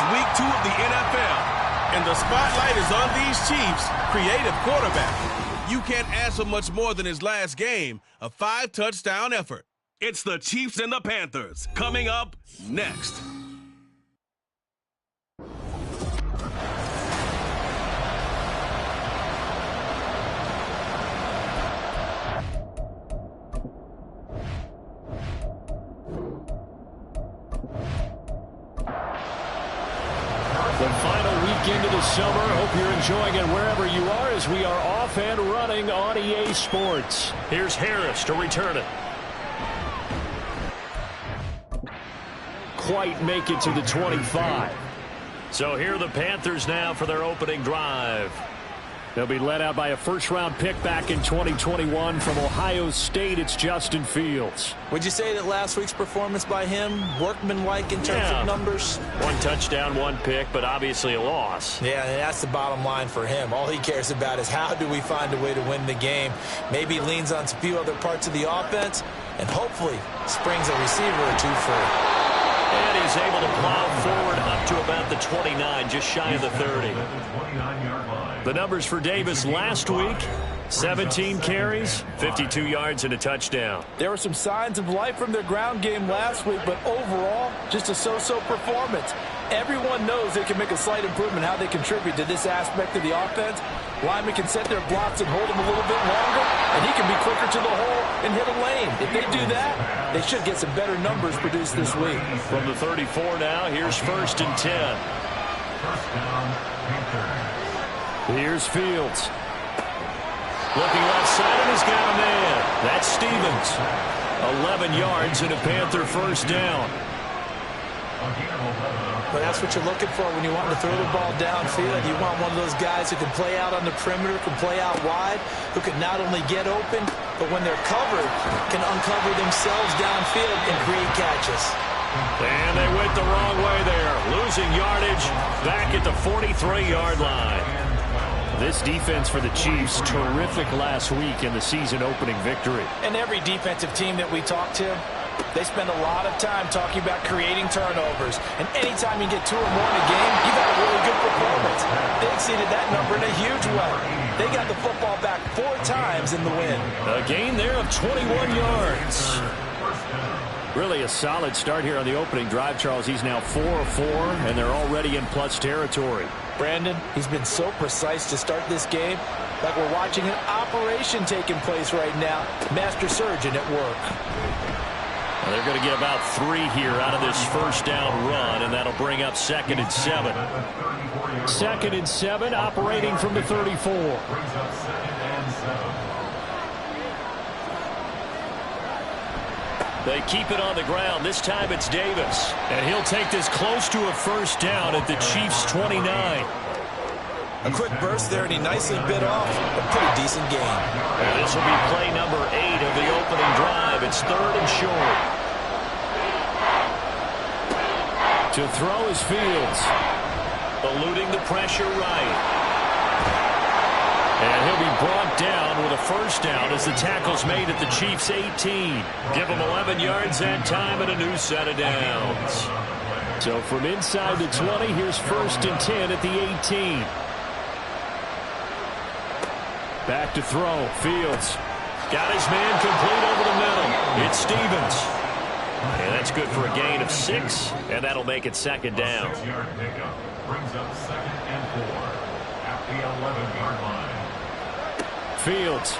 It's week 2 of the NFL, and the spotlight is on these Chiefs' creative quarterback. You can't ask for much more than his last game, a 5-touchdown effort. It's the Chiefs and the Panthers, coming up next. The final weekend of the summer. Hope you're enjoying it wherever you are as we are off and running on EA Sports. Here's Harris to return it. Quite make it to the 25. So here are the Panthers now for their opening drive. They'll be led out by a first-round pick back in 2021 from Ohio State. It's Justin Fields. Would you say that last week's performance by him, workmanlike in terms of numbers? 1 touchdown, 1 pick, but obviously a loss. Yeah, and that's the bottom line for him. All he cares about is how do we find a way to win the game. Maybe leans on a few other parts of the offense, and hopefully springs a receiver or two free. And he's able to plow forward up to about the 29, just shy of the 30. The numbers for Davis last week, 17 carries, 52 yards, and a touchdown. There were some signs of life from their ground game last week, but overall, just a so-so performance. Everyone knows they can make a slight improvement how they contribute to this aspect of the offense. Linemen can set their blocks and hold them a little bit longer, and he can be quicker to the hole and hit a lane. If they do that, they should get some better numbers produced this week. From the 34 now, here's 1st and 10. First down, Panthers. Here's Fields. Looking left side, and he's got a man. That's Stevens. 11 yards and a Panther first down. But that's what you're looking for when you want to throw the ball downfield. You want one of those guys who can play out on the perimeter, can play out wide, who can not only get open, but when they're covered, can uncover themselves downfield and create catches. And they went the wrong way there. Losing yardage back at the 43-yard line. This defense for the Chiefs, terrific last week in the season-opening victory. And every defensive team that we talk to, they spend a lot of time talking about creating turnovers. And anytime you get 2 or more in a game, you've had a really good performance. They exceeded that number in a huge way. They got the football back 4 times in the win. A gain there of 21 yards. Really a solid start here on the opening drive, Charles. He's now 4 of 4, and they're already in plus territory. Brandon, he's been so precise to start this game, like we're watching an operation taking place right now. Master surgeon at work. Well, they're going to get about 3 here out of this first down run, and that'll bring up 2nd and 7. 2nd and 7, operating from the 34. They keep it on the ground. This time it's Davis. And he'll take this close to a first down at the Chiefs' 29. A quick burst there, and he nicely bit off a pretty decent gain. And this will be play number 8 of the opening drive. It's 3rd and short. To throw is Fields. Eluding the pressure right. And he'll be brought down with a first down as the tackle's made at the Chiefs' 18. Give him 11 yards that time and a new set of downs. So from inside the 20, here's 1st and 10 at the 18. Back to throw. Fields got his man complete over the middle. It's Stevens. And that's good for a gain of 6, and that'll make it 2nd down. 6-yard pickup brings up 2nd and 4 at the 11-yard line. Fields.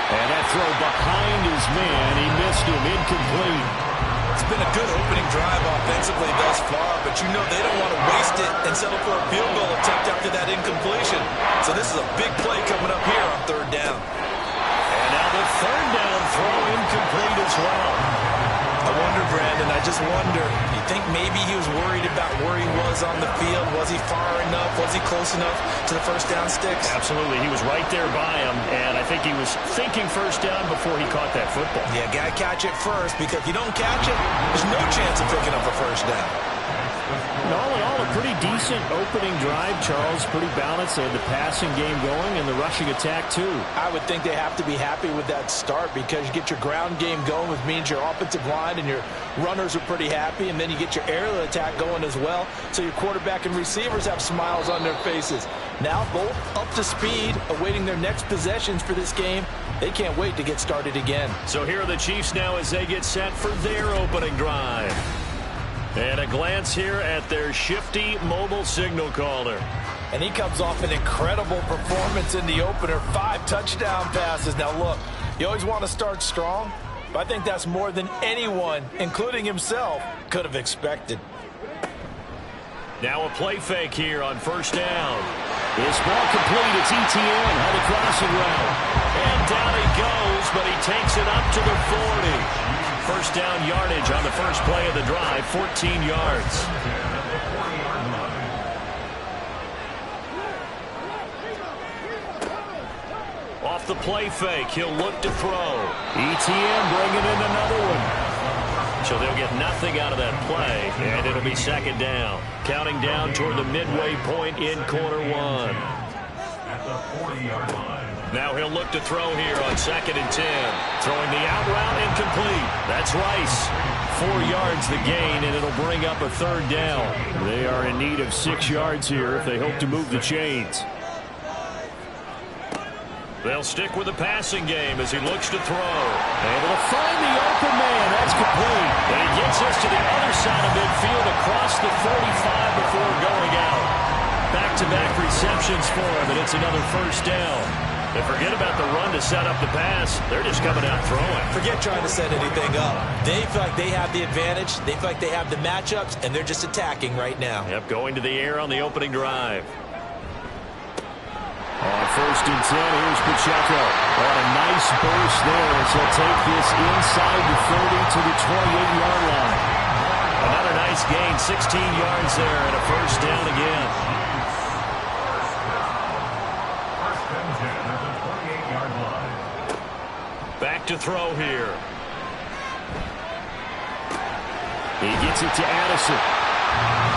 And that throw behind his man. He missed him. Incomplete. It's been a good opening drive offensively thus far, but you know they don't want to waste it and settle for a field goal attempt after that incompletion. So this is a big play coming up here on 3rd down. And now the 3rd down throw incomplete as well. I wonder, Brandon, I just wonder, you think maybe he was worried about where he was on the field? Was he far enough? Was he close enough to the first down sticks? Absolutely. He was right there by him, and I think he was thinking first down before he caught that football. Yeah, got to catch it first, because if you don't catch it, there's no chance of picking up a first down. And all in all, a pretty decent opening drive, Charles. Pretty balanced. They had the passing game going and the rushing attack, too. I would think they have to be happy with that start because you get your ground game going, which means your offensive line and your runners are pretty happy, and then you get your aerial attack going as well, so your quarterback and receivers have smiles on their faces. Now both up to speed, awaiting their next possessions for this game. They can't wait to get started again. So here are the Chiefs now as they get set for their opening drive. And a glance here at their shifty mobile signal caller. And he comes off an incredible performance in the opener. 5 touchdown passes. Now look, you always want to start strong, but I think that's more than anyone, including himself, could have expected. Now a play fake here on first down. This ball complete. It's ETN on the crossing route. And down he goes, but he takes it up to the 40. First down yardage on the first play of the drive, 14 yards. Off the play fake, he'll look to throw. ETN bringing in another one. So they'll get nothing out of that play, and it'll be second down. Counting down toward the midway point in quarter one. At the 40-yard line. Now he'll look to throw here on 2nd and 10. Throwing the out route incomplete. That's Rice. 4 yards the gain, and it'll bring up a third down. They are in need of 6 yards here if they hope to move the chains. They'll stick with the passing game as he looks to throw. Able to find the open man. That's complete. And he gets us to the other side of midfield across the 45 before going out. Back-to-back receptions for him, and it's another first down. And forget about the run to set up the pass. They're just coming out throwing. Forget trying to set anything up. They feel like they have the advantage. They feel like they have the matchups, and they're just attacking right now. Yep, going to the air on the opening drive. On 1st and 10, here's Pacheco. On a nice burst there as he'll take this inside the 30 to the 28-yard line. Another nice gain, 16 yards there, and a first down again. Back to throw here. He gets it to Addison.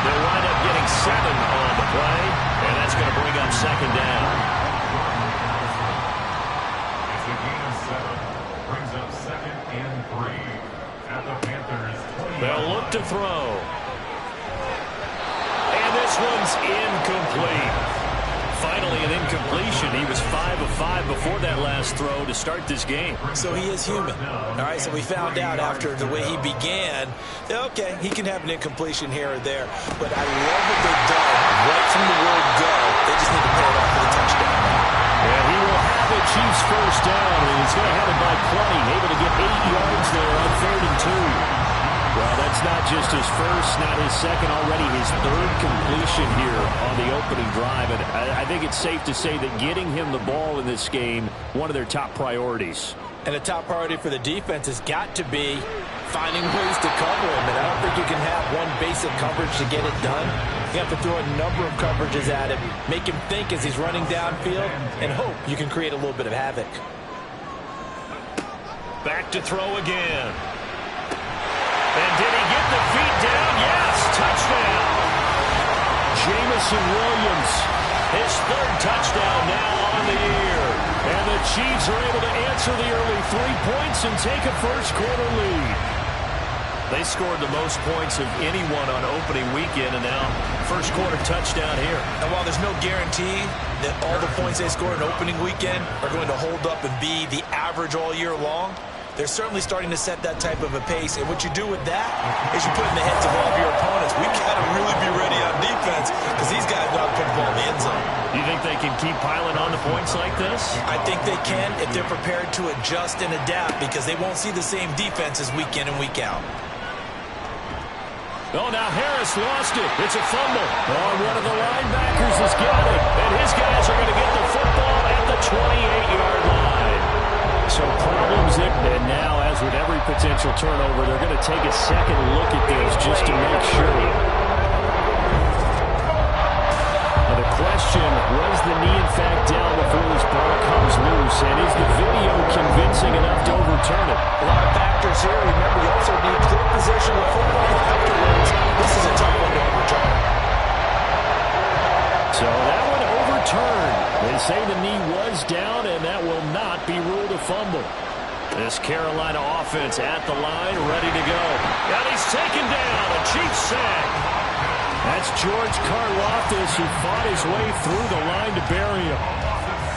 They'll wind up getting 7 on the play, and that's going to bring up second down. It's a gain of 7. Brings up 2nd and 3. At the Panthers 20. They'll look to throw. And this one's incomplete. Finally, an incompletion. He was 5 of 5 before that last throw to start this game. So he is human. All right, so we found out after the way he began, okay, he can have an incompletion here or there. But I love what they've done right from the word go. They just need to pay it off for the touchdown. And he will have the Chiefs first down, and he's going to have it by plenty. Able to get 8 yards there on 3rd and 2. Well, that's not just his first, not his second, already his 3rd completion here on the opening drive. And I think it's safe to say that getting him the ball in this game, one of their top priorities. And the top priority for the defense has got to be finding ways to cover him. And I don't think you can have one basic coverage to get it done. You have to throw a number of coverages at him, make him think as he's running downfield, and hope you can create a little bit of havoc. Back to throw again. And did he get the feet down? Yes, touchdown. Jamison Williams, his 3rd touchdown now on the year. And the Chiefs are able to answer the early 3 points and take a first-quarter lead. They scored the most points of anyone on opening weekend, and now first-quarter touchdown here. And while there's no guarantee that all the points they score in opening weekend are going to hold up and be the average all year long, they're certainly starting to set that type of a pace. And what you do with that is you put in the heads of all of your opponents, we've got to really be ready on defense because these guys know how to put the ball in the end zone. You think they can keep piling on the points like this? I think they can if they're prepared to adjust and adapt because they won't see the same defenses week in and week out. Oh, now Harris lost it. It's a fumble. Oh, one of the linebackers has got it. And his guys are going to get the football at the 28-yard line. So problems there. And now, as with every potential turnover, they're going to take a second look at this just to make sure. Now the question, was the knee in fact down before this ball comes loose? And is the video convincing enough to overturn it? A lot of factors here. Remember, you also need clear possession of football afterwards. This is a tough one to overturn. This Carolina offense at the line, ready to go. And he's taken down, a Chiefs sack. That's George Karlaftis, who fought his way through the line to bury him.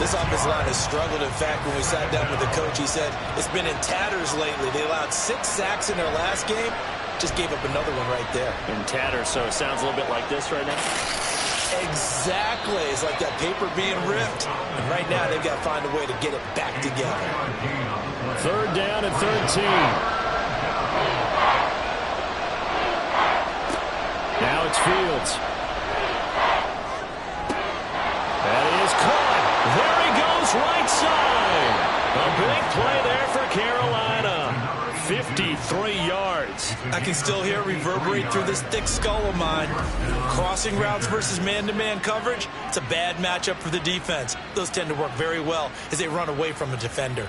This offensive line has struggled. In fact, when we sat down with the coach, he said it's been in tatters lately. They allowed 6 sacks in their last game. Just gave up another one right there. In tatters, so it sounds a little bit like this right now. Exactly. It's like that paper being ripped. And right now, they've got to find a way to get it back together. 3rd down and 13. Now it's Fields. That is caught. There he goes, right side. A big play there for Carolina. 53 yards. I can still hear it reverberate through this thick skull of mine. Crossing routes versus man-to-man coverage, it's a bad matchup for the defense. Those tend to work very well as they run away from a defender.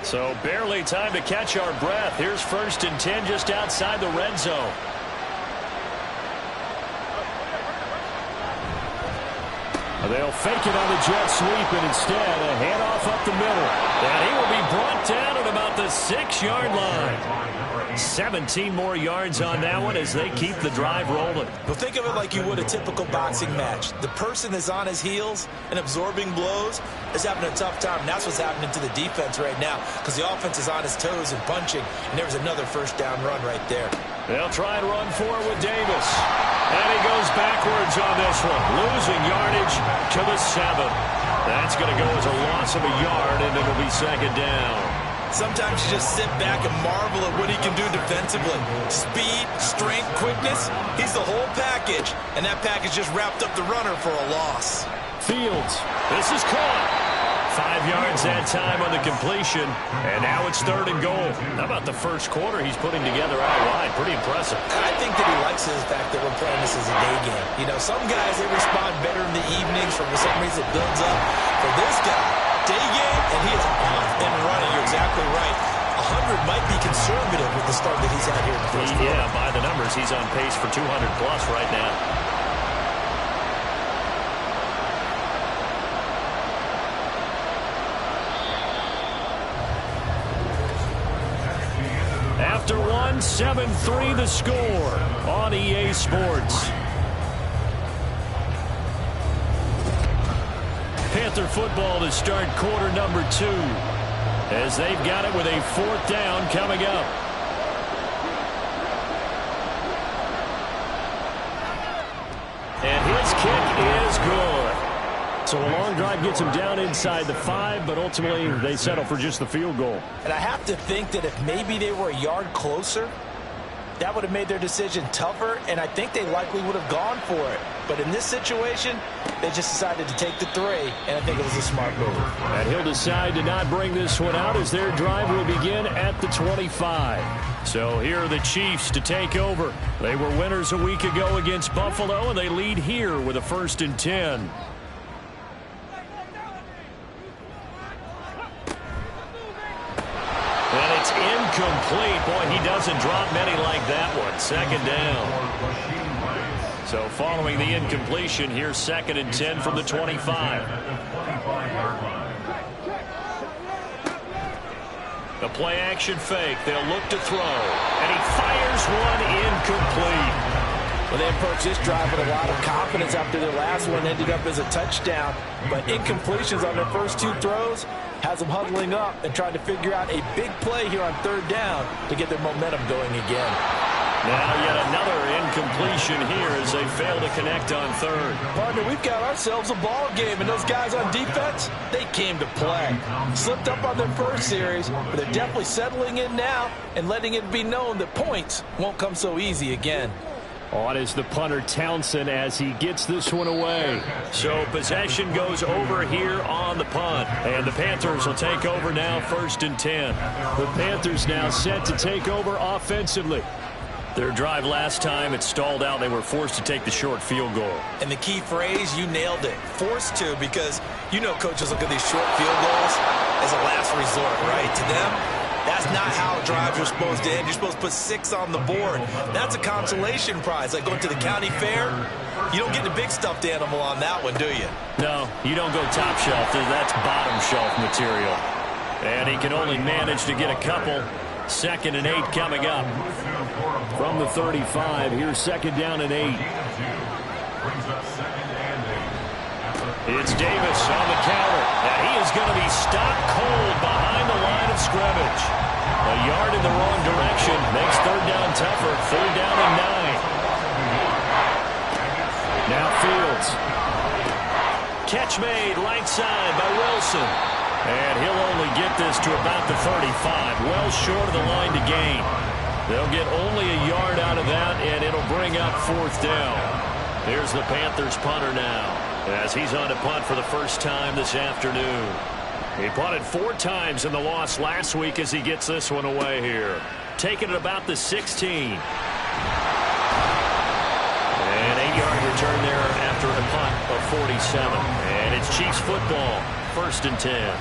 So barely time to catch our breath. Here's 1st and 10 just outside the red zone. They'll fake it on the jet sweep, and instead a handoff up the middle. And he will be brought down at about the 6-yard line. 17 more yards on that one as they keep the drive rolling. Well, think of it like you would a typical boxing match. The person is on his heels and absorbing blows is having a tough time. And that's what's happening to the defense right now because the offense is on his toes and punching, and there's another 1st down run right there. They'll try and run for it with Davis. And he goes backwards on this one, losing yardage to the 7. That's going to go as a loss of a yard, and it'll be 2nd down. Sometimes you just sit back and marvel at what he can do defensively. Speed, strength, quickness, he's the whole package. And that package just wrapped up the runner for a loss. Fields, this is caught. 5 yards that time on the completion, and now it's 3rd and goal. How about the first quarter he's putting together out wide? Pretty impressive. I think that he likes the fact that we're playing this as a day game. You know, some guys, they respond better in the evenings. For some reason, it builds up. For this guy, day game, and he is off and running. You're exactly right. 100 might be conservative with the start that he's had here in the first quarter. Yeah, by the numbers, he's on pace for 200-plus right now. After 1, 7-3 the score on EA Sports. Panther football to start quarter number 2 as they've got it with a 4th down coming up. And his kick is good. So a long drive gets him down inside the 5, but ultimately they settle for just the field goal. And I have to think that if maybe they were a yard closer, that would have made their decision tougher, and I think they likely would have gone for it. But in this situation, they just decided to take the 3, and I think it was a smart move. And he'll decide to not bring this one out as their drive will begin at the 25. So here are the Chiefs to take over. They were winners a week ago against Buffalo, and they lead here with a 1st and 10. And it's incomplete. Boy, he doesn't drop many like that one. 2nd down. So following the incompletion, here's 2nd and 10 from the 25. The play action fake. They'll look to throw. And he fires one incomplete. Well, they approached this drive with a lot of confidence after their last one ended up as a touchdown. But incompletions on their first 2 throws has them huddling up and trying to figure out a big play here on 3rd down to get their momentum going again. Now yet another incompletion here as they fail to connect on 3rd. Partner, we've got ourselves a ball game, and those guys on defense, they came to play. Slipped up on their first series, but they're definitely settling in now and letting it be known that points won't come so easy again. On is the punter Townsend as he gets this one away. So possession goes over here on the punt. And the Panthers will take over now 1st and 10. The Panthers now set to take over offensively. Their drive last time, it stalled out. They were forced to take the short field goal. And the key phrase, you nailed it. Forced to, because you know coaches look at these short field goals as a last resort, right? To them, that's not how drives are supposed to end. You're supposed to put 6 on the board. That's a consolation prize, like going to the county fair. You don't get the big stuffed animal on that one, do you? No, you don't go top shelf. That's bottom shelf material. And he can only manage to get a couple. 2nd and 8 coming up. From the 35, here's 2nd down and 8. It's Davis on the counter, and he is going to be stopped cold behind the line of scrimmage. A yard in the wrong direction makes 3rd down tougher. 3rd down and 9. Now Fields. Catch made right side by Wilson. And he'll only get this to about the 35, well short of the line to gain. They'll get only a yard out of that, and it'll bring up 4th down. Here's the Panthers punter now, as he's on to punt for the first time this afternoon. He punted 4 times in the loss last week as he gets this one away here. Taking it about the 16. An 8-yard return there after a punt of 47. And it's Chiefs football, 1st and 10.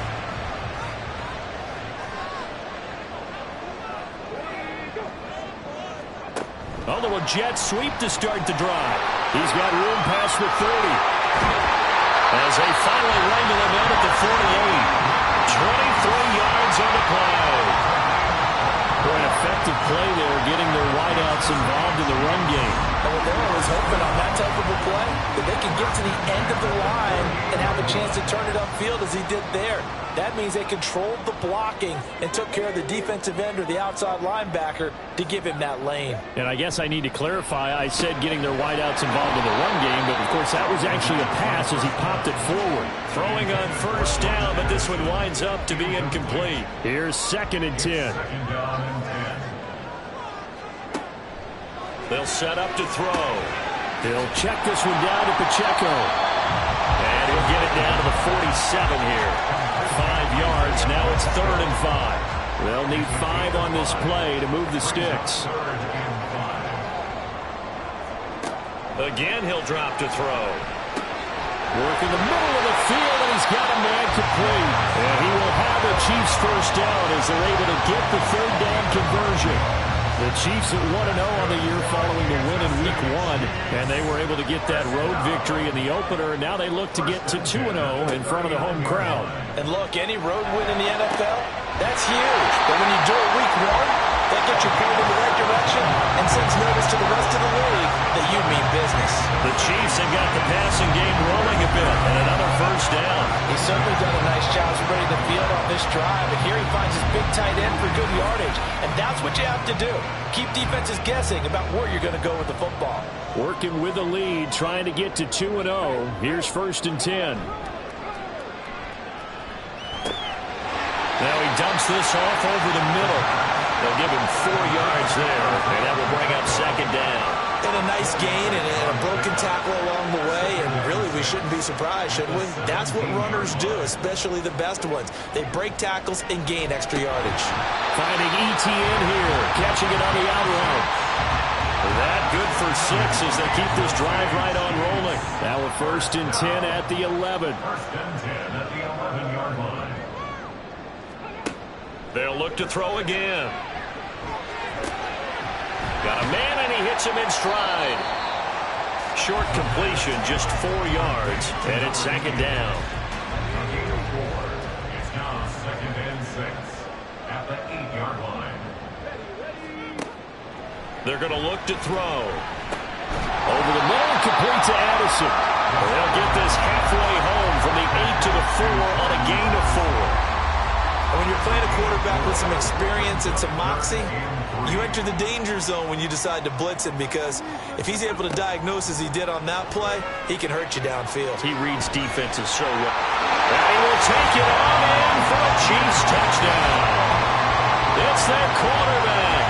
A little jet sweep to start the drive. He's got room past the 30. As they finally wrangle him in at the 48. 23 yards on the play. For an effective play there, getting their wideouts involved in the run game. And what they're always hoping on that type of a play, that they can get to the end of the line and have a chance to turn it upfield as he did there. That means they controlled the blocking and took care of the defensive end or the outside linebacker to give him that lane. And I guess I need to clarify, I said getting their wideouts involved in the run game, but of course that was actually a pass as he popped it forward. Throwing on 1st down, but this one winds up to be incomplete. Here's 2nd and 10. They'll set up to throw. He'll check this one down to Pacheco. And he'll get it down to the 47 here. 5 yards. Now it's 3rd and 5. They'll need 5 on this play to move the sticks. Again, he'll drop to throw. Work in the middle of the field, and he's got a man complete. And he will have the Chiefs 1st down as they're able to get the 3rd down conversion. The Chiefs at 1-0 on the year following the win in Week 1, and they were able to get that road victory in the opener, and now they look to get to 2-0 in front of the home crowd. And look, any road win in the NFL, that's huge. But when you do it Week 1, that gets you pointed in the right direction and sends notice to the rest of the league that you mean business. The Chiefs have got the passing game rolling a bit, and another 1st down. He's certainly done a nice job spreading the field on this drive, and here he finds his big tight end for good yardage. And that's what you have to do. Keep defenses guessing about where you're going to go with the football. Working with the lead, trying to get to 2-0. Here's 1st and 10. Now he dumps this off over the middle. They'll give him 4 yards there, and that will bring up 2nd down. And a nice gain and a broken tackle along the way, and really we shouldn't be surprised, should we? That's what runners do, especially the best ones. They break tackles and gain extra yardage. Finding ETN here, catching it on the out route. That good for 6 as they keep this drive right on rolling. Now a 1st and 10 at the 11. 1st and 10 at the 11-yard line. They'll look to throw again. Got a man, and he hits him in stride. Short completion, just 4 yards, and it's 2nd down. It's now 2nd and 6 at the 8-yard line. They're going to look to throw. Over the middle, complete to Addison. They'll get this halfway home from the 8 to the 4 on a gain of 4. And when you're playing a quarterback with some experience and some moxie, you enter the danger zone when you decide to blitz him, because if he's able to diagnose as he did on that play, he can hurt you downfield. He reads defenses so well. And he will take it on in for a Chiefs touchdown. It's their quarterback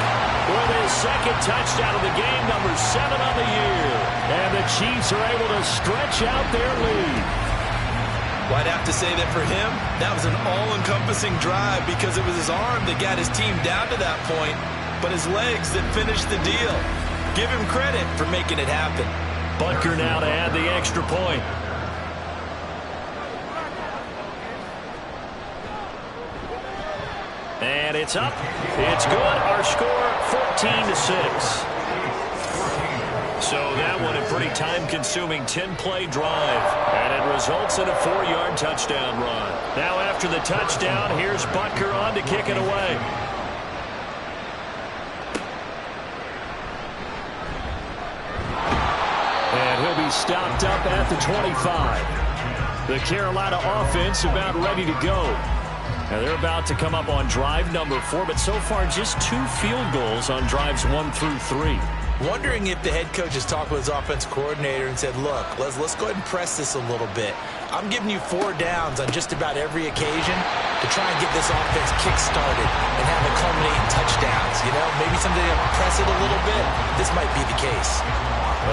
with his 2nd touchdown of the game, number 7 on the year. And the Chiefs are able to stretch out their lead. Well, I'd have to say that for him, that was an all-encompassing drive because it was his arm that got his team down to that point, but his legs that finished the deal. Give him credit for making it happen. Butker now to add the extra point. And it's up. It's good. Our score, 14-6. So that one a pretty time-consuming 10-play drive. And it results in a 4-yard touchdown run. Now after the touchdown, here's Butker on to kick it away. And he'll be stopped up at the 25. The Carolina offense about ready to go. Now they're about to come up on drive number 4, but so far just 2 field goals on drives 1 through 3. Wondering if the head coach has talked with his offensive coordinator and said, look, let's go ahead and press this a little bit. I'm giving you 4 downs on just about every occasion to try and get this offense kick-started and have it culminate in touchdowns. You know, maybe someday I'll press it a little bit. This might be the case.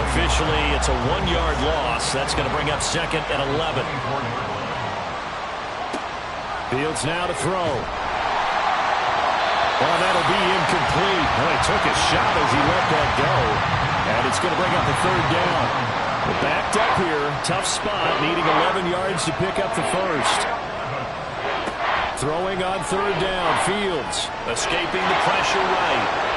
Officially, it's a 1-yard loss. That's going to bring up 2nd and 11. Fields now to throw. Well, that'll be incomplete. Well, he took a shot as he let that go. And it's going to bring up the 3rd down. We're backed up here. Tough spot, needing 11 yards to pick up the first. Throwing on 3rd down. Fields escaping the pressure right.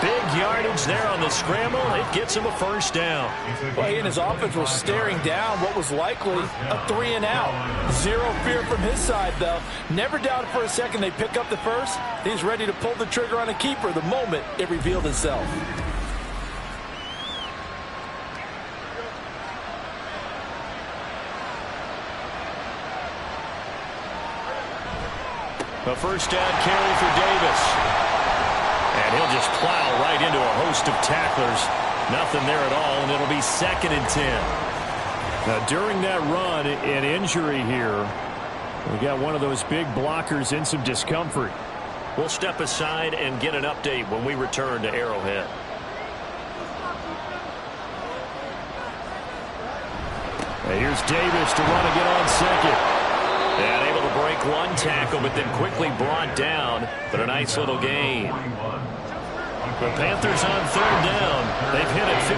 Big yardage there on the scramble. It gets him a 1st down. Well, he and his offense were staring down what was likely a 3 and out. Zero fear from his side, though. Never doubted for a second they pick up the first. He's ready to pull the trigger on a keeper the moment it revealed itself. A 1st down carry for Davis. And he'll just plow right into a host of tacklers. Nothing there at all, and it'll be 2nd and 10. Now, during that run, an injury here. We got one of those big blockers in some discomfort. We'll step aside and get an update when we return to Arrowhead. Now here's Davis to run again on 2nd. And able to break 1 tackle, but then quickly brought down. But a nice little gain. The Panthers on 3rd down. They've hit it 50%,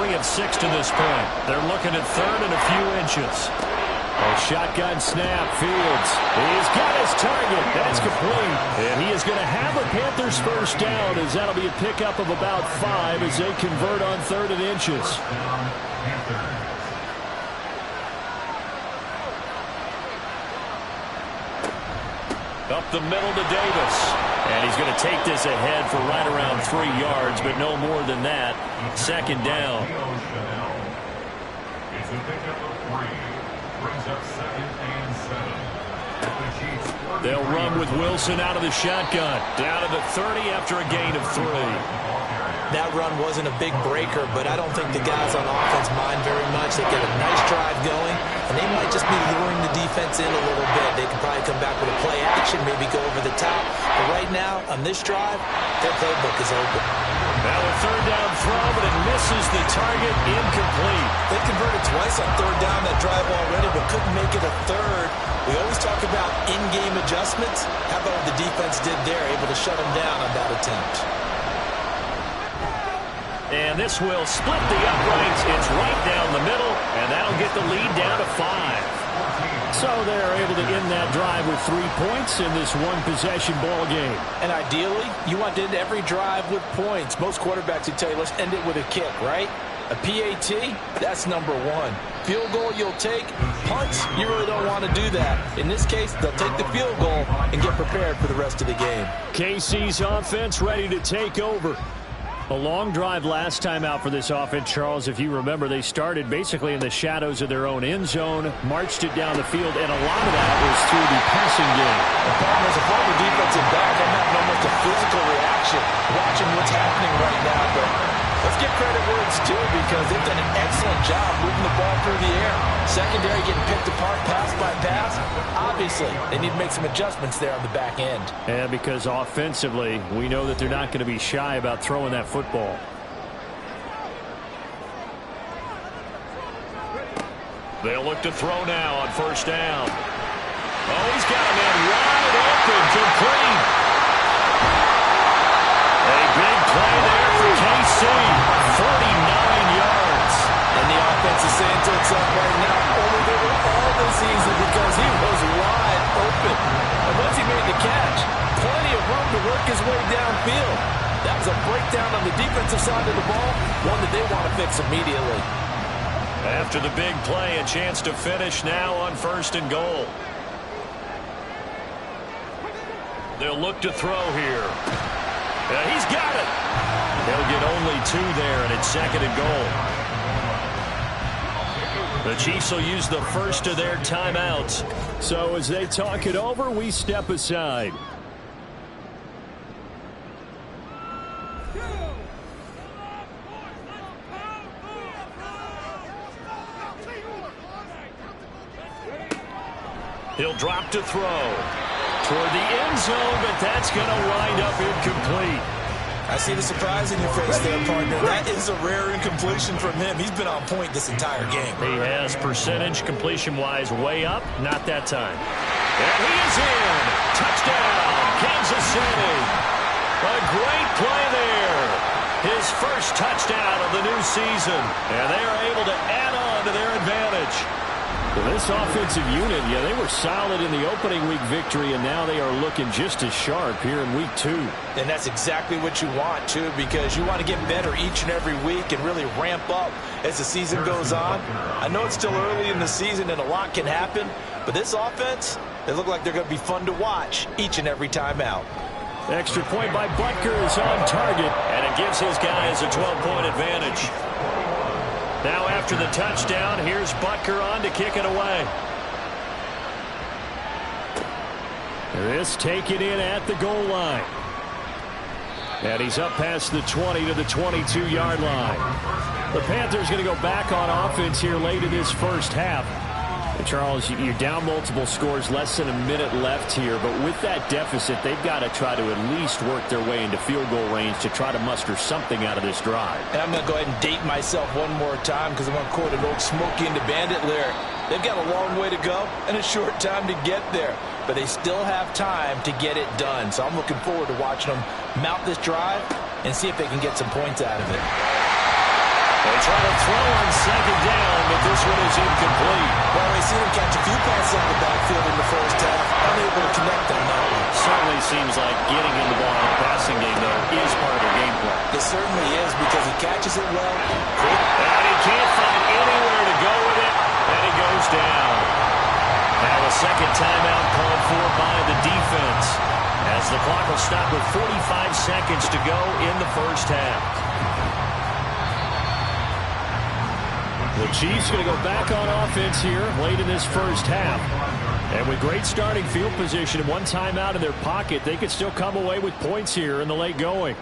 3 of 6 to this point. They're looking at 3rd and a few inches. A shotgun snap. Fields. He's got his target. That's complete. And he is going to have a Panthers 1st down, as that'll be a pickup of about 5 as they convert on 3rd and inches. Up the middle to Davis. And he's going to take this ahead for right around 3 yards, but no more than that. 2nd down. It's a pickup of 3. Brings up 2nd and 7. They'll run with Wilson out of the shotgun. Down to the 30 after a gain of 3. That run wasn't a big breaker, but I don't think the guys on offense mind very much. They get a nice drive going, and they might just be luring the defense in a little bit. They could probably come back with a play action, maybe go over the top. But right now, on this drive, their playbook is open. Now a 3rd down throw, but it misses the target. Incomplete. They converted twice on 3rd down that drive already, but couldn't make it a 3rd. We always talk about in-game adjustments. How about what the defense did there, able to shut them down on that attempt? And this will split the uprights. It's right down the middle, and that'll get the lead down to 5. So they're able to end that drive with 3 points in this one-possession ball game. And ideally, you want to end every drive with points. Most quarterbacks would tell you, let's end it with a kick, right? A PAT, that's number 1. Field goal you'll take. Punts, you really don't want to do that. In this case, they'll take the field goal and get prepared for the rest of the game. KC's offense ready to take over. A long drive last time out for this offense, Charles. If you remember, they started basically in the shadows of their own end zone, marched it down the field, and a lot of that was through the passing game. As a former defensive back, I'm having almost a physical reaction watching what's happening right now. But let's give credit where it's due, because they've done an excellent job moving the ball through the air. Secondary getting picked apart pass by pass. Obviously, they need to make some adjustments there on the back end. And because offensively, we know that they're not going to be shy about throwing that football. They'll look to throw now on 1st down. Oh, he's got a man wide open, complete. A big play there for KC. 49 yards. And the offense is saying to itself right now, only they were all this season because he was wide open. And once he made the catch, plenty of room to work his way downfield. That becomes a breakdown on the defensive side of the ball, one that they want to fix immediately. After the big play, a chance to finish now on 1st and goal. They'll look to throw here. He's got it. They'll get only 2 there, and it's 2nd and goal. The Chiefs will use the first of their timeouts. So as they talk it over, we step aside. He'll drop to throw toward the end zone, but that's going to wind up incomplete. I see the surprise in your face there, partner. That is a rare incompletion from him. He's been on point this entire game. He has percentage completion-wise way up. Not that time. And he is in. Touchdown, Kansas City. A great play there. His first touchdown of the new season. And they are able to add on to their advantage. Well, this offensive unit, yeah, they were solid in the opening week victory, and now they are looking just as sharp here in week 2. And that's exactly what you want, too, because you want to get better each and every week and really ramp up as the season goes on. I know it's still early in the season and a lot can happen, but this offense, they look like they're going to be fun to watch each and every time out. Extra point by Butker is on target, and it gives his guys a 12-point advantage. Now after the touchdown, here's Butker on to kick it away. This taken in at the goal line. And he's up past the 20 to the 22-yard line. The Panthers going to go back on offense here late in this first half. And Charles, you're down multiple scores, less than a minute left here. But with that deficit, they've got to try to at least work their way into field goal range to try to muster something out of this drive. And I'm going to go ahead and date myself one more time because I want to quote an old Smokey and the Bandit lyric. They've got a long way to go and a short time to get there. But they still have time to get it done. So I'm looking forward to watching them mount this drive and see if they can get some points out of it. They try to throw on 2nd down, but this one is incomplete. Well, we've seen him catch a few passes out of the backfield in the first half. Unable to connect on that one. Certainly seems like getting in the ball in the passing game, though, is part of their game plan. It certainly is because he catches it well. And he can't find anywhere to go with it, and he goes down. Now a second timeout called for by the defense, as the clock will stop with 45 seconds to go in the first half. The Chiefs going to go back on offense here late in this first half. And with great starting field position and one timeout in their pocket, they could still come away with points here in the late going.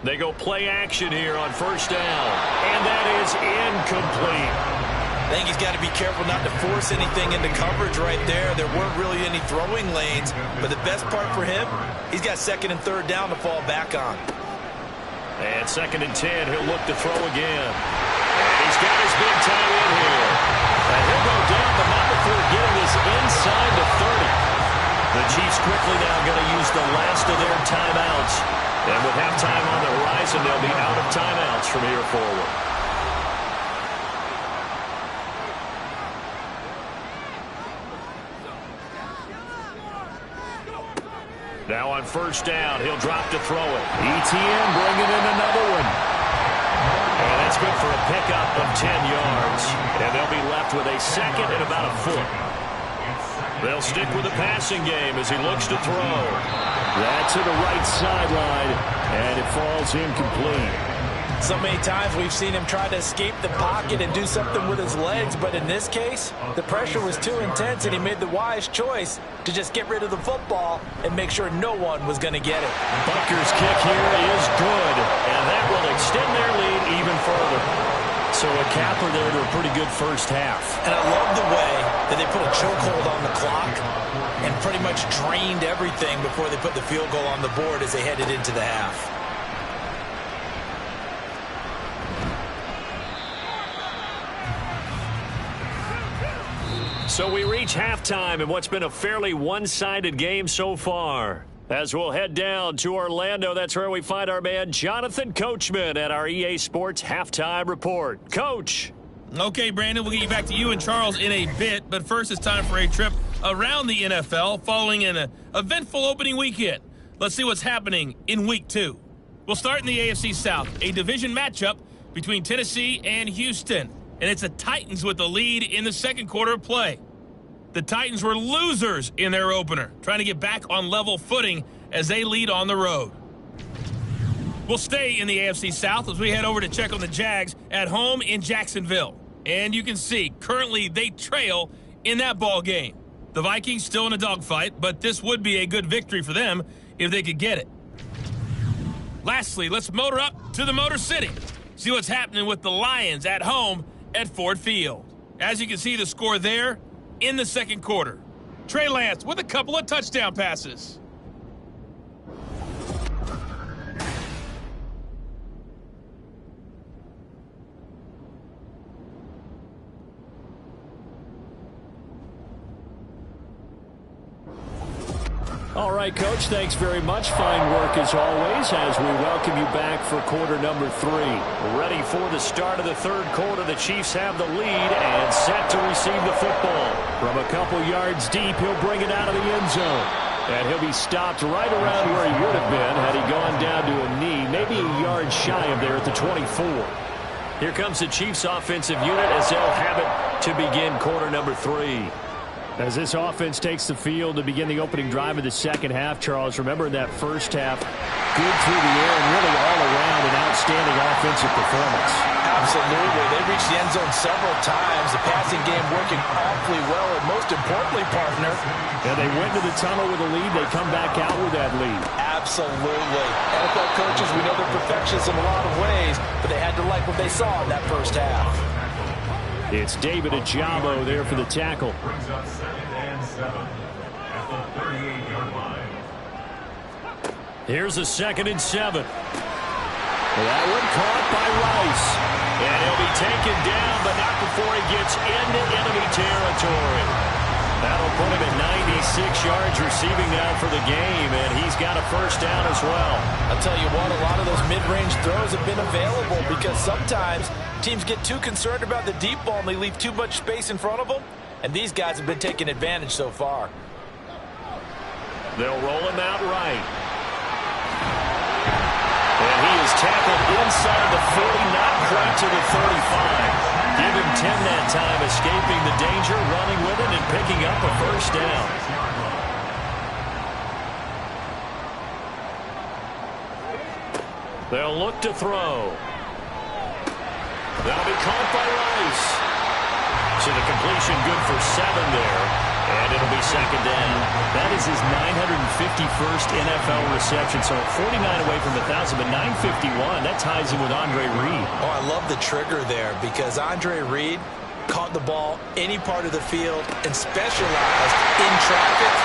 They go play action here on 1st down. And that is incomplete. I think he's got to be careful not to force anything into coverage right there. There weren't really any throwing lanes. But the best part for him, he's got 2nd and 3rd down to fall back on. And 2nd and 10, he'll look to throw again. And he's got his big time in here. And he'll go down, but not before getting this inside the 30. The Chiefs quickly now going to use the last of their timeouts. And with halftime on the horizon, they'll be out of timeouts from here forward. Now on 1st down, he'll drop to throw it. ETN bringing in another one. And that's good for a pickup of 10 yards. And they'll be left with a 2nd and about a foot. They'll stick with the passing game as he looks to throw. That's to the right sideline, and it falls incomplete. So many times we've seen him try to escape the pocket and do something with his legs, but in this case, the pressure was too intense and he made the wise choice to just get rid of the football and make sure no one was going to get it. Butker's kick here is good, and that will extend their lead even further. So a capper there to a pretty good first half. And I love the way that they put a chokehold on the clock and pretty much drained everything before they put the field goal on the board as they headed into the half. So we reach halftime in what's been a fairly one-sided game so far. As we'll head down to Orlando, that's where we find our man Jonathan Coachman at our EA Sports Halftime Report. Coach. Okay, Brandon, we'll get you back to you and Charles in a bit, but first it's time for a trip around the NFL following an eventful opening weekend. Let's see what's happening in Week 2. We'll start in the AFC South, a division matchup between Tennessee and Houston. And it's the Titans with the lead in the second quarter of play. The Titans were losers in their opener, trying to get back on level footing as they lead on the road. We'll stay in the AFC South as we head over to check on the Jags at home in Jacksonville. And you can see, currently they trail in that ball game. The Vikings still in a dogfight, but this would be a good victory for them if they could get it. Lastly, let's motor up to the Motor City. See what's happening with the Lions at home at Ford Field. As you can see, the score there in the second quarter. Trey Lance with a couple of touchdown passes. All right, Coach, thanks very much. Fine work as always as we welcome you back for quarter number 3. Ready for the start of the third quarter. The Chiefs have the lead and set to receive the football. From a couple yards deep, he'll bring it out of the end zone. And he'll be stopped right around where he would have been had he gone down to a knee, maybe a yard shy of there at the 24. Here comes the Chiefs offensive unit as they'll have it to begin quarter number 3. As this offense takes the field to begin the opening drive of the second half, Charles, remember in that first half, good through the air and really all around an outstanding offensive performance. Absolutely. They reached the end zone several times. The passing game working awfully well, and most importantly, partner. And they went to the tunnel with a lead. They come back out with that lead. Absolutely. NFL coaches, we know they're perfectionists in a lot of ways, but they had to like what they saw in that first half. It's David Ajabo there for the tackle. Brings up 2nd and 7 at the 38-yard line. Here's a 2nd and 7. That one caught by Rice. And he'll be taken down, but not before he gets into enemy territory. That'll put him at 96 yards receiving now for the game, and he's got a first down as well. I'll tell you what, a lot of those mid-range throws have been available because sometimes teams get too concerned about the deep ball and they leave too much space in front of them, and these guys have been taking advantage so far. They'll roll him out right. And he is tackled inside the 40, not quite to the 35. Give him 10 that time, escaping the danger, running with it, and picking up a first down. They'll look to throw. That'll be caught by Rice. So the completion good for 7 there. And it'll be second down. That is his 951st NFL reception. So 49 away from 1,000, but 951. That ties him with Andre Reed. Oh, I love the trigger there because Andre Reed caught the ball any part of the field and specialized in traffic,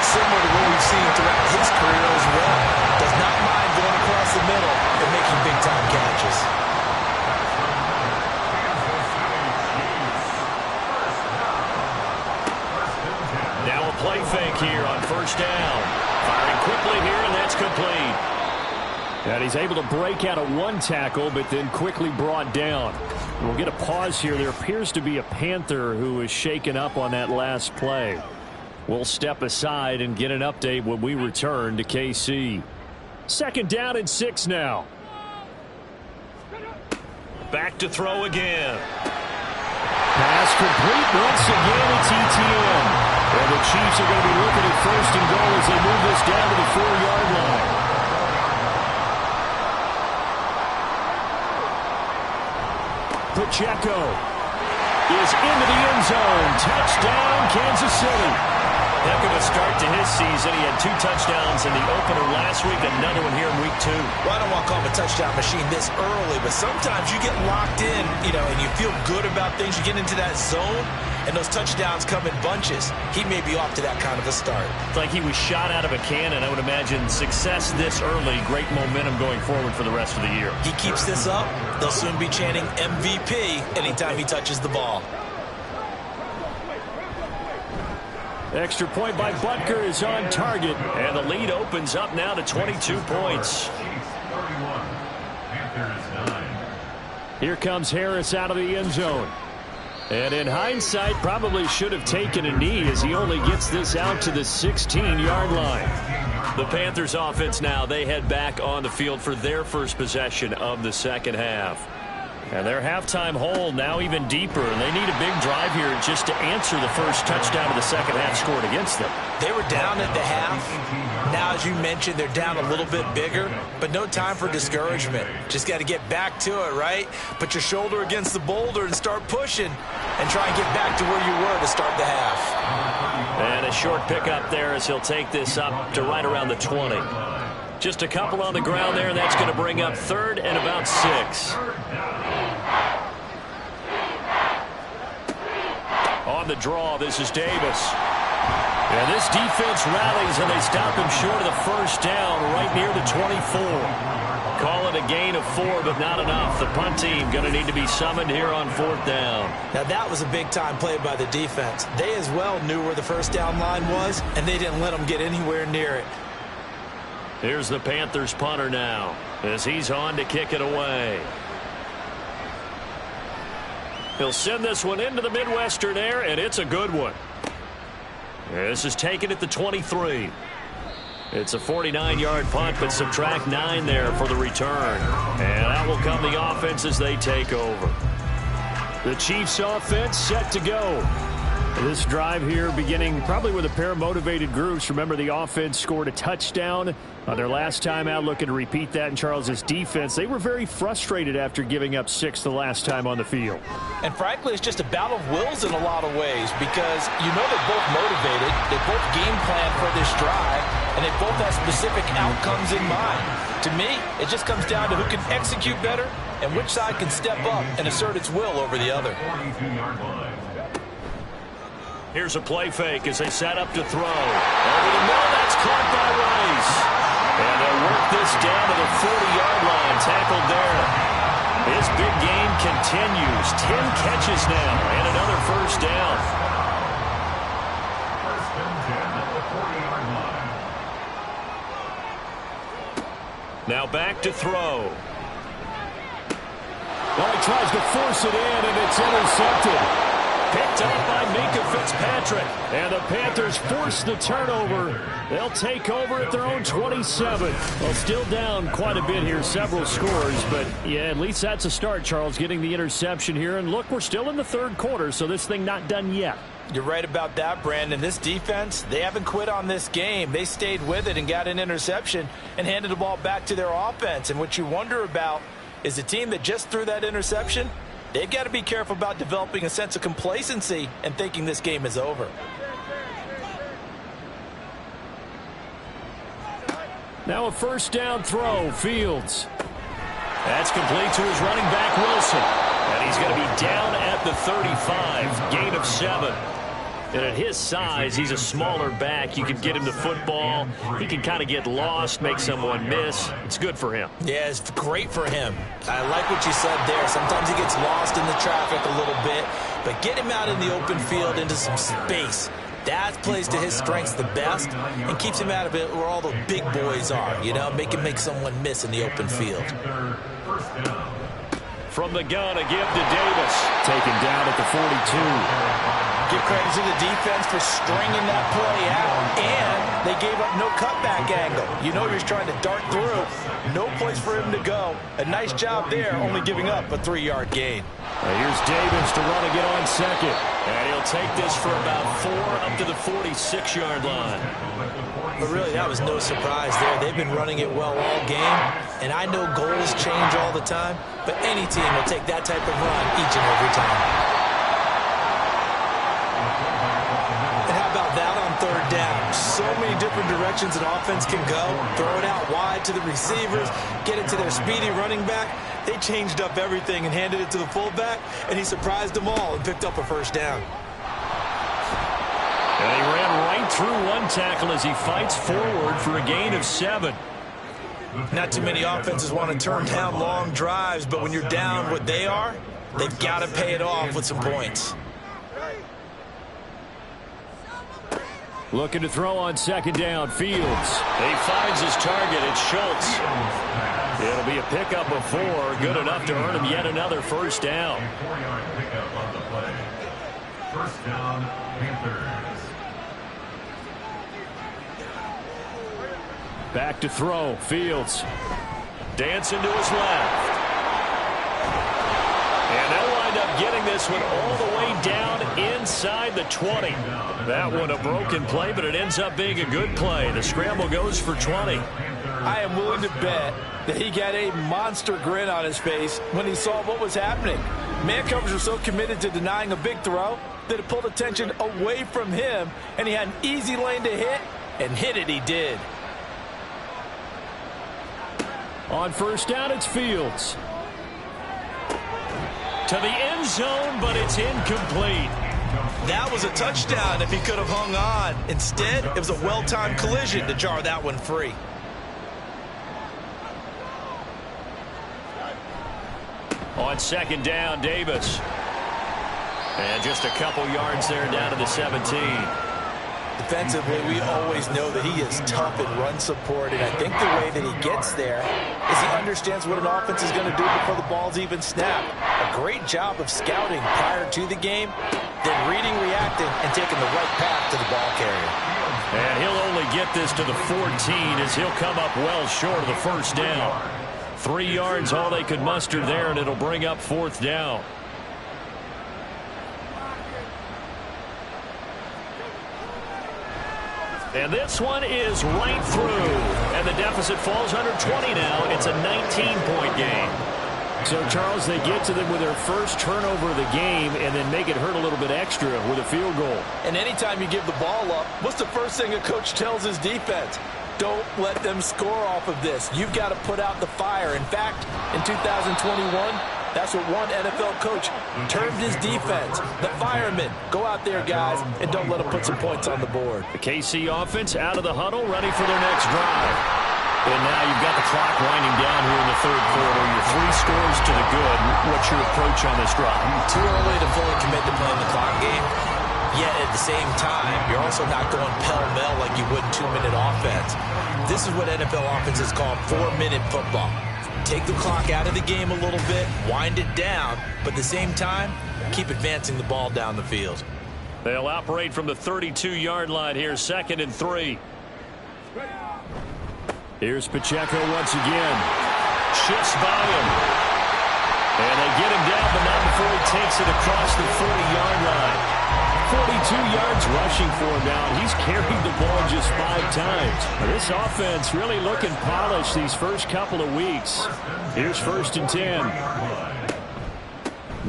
similar to what we've seen throughout his career as well. Does not mind going across the middle and making big-time catches. Play fake here on first down. Firing quickly here, and that's complete. And he's able to break out of one tackle, but then quickly brought down. We'll get a pause here. There appears to be a Panther who is shaken up on that last play. We'll step aside and get an update when we return to KC. 2nd down and 6 now. Back to throw again. Pass complete once again. It's ETN. And the Chiefs are going to be looking at 1st and goal as they move this down to the 4-yard line. Pacheco is into the end zone. Touchdown, Kansas City. Heck of a start to his season. He had 2 touchdowns in the opener last week, another one here in week 2. Well, I don't want to call him a touchdown machine this early, but sometimes you get locked in, and you feel good about things. You get into that zone, and those touchdowns come in bunches. He may be off to that kind of a start. It's like he was shot out of a cannon. I would imagine success this early, great momentum going forward for the rest of the year. He keeps this up, they'll soon be chanting MVP anytime he touches the ball. Extra point by Butker is on target, and the lead opens up now to 22 points. Here comes Harris out of the end zone. And in hindsight, probably should have taken a knee as he only gets this out to the 16-yard line. The Panthers offense now, they head back on the field for their first possession of the second half. And their halftime hole now even deeper, and they need a big drive here just to answer the first touchdown of the second half scored against them. They were down at the half. Now, as you mentioned, they're down a little bit bigger, but no time for discouragement. Just got to get back to it, right? Put your shoulder against the boulder and start pushing and try and get back to where you were to start the half. And a short pickup there as he'll take this up to right around the 20. Just a couple on the ground there, and that's going to bring up 3rd and about 6. On the draw, this is Davis. And this defense rallies, and they stop him short of the first down right near the 24. Call it a gain of 4, but not enough. The punt team going to need to be summoned here on 4th down. Now, that was a big-time play by the defense. They as well knew where the first down line was, and they didn't let them get anywhere near it. Here's the Panthers punter now as he's on to kick it away. He'll send this one into the Midwestern air, and it's a good one. This is taken at the 23. It's a 49-yard punt, but subtract 9 there for the return. And out will come the offense as they take over. The Chiefs offense set to go. This drive here beginning probably with a pair of motivated groups. Remember, the offense scored a touchdown on their last time out, looking to repeat that in Charles's defense. They were very frustrated after giving up 6 the last time on the field. And frankly, it's just a battle of wills in a lot of ways because you know they're both motivated, they both game plan for this drive, and they both have specific outcomes in mind. To me, it just comes down to who can execute better and which side can step up and assert its will over the other. Here's a play fake as they set up to throw. Over the middle, that's caught by Rice. And they'll work this down to the 40-yard line, tackled there. His big game continues. 10 catches now and another first down. First and 10 at the 40-yard line. Now back to throw. Well, he tries to force it in, and it's intercepted. Picked up by Minka Fitzpatrick. And the Panthers force the turnover. They'll take over at their own 27. Well, still down quite a bit here, several scores. But, yeah, at least that's a start, Charles, getting the interception here. And, look, we're still in the third quarter, so this thing not done yet. You're right about that, Brandon. This defense, they haven't quit on this game. They stayed with it and got an interception and handed the ball back to their offense. And what you wonder about is the team that just threw that interception, they've got to be careful about developing a sense of complacency and thinking this game is over. Now a first down throw, Fields. That's complete to his running back, Wilson. And he's going to be down at the 35, gain of 7. And at his size, he's a smaller back. You can get him the football. He can kind of get lost, make someone miss. It's good for him. Yeah, it's great for him. I like what you said there. Sometimes he gets lost in the traffic a little bit, but get him out in the open field into some space. That plays to his strengths the best and keeps him out of it where all the big boys are, you know, make someone miss in the open field. From the gun, a give to Davis. Taken down at the 42. Give credit to the defense for stringing that play out, and they gave up no cutback angle. You know he's trying to dart through. No place for him to go. A nice job there, only giving up a 3-yard gain. Here's Davis to run again on second. And he'll take this for about 4 up to the 46-yard line. But really, that was no surprise there. They've been running it well all game, and I know goals change all the time, but any team will take that type of run each and every time. Third down. So many different directions an offense can go. Throw it out wide to the receivers, get it to their speedy running back. They changed up everything and handed it to the fullback, and he surprised them all and picked up a first down. And he ran right through one tackle as he fights forward for a gain of 7. Not too many offenses want to turn down long drives, but when you're down what they are, they've got to pay it off with some points. Looking to throw on second down, Fields. He finds his target, it's Schultz. It'll be a pickup of 4, good enough to earn him yet another first down. First down, Panthers. Back to throw. Fields. Dancing to his left. And they'll wind up getting this one all the way down inside the 20. That one a broken play, but it ends up being a good play. The scramble goes for 20. I am willing to bet that he got a monster grin on his face when he saw what was happening. Man coverage was so committed to denying a big throw that it pulled attention away from him, and he had an easy lane to hit, and hit it he did. On first down, it's Fields. To the end zone, but it's incomplete. That was a touchdown if he could have hung on. Instead, it was a well-timed collision to jar that one free. On second down, Davis. And just a couple yards there down to the 17. Defensively, we always know that he is tough and run support, and I think the way that he gets there is he understands what an offense is going to do before the ball's even snapped. A great job of scouting prior to the game, then reading, reacting, and taking the right path to the ball carrier. And he'll only get this to the 14 as he'll come up well short of the first down. 3 yards all they could muster there, and it'll bring up fourth down. And this one is right through. And the deficit falls under 20 now. It's a 19-point game. So, Charles, they get to them with their first turnover of the game and then make it hurt a little bit extra with a field goal. And anytime you give the ball up, what's the first thing a coach tells his defense? Don't let them score off of this. You've got to put out the fire. In fact, in 2021, that's what one NFL coach termed his defense. The firemen. Go out there, guys, and don't let them put some points on the board. The KC offense out of the huddle, ready for their next drive. And now you've got the clock winding down here in the third quarter. You're 3 scores to the good. What's your approach on this drive? Too early to fully commit to playing the clock game. Yet at the same time, you're also not going pell-mell like you would in 2-minute offense. This is what NFL offenses call 4-minute football. Take the clock out of the game a little bit, wind it down, but at the same time, keep advancing the ball down the field. They'll operate from the 32-yard line here, 2nd and 3. Here's Pacheco once again. Shifts by him. And they get him down, but not before he takes it across the 40-yard line. 42 yards rushing for him now. He's carried the ball just 5 times. This offense really looking polished these first couple of weeks. Here's 1st and 10.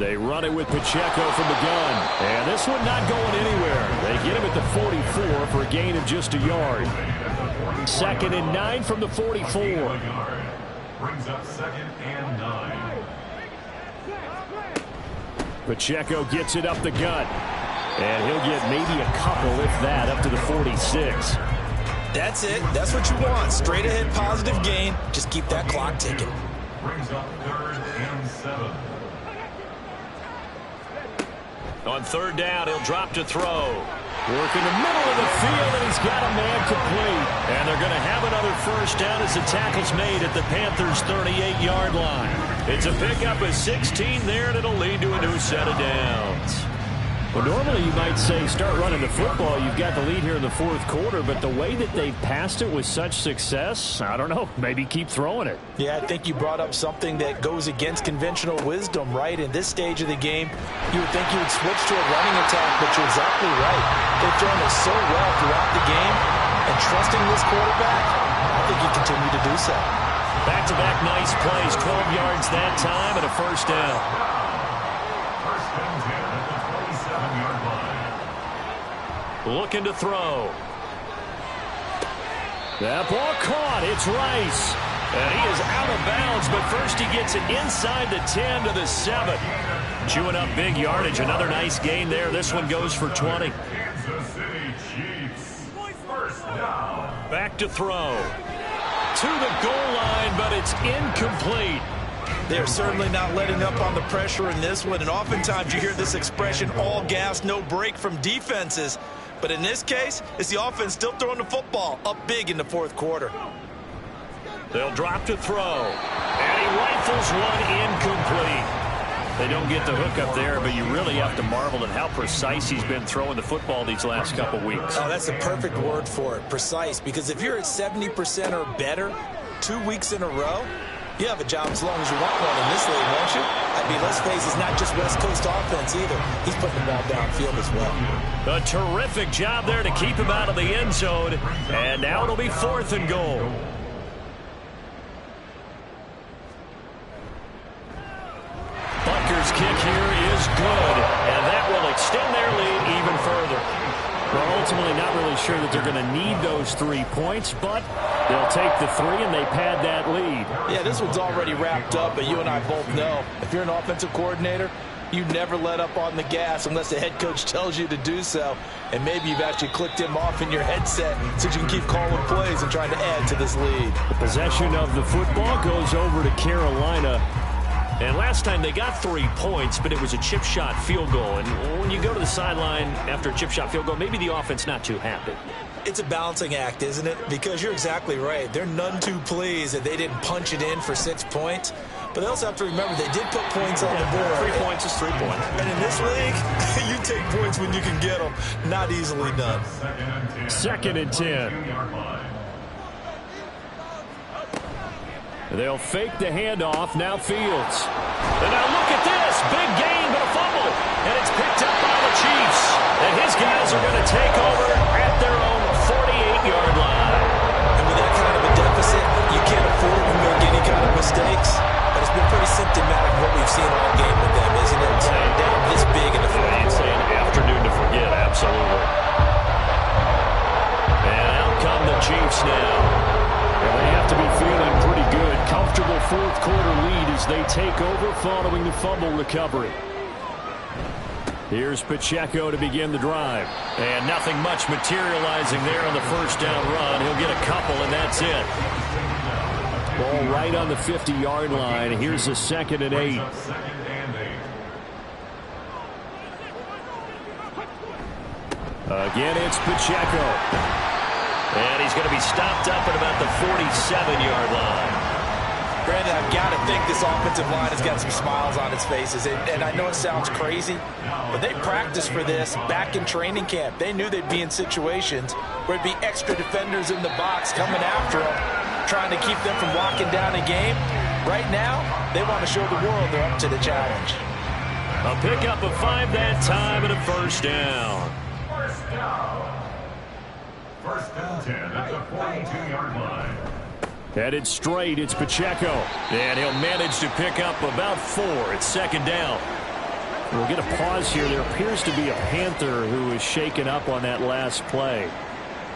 They run it with Pacheco from the gun. And this one not going anywhere. They get him at the 44 for a gain of just a yard. 2nd and 9 from the 44. Brings up 2nd and 9. Pacheco gets it up the gut. And he'll get maybe a couple, if that, up to the 46. That's it. That's what you want. Straight ahead positive gain. Just keep that clock ticking. Brings up 3rd and 7. On 3rd down, he'll drop to throw. Work in the middle of the field, and he's got a man complete. And they're going to have another first down as the tackle's made at the Panthers' 38-yard line. It's a pickup of 16 there, and it'll lead to a new set of downs. Well, normally you might say start running the football. You've got the lead here in the 4th quarter, but the way that they've passed it with such success, I don't know, maybe keep throwing it. Yeah, I think you brought up something that goes against conventional wisdom, right? In this stage of the game, you would think you would switch to a running attack, but you're exactly right. They've thrown it so well throughout the game, and trusting this quarterback, I think you continue to do so. Back-to-back nice plays, 12 yards that time, and a first down. First and 10 at the 27-yard line. Looking to throw. That ball caught. It's Rice. And he is out of bounds, but first he gets it inside the 10 to the 7. Chewing up big yardage. Another nice gain there. This one goes for 20. Kansas City Chiefs. First down. Back to throw. To the goal line, but it's incomplete. They're certainly not letting up on the pressure in this one, and oftentimes you hear this expression, all gas, no break from defenses. But in this case, it's the offense still throwing the football up big in the 4th quarter. They'll drop to throw. And he rifles one incomplete. They don't get the hook up there, but you really have to marvel at how precise he's been throwing the football these last couple weeks. Oh, that's the perfect word for it, precise, because if you're at 70% or better 2 weeks in a row, you have a job as long as you want one in this league, won't you? I mean, let's face it, it's not just West Coast offense either. He's putting the ball downfield as well. A terrific job there to keep him out of the end zone. And now it'll be 4th and goal. Butker's kick here is good, and that will extend their lead even further. Well, ultimately not really sure that they're going to need those 3 points, but they'll take the 3 and they pad that lead. Yeah, this one's already wrapped up, but you and I both know if you're an offensive coordinator, you never let up on the gas unless the head coach tells you to do so. And maybe you've actually clicked him off in your headset so you can keep calling plays and trying to add to this lead. The possession of the football goes over to Carolina. And last time they got 3 points, but it was a chip shot field goal. And when you go to the sideline after a chip shot field goal, maybe the offense not too happy. It's a balancing act, isn't it? Because you're exactly right. They're none too pleased that they didn't punch it in for 6 points. But they also have to remember they did put points on the board. 3 points is 3 points. And in this league, you take points when you can get them. Not easily done. 2nd and 10. They'll fake the handoff. Now Fields. And now look at this. Big gain, but a fumble. And it's picked up by the Chiefs. And his guys are going to take over at their own 48-yard line. And with that kind of a deficit, you can't afford to make any kind of mistakes. But it's been pretty symptomatic of what we've seen all game with them, isn't it? Down this big in the fourth quarter. It's an afternoon to forget, absolutely. And out come the Chiefs now. And they have to be feeling pretty good. Comfortable 4th quarter lead as they take over following the fumble recovery. Here's Pacheco to begin the drive. And nothing much materializing there on the first down run. He'll get a couple, and that's it. Ball right on the 50-yard line. Here's a 2nd and 8. Again, it's Pacheco. And he's going to be stopped up at about the 47-yard line. Brandon, I've got to think this offensive line has got some smiles on its faces. And I know it sounds crazy, but they practiced for this back in training camp. They knew they'd be in situations where it'd be extra defenders in the box coming after them, trying to keep them from locking down a game. Right now, they want to show the world they're up to the challenge. A pickup of 5 that time and a first down. First and 10 at the 42-yard line. Headed straight, it's Pacheco. And he'll manage to pick up about 4. It's 2nd down. We'll get a pause here. There appears to be a Panther who is shaken up on that last play.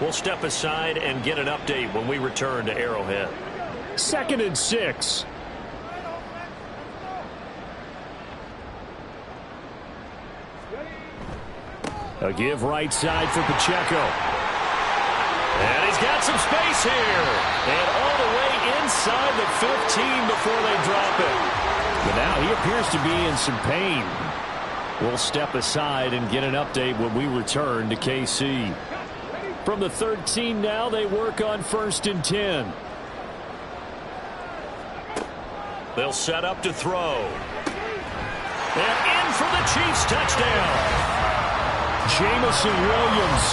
We'll step aside and get an update when we return to Arrowhead. 2nd and 6. A give right side for Pacheco. And he's got some space here. And all the way inside the 15 before they drop it. But now he appears to be in some pain. We'll step aside and get an update when we return to KC. From the 13 now, they work on 1st and 10. They'll set up to throw. And in for the Chiefs touchdown. Jamison Williams,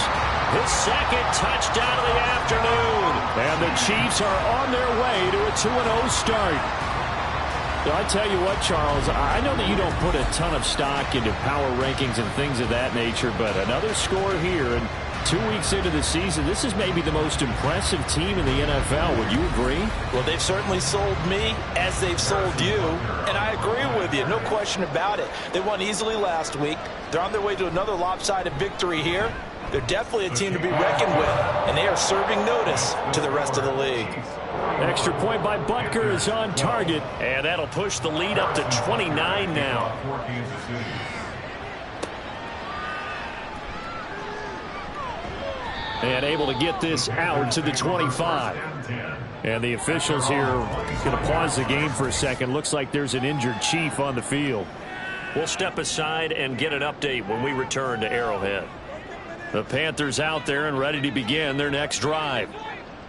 his 2nd touchdown of the afternoon. And the Chiefs are on their way to a 2-0 start. So I tell you what, Charles, I know that you don't put a ton of stock into power rankings and things of that nature, but another score here, and 2 weeks into the season, this is maybe the most impressive team in the NFL. Would you agree? Well, they've certainly sold me as they've sold you, and I agree with you, no question about it. They won easily last week. They're on their way to another lopsided victory here. They're definitely a team to be reckoned with, and they are serving notice to the rest of the league. Extra point by Butker is on target, and that'll push the lead up to 29 now. And able to get this out to the 25. And the officials here going to pause the game for a second. Looks like there's an injured Chief on the field. We'll step aside and get an update when we return to Arrowhead. The Panthers out there and ready to begin their next drive.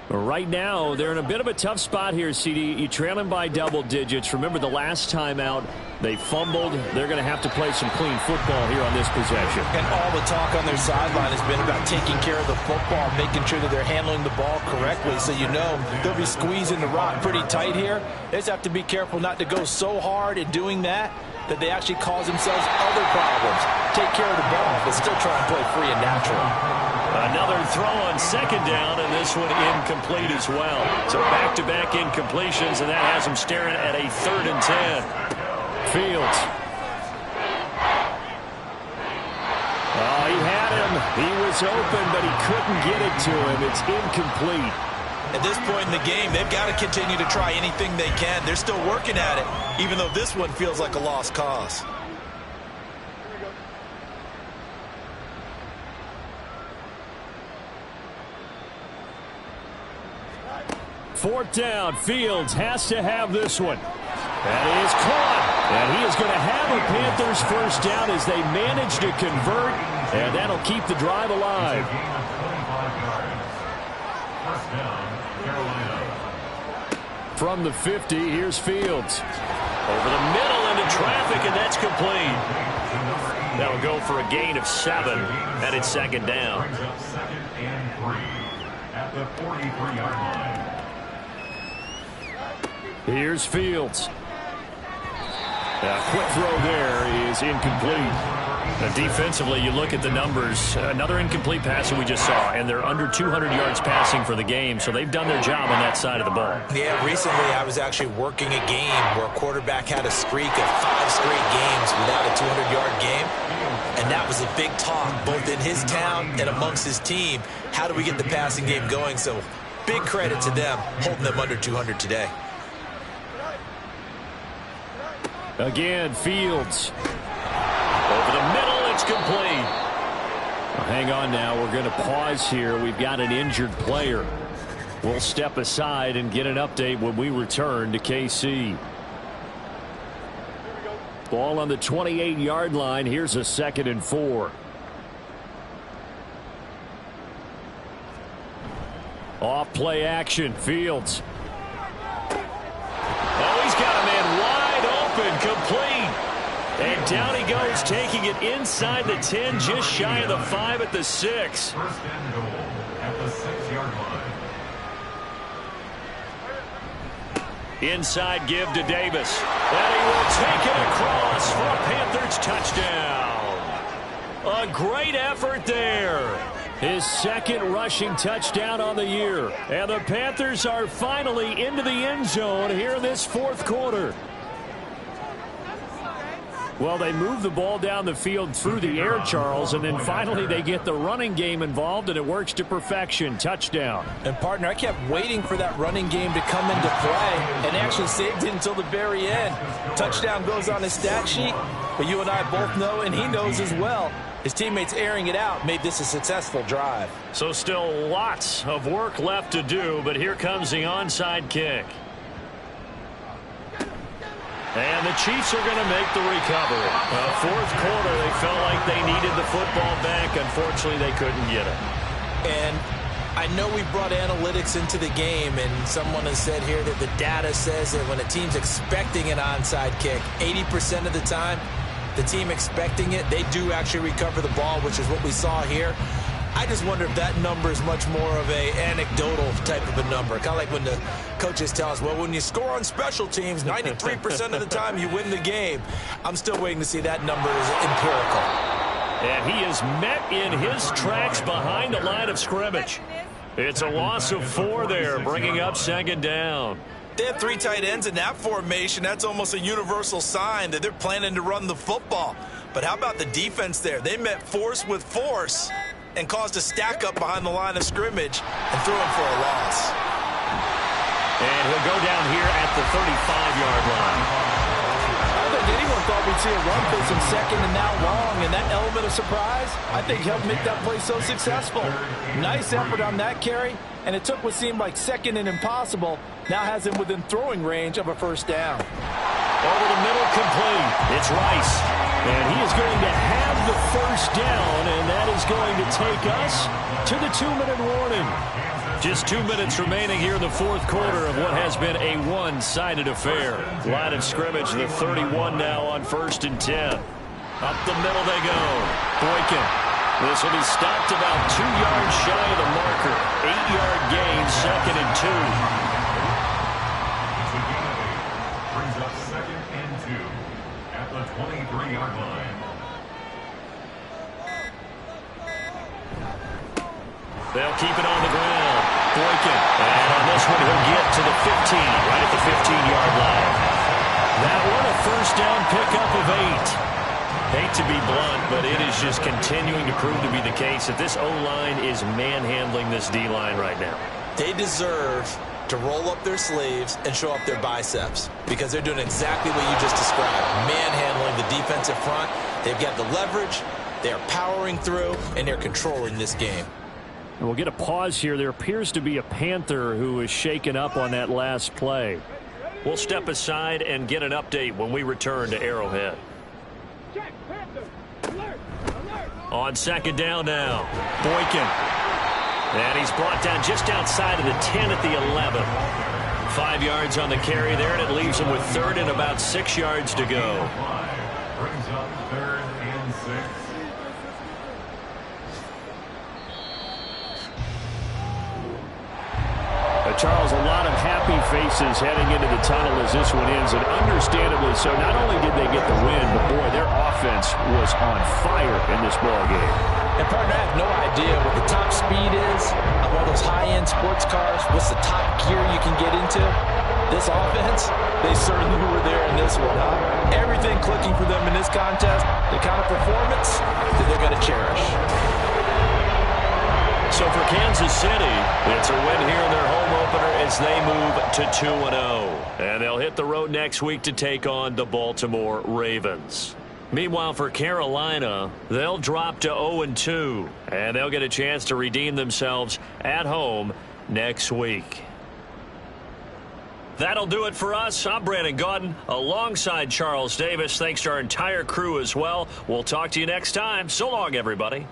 Right now, they're in a bit of a tough spot here, CD. You trail them by double digits. Remember the last time out, They fumbled. They're going to have to play some clean football here on this possession. And all the talk on their sideline has been about taking care of the football, making sure that they're handling the ball correctly. So you know they'll be squeezing the rock pretty tight here. They just have to be careful not to go so hard in doing that they actually cause themselves other problems. Take care of the ball, but still try and play free and natural. Another throw on second down, and this one incomplete as well. So back-to-back incompletions, and that has them staring at a 3rd and 10. Fields. Oh, he had him. He was open, but he couldn't get it to him. It's incomplete. At this point in the game, they've got to continue to try anything they can. They're still working at it, even though this one feels like a lost cause. Fourth down. Fields has to have this one. That is caught. And he is going to have a Panthers first down as they manage to convert. And that'll keep the drive alive. From the 50, here's Fields. Over the middle into traffic, and that's complete. That'll go for a gain of 7, and it's second down. Second and 3 at the 43-yard line. Here's Fields. A quick throw there is incomplete. Defensively, you look at the numbers. Another incomplete pass that we just saw, and they're under 200 yards passing for the game, so they've done their job on that side of the ball. Yeah, recently I was actually working a game where a quarterback had a streak of 5 straight games without a 200-yard game, and that was a big talk both in his town and amongst his team. How do we get the passing game going? So big credit to them holding them under 200 today. Again, Fields. Over the middle, it's complete. Well, hang on now. We're going to pause here. We've got an injured player. We'll step aside and get an update when we return to KC. Ball on the 28-yard line. Here's a 2nd and 4. Off play action. Fields. Oh, he's got a man wide open. Complete. And down he goes, taking it inside the 10, just shy of the 5 at the 6. First and goal at the 6-yard line. Inside give to Davis. And he will take it across for a Panthers touchdown. A great effort there. His 2nd rushing touchdown on the year. And the Panthers are finally into the end zone here in this 4th quarter. Well, they move the ball down the field through the air, Charles, and then finally they get the running game involved, and it works to perfection. Touchdown. And, partner, I kept waiting for that running game to come into play and actually saved it until the very end. Touchdown goes on his stat sheet, but you and I both know, and he knows as well, his teammates airing it out made this a successful drive. So still lots of work left to do, but here comes the onside kick. And the Chiefs are going to make the recovery. 4th quarter, they felt like they needed the football back. Unfortunately, they couldn't get it. And I know we brought analytics into the game, and someone has said here that the data says that when a team's expecting an onside kick, 80% of the time, the team expecting it, they do actually recover the ball, which is what we saw here. I just wonder if that number is much more of a anecdotal type of a number. Kind of like when the coaches tell us, well, when you score on special teams, 93% of the time you win the game. I'm still waiting to see that number is empirical. And he is met in his tracks behind the line of scrimmage. It's a loss of 4 there, bringing up 2nd down. They have 3 tight ends in that formation. That's almost a universal sign that they're planning to run the football. But how about the defense there? They met force with force and caused a stack up behind the line of scrimmage and threw him for a loss. And he'll go down here at the 35-yard line. I don't think anyone thought we'd see a run for some 2nd and now long, and that element of surprise, I think, helped make that play so successful. Nice effort on that carry, and it took what seemed like 2nd and impossible, now has him within throwing range of a first down. Over the middle, complete. It's Rice. And he is going to have the first down, and that is going to take us to the 2-minute warning. Just 2 minutes remaining here in the fourth quarter of what has been a one-sided affair. Line of scrimmage, the 31 now on 1st and 10. Up the middle they go. Boykin. This will be stopped about 2 yards shy of the marker. 8-yard gain, 2nd and 2. Brings up 2nd and 2 at the 23-yard line. They'll keep it on the ground. Boykin. And on this one, he'll get to the 15, right at the 15-yard line. That one, a first down pickup of 8. Hate to be blunt, but it is just continuing to prove to be the case that this O-line is manhandling this D-line right now. They deserve to roll up their sleeves and show up their biceps because they're doing exactly what you just described, manhandling the defensive front. They've got the leverage, they're powering through, and they're controlling this game. And we'll get a pause here. There appears to be a Panther who is shaken up on that last play. We'll step aside and get an update when we return to Arrowhead. On 2nd down now, Boykin. And he's brought down just outside of the 10 at the 11. 5 yards on the carry there, and it leaves him with 3rd and about 6 yards to go. Brings up 3rd and 6. Charles, a lot of happy faces heading into the tunnel as this one ends, and understandably so. Not only did they get the win, but boy, their offense was on fire in this ball game. And partner, I have no idea what the top speed is of one of those high-end sports cars. What's the top gear you can get into? This offense, they certainly were there in this one, huh? Everything clicking for them in this contest, the kind of performance that they're going to cherish. So for Kansas City, it's a win here in their home opener as they move to 2-0. And they'll hit the road next week to take on the Baltimore Ravens. Meanwhile, for Carolina, they'll drop to 0-2. And they'll get a chance to redeem themselves at home next week. That'll do it for us. I'm Brandon Gaudin alongside Charles Davis. Thanks to our entire crew as well. We'll talk to you next time. So long, everybody.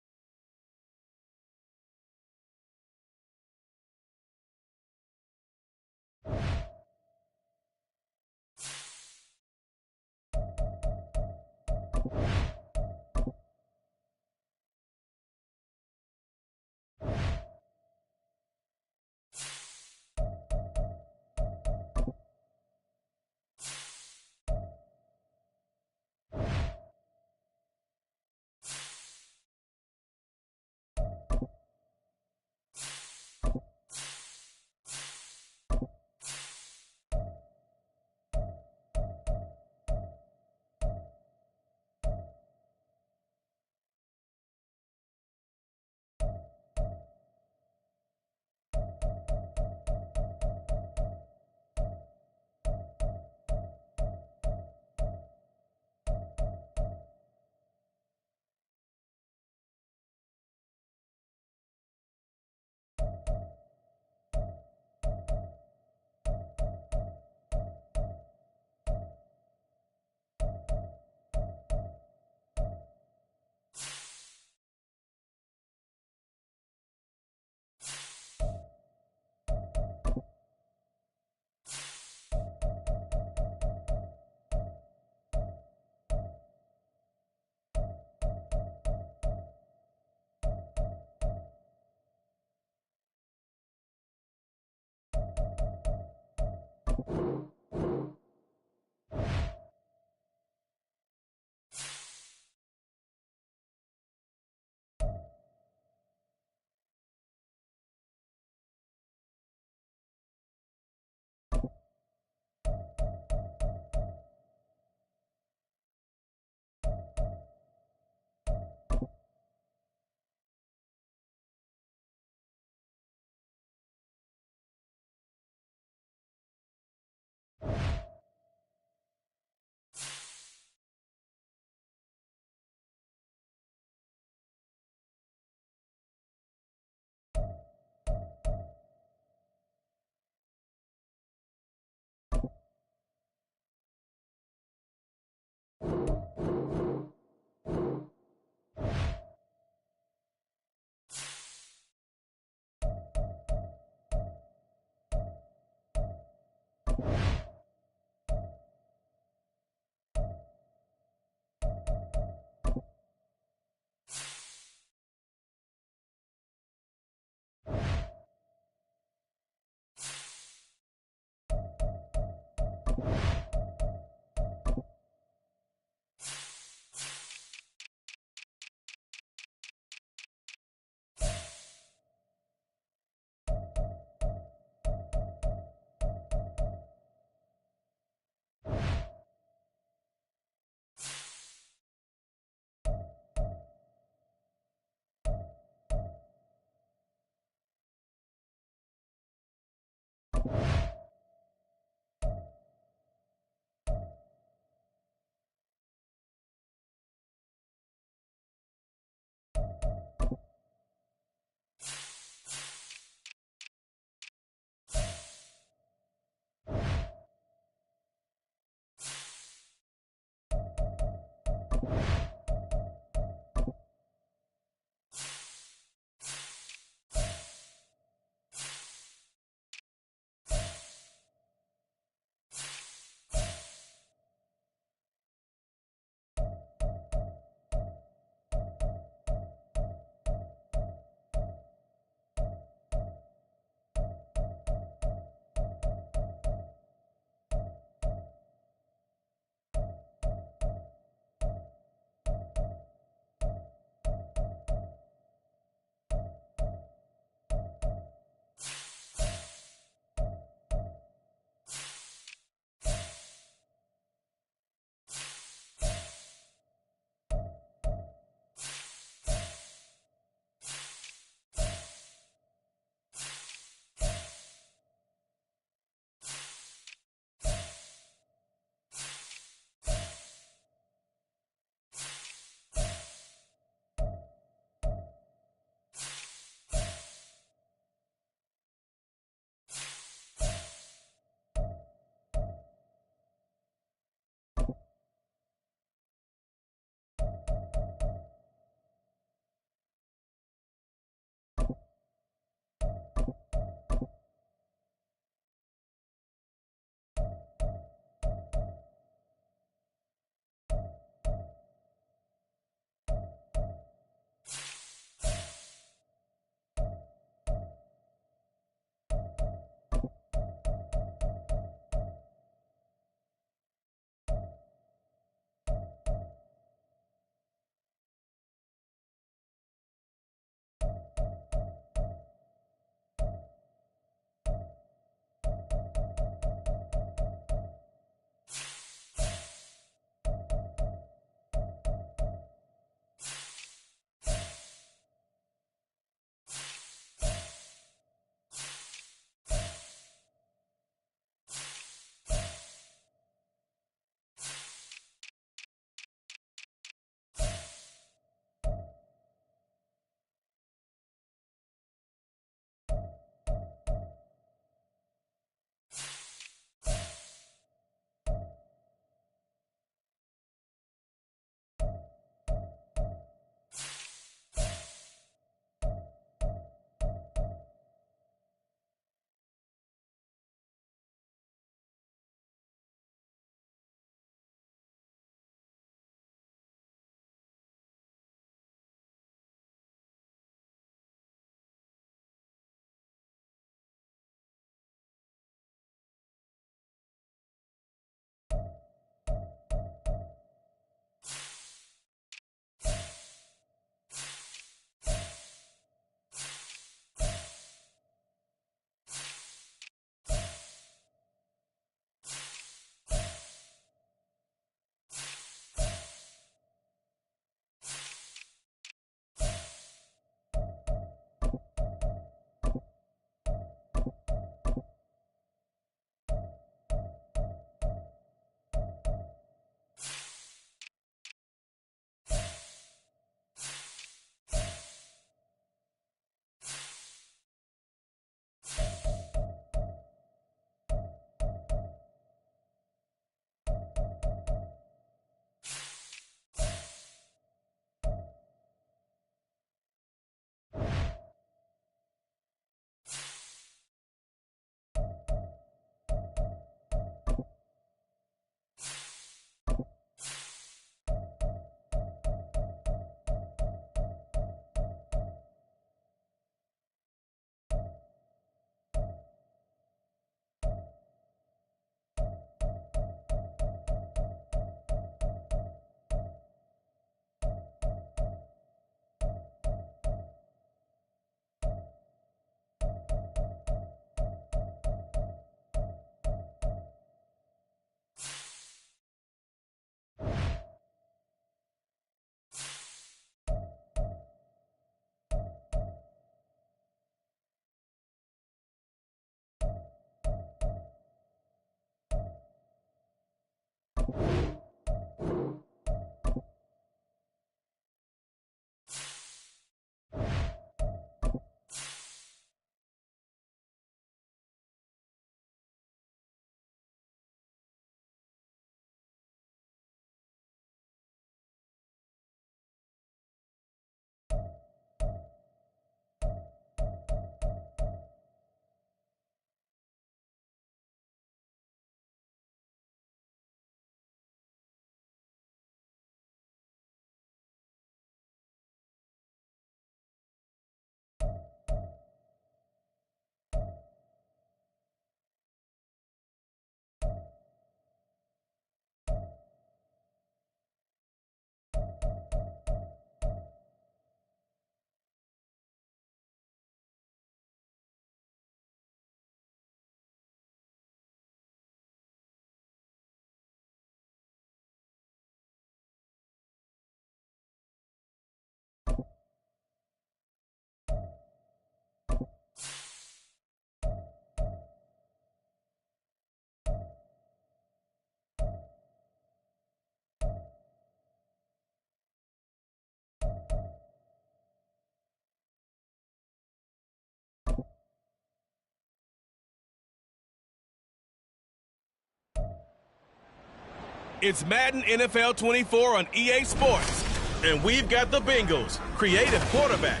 It's Madden NFL 24 on EA Sports. And we've got the Bengals, creative quarterback.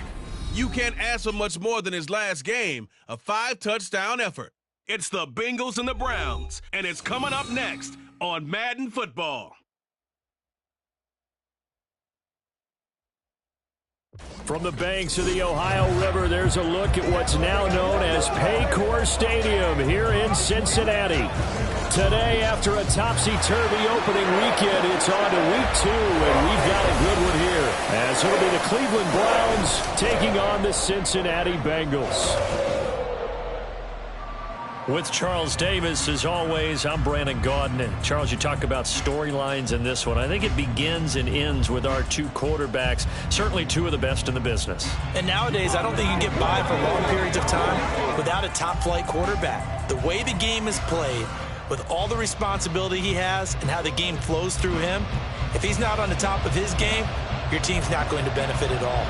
You can't ask for much more than his last game, a 5-touchdown effort. It's the Bengals and the Browns, and it's coming up next on Madden Football. From the banks of the Ohio River, there's a look at what's now known as Paycor Stadium here in Cincinnati. Today, after a topsy-turvy opening weekend, it's on to week 2, and we've got a good one here, as it'll be the Cleveland Browns taking on the Cincinnati Bengals. With Charles Davis, as always, I'm Brandon Gaudin. And Charles, you talk about storylines in this one. I think it begins and ends with our two quarterbacks, certainly two of the best in the business. And nowadays, I don't think you can get by for long periods of time without a top-flight quarterback. The way the game is played, with all the responsibility he has and how the game flows through him, if he's not on the top of his game, your team's not going to benefit at all.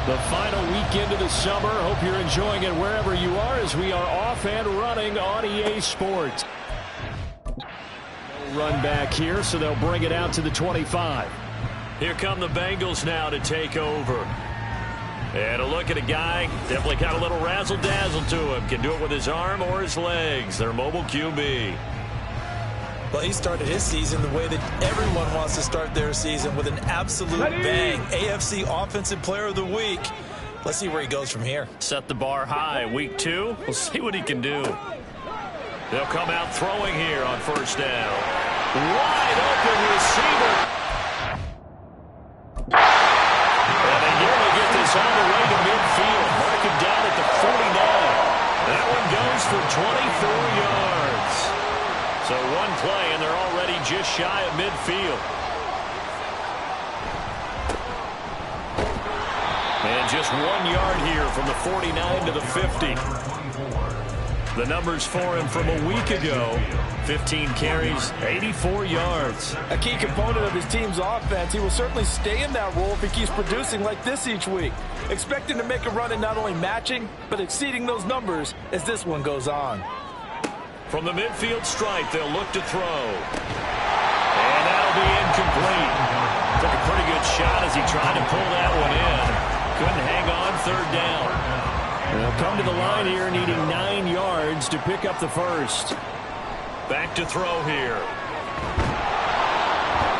The final weekend of the summer. Hope you're enjoying it wherever you are as we are off and running on EA Sports. Run back here, so they'll bring it out to the 25. Here come the Bengals now to take over. And a look at a guy, definitely got a little razzle-dazzle to him. Can do it with his arm or his legs. Their mobile QB. Well, he started his season the way that everyone wants to start their season, with an absolute bang. AFC Offensive Player of the Week. Let's see where he goes from here. Set the bar high. Week 2, we'll see what he can do. They'll come out throwing here on first down. Wide open receiver. And they nearly get this all the way to midfield. Mark him down at the 49. That one goes for 24 yards. So one play, and they're already just shy of midfield. And just 1 yard here from the 49 to the 50. The numbers for him from a week ago: 15 carries, 84 yards. A key component of his team's offense. He will certainly stay in that role if he keeps producing like this each week. Expecting to make a run and not only matching, but exceeding those numbers as this one goes on. From the midfield stripe, they'll look to throw. And that'll be incomplete. Took a pretty good shot as he tried to pull that one in. Couldn't hang on, third down. They'll come to the line here needing 9 yards to pick up the first. Back to throw here.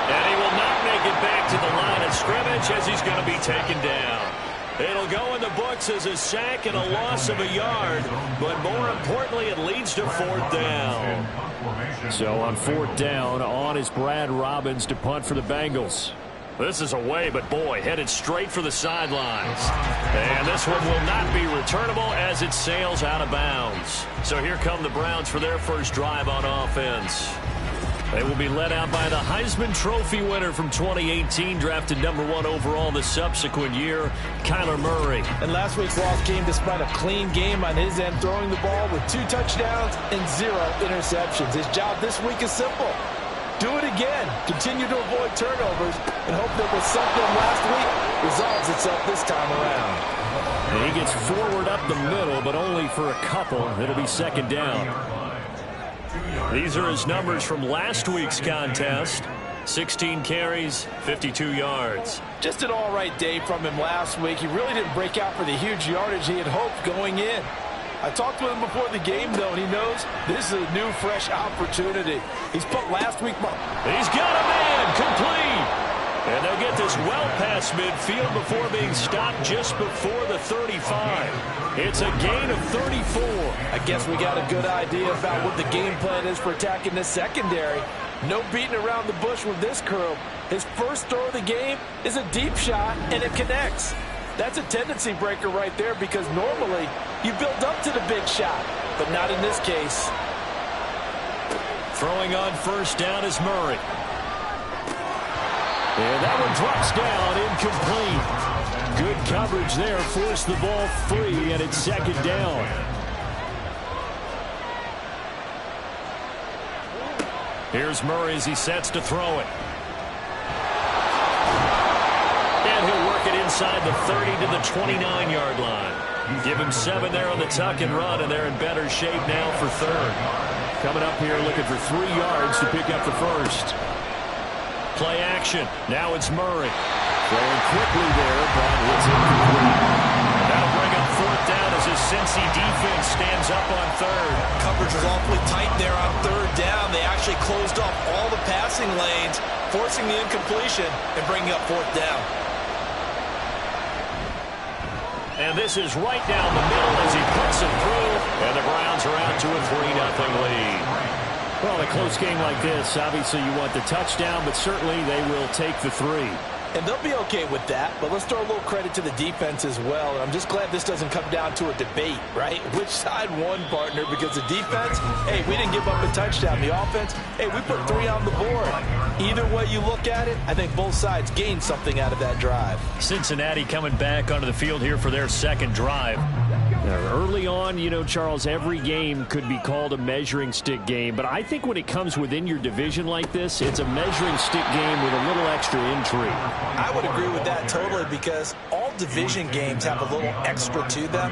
And he will not make it back to the line of scrimmage as he's going to be taken down. It'll go in the books as a sack and a loss of a yard, but more importantly, it leads to fourth down. So on fourth down, on is Brad Robbins to punt for the Bengals. This is away, but boy, headed straight for the sidelines. And this one will not be returnable as it sails out of bounds. So here come the Browns for their first drive on offense. They will be led out by the Heisman Trophy winner from 2018, drafted #1 overall the subsequent year, Kyler Murray. And last week's loss came despite a clean game on his end, throwing the ball with 2 touchdowns and 0 interceptions. His job this week is simple. Do it again. Continue to avoid turnovers and hope that what sunk them last week resolves itself this time around. And he gets forward up the middle, but only for a couple. It'll be second down. These are his numbers from last week's contest. 16 carries, 52 yards. Just an all-right day from him last week. He really didn't break out for the huge yardage he had hoped going in. I talked with him before the game, though, and he knows this is a new, fresh opportunity. He's put last week. He's got a man, complete. And they'll get this well past midfield before being stopped just before the 35. It's a gain of 34. I guess we got a good idea about what the game plan is for attacking this secondary. No beating around the bush with this crew. His first throw of the game is a deep shot, and it connects. That's a tendency breaker right there, because normally you build up to the big shot, but not in this case. Throwing on first down is Murray. And that one drops down, incomplete. Good coverage there, forced the ball free, and it's second down. Here's Murray as he sets to throw it. inside the 30 to the 29-yard line. Give him 7 there on the tuck and run, and they're in better shape now for third. Coming up here looking for 3 yards to pick up the first. Play action. Now it's Murray. Throwing quickly there, but it's incomplete. That'll bring up 4th down as his Cincy defense stands up on third. Coverage was awfully tight there on 3rd down. They actually closed off all the passing lanes, forcing the incompletion and bringing up 4th down. And this is right down the middle as he puts it through, and the Browns are out to a 3-0 lead. Well, in a close game like this, obviously you want the touchdown, but certainly they will take the 3. And they'll be okay with that, but let's throw a little credit to the defense as well. And I'm just glad this doesn't come down to a debate, right? Which side won, partner? Because the defense, hey, we didn't give up a touchdown. The offense, hey, we put 3 on the board. Either way you look at it, I think both sides gained something out of that drive. Cincinnati coming back onto the field here for their second drive. Early on, you know, Charles, every game could be called a measuring stick game, but I think when it comes within your division like this, it's a measuring stick game with a little extra intrigue. I would agree with that totally because all division games have a little extra to them.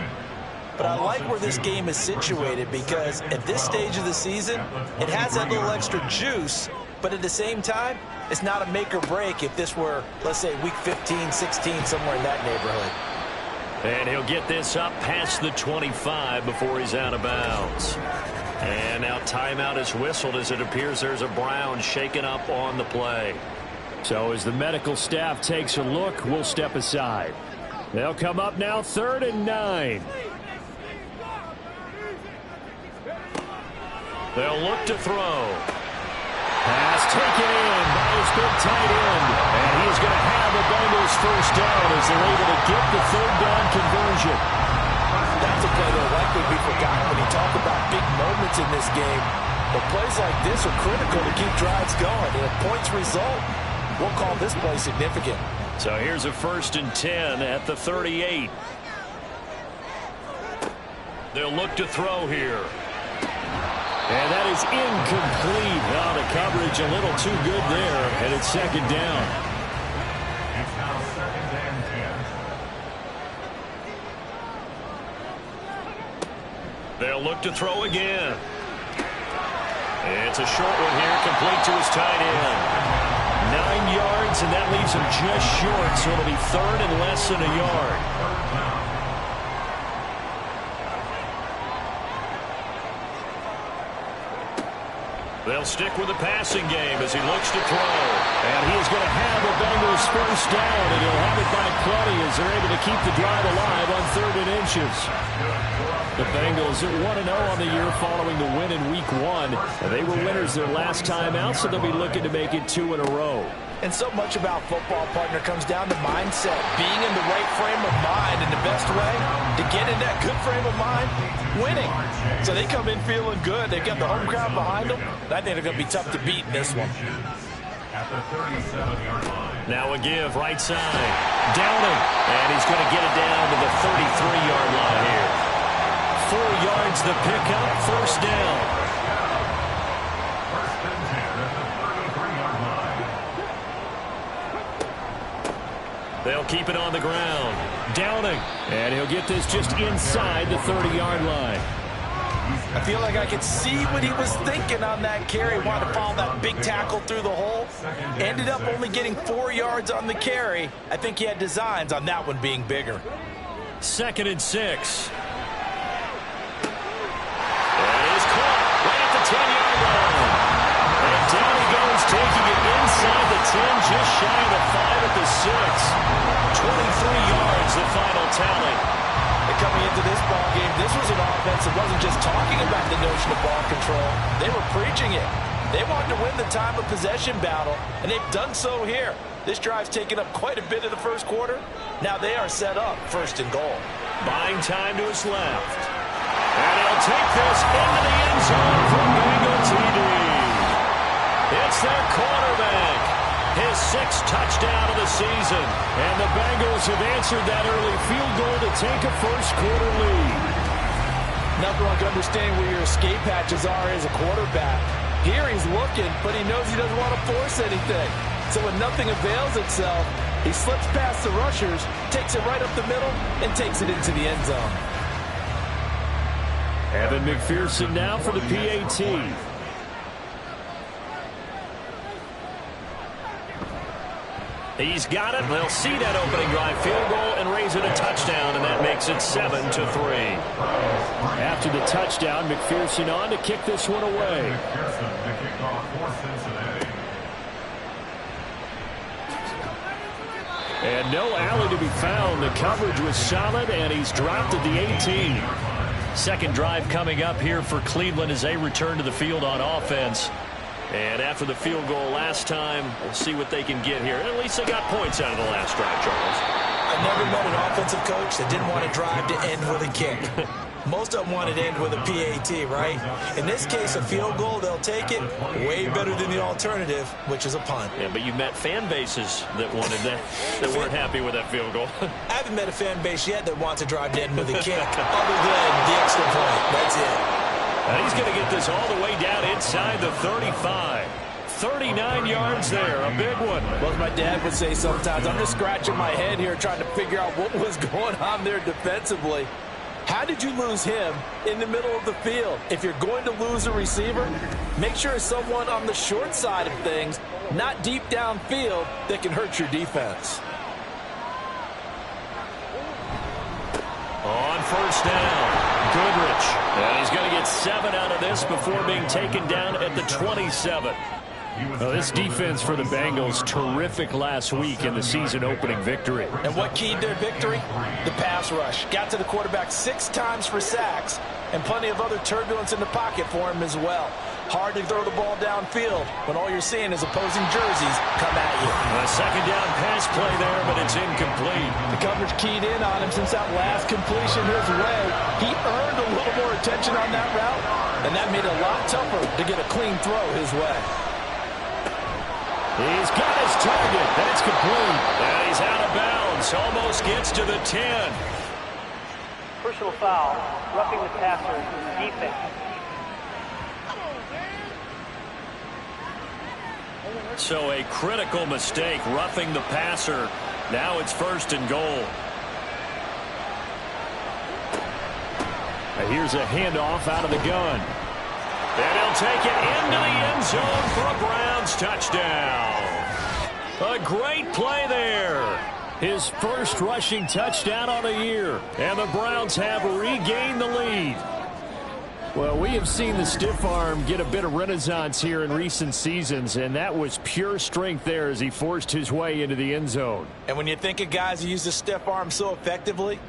But I like where this game is situated because at this stage of the season, it has that little extra juice, but at the same time, it's not a make or break if this were, let's say, week 15, 16, somewhere in that neighborhood. And he'll get this up past the 25 before he's out of bounds. And now timeout is whistled as it appears there's a Brown shaken up on the play. So as the medical staff takes a look, we'll step aside. They'll come up now 3rd and 9. They'll look to throw. Pass taken in by his big tight end. And he is going to have the Bengals first down as they're able to get the 3rd down conversion. That's a play that will likely be forgotten when you talk about big moments in this game. But plays like this are critical to keep drives going. And if points result, we'll call this play significant. So here's a 1st and 10 at the 38. They'll look to throw here. And that is incomplete. Now the coverage a little too good there, and it's 2nd down. It's now 2nd and 10. They'll look to throw again. It's a short one here, complete to his tight end. 9 yards, and that leaves him just short, so it'll be 3rd and less than a yard. They'll stick with the passing game as he looks to throw. And he is going to have the Bengals first down, and he'll have it by plenty as they're able to keep the drive alive on 3rd and inches. The Bengals are 1-0 on the year following the win in Week 1. They were winners their last time out, so they'll be looking to make it 2 in a row. And so much about football, partner, comes down to mindset. Being in the right frame of mind, and the best way to get in that good frame of mind, winning. So they come in feeling good. They've got the home crowd behind them. I think they're going to be tough to beat in this one. At the 37-yard line. Now a give right side. Downing. And he's going to get it down to the 33-yard line here. 4 yards the pickup, 1st down. 1st and 10 at the 33-yard line. They'll keep it on the ground. Downing. And he'll get this just inside the 30-yard line. I feel like I could see what he was thinking on that carry. Wanted to follow that big tackle through the hole. Ended up only getting 4 yards on the carry. I think he had designs on that one being bigger. 2nd and 6. And he's caught right at the 10-yard line. And down he goes, taking it inside the 10, just shy of the 5 at the 6. 23 yards, the final tally. Coming into this ball game, this was an offense that wasn't just talking about the notion of ball control. They were preaching it. They wanted to win the time of possession battle, and they've done so here. This drive's taken up quite a bit of the first quarter. Now they are set up 1st and goal. Buying time to his left. And he'll take this into the end zone for Bengal TD. It's their quarterback. His 6th touchdown of the season. And the Bengals have answered that early field goal to take a first quarter lead. Nothing like understanding where your escape hatches are as a quarterback. Here he's looking, but he knows he doesn't want to force anything. So when nothing avails itself, He slips past the rushers, takes it right up the middle, and takes it into the end zone. Evan McPherson now for the PAT. He's got it. They'll see that opening drive field goal and raise it a touchdown, and that makes it 7-3. After the touchdown, McPherson on to kick this one away. McPherson to kick off for Cincinnati. And no alley to be found. The coverage was solid, and he's dropped at the 18. Second drive coming up here for Cleveland as they return to the field on offense. And after the field goal last time, we'll see what they can get here. At least they got points out of the last drive, Charles. I've never met an offensive coach that didn't want to drive to end with a kick. Most of them wanted to end with a PAT, right? In this case, a field goal, they'll take it. Way better than the alternative, which is a punt. Yeah, but you met fan bases that wanted that, that weren't happy with that field goal. I haven't met a fan base yet that wants to drive to end with a kick, other than the extra point. That's it. And he's going to get this all the way down inside the 35. 39 yards there, a big one. Well, as my dad would say sometimes, I'm just scratching my head here trying to figure out what was going on there defensively. How did you lose him in the middle of the field? If you're going to lose a receiver, make sure it's someone on the short side of things, not deep downfield, that can hurt your defense. On first down, Goodrich. And he's going to get 7 out of this before being taken down at the 27. Well, this defense for the Bengals, terrific last week in the season-opening victory. And what keyed their victory? The pass rush. Got to the quarterback 6 times for sacks, and plenty of other turbulence in the pocket for him as well. Hard to throw the ball downfield when all you're seeing is opposing jerseys come at you. A second down pass play there, but it's incomplete. The coverage keyed in on him since that last completion his way. He earned a little more attention on that route, and that made it a lot tougher to get a clean throw his way. He's got his target. That's complete. And he's out of bounds. Almost gets to the 10. Personal foul, roughing the passer, defense. So a critical mistake, roughing the passer. Now it's 1st and goal. Here's a handoff out of the gun. And he'll take it into the end zone for a Browns touchdown. A great play there. His first rushing touchdown on the year. And the Browns have regained the lead. Well, we have seen the stiff arm get a bit of renaissance here in recent seasons, and that was pure strength there as he forced his way into the end zone. And when you think of guys who use the stiff arm so effectively,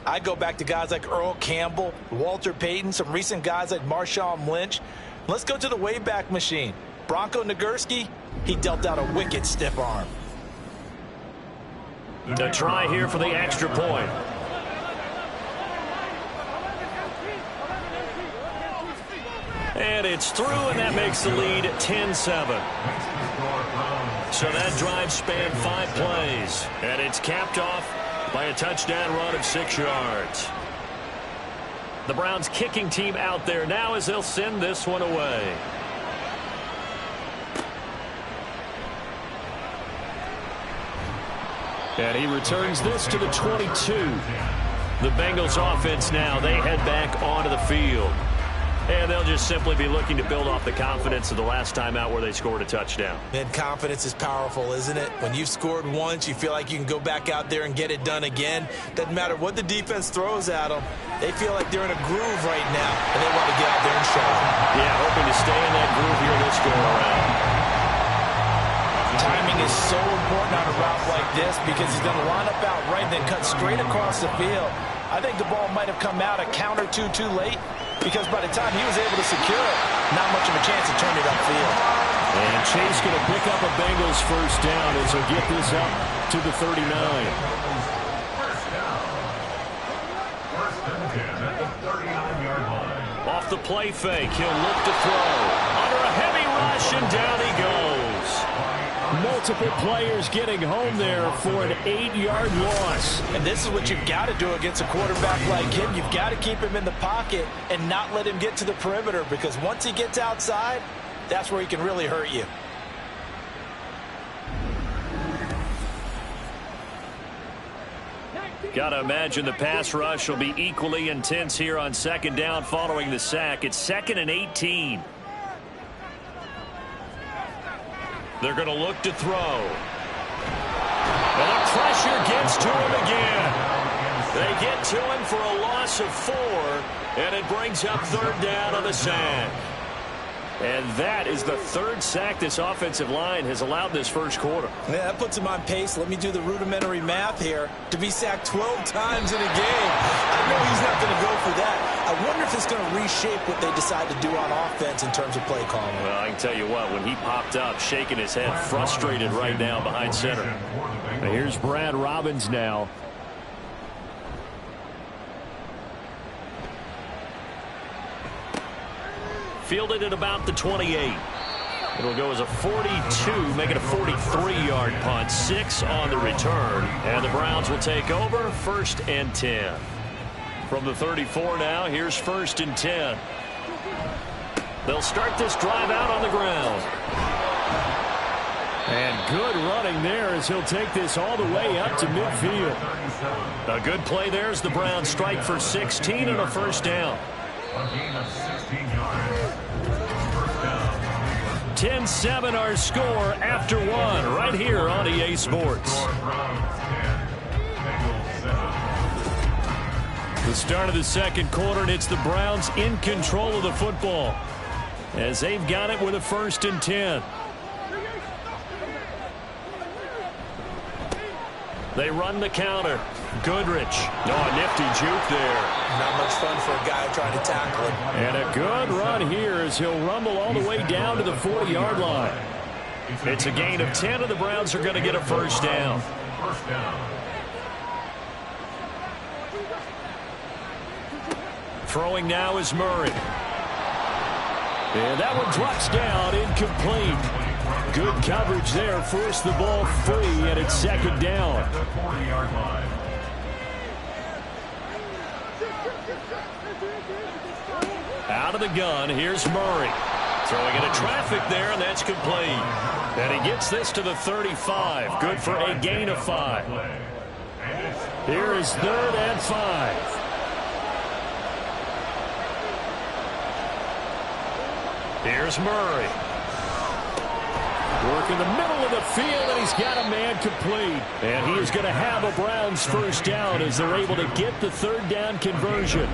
I go back to guys like Earl Campbell, Walter Payton, some recent guys like Marshawn Lynch. Let's go to the Wayback Machine. Bronco Nagurski, he dealt out a wicked stiff arm. To try here for the extra point. And it's through, and that makes the lead 10-7. So that drive spanned 5 plays. And it's capped off by a touchdown run of 6 yards. The Browns kicking team out there now as they'll send this one away. And he returns this to the 22. The Bengals offense now, they head back onto the field. And they'll just simply be looking to build off the confidence of the last time out where they scored a touchdown. And confidence is powerful, isn't it? When you've scored once, you feel like you can go back out there and get it done again. Doesn't matter what the defense throws at them. They feel like they're in a groove right now, and they want to get out there and show it. Yeah, hoping to stay in that groove here this go around. Timing is so important on a route like this because he's going to line up out right, then cut straight across the field. I think the ball might have come out a count or two too late, because by the time he was able to secure it, not much of a chance to turn it upfield. And Chase going to pick up a Bengals first down as he'll get this up to the 39. First down. 1st and 10 at the 39-yard line. Off the play fake, he'll look to throw. Under a heavy rush, and down he goes. Multiple players getting home there for an 8-yard loss. And this is what you've got to do against a quarterback like him. You've got to keep him in the pocket and not let him get to the perimeter, because once he gets outside, that's where he can really hurt you. Got to imagine the pass rush will be equally intense here on second down following the sack. It's 2nd and 18. They're going to look to throw. And the pressure gets to him again. They get to him for a loss of 4, and it brings up 3rd down on the sack. And that is the 3rd sack this offensive line has allowed this first quarter. Yeah, that puts him on pace. Let me do the rudimentary math here. To be sacked 12 times in a game. I know he's not going to go for that. I wonder if it's going to reshape what they decide to do on offense in terms of play calling. Well, I can tell you what, when he popped up, shaking his head, frustrated right now behind center. Now here's Brad Robbins now. Fielded at about the 28. It'll go as a 42, make it a 43-yard punt. 6 on the return. And the Browns will take over 1st and 10. From the 34 now, here's 1st and 10. They'll start this drive out on the ground. And good running there as he'll take this all the way up to midfield. A good play there as the Browns strike for 16 and a 1st down. A gain of 16 yards. 10-7 our score after 1 right here on EA Sports. The start of the second quarter, and it's the Browns in control of the football as they've got it with a 1st and 10. They run the counter. Goodrich. No, a nifty juke there. Not much fun for a guy trying to tackle him. And a good run here as he'll rumble all the way down to the 40-yard line. It's a gain of 10, and the Browns are going to get a 1st down. Throwing now is Murray. And that one drops down, incomplete. Good coverage there, forced the ball free, and it's 2nd down. Out of the gun, here's Murray. Throwing into traffic there, and that's complete. And he gets this to the 35. Good for a gain of 5. Here is 3rd and 5. Here's Murray. Work in the middle of the field, and he's got a man complete. And he is going to have a Browns 1st down as they're able to get the 3rd down conversion.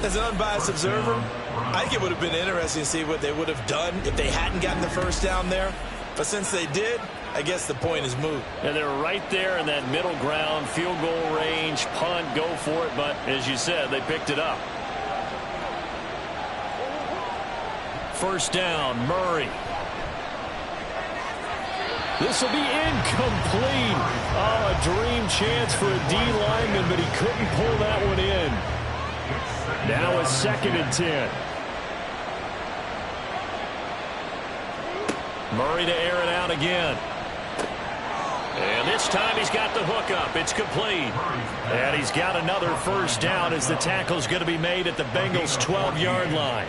As an unbiased observer, I think it would have been interesting to see what they would have done if they hadn't gotten the 1st down there. But since they did, I guess the point is moot. And they're right there in that middle ground, field goal range, punt, go for it. But as you said, they picked it up. 1st down, Murray. This will be incomplete. Oh, a dream chance for a D lineman, but he couldn't pull that one in. Now it's 2nd and 10. Murray to air it out again. And this time he's got the hook up. It's complete. And he's got another 1st down as the tackle's going to be made at the Bengals' 12-yard line.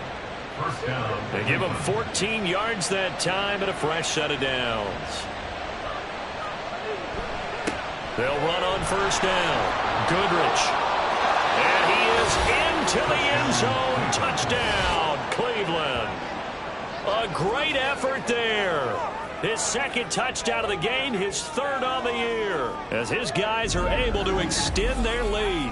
They give him 14 yards that time and a fresh set of downs. They'll run on 1st down. Goodrich. And he is into the end zone. Touchdown, Cleveland. A great effort there. His 2nd touchdown of the game, his 3rd on the year, as his guys are able to extend their lead.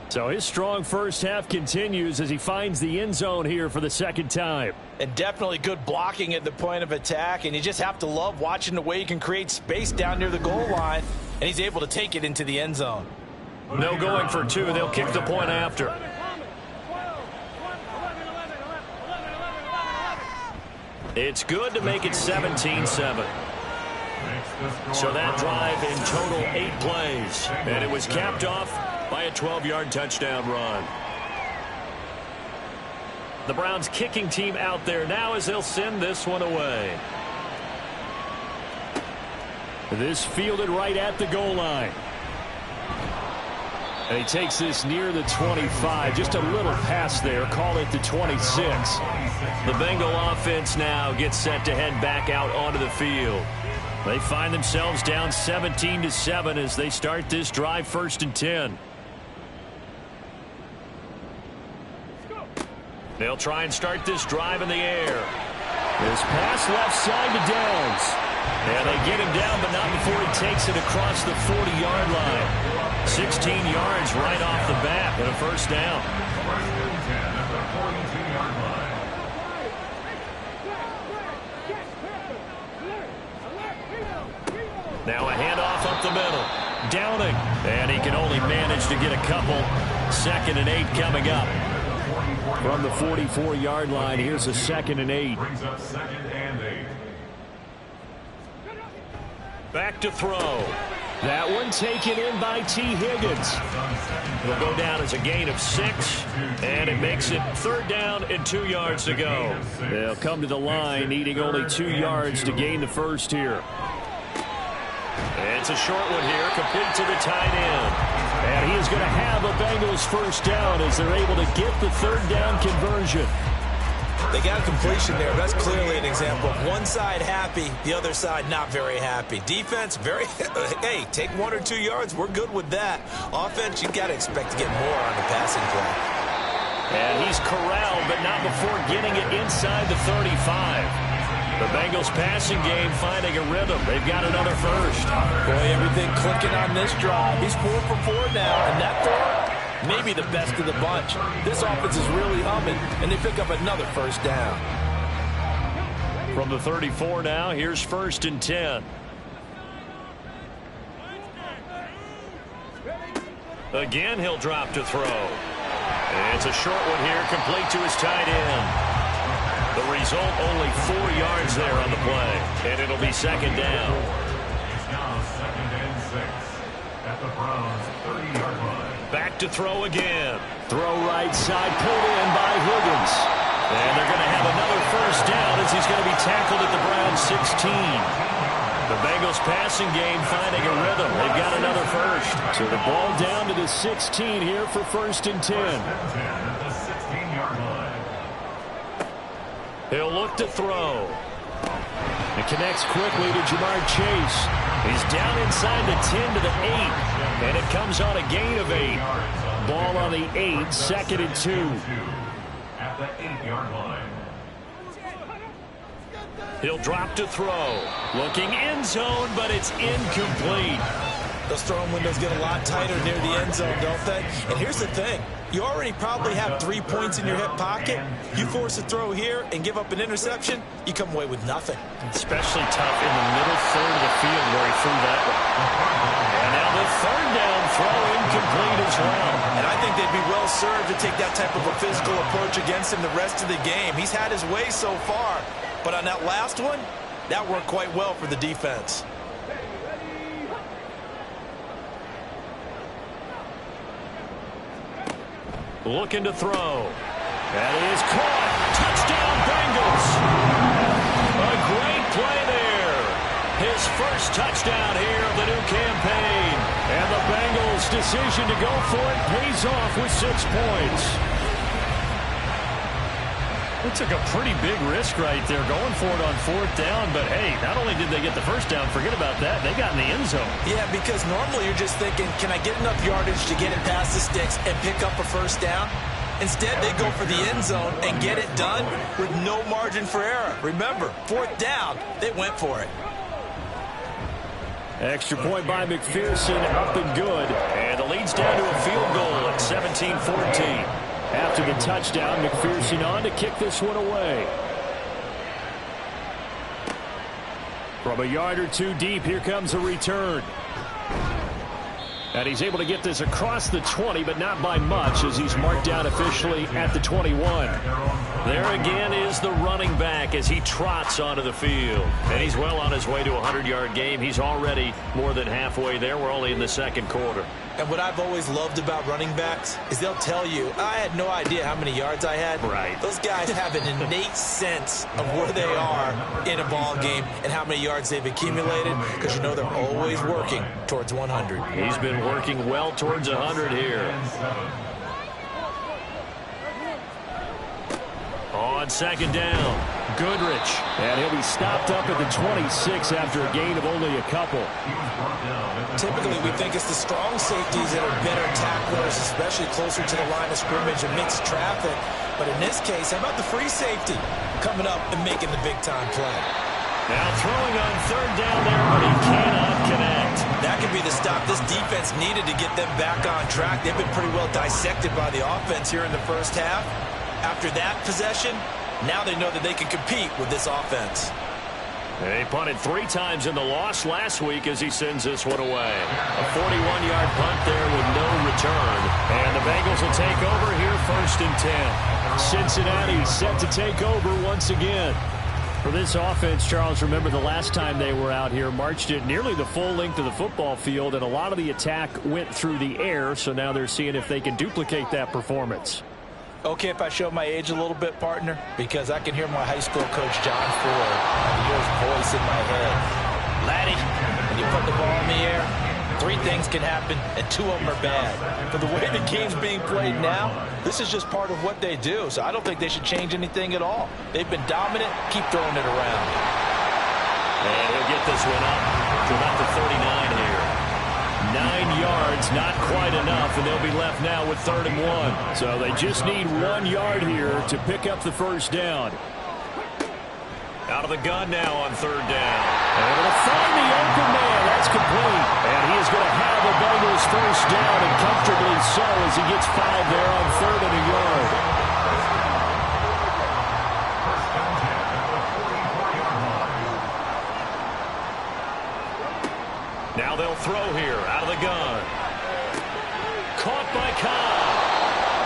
So his strong first half continues as he finds the end zone here for the 2nd time. And definitely good blocking at the point of attack, and you just have to love watching the way he can create space down near the goal line, and he's able to take it into the end zone. No going for 2. They'll kick the point after. It's good to make it 17-7. So that drive in total 8 plays, and it was capped off by a 12-yard touchdown run. The Browns kicking team out there now as they'll send this one away. This fielded right at the goal line. And he takes this near the 25. Just a little pass there. Call it the 26. The Bengal offense now gets set to head back out onto the field. They find themselves down 17-7 as they start this drive, 1st and 10. They'll try and start this drive in the air. This pass left side to Downs. And they get him down, but not before he takes it across the 40-yard line. 16 yards right off the bat and a 1st down. Now a handoff up the middle. Downing. And he can only manage to get a couple. 2nd and 8 coming up. From the 44-yard line, here's a 2nd and 8. Brings up 2nd and 8. Back to throw. That one taken in by T. Higgins. It'll go down as a gain of 6, and it makes it 3rd down and 2 yards to go. They'll come to the line, needing only 2 yards to gain the 1st here. It's a short one here, complete to the tight end. And he is going to have a Bengals 1st down as they're able to get the 3rd down conversion. They got a completion there. That's clearly an example of one side happy, the other side not very happy. Defense, very, hey, take 1 or 2 yards. We're good with that. Offense, you got to expect to get more on the passing play. And he's corralled, but not before getting it inside the 35. The Bengals passing game finding a rhythm. They've got another 1st. Boy, everything clicking on this drive. He's 4 for 4 now, and that throw, maybe the best of the bunch. This offense is really humming, and they pick up another 1st down. From the 34 now, here's 1st and 10. Again, he'll drop to throw. It's a short one here, complete to his tight end. The result, only 4 yards there on the play, and it'll be 2nd down. It's now 2nd and 6 at the Browns' 30-yard line. Back to throw again. Throw right side, pulled in by Higgins. And they're going to have another 1st down as he's going to be tackled at the Browns' 16. The Bengals passing game finding a rhythm. They've got another 1st. So the ball down to the 16 here for 1st and 10. At the 16-yard line. He'll look to throw. It connects quickly to Jamar Chase. He's down inside the 10 to the 8. And it comes on a gain of 8. Ball on the 8, 2nd and 2. At the 8-yard line. He'll drop to throw. Looking end zone, but it's incomplete. Those throwing windows get a lot tighter near the end zone, don't they? And here's the thing. You already probably have 3 points in your hip pocket. You force a throw here and give up an interception, you come away with nothing. Especially tough in the middle 3rd of the field where he threw that one. And now the 3rd down throw incomplete as well. And I think they'd be well served to take that type of a physical approach against him the rest of the game. He's had his way so far. But on that last one, that worked quite well for the defense. Looking to throw. That is caught. Touchdown, Bengals. A great play there. His 1st touchdown here of the new campaign. And the Bengals' decision to go for it pays off with 6 points. They took a pretty big risk right there going for it on 4th down. But, hey, not only did they get the 1st down, forget about that, they got in the end zone. Yeah, because normally you're just thinking, can I get enough yardage to get it past the sticks and pick up a 1st down? Instead, they go for the end zone and get it done with no margin for error. Remember, 4th down, they went for it. Extra point by McPherson, up and good. And the lead's down to a field goal at 17-14. After the touchdown, McPherson on to kick this one away. From a yard or 2 deep, here comes a return. And he's able to get this across the 20, but not by much, as he's marked down officially at the 21. There again is the running back as he trots onto the field. And he's well on his way to a 100-yard game. He's already more than halfway there. We're only in the 2nd quarter. And what I've always loved about running backs is they'll tell you, I had no idea how many yards I had. Right. Those guys have an innate sense of where they are in a ball game and how many yards they've accumulated, because you know they're always working towards 100. He's been working well towards 100 here. On 2nd down, Goodrich. And he'll be stopped up at the 26 after a gain of only a couple. Typically, we think it's the strong safeties that are better tacklers, especially closer to the line of scrimmage amidst traffic. But in this case, how about the free safety coming up and making the big-time play? Now throwing on third down there, but he cannot connect. That could be the stop this defense needed to get them back on track. They've been pretty well dissected by the offense here in the first half. After that possession, now they know that they can compete with this offense. He punted 3 times in the loss last week as he sends this one away. A 41-yard punt there with no return. And the Bengals will take over here first and 10. Cincinnati set to take over once again. For this offense, Charles, remember the last time they were out here, marched it nearly the full length of the football field, and a lot of the attack went through the air, so now they're seeing if they can duplicate that performance. Okay, if I show my age a little bit, partner, because I can hear my high school coach, John Ford. I can hear his voice in my head. Laddie, when you put the ball in the air, 3 things can happen, and 2 of them are bad. But the way the game's being played now, this is just part of what they do, so I don't think they should change anything at all. They've been dominant. Keep throwing it around. And he'll get this one up to about the 39 here. 9 yards, not quite enough, and they'll be left now with 3rd and 1. So they just need 1 yard here to pick up the first down. Out of the gun now on 3rd down. Able to find the open man. That's complete. And he is going to have the Bengals first down, and comfortably so as he gets 5 there on 3rd and a yard. Now they'll throw here out of the gun. Caught by Cobb.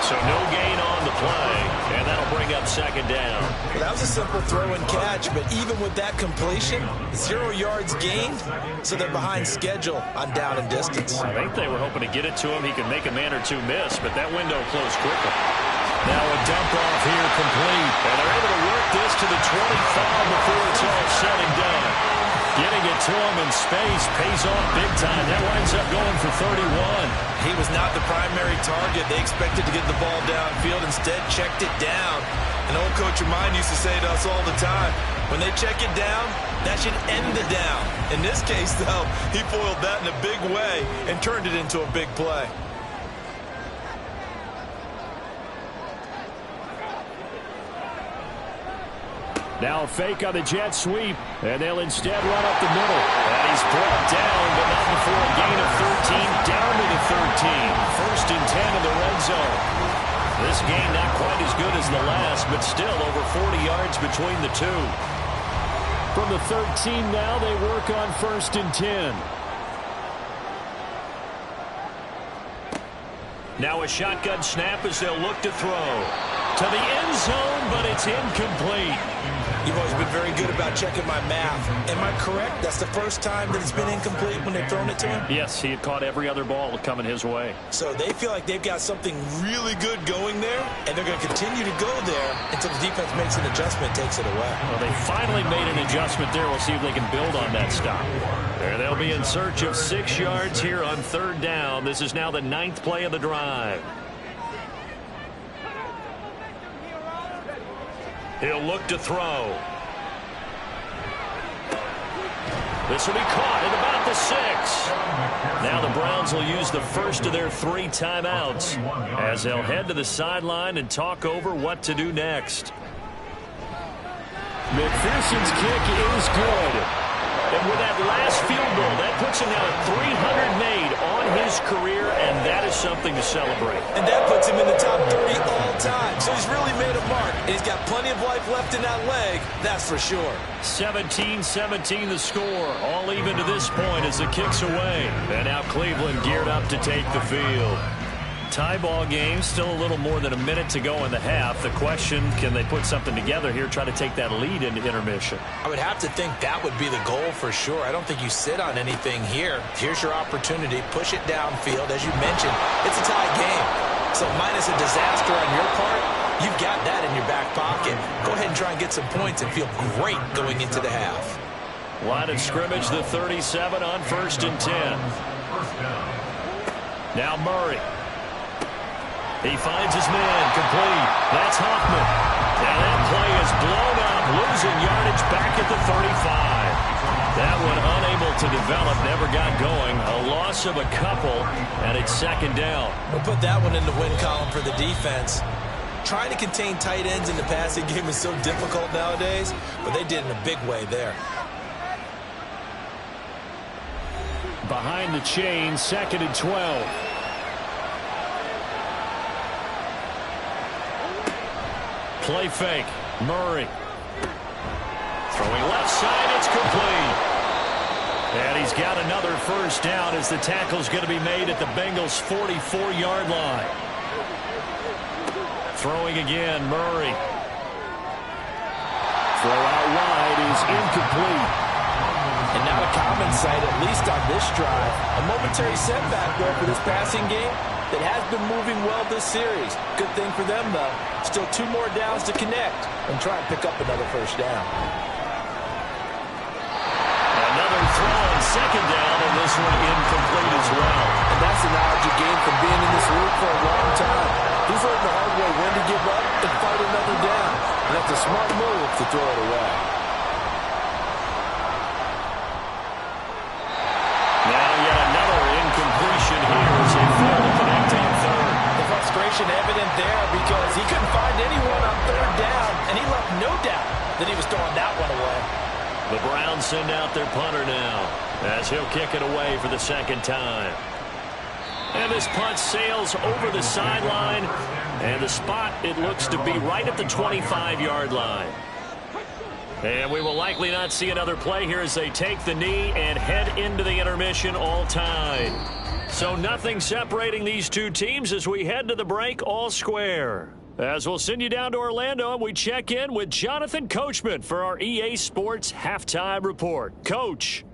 So no gain on the play, and that'll bring up 2nd down. Well, that was a simple throw and catch, but even with that completion, 0 yards gained, so they're behind schedule on down and distance. I think they were hoping to get it to him. He could make a man or 2 miss, but that window closed quickly. Now a dump off here complete, and they're able to work this to the 25 before it's all said and done. Getting it to him in space pays off big time. That winds up going for 31. He was not the primary target. They expected to get the ball downfield. Instead, checked it down. An old coach of mine used to say to us all the time, when they check it down, that should end the down. In this case, though, he foiled that in a big way and turned it into a big play. Now a fake on the jet sweep, and they'll instead run up the middle. And he's brought down, but not before a gain of 13, down to the 13. 1st and 10 in the red zone. This game not quite as good as the last, but still over 40 yards between the two. From the 13 now, they work on 1st and 10. Now a shotgun snap as they'll look to throw. To the end zone, but it's incomplete. You've always been very good about checking my math. Am I correct? That's the first time that it's been incomplete when they've thrown it to him? Yes, he had caught every other ball coming his way. So they feel like they've got something really good going there, and they're going to continue to go there until the defense makes an adjustment and takes it away. Well, they finally made an adjustment there. We'll see if they can build on that stop. There they'll be in search of 6 yards here on 3rd down. This is now the 9th play of the drive. He'll look to throw. This will be caught at about the 6. Now the Browns will use the first of their 3 timeouts as they'll head to the sideline and talk over what to do next. McPherson's kick is good. And with that last field goal, that puts him now at 300 made on his career, and that is something to celebrate. And that puts him in the top 30 all time. So he's really made a mark. And he's got plenty of life left in that leg, that's for sure. 17-17 the score, all even to this point as the kick's away. And now Cleveland geared up to take the field. Tie ball game, still a little more than a minute to go in the half. The question, can they put something together here, try to take that lead into intermission? I would have to think that would be the goal for sure. I don't think you sit on anything here. Here's your opportunity. Push it downfield. As you mentioned, it's a tie game. So minus a disaster on your part, you've got that in your back pocket. Go ahead and try and get some points and feel great going into the half. Line of scrimmage, the 37 on 1st and 10. Now Murray. He finds his man complete. That's Hoffman. Now that play is blown up, losing yardage back at the 35. That one unable to develop, never got going. A loss of a couple, and it's second down. We'll put that one in the win column for the defense. Trying to contain tight ends in the passing game is so difficult nowadays, but they did in a big way there. Behind the chain, 2nd and 12. Play fake. Murray. Throwing left side, it's complete. And he's got another first down as the tackle's going to be made at the Bengals' 44-yard line. Throwing again, Murray. Throw out wide is incomplete. And not a common sight, at least on this drive. A momentary setback, though, for this passing game that has been moving well this series. Good thing for them, though. Still 2 more downs to connect and try and pick up another first down. Another throw on second down, and this one incomplete as well. And that's the knowledge you gain from being in this league for a long time. He's learned the hard way when to give up and fight another down. And that's a smart move to throw it away. Now yet another incompletion here as they fail to connect on third. The frustration evident there because he couldn't find anyone on third down, and he left no doubt that he was throwing that one away. The Browns send out their punter now as he'll kick it away for the second time. And this punt sails over the sideline, and the spot, it looks to be right at the 25-yard line. And we will likely not see another play here as they take the knee and head into the intermission all tied. So nothing separating these two teams as we head to the break all square. As we'll send you down to Orlando, and we check in with Jonathan Coachman for our EA Sports Halftime Report. Coach.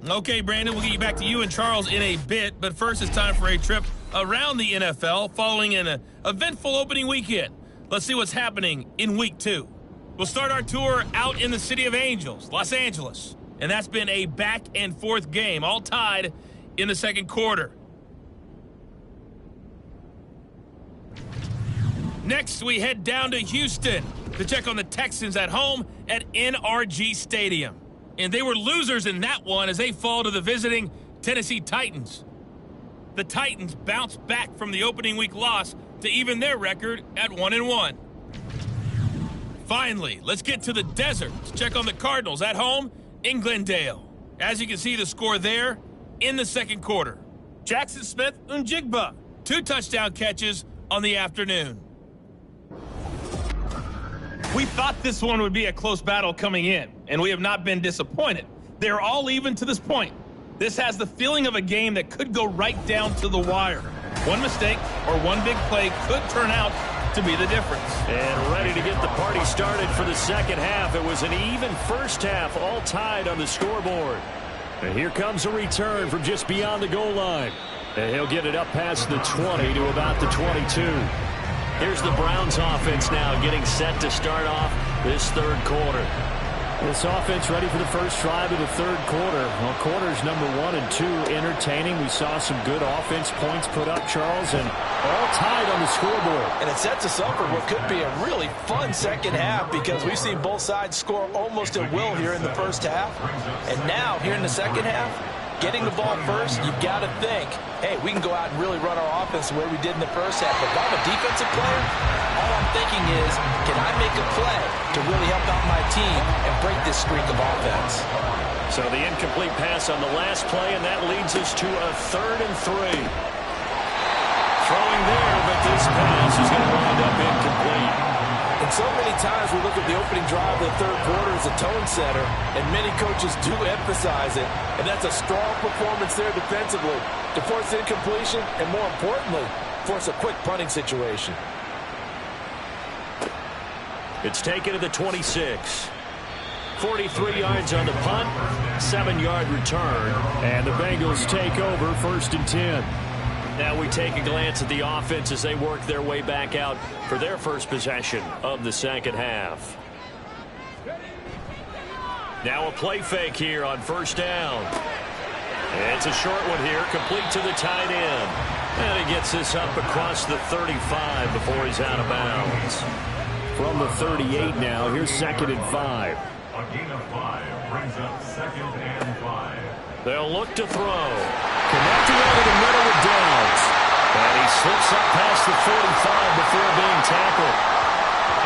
Okay, Brandon, we'll get you back to you and Charles in a bit, but first it's time for a trip around the NFL following an eventful opening weekend. Let's see what's happening in Week 2. We'll start our tour out in the City of Angels, Los Angeles, and that's been a back-and-forth game, all tied in the second quarter. Next, we head down to Houston to check on the Texans at home at NRG Stadium. And they were losers in that one as they fall to the visiting Tennessee Titans. The Titans bounced back from the opening week loss to even their record at 1-1. Finally, let's get to the desert to check on the Cardinals at home in Glendale. As you can see the score there in the second quarter. Jackson Smith-Njigba, 2 touchdown catches on the afternoon. We thought this one would be a close battle coming in, and we have not been disappointed. They're all even to this point. This has the feeling of a game that could go right down to the wire. One mistake or one big play could turn out to be the difference. And ready to get the party started for the second half. It was an even first half, all tied on the scoreboard. And here comes a return from just beyond the goal line. And he'll get it up past the 20 to about the 22. Here's the Browns offense now getting set to start off this third quarter. This offense ready for the first drive of the third quarter. Well, quarters number 1 and 2 entertaining. We saw some good offense points put up, Charles, and all tied on the scoreboard. And it sets us up for what could be a really fun second half because we've seen both sides score almost at will here in the first half. And now, here in the second half, getting the ball first, you've got to think, hey, we can go out and really run our offense the way we did in the first half. But if I'm a defensive player, all I'm thinking is, can I make a play to really help out my team and break this streak of offense? So the incomplete pass on the last play, and that leads us to a 3rd and 3. Throwing there, but this pass is going to wind up incomplete. And so many times we look at the opening drive of the third quarter as a tone setter, and many coaches do emphasize it, and that's a strong performance there defensively to force incompletion and, more importantly, force a quick punting situation. It's taken to the 26. 43 yards on the punt, 7-yard return, and the Bengals take over 1st and 10. Now we take a glance at the offense as they work their way back out for their first possession of the second half. Now a play fake here on first down. It's a short one here, complete to the tight end. And he gets this up across the 35 before he's out of bounds. from the 38 now. Here's 2nd and 5. A gain of 5 brings up 2nd and 5. They'll look to throw. Connecting over the middle with Downs. And he slips up past the 45 before being tackled.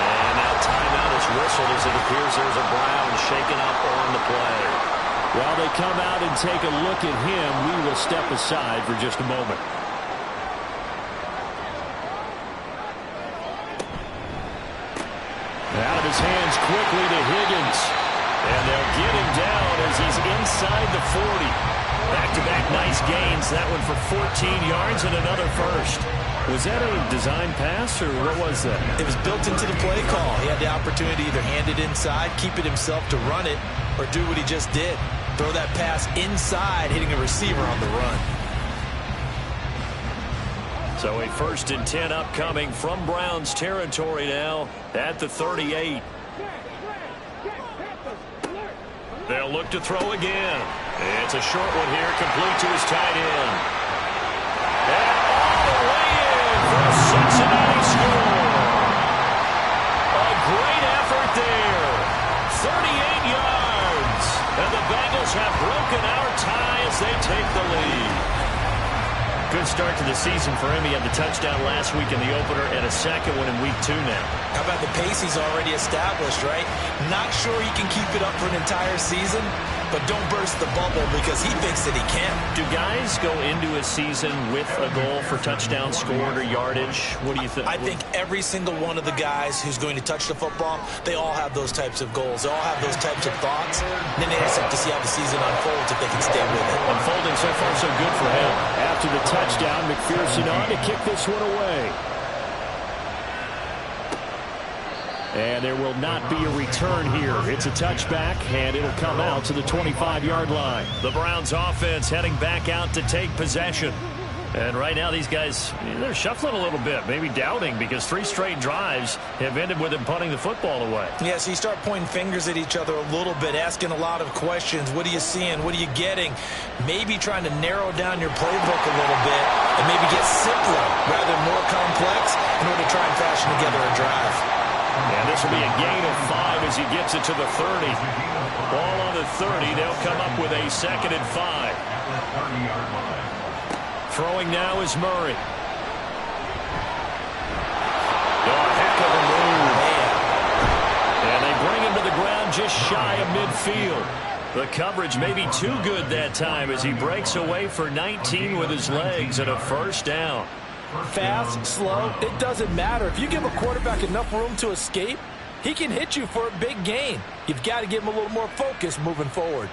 And now timeout is whistled as it appears there's a Brown shaken up on the play. While they come out and take a look at him, we will step aside for just a moment. Out of his hands quickly to Higgins. And they'll get him down as he's inside the 40. Back-to-back nice gains. That one for 14 yards and another first. Was that a design pass, or what was that? It was built into the play call. He had the opportunity to either hand it inside, keep it himself to run it, or do what he just did. Throw that pass inside, hitting a receiver on the run. So a 1st and 10 upcoming from Browns territory now at the 38. They'll look to throw again. It's a short one here, complete to his tight end. And all the way in for a Cincinnati score. A great effort there. 38 yards. And the Bengals have broken our tie as they take the lead. Good start to the season for him. He had the touchdown last week in the opener and a second one in week 2 now. How about the pace he's already established, right? Not sure he can keep it up for an entire season, but don't burst the bubble because he thinks that he can. Do guys go into a season with a goal for touchdown scored or yardage? What do you think? I think every single one of the guys who's going to touch the football, they all have those types of goals. They all have those types of thoughts. And then they just have to see how the season unfolds if they can stay with it. Unfolding so far so good for him. After the touchdown, McPherson on to kick this one away. And there will not be a return here. It's a touchback, and it'll come out to the 25-yard line. The Browns offense heading back out to take possession. And right now these guys, they're shuffling a little bit, maybe doubting, because 3 straight drives have ended with them punting the football away. Yeah, so you start pointing fingers at each other a little bit, asking a lot of questions. What are you seeing? What are you getting? Maybe trying to narrow down your playbook a little bit and maybe get simpler rather than more complex in order to try and fashion together a drive. And this will be a gain of 5 as he gets it to the 30. Ball on the 30. They'll come up with a 2nd and 5. Throwing now is Murray. Oh, heck of a move. And they bring him to the ground just shy of midfield. The coverage may be too good that time as he breaks away for 19 with his legs and a 1st down. Fast, slow, it doesn't matter. If you give a quarterback enough room to escape, he can hit you for a big gain. You've got to give him a little more focus moving forward.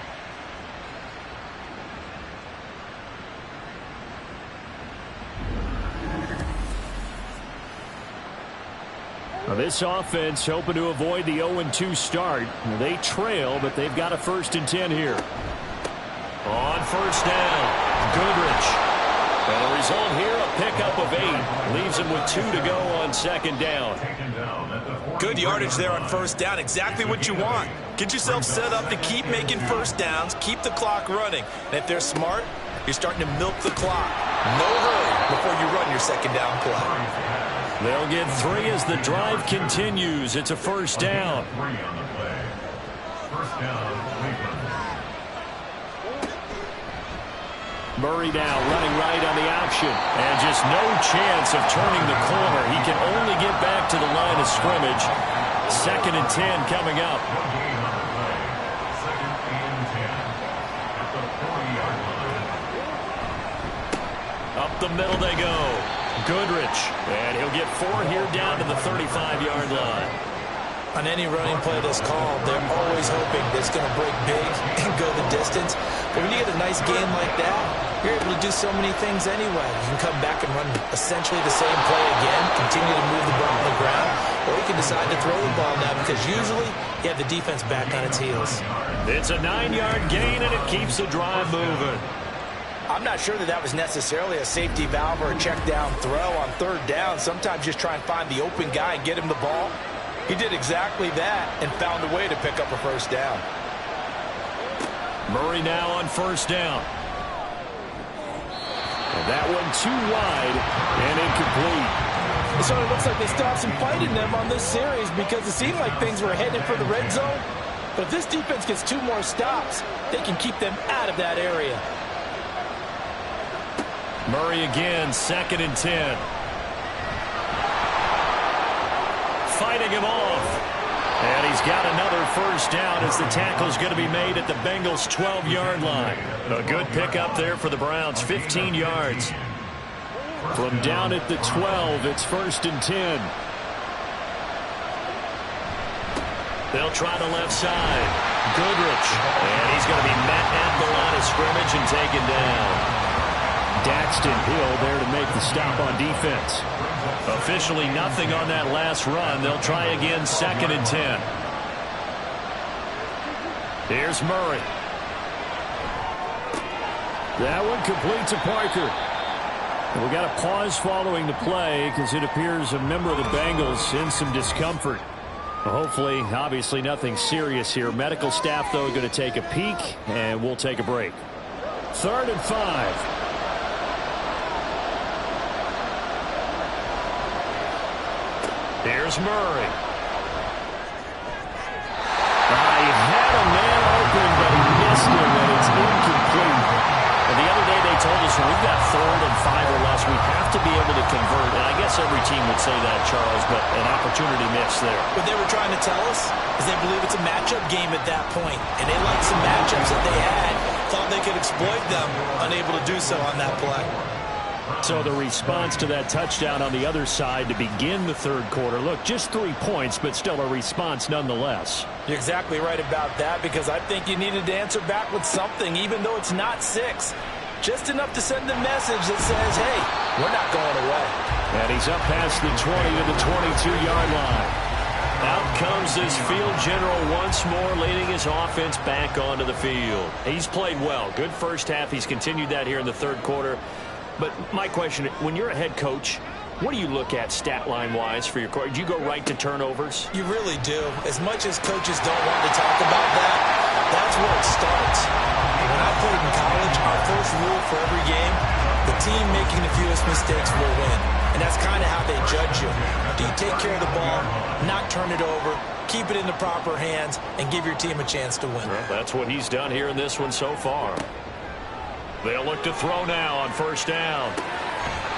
Now this offense hoping to avoid the 0-2 start. They trail, but they've got a 1st and 10 here. On 1st down, Goodrich. And the result here, a pickup of 8. Leaves him with 2 to go on 2nd down. Good yardage there on 1st down. Exactly what you want. Get yourself set up to keep making 1st downs, keep the clock running. And if they're smart, you're starting to milk the clock. No hurry before you run your 2nd down play. They'll get 3 as the drive continues. It's a 1st down. Murray now running right on the option. And just no chance of turning the corner. He can only get back to the line of scrimmage. 2nd and 10 coming up. Up the middle they go. Goodrich. And he'll get 4 here down to the 35-yard line. On any running play that's called, they're always hoping that it's going to break big and go the distance. But when you get a nice game like that, you're able to do so many things anyway. You can come back and run essentially the same play again, continue to move the ball on the ground, or you can decide to throw the ball now because usually you have the defense back on its heels. It's a 9-yard gain, and it keeps the drive moving. I'm not sure that that was necessarily a safety valve or a check down throw on 3rd down. Sometimes just try and find the open guy and get him the ball. He did exactly that and found a way to pick up a 1st down. Murray now on 1st down. And that one too wide and incomplete. It sort of looks like they still have some fight in them on this series because it seemed like things were headed for the red zone. But if this defense gets 2 more stops, they can keep them out of that area. Murray again, 2nd and 10. Fighting him off. And he's got another first down as the tackle's going to be made at the Bengals' 12-yard line. A good pickup there for the Browns, 15 yards. From down at the 12, it's 1st and 10. They'll try the left side. Goodrich. And he's going to be met at the line of scrimmage and taken down. Daxton Hill there to make the stop on defense. Officially nothing on that last run. They'll try again, 2nd and 10. Here's Murray. That one complete to Parker. We got a pause following the play because it appears a member of the Bengals in some discomfort. Hopefully, obviously nothing serious here. Medical staff, though, going to take a peek, and we'll take a break. 3rd and 5. Here's Murray. He had a man open, but he missed him, and it's incomplete. And the other day they told us when we've got 3rd and 5 or less, we have to be able to convert. And I guess every team would say that, Charles, but an opportunity missed there. What they were trying to tell us is they believe it's a matchup game at that point. And they liked some matchups that they had, thought they could exploit them, unable to do so on that play. So the response to that touchdown on the other side to begin the 3rd quarter. Look, just 3 points, but still a response nonetheless. You're exactly right about that because I think you needed to answer back with something, even though it's not 6. Just enough to send a message that says, hey, we're not going away. And he's up past the 20 to the 22-yard line. Out comes this field general once more, leading his offense back onto the field. He's played well. Good first half. He's continued that here in the 3rd quarter. But my question, when you're a head coach, what do you look at stat line-wise for your coach? Do you go right to turnovers? You really do. As much as coaches don't want to talk about that, that's where it starts. When I played in college, our first rule for every game, the team making the fewest mistakes will win. And that's kind of how they judge you. Do you take care of the ball, not turn it over, keep it in the proper hands, and give your team a chance to win? Well, that's what he's done here in this one so far. They'll look to throw now on 1st down.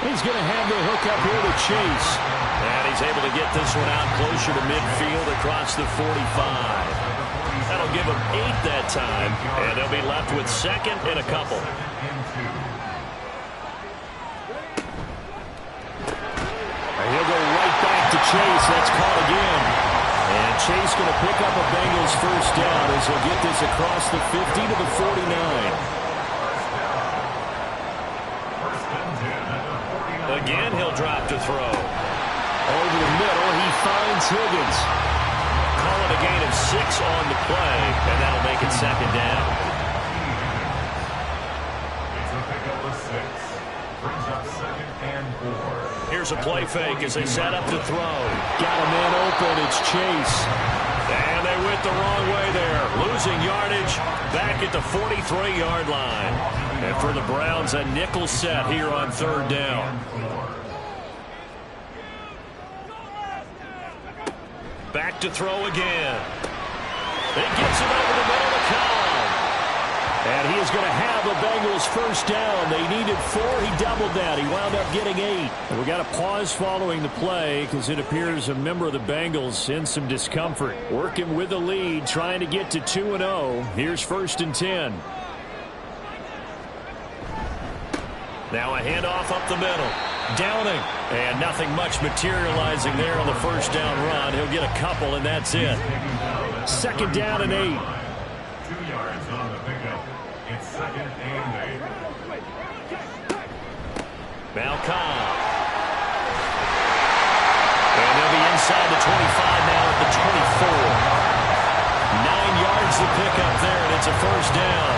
He's going to have the hook up here to Chase. And he's able to get this one out closer to midfield across the 45. That'll give him 8 that time. And they'll be left with 2nd and a couple. And he'll go right back to Chase. That's caught again. And Chase going to pick up a Bengals first down as he'll get this across the 50 to the 49. Again, he'll drop to throw. Over the middle, he finds Higgins. Call it a gain of 6 on the play, and that'll make it 2nd down. It's a pickup of 6. Brings up 2nd and 4. Here's a play fake as they set up to throw. Got a man open, it's Chase. And they went the wrong way there. Losing yardage back at the 43-yard line. And for the Browns, a nickel set here on 3rd down. Back to throw again. He gets it over the middle of Cobb. And he is going to have the Bengals first down. They needed 4. He doubled that. He wound up getting 8. And we got a pause following the play because it appears a member of the Bengals in some discomfort. Working with the lead, trying to get to 2-0. Here's 1st and 10. Now a handoff up the middle. Downing. And nothing much materializing there on the first down run. He'll get a couple, and that's it. 2nd down and 8. 2 yards on the pickup. It's 2nd and 8. Malcolm. And they'll be inside the 25 now at the 24. 9 yards to pick up there, and it's a first down.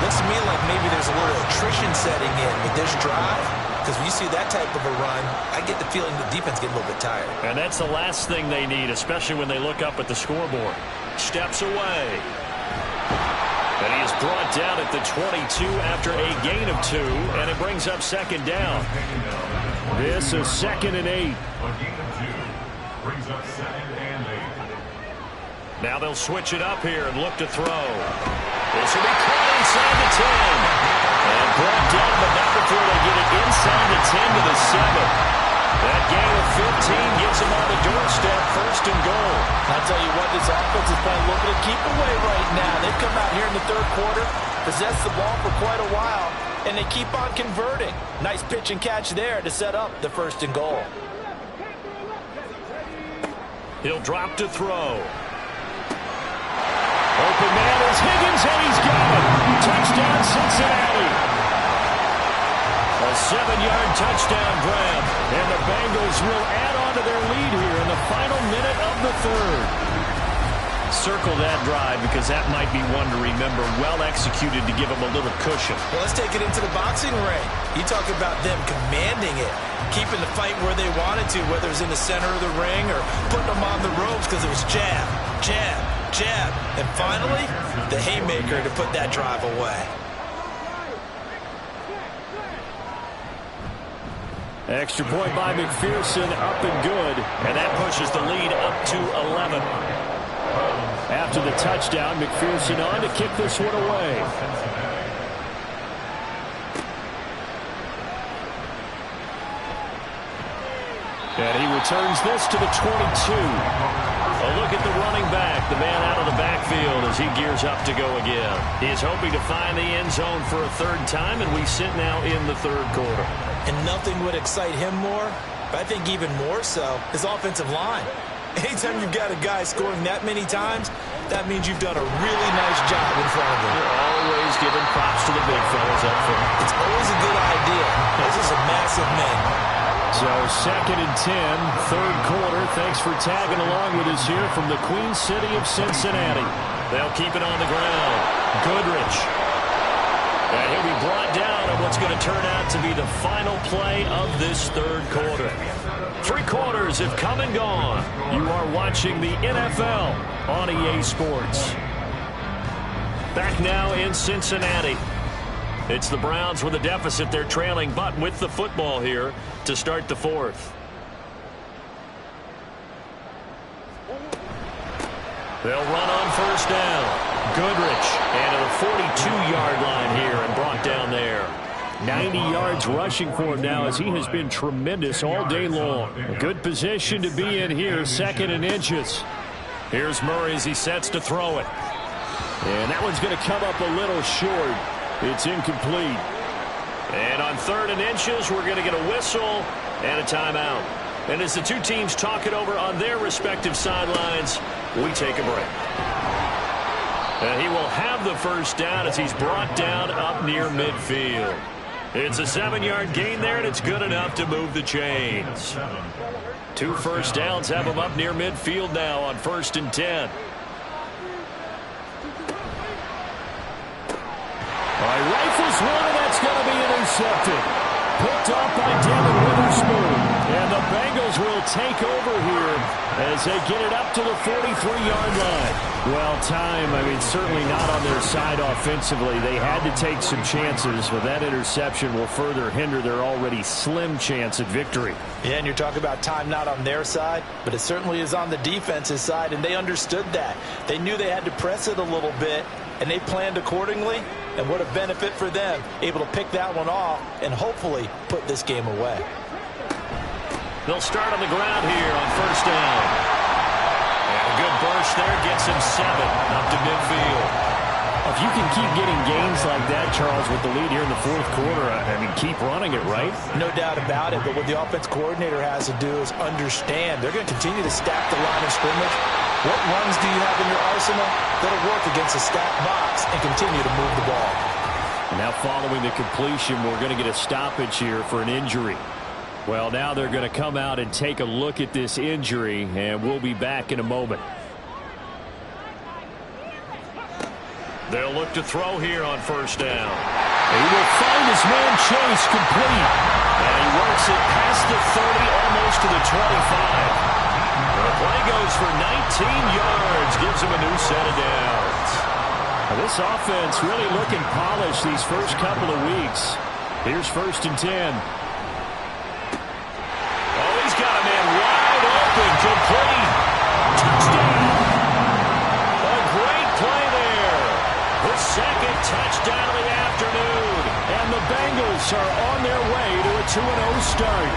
Looks to me like maybe there's a little attrition setting in with this drive. Because when you see that type of a run, I get the feeling the defense getting a little bit tired. And that's the last thing they need, especially when they look up at the scoreboard. Steps away. And he is brought down at the 22 after a gain of 2, and it brings up 2nd down. This is 2nd and 8. A gain of 2 brings up 2nd and 8. Now they'll switch it up here and look to throw. This will be caught inside the 10. And brought down, but not before they get it inside the 10 to the 7. That gain of 15 gets them on the doorstep, 1st and goal. I'll tell you what, this offense is playing looking to keep away right now. They've come out here in the 3rd quarter, possessed the ball for quite a while, and they keep on converting. Nice pitch and catch there to set up the 1st and goal. He'll drop to throw. Open man is Higgins, and he's got it. Touchdown, Cincinnati. A 7-yard touchdown grab, and the Bengals will add on to their lead here in the final minute of the 3rd. Circle that drive because that might be one to remember. Well executed to give them a little cushion. Well, let's take it into the boxing ring. You talk about them commanding it, keeping the fight where they wanted to, whether it's in the center of the ring or putting them on the ropes because it was jab, jab, jab, and finally, the haymaker to put that drive away. Extra point by McPherson, up and good. And that pushes the lead up to 11. After the touchdown, McPherson on to kick this one away. And he returns this to the 22. A look at the running back, the man out of the backfield as he gears up to go again. He is hoping to find the end zone for a 3rd time, and we sit now in the 3rd quarter. And nothing would excite him more, but I think even more so, his offensive line. Anytime you've got a guy scoring that many times, that means you've done a really nice job in front of him. You're always giving props to the big fellas up front. It's always a good idea. This is a massive man. So 2nd and 10, 3rd quarter. Thanks for tagging along with us here from the Queen City of Cincinnati. They'll keep it on the ground. Goodrich. And he'll be brought down on what's going to turn out to be the final play of this 3rd quarter. 3 quarters have come and gone. You are watching the NFL on EA Sports. Back now in Cincinnati. It's the Browns with a deficit. They're trailing, but with the football here to start the 4th. They'll run on 1st down. Goodrich and to the 42-yard line here and brought down there. 90 yards rushing for him now as he has been tremendous all day long. A good position to be in here, 2nd and inches. Here's Murray as he sets to throw it. And that one's going to come up a little short. It's incomplete. And on 3rd and inches, we're going to get a whistle and a timeout. And as the two teams talk it over on their respective sidelines, we take a break. And he will have the 1st down as he's brought down up near midfield. It's a 7-yard gain there, and it's good enough to move the chains. 2 1st downs have him up near midfield now on 1st and 10. Rifles one, and that's going to be intercepted. Picked off by Devin Witherspoon. And the Bengals will take over here as they get it up to the 43-yard line. Well, certainly not on their side offensively. They had to take some chances, but that interception will further hinder their already slim chance at victory. Yeah, and you're talking about time not on their side, but it certainly is on the defense's side, and they understood that. They knew they had to press it a little bit, and they planned accordingly, and what a benefit for them, able to pick that one off and hopefully put this game away. They'll start on the ground here on 1st down. And a good burst there gets him 7 up to midfield. If you can keep getting gains like that, Charles, with the lead here in the 4th quarter, I mean, keep running it, right? No doubt about it, but what the offense coordinator has to do is understand. They're going to continue to stack the line of scrimmage. What runs do you have in your arsenal that'll work against a stacked box and continue to move the ball? Now following the completion, we're going to get a stoppage here for an injury. Well, now they're going to come out and take a look at this injury, and we'll be back in a moment. They'll look to throw here on 1st down. He will find his man Chase complete. And he works it past the 30, almost to the 25. The play goes for 19 yards, gives him a new set of downs. Now, this offense really looking polished these first couple of weeks. Here's 1st and 10. 2-0 start.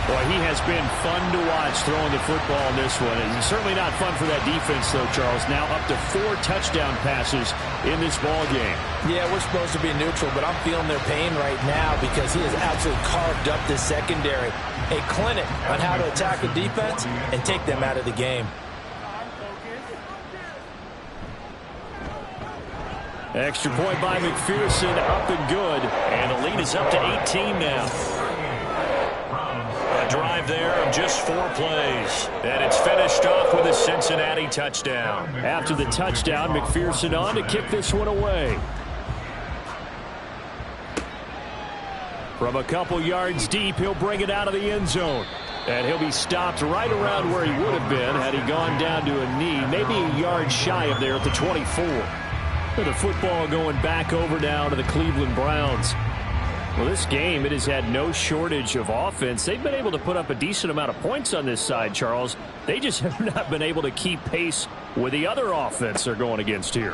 Boy, he has been fun to watch throwing the football in this one. It's certainly not fun for that defense, though, Charles. Now up to 4 touchdown passes in this ball game. Yeah, we're supposed to be neutral, but I'm feeling their pain right now because he has absolutely carved up this secondary. A clinic on how to attack the defense and take them out of the game. Extra point by McPherson, up and good. And the lead is up to 18 now. A drive there of just 4 plays. And it's finished off with a Cincinnati touchdown. After the touchdown, McPherson on to kick this one away. From a couple yards deep, he'll bring it out of the end zone. And he'll be stopped right around where he would have been had he gone down to a knee, maybe a yard shy of there at the 24. And the football going back over now to the Cleveland Browns. Well, this game, it has had no shortage of offense. They've been able to put up a decent amount of points on this side, Charles. They just have not been able to keep pace with the other offense they're going against here.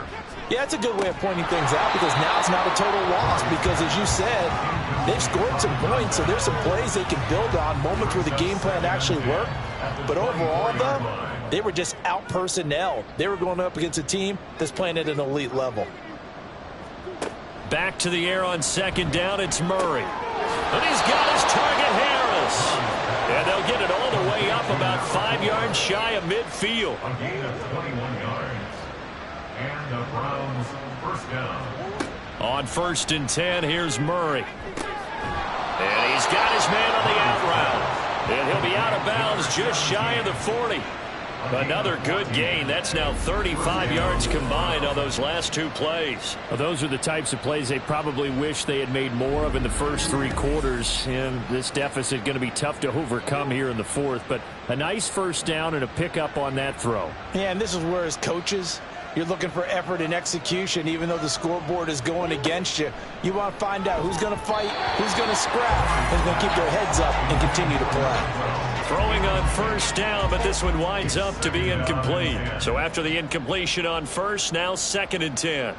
Yeah, it's a good way of pointing things out because now it's not a total loss because, as you said, they've scored some points, so there's some plays they can build on, moments where the game plan actually worked. But overall, though, they were just out-personnel. They were going up against a team that's playing at an elite level. Back to the air on second down, it's Murray. And he's got his target, Harris. And they'll get it all the way up about 5 yards shy of midfield. A gain of 21 yards. And the Browns first down. On 1st and 10, here's Murray. And he's got his man on the out route. And he'll be out of bounds just shy of the 40. Another good gain. That's now 35 yards combined on those last 2 plays. Well, those are the types of plays they probably wish they had made more of in the first 3 quarters. And this deficit going to be tough to overcome here in the 4th. But a nice first down and a pickup on that throw. Yeah, and this is where, as coaches, you're looking for effort and execution, even though the scoreboard is going against you. You want to find out who's going to fight, who's going to scrap, who's going to keep their heads up and continue to play. Throwing on 1st down, but this one winds up to be incomplete. So after the incompletion on 1st, now 2nd and 10.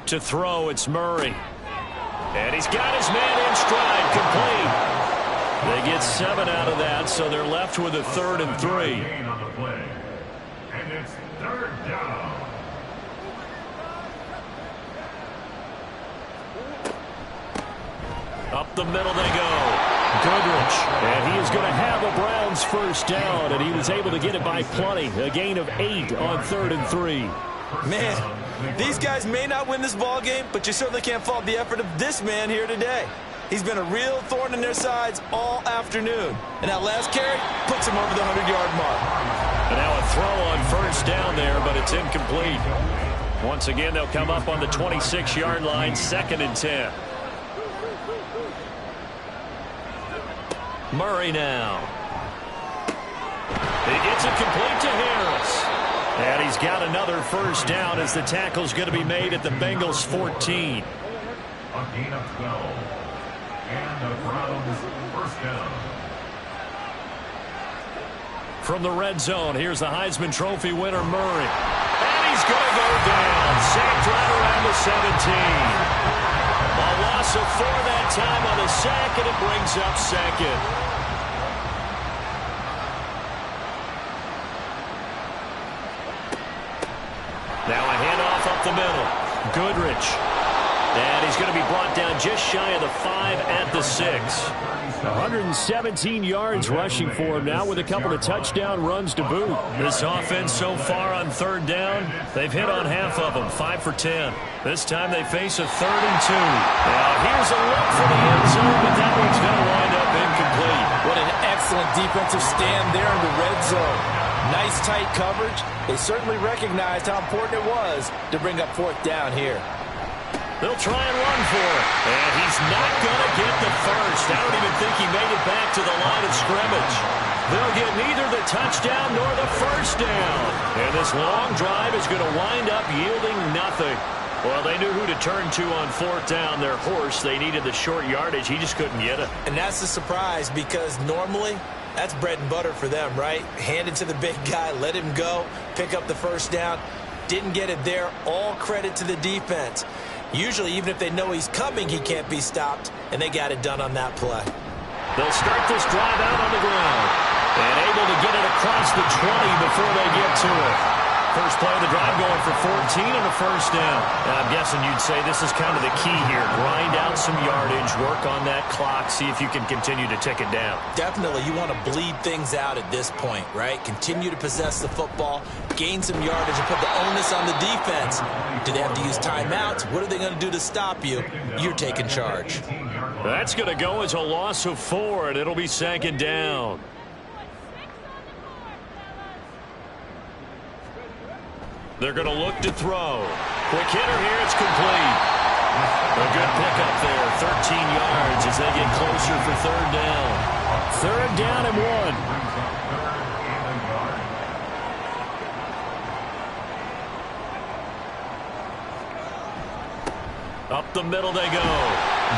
To throw, it's Murray. And he's got his man in stride, complete. They get 7 out of that, so they're left with a 3rd and 3. Gain on the play. And it's 3rd down. Up the middle they go. Goodrich. And he is going to have a Browns first down, and he was able to get it by plenty. A gain of 8 on 3rd and 3. Man, these guys may not win this ball game, but you certainly can't fault the effort of this man here today. He's been a real thorn in their sides all afternoon. And that last carry puts him over the 100-yard mark. And now a throw on 1st down there, but it's incomplete. Once again, they'll come up on the 26-yard line, 2nd and 10. Murray now. He gets it complete to Harris. And he's got another first down as the tackle's going to be made at the Bengals 14. A gain of 12. And the Browns first down. From the red zone, here's the Heisman Trophy winner, Murray. And he's going to go down. Sacked right around the 17. A loss of 4 that time on the sack, and it brings up 2nd. Now a handoff up the middle. Goodrich. And he's going to be brought down just shy of the 5 at the 6. 117 yards rushing for him now with a couple of touchdown runs to boot. This offense so far on 3rd down, they've hit on half of them, 5 for 10. This time they face a 3rd and 2. Now here's a look for the end zone, but that one's going to wind up incomplete. What an excellent defensive stand there in the red zone. Nice tight coverage. They certainly recognized how important it was to bring up 4th down here. They'll try and run for it. And he's not going to get the first. I don't even think he made it back to the line of scrimmage. They'll get neither the touchdown nor the first down. And this long drive is going to wind up yielding nothing. Well, they knew who to turn to on 4th down. Their horse, they needed the short yardage. He just couldn't get it. And that's the surprise because normally that's bread and butter for them, right? Hand it to the big guy, let him go, pick up the first down. Didn't get it there. All credit to the defense. Usually, even if they know he's coming, he can't be stopped, and they got it done on that play. They'll start this drive out on the ground and able to get it across the 20 before they get to it. First play of the drive going for 14 and a first down. I'm guessing you'd say this is kind of the key here. Grind out some yardage, work on that clock, see if you can continue to tick it down. Definitely, you want to bleed things out at this point, right? Continue to possess the football, gain some yardage, and put the onus on the defense. Do they have to use timeouts? What are they going to do to stop you? You're taking charge. That's going to go as a loss of 4, and it'll be second down. They're going to look to throw. Quick hitter here. It's complete. A good pickup there. 13 yards as they get closer for third down. Third down and 1. Up the middle they go.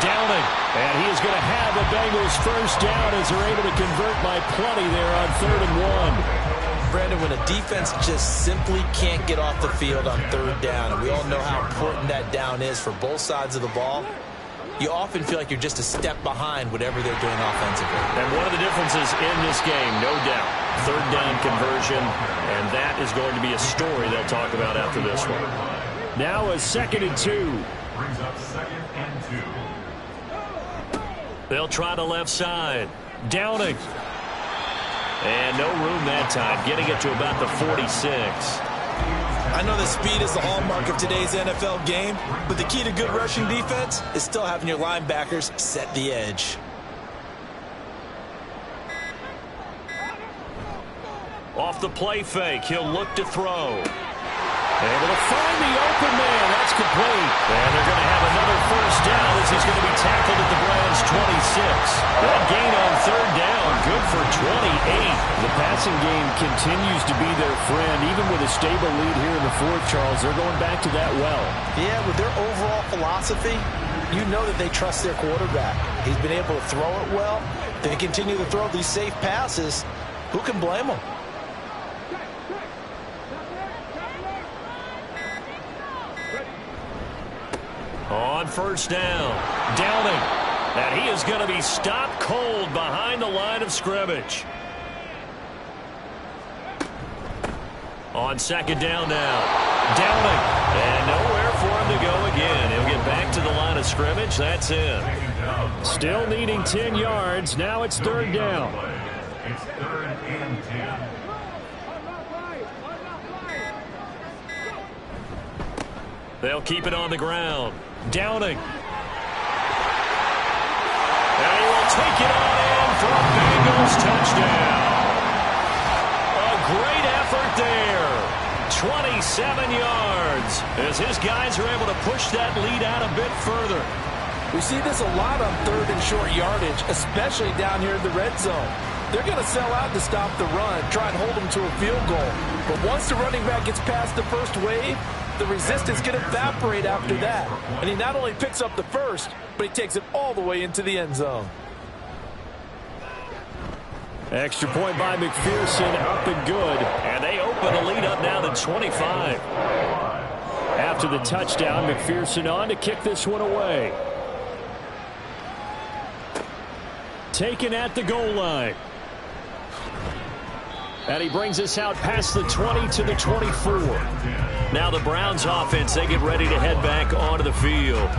Downing. And he is going to have the Bengals first down as they're able to convert by plenty there on 3rd and 1. Brandon, when a defense just simply can't get off the field on third down, and we all know how important that down is for both sides of the ball, you often feel like you're just a step behind whatever they're doing offensively. And one of the differences in this game, no doubt, third down conversion, and that is going to be a story they'll talk about after this one. Now a 2nd and 2. Brings up 2nd and 2. They'll try the left side. Downing. And no room that time, getting it to about the 46. I know that speed is the hallmark of today's NFL game, but the key to good rushing defense is still having your linebackers set the edge. Off the play fake, he'll look to throw. Able to find the open man. That's complete. And they're going to have another first down as he's going to be tackled at the Browns' 26. That gain on third down, good for 28. The passing game continues to be their friend. Even with a stable lead here in the fourth, Charles, they're going back to that well. Yeah, with their overall philosophy, you know that they trust their quarterback. He's been able to throw it well. They continue to throw these safe passes. Who can blame them? On first down, Downing. And he is going to be stopped cold behind the line of scrimmage. On second down now, Downing. And nowhere for him to go again. He'll get back to the line of scrimmage. That's it. Still needing 10 yards. Now it's third down. It's 3rd and 10. They'll keep it on the ground. Downing. And he will take it on in for a Bengals touchdown. A great effort there. 27 yards as his guys are able to push that lead out a bit further. We see this a lot on third and short yardage, especially down here in the red zone. They're going to sell out to stop the run, try and hold them to a field goal. But once the running back gets past the first wave, the resistance can evaporate after that. And he not only picks up the first, but he takes it all the way into the end zone. Extra point by McPherson, up and good. And they open a lead up now to 25. After the touchdown, McPherson on to kick this one away. Taken at the goal line. And he brings us out past the 20 to the 24. Now the Browns offense, they get ready to head back onto the field.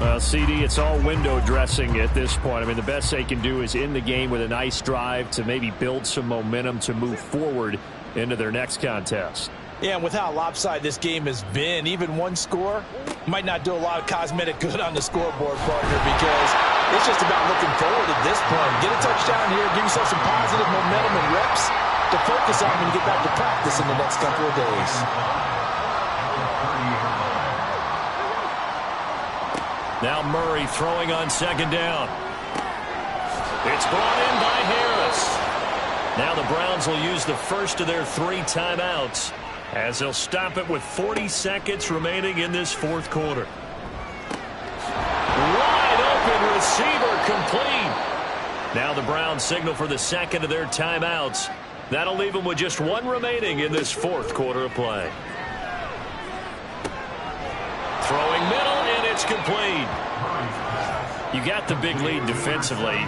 Well, CD, it's all window dressing at this point. I mean, the best they can do is end the game with a nice drive to maybe build some momentum to move forward into their next contest. Yeah, and with how lopsided this game has been, even one score might not do a lot of cosmetic good on the scoreboard, partner, because it's just about looking forward at this point. Get a touchdown here, give yourself some positive momentum and reps to focus on when you get back to practice in the next couple of days. Now Murray throwing on second down. It's brought in by Harris. Now the Browns will use the first of their 3 timeouts as they'll stop it with 40 seconds remaining in this fourth quarter. Wide open receiver complete. Now the Browns signal for the second of their timeouts. That'll leave them with just 1 remaining in this fourth quarter of play. Throwing middle, and it's It's complete. You got the big lead defensively.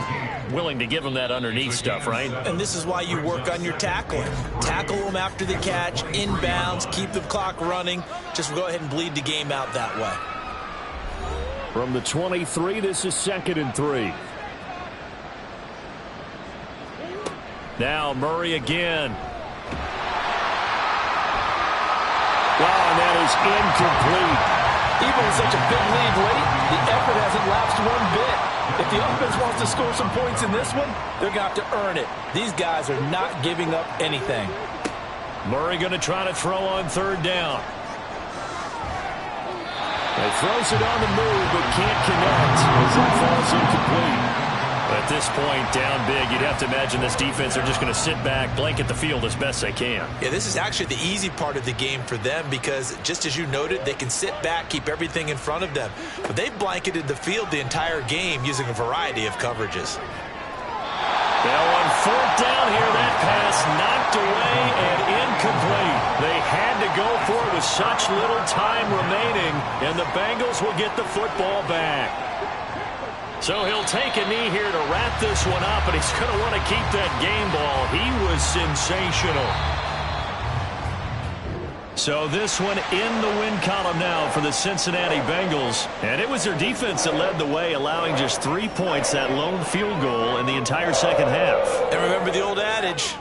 Willing to give them that underneath stuff, right? And this is why you work on your tackling. Tackle them after the catch, inbounds, keep the clock running. Just go ahead and bleed the game out that way. From the 23, this is 2nd and 3. Now Murray again. Wow, and that is incomplete. Even with such a big lead late, the effort hasn't lapsed one bit. If the offense wants to score some points in this one, they're going to have to earn it. These guys are not giving up anything. Murray going to try to throw on 3rd down. He throws it on the move, but can't connect as it falls incomplete. At this point, down big, you'd have to imagine this defense are just going to sit back, blanket the field as best they can. Yeah, this is actually the easy part of the game for them because, just as you noted, they can sit back, keep everything in front of them. But they've blanketed the field the entire game using a variety of coverages. Now on 4th down here, that pass knocked away and incomplete. They had to go for it with such little time remaining, and the Bengals will get the football back. So he'll take a knee here to wrap this one up, and he's going to want to keep that game ball. He was sensational. So this one in the win column now for the Cincinnati Bengals. And it was their defense that led the way, allowing just 3 points, that lone field goal in the entire second half. And remember the old adage,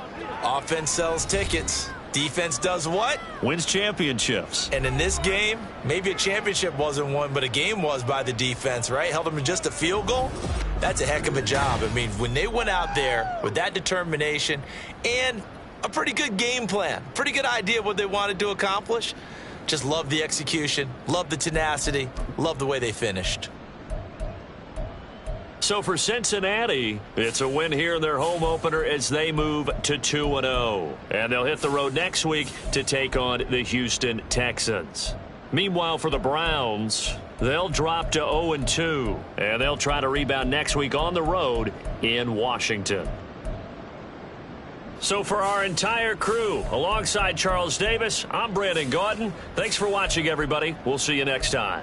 offense sells tickets. Defense does what? Wins championships. And in this game, maybe a championship wasn't won, but a game was by the defense, right? Held them to just a field goal. That's a heck of a job. I mean, when they went out there with that determination and a pretty good game plan, pretty good idea what they wanted to accomplish, just love the execution, love the tenacity, love the way they finished. So for Cincinnati, it's a win here in their home opener as they move to 2-0. And they'll hit the road next week to take on the Houston Texans. Meanwhile, for the Browns, they'll drop to 0-2. And they'll try to rebound next week on the road in Washington. So for our entire crew, alongside Charles Davis, I'm Brandon Gaudin. Thanks for watching, everybody. We'll see you next time.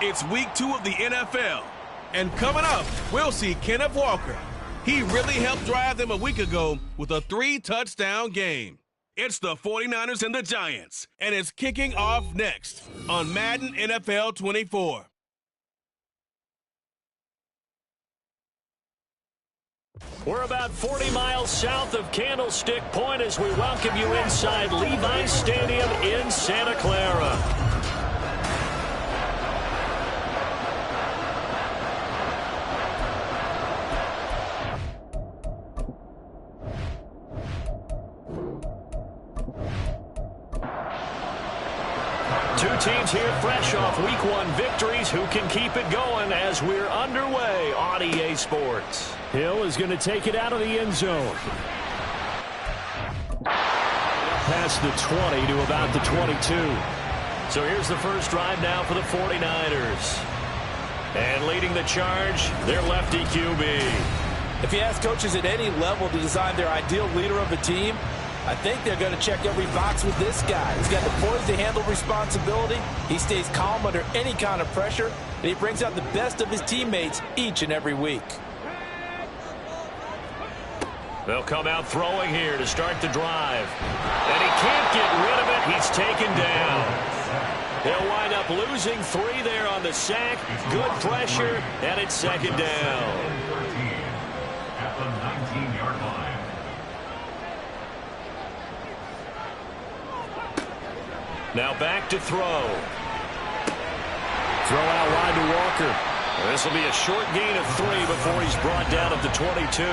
It's week 2 of the NFL. And coming up, we'll see Kenneth Walker. He really helped drive them a week ago with a 3-touchdown game. It's the 49ers and the Giants, and it's kicking off next on Madden NFL 24. We're about 40 miles south of Candlestick Point as we welcome you inside Levi's Stadium in Santa Clara. Two teams here fresh off Week 1 victories. Who can keep it going as we're underway on EA Sports? Hill is going to take it out of the end zone. Past the 20 to about the 22. So here's the first drive now for the 49ers. And leading the charge, their lefty QB. If you ask coaches at any level to design their ideal leader of a team, I think they're going to check every box with this guy. He's got the poise to handle responsibility. He stays calm under any kind of pressure, and he brings out the best of his teammates each and every week. They'll come out throwing here to start the drive. And he can't get rid of it. He's taken down. They'll wind up losing 3 there on the sack. Good pressure, and it's second down. At the 19-yard line. Now back to throw. Throw out wide to Walker. This will be a short gain of 3 before he's brought down at the 22.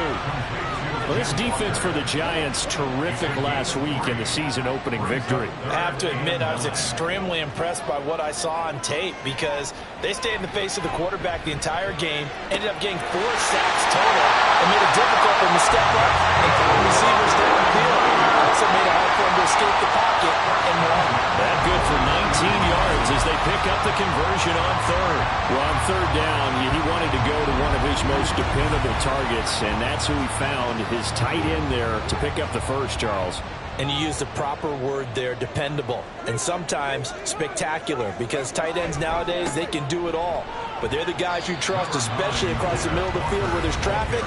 Well, this defense for the Giants, terrific last week in the season-opening victory. I have to admit, I was extremely impressed by what I saw on tape because they stayed in the face of the quarterback the entire game, ended up getting 4 sacks total, and made it difficult for him to step up and find receivers down the field. Also made it hard for him to escape the pocket and run. That good for 19 yards as they pick up the conversion on third. Well, on third down, he wanted to go to one of his most dependable targets, and that's who he found, his tight end there, to pick up the first, Charles. And you use the proper word there, dependable, and sometimes spectacular, because tight ends nowadays, they can do it all. But they're the guys you trust, especially across the middle of the field where there's traffic.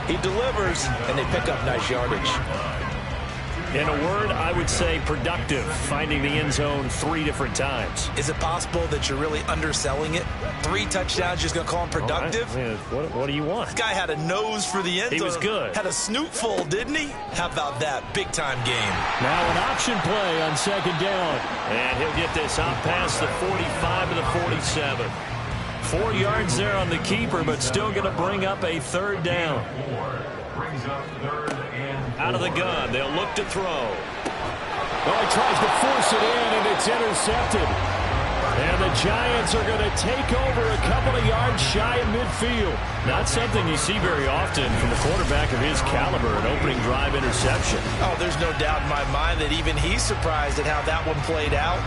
He delivers, and they pick up nice yardage. In a word, I would say productive, finding the end zone 3 different times. Is it possible that you're really underselling it? 3 touchdowns, just going to call him productive? What do you want? This guy had a nose for the end zone. He was good. Had a snoot full, didn't he? How about that? Big-time game. Now an option play on second down. And he'll get this out past the 45 to the 47. 4 yards there on the keeper, but still going to bring up a third down. Brings up third and 4. Out of the gun, they'll look to throw. Well, he tries to force it in, and it's intercepted. And the Giants are going to take over a couple of yards shy of midfield. Not something you see very often from a quarterback of his caliber, an opening drive interception. Oh, there's no doubt in my mind that even he's surprised at how that one played out.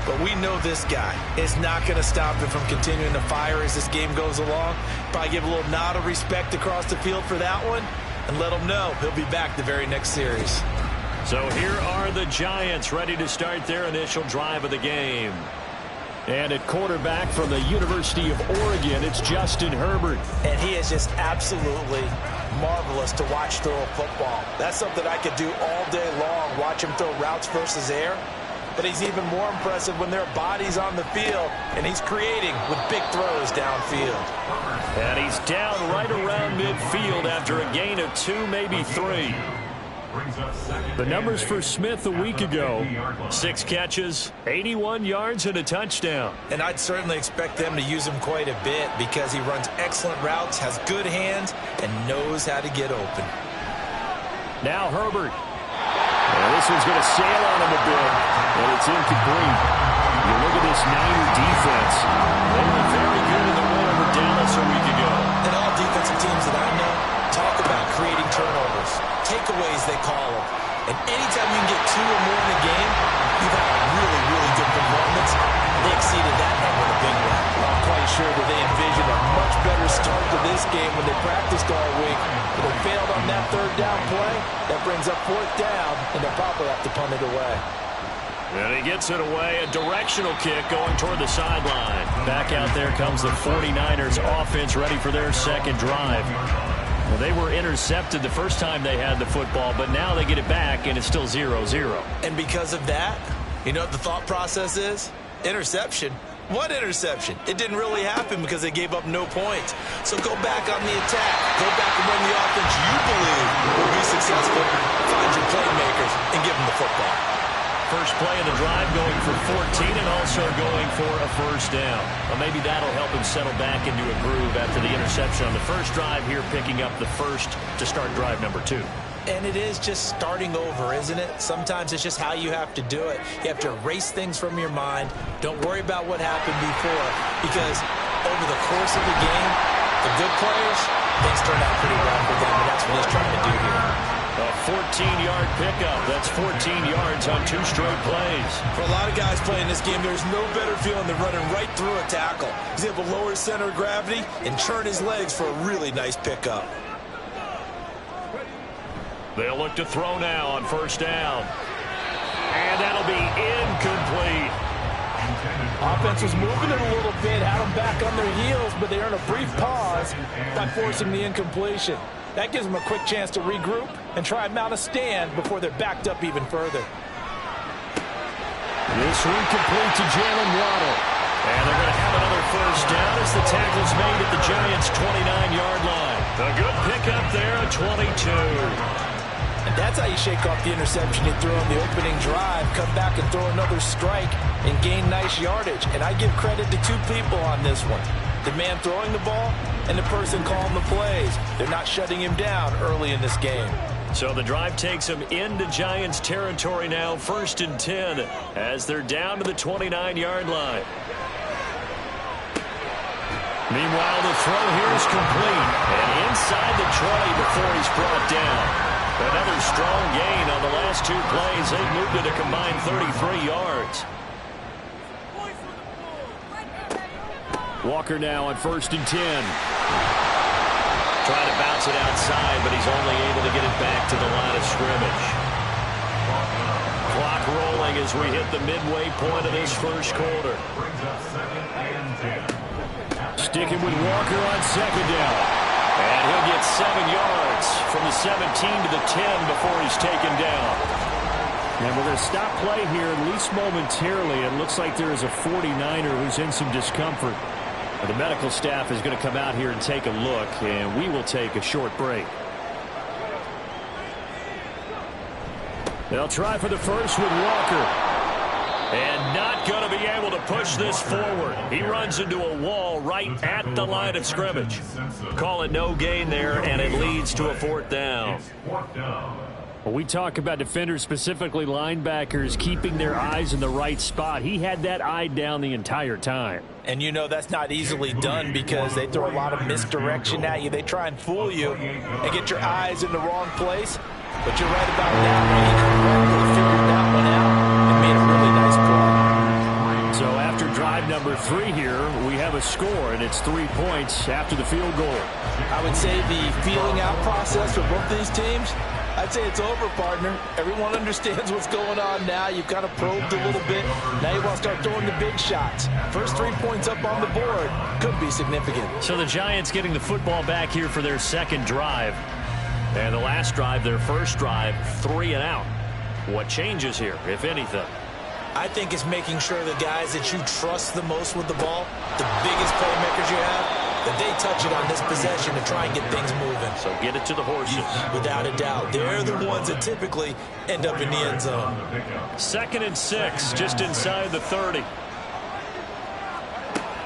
But we know this guy is not going to stop him from continuing to fire as this game goes along. Probably give a little nod of respect across the field for that one and let him know he'll be back the very next series. So here are the Giants ready to start their initial drive of the game. And at quarterback from the University of Oregon, it's Justin Herbert. And he is just absolutely marvelous to watch throw a football. That's something I could do all day long, watch him throw routes versus air. But he's even more impressive when there are bodies on the field, and he's creating with big throws downfield. And he's down right around midfield after a gain of 2, maybe 3. The numbers for Smith a week ago: 6 catches, 81 yards, and a touchdown. And I'd certainly expect them to use him quite a bit because he runs excellent routes, has good hands, and knows how to get open. Now Herbert. And this one's going to sail on him a bit, and it's incomplete. You look at this Niner defense. They were very good in the win over Dallas a week ago. And all defensive teams that I know talk about creating turnovers, takeaways they call them. And anytime you can get 2 or more in a game, you've had a really, really good performance. They exceeded that number in a big way. I'm quite sure that they envisioned a much better start to this game when they practiced all week. But they failed on that third down play. That brings up 4th down, and they'll probably have to punt it away. And he gets it away, a directional kick going toward the sideline. Back out there comes the 49ers offense ready for their second drive. Well, they were intercepted the first time they had the football, but now they get it back, and it's still 0-0. And because of that, you know what the thought process is? Interception. What interception? It didn't really happen because they gave up no points. So go back on the attack. Go back and run the offense you believe will be successful. Find your playmakers and give them the football. First play of the drive going for 14 and also going for a first down. Well, maybe that'll help him settle back into a groove after the interception on the first drive here, picking up the first to start drive number 2. And it is just starting over, isn't it? Sometimes it's just how you have to do it. You have to erase things from your mind. Don't worry about what happened before, because over the course of the game, the good players, things turn out pretty well for them, and that's what he's trying to do here. A 14-yard pickup. That's 14 yards on 2 straight plays. For a lot of guys playing this game, there's no better feeling than running right through a tackle. He's able to lower his center of gravity and turn his legs for a really nice pickup. They'll look to throw now on first down. And that'll be incomplete. Offense was moving it a little bit, had them back on their heels, but they earned a brief pause by forcing the incompletion. That gives them a quick chance to regroup and try and mount a stand before they're backed up even further. This one complete to Jalen Waddle. And they're going to have another first down as the tackle's made at the Giants' 29-yard line. A good pickup there at 22. And that's how you shake off the interception you threw on the opening drive, come back and throw another strike and gain nice yardage. And I give credit to 2 people on this one. The man throwing the ball and the person calling the plays. They're not shutting him down early in this game. So the drive takes them into Giants territory now, 1st and 10, as they're down to the 29-yard line. Meanwhile, the throw here is complete, and inside the 20 before he's brought down. Another strong gain on the last 2 plays. They've moved it a combined 33 yards. Walker now on 1st and 10. Trying to bounce it outside, but he's only able to get it back to the line of scrimmage. Clock rolling as we hit the midway point of this first quarter. Sticking with Walker on 2nd down. And he'll get 7 yards from the 17 to the 10 before he's taken down. And we're going to stop play here, at least momentarily. It looks like there is a 49er who's in some discomfort. The medical staff is going to come out here and take a look, and we will take a short break. They'll try for the first with Walker. And not going to be able to push this forward. He runs into a wall right at the line of scrimmage. Call it no gain there, and it leads to a 4th down. Well, we talk about defenders, specifically linebackers, keeping their eyes in the right spot. He had that eye down the entire time. And you know that's not easily done because they throw a lot of misdirection at you. They try and fool you and get your eyes in the wrong place. But you're right about that. He correctly figured that one out and made a really nice play. So after drive number 3 here, we have a score, and it's 3 points after the field goal. I would say the feeling out process for both these teams, I'd say it's over, partner. Everyone understands what's going on now. You've kind of probed a little bit. Now you want to start throwing the big shots. First 3 points up on the board could be significant. So the Giants getting the football back here for their 2nd drive. And the last drive, their first drive, 3 and out. What changes here, if anything? I think it's making sure the guys that you trust the most with the ball, the biggest playmakers you have, that they touch it on this possession to try and get things moving. So get it to the horses. Without a doubt. They're the ones that typically end up in the end zone. 2nd and 6, just inside the 30.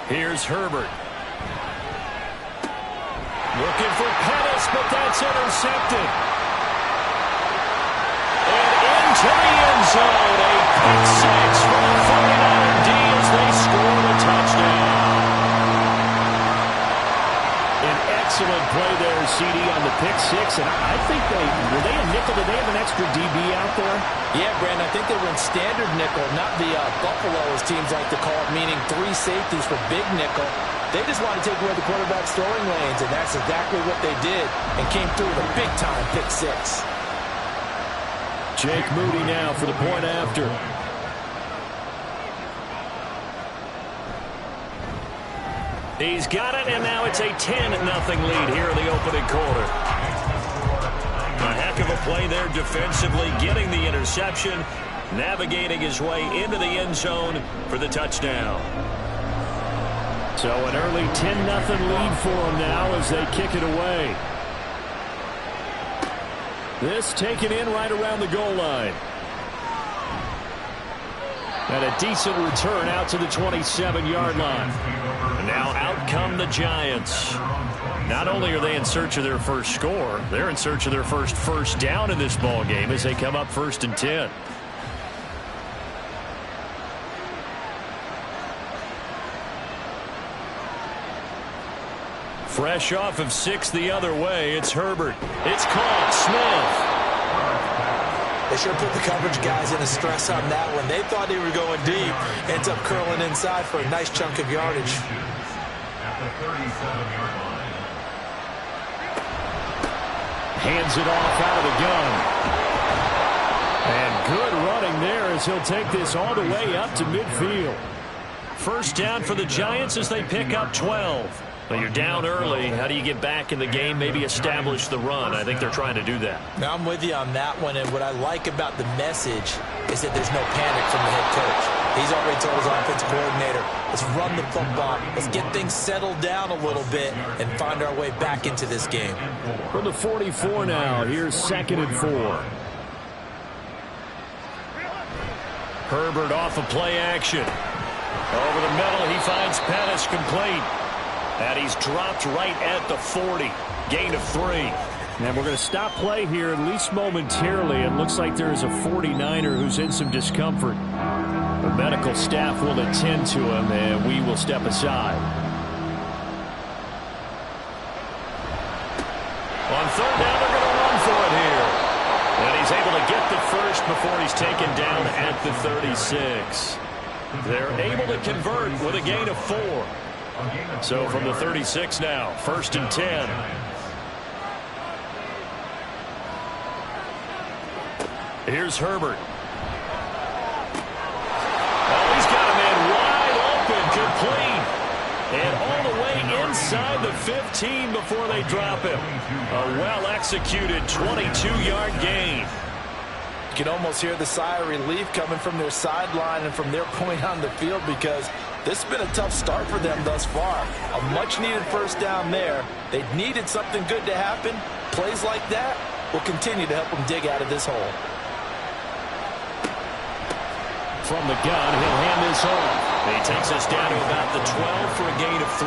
Here's Herbert. Looking for Pettis, but that's intercepted. And into the end zone. A pick 6 for the 49er D as they score a touchdown. An excellent play there, CD, on the pick 6. And I think were they a nickel? Did they have an extra DB out there? Yeah, Brandon, I think they were in standard nickel, not the Buffalo, as teams like to call it, meaning 3 safeties for big nickel. They just want to take away the quarterback's throwing lanes, and that's exactly what they did and came through with a big-time pick 6. Jake Moody now for the point after. He's got it, and now it's a 10-0 lead here in the opening quarter. A heck of a play there defensively, getting the interception, navigating his way into the end zone for the touchdown. So an early 10-0 lead for them now as they kick it away. This taken in right around the goal line. And a decent return out to the 27-yard line. And now out come the Giants. Not only are they in search of their first score, they're in search of their first down in this ball game as they come up 1st and 10. Fresh off of 6 the other way, it's Herbert. It's caught. Smith. They sure put the coverage guys in a stress on that one. They thought they were going deep. Ends up curling inside for a nice chunk of yardage. At the 37-yard line. Hands it off out of the gun. And good running there as he'll take this all the way up to midfield. First down for the Giants as they pick up 12. Well, you're down early. How do you get back in the game, maybe establish the run? I think they're trying to do that. Now, I'm with you on that one, and what I like about the message is that there's no panic from the head coach. He's already told his offensive coordinator, let's run the football, let's get things settled down a little bit and find our way back into this game. From the 44 now, here's 2nd and 4. Herbert off of play action. Over the middle, he finds Pettis complete. And he's dropped right at the 40. Gain of 3. And we're going to stop play here, at least momentarily. It looks like there's a 49er who's in some discomfort. The medical staff will attend to him, and we will step aside. On 3rd down, they're going to run for it here. And he's able to get the first before he's taken down at the 36. They're able to convert with a gain of 4. So from the 36 now, 1st and 10. Here's Herbert. Oh, he's got a man wide open, complete. And all the way inside the 15 before they drop him. A well-executed 22-yard gain. You can almost hear the sigh of relief coming from their sideline and from their point on the field because this has been a tough start for them thus far. A much-needed first down there. They needed something good to happen. Plays like that will continue to help them dig out of this hole. From the gun, he'll hand this off. He takes us down to about the 12 for a gain of 3.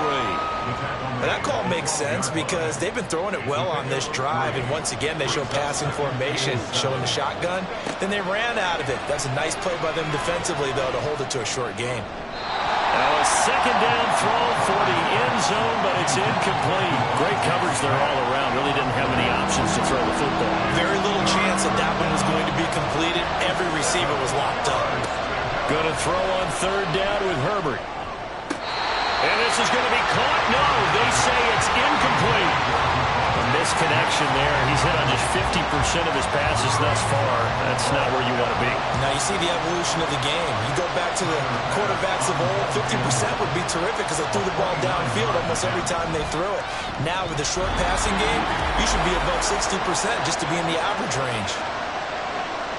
And that call makes sense because they've been throwing it well on this drive, and once again they show passing formation, showing the shotgun. Then they ran out of it. That's a nice play by them defensively, though, to hold it to a short game. Now a 2nd down throw for the end zone, but it's incomplete. Great coverage there all around. Really didn't have any options to throw the football. Very little chance that that one was going to be completed. Every receiver was locked up. Going to throw on 3rd down with Herbert. And this is going to be caught. No, they say it's incomplete. A misconnection there. He's hit on just 50% of his passes thus far. That's not where you want to be. Now you see the evolution of the game. You go back to the quarterbacks of old, 50% would be terrific because they threw the ball downfield almost every time they threw it. Now with the short passing game, you should be above 60% just to be in the average range.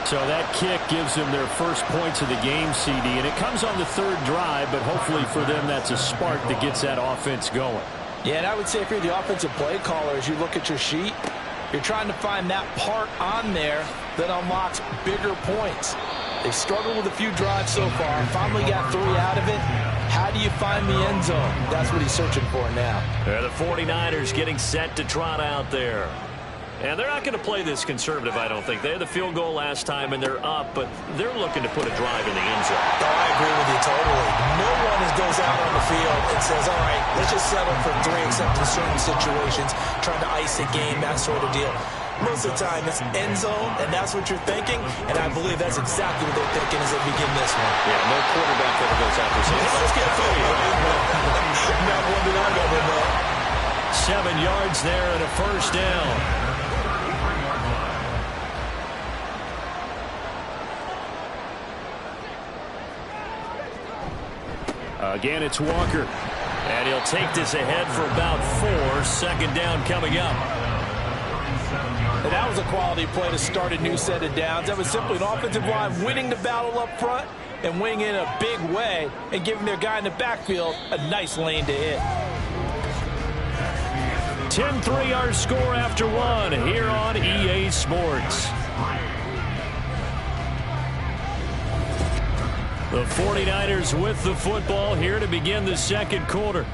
So that kick gives them their first points of the game, CD, and it comes on the 3rd drive, but hopefully for them that's a spark that gets that offense going. Yeah, and I would say if you're the offensive play caller, as you look at your sheet, you're trying to find that part on there that unlocks bigger points. They've struggled with a few drives so far, finally got 3 out of it. How do you find the end zone? That's what he's searching for now. The 49ers getting set to trot out there. And they're not going to play this conservative, I don't think. They had the field goal last time, and they're up, but they're looking to put a drive in the end zone. Oh, I agree with you totally. No one goes out on the field and says, all right, let's just settle for 3 except in certain situations, trying to ice a game, that sort of deal. Most of the time, it's end zone, and that's what you're thinking, and I believe that's exactly what they're thinking as they begin this one. Yeah, no quarterback ever goes out there saying, let's get 3, right? Not one that I've ever met. 7 yards there and a first down. Again, it's Walker. And he'll take this ahead for about 4. Second down coming up. And that was a quality play to start a new set of downs. That was simply an offensive line winning the battle up front and winning in a big way and giving their guy in the backfield a nice lane to hit. 10-3 our score after 1 here on EA Sports. The 49ers with the football here to begin the second quarter.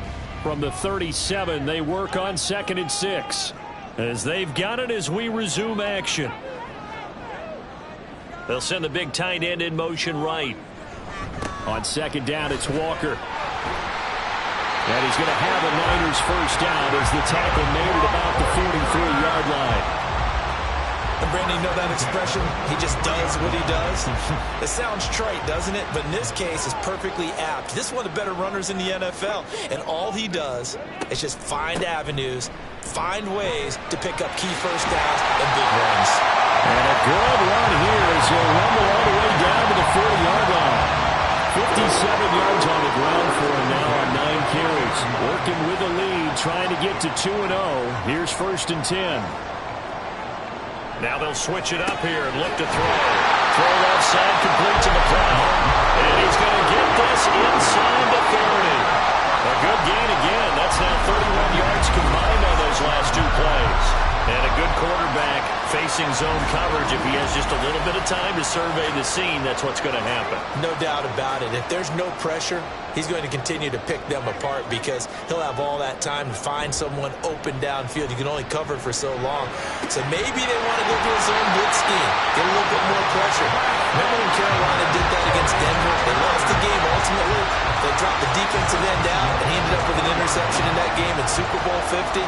From the 37, they work on 2nd and 6. As they've got it as we resume action. They'll send the big tight end in motion right. On 2nd down, it's Walker. And he's going to have a Niners first down as the tackle made it about the 43-yard line. And Brandon, you know that expression? He just does what he does. It sounds trite, doesn't it? But in this case, it's perfectly apt. This is one of the better runners in the NFL. And all he does is just find avenues, find ways to pick up key first downs and big runs. And a good run here as he'll rumble all the way down to the 40-yard line. 57 yards on the ground for him now on 9 carries. Working with a lead, trying to get to 2-0. Here's 1st and 10. Now they'll switch it up here and look to throw. Throw left side, complete to McCloud. And he's going to get this inside the 30. A good gain again. That's now 31 yards combined on those last 2 plays. And a good quarterback facing zone coverage. If he has just a little bit of time to survey the scene, that's what's going to happen. No doubt about it. If there's no pressure, he's going to continue to pick them apart because he'll have all that time to find someone open downfield. You can only cover for so long. So maybe they want to go to a zone blitz scheme, get a little bit more pressure. Remember when Carolina did that against Denver? They lost the game ultimately. They dropped the defensive end out, and he ended up with an interception in that game in Super Bowl 50.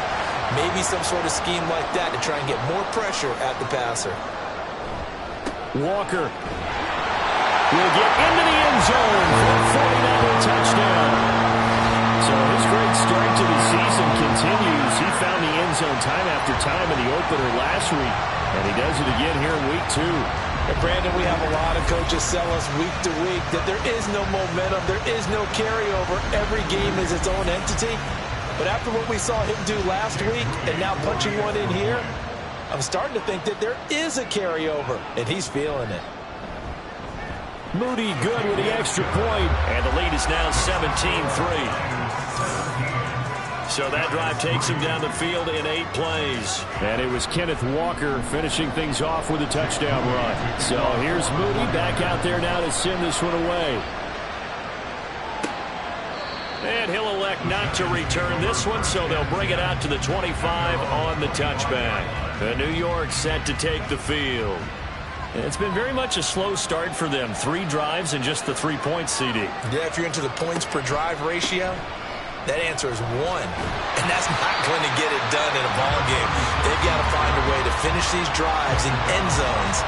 Maybe some sort of scheme like that to try and get more pressure at the passer. Walker will get into the end zone for a 49er touchdown. So his great start to the season continues. He found the end zone time after time in the opener last week, and he does it again here in week 2. And Brandon, we have a lot of coaches sell us week to week that there is no momentum, there is no carryover. Every game is its own entity. But after what we saw him do last week and now punching one in here, I'm starting to think that there is a carryover, and he's feeling it. Moody good with the extra point, and the lead is now 17-3. So that drive takes him down the field in 8 plays. And it was Kenneth Walker finishing things off with a touchdown run. So here's Moody back out there now to send this one away. And he'll elect not to return this one, so they'll bring it out to the 25 on the touchback. The New York set to take the field. It's been very much a slow start for them. 3 drives and just the 3 points, CD. Yeah, if you're into the points per drive ratio, that answer is 1. And that's not going to get it done in a ball game. They've got to find a way to finish these drives in end zones,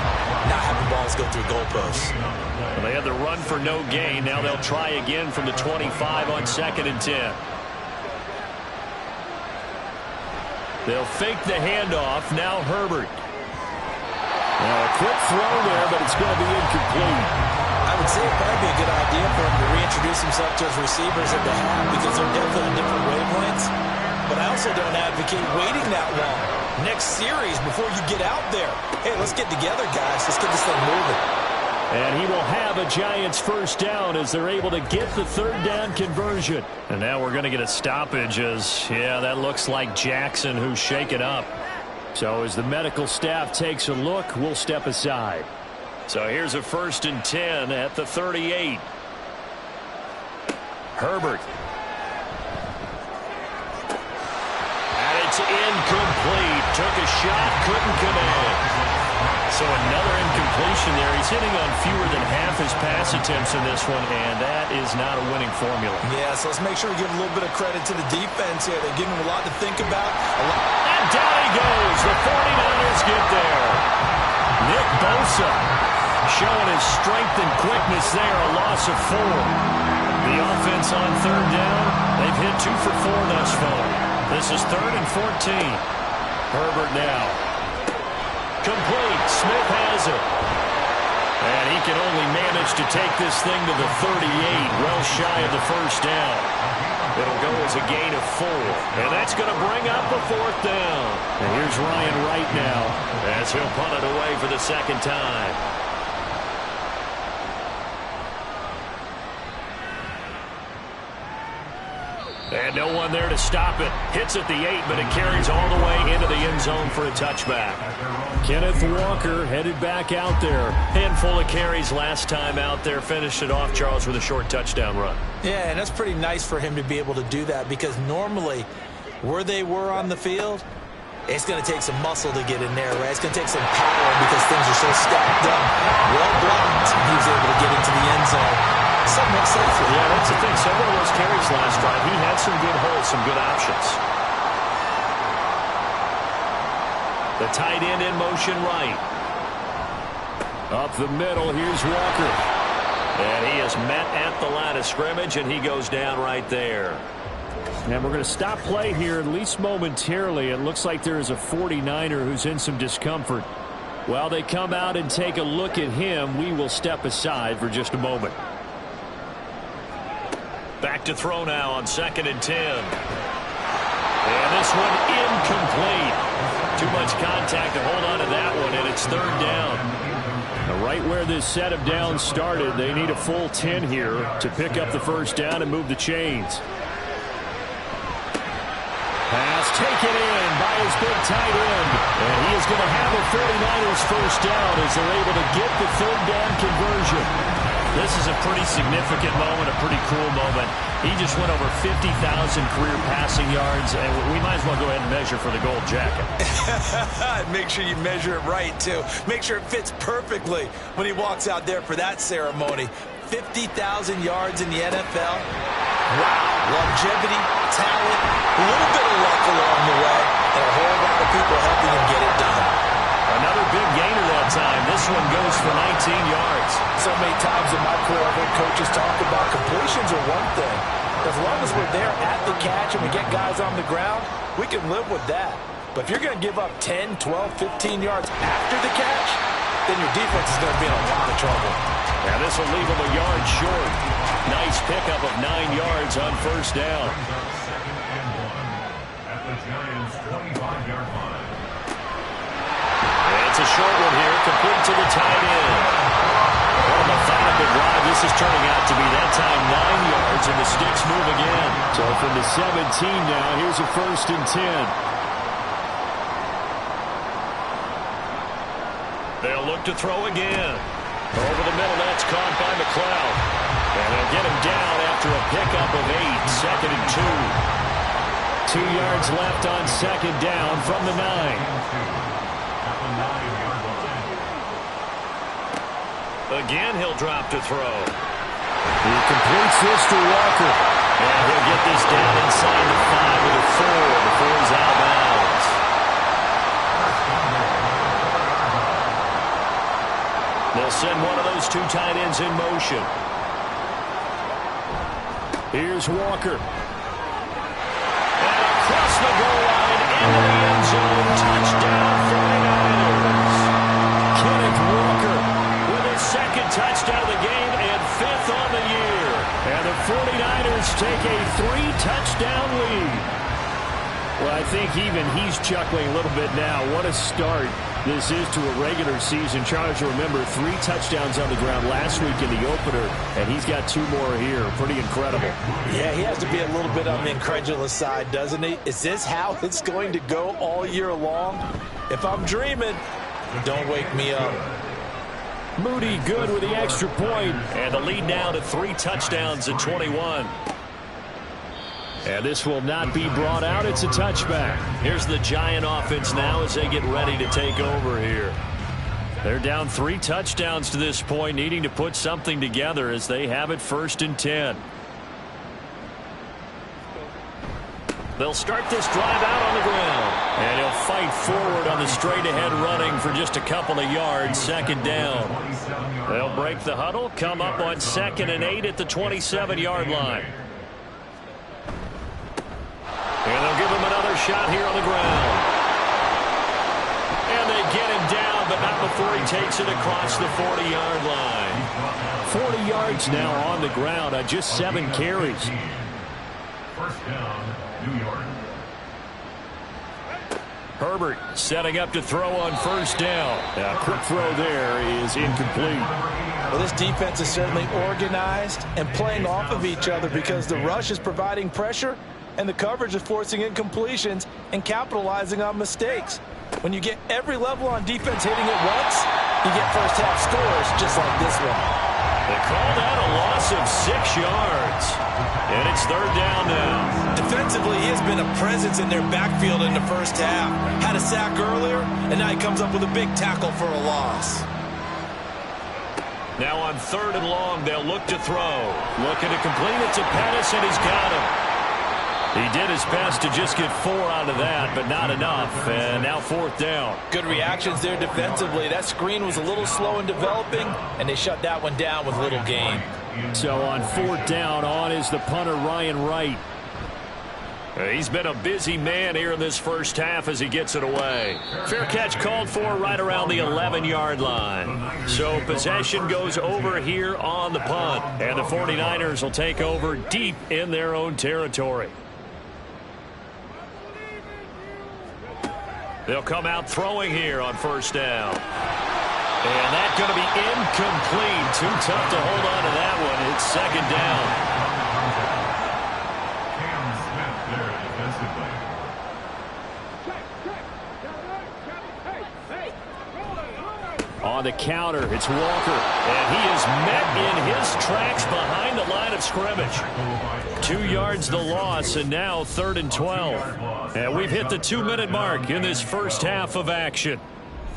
not having balls go through goalposts. Well, they had the run for no gain. Now they'll try again from the 25 on 2nd and 10. They'll fake the handoff. Now Herbert. Now a quick throw there, but it's going to be incomplete. I would say it'd probably be a good idea for him to reintroduce himself to his receivers at the half because they're definitely on different wavelengths. But I also don't advocate waiting that long. Next series, before you get out there, hey, let's get together, guys. Let's get this thing moving. And he will have a Giants first down as they're able to get the 3rd down conversion. And now we're going to get a stoppage as, yeah, that looks like Jackson who's shaken up. So as the medical staff takes a look, we'll step aside. So here's a 1st and 10 at the 38. Herbert. And it's incomplete. Took a shot, couldn't connect. So another incompletion there. He's hitting on fewer than half his pass attempts in this one, and that is not a winning formula. Yeah, so let's make sure we give a little bit of credit to the defense here. They're giving him a lot to think about. And down he goes. The 49ers get there. Nick Bosa showing his strength and quickness there, a loss of 4. The offense on 3rd down, they've hit 2 for 4 thus far. This is 3rd and 14. Herbert now. Complete. Smith has it. And he can only manage to take this thing to the 38, well shy of the first down. It'll go as a gain of 4. And that's going to bring up a 4th down. And here's Ryan right now as he'll punt it away for the second time. And no one there to stop it. Hits at the 8, but it carries all the way into the end zone for a touchback. Kenneth Walker headed back out there. Handful of carries last time out there. Finished it off, Charles, with a short touchdown run. Yeah, and that's pretty nice for him to be able to do that because normally where they were on the field, it's going to take some muscle to get in there, right? It's going to take some power because things are so stacked up. Well blocked. He was able to get into the end zone somewhat safely. Yeah, that's the thing. Several of those carries last drive, he had some good holes, some good options. The tight end in motion right. Up the middle, here's Walker. And he is met at the line of scrimmage, and he goes down right there. And we're going to stop play here, at least momentarily. It looks like there is a 49er who's in some discomfort. While they come out and take a look at him, we will step aside for just a moment. Back to throw now on 2nd and 10. And this one incomplete. Too much contact to hold on to that one, and it's 3rd down. Now, right where this set of downs started, they need a full 10 here to pick up the 1st down and move the chains. Pass taken in by his big tight end. And he is going to have a 49ers 1st down as they're able to get the 3rd down conversion. This is a pretty significant moment, a pretty cool moment. He just went over 50,000 career passing yards, and we might as well go ahead and measure for the gold jacket. Make sure you measure it right, too. Make sure it fits perfectly when he walks out there for that ceremony. 50,000 yards in the NFL. Wow. Longevity, talent, a little bit of luck along the way, and a whole lot of people helping him get it done. Another big gainer that time. This one goes for 19 yards. So many times in my career, I've heard coaches talk about completions are one thing. As long as we're there at the catch and we get guys on the ground, we can live with that. But if you're going to give up 10, 12, 15 yards after the catch, then your defense is going to be in a lot of trouble. And this will leave them a yard short. Nice pickup of 9 yards on 1st down. At the Giants' 25-yard line. It's a short one here, complete to the tight end. What a methodical drive this is turning out to be. That time 9 yards, and the sticks move again. So from the 17 now, here's a 1st and 10. They'll look to throw again. Over the middle, that's caught by McLeod. And they'll get him down after a pickup of 8, 2nd and 2. 2 yards left on 2nd down from the 9. Again, he'll drop to throw. He completes this to Walker. And he'll get this down inside the 5 with a 4 before he's out of bounds. They'll send one of those 2 tight ends in motion. Here's Walker. And across the goal line into the end zone. Touchdown 49ers. Kenneth Walker. 2nd touchdown of the game and 5th on the year. And the 49ers take a 3-touchdown lead. Well, I think even he's chuckling a little bit now. What a start this is to a regular season. Charles, you remember 3 touchdowns on the ground last week in the opener, and he's got 2 more here. Pretty incredible. Yeah, he has to be a little bit on the incredulous side, doesn't he? Is this how it's going to go all year long? If I'm dreaming, don't wake me up. Moody good with the extra point. And the lead now to 3 touchdowns at 21. And this will not be brought out. It's a touchback. Here's the Giant offense now as they get ready to take over here. They're down 3 touchdowns to this point, needing to put something together as they have it 1st and 10. They'll start this drive out on the ground. And he'll fight forward on the straight-ahead running for just a couple of yards, 2nd down. They'll break the huddle, come up on 2nd and 8 at the 27-yard line. And they'll give him another shot here on the ground. And they get him down, but not before he takes it across the 40-yard line. 40 yards now on the ground on just 7 carries. down, New York. Herbert setting up to throw on first down. A quick throw there is incomplete. Well, this defense is certainly organized and playing off of each other because the rush is providing pressure and the coverage is forcing incompletions and capitalizing on mistakes. When you get every level on defense hitting at once, you get first half scores just like this one. They called out a loss of 6 yards. And it's third down now. Defensively, he has been a presence in their backfield in the first half. Had a sack earlier, and now he comes up with a big tackle for a loss. Now on third and long, they'll look to throw. Looking to complete it to Pettis, and he's got him. He did his best to just get 4 out of that, but not enough. And now fourth down. Good reactions there defensively. That screen was a little slow in developing, and they shut that one down with little gain. So on fourth down, on is the punter, Ryan Wright. He's been a busy man here in this first half as he gets it away. Fair catch called for right around the 11-yard line. So possession goes over here on the punt, and the 49ers will take over deep in their own territory. They'll come out throwing here on first down. And that's going to be incomplete. Too tough to hold on to that one. It's second down. On the counter, it's Walker. And he is met in his tracks behind the line of scrimmage. 2 yards the loss, and now third and 12. And we've hit the 2-minute mark in this first half of action.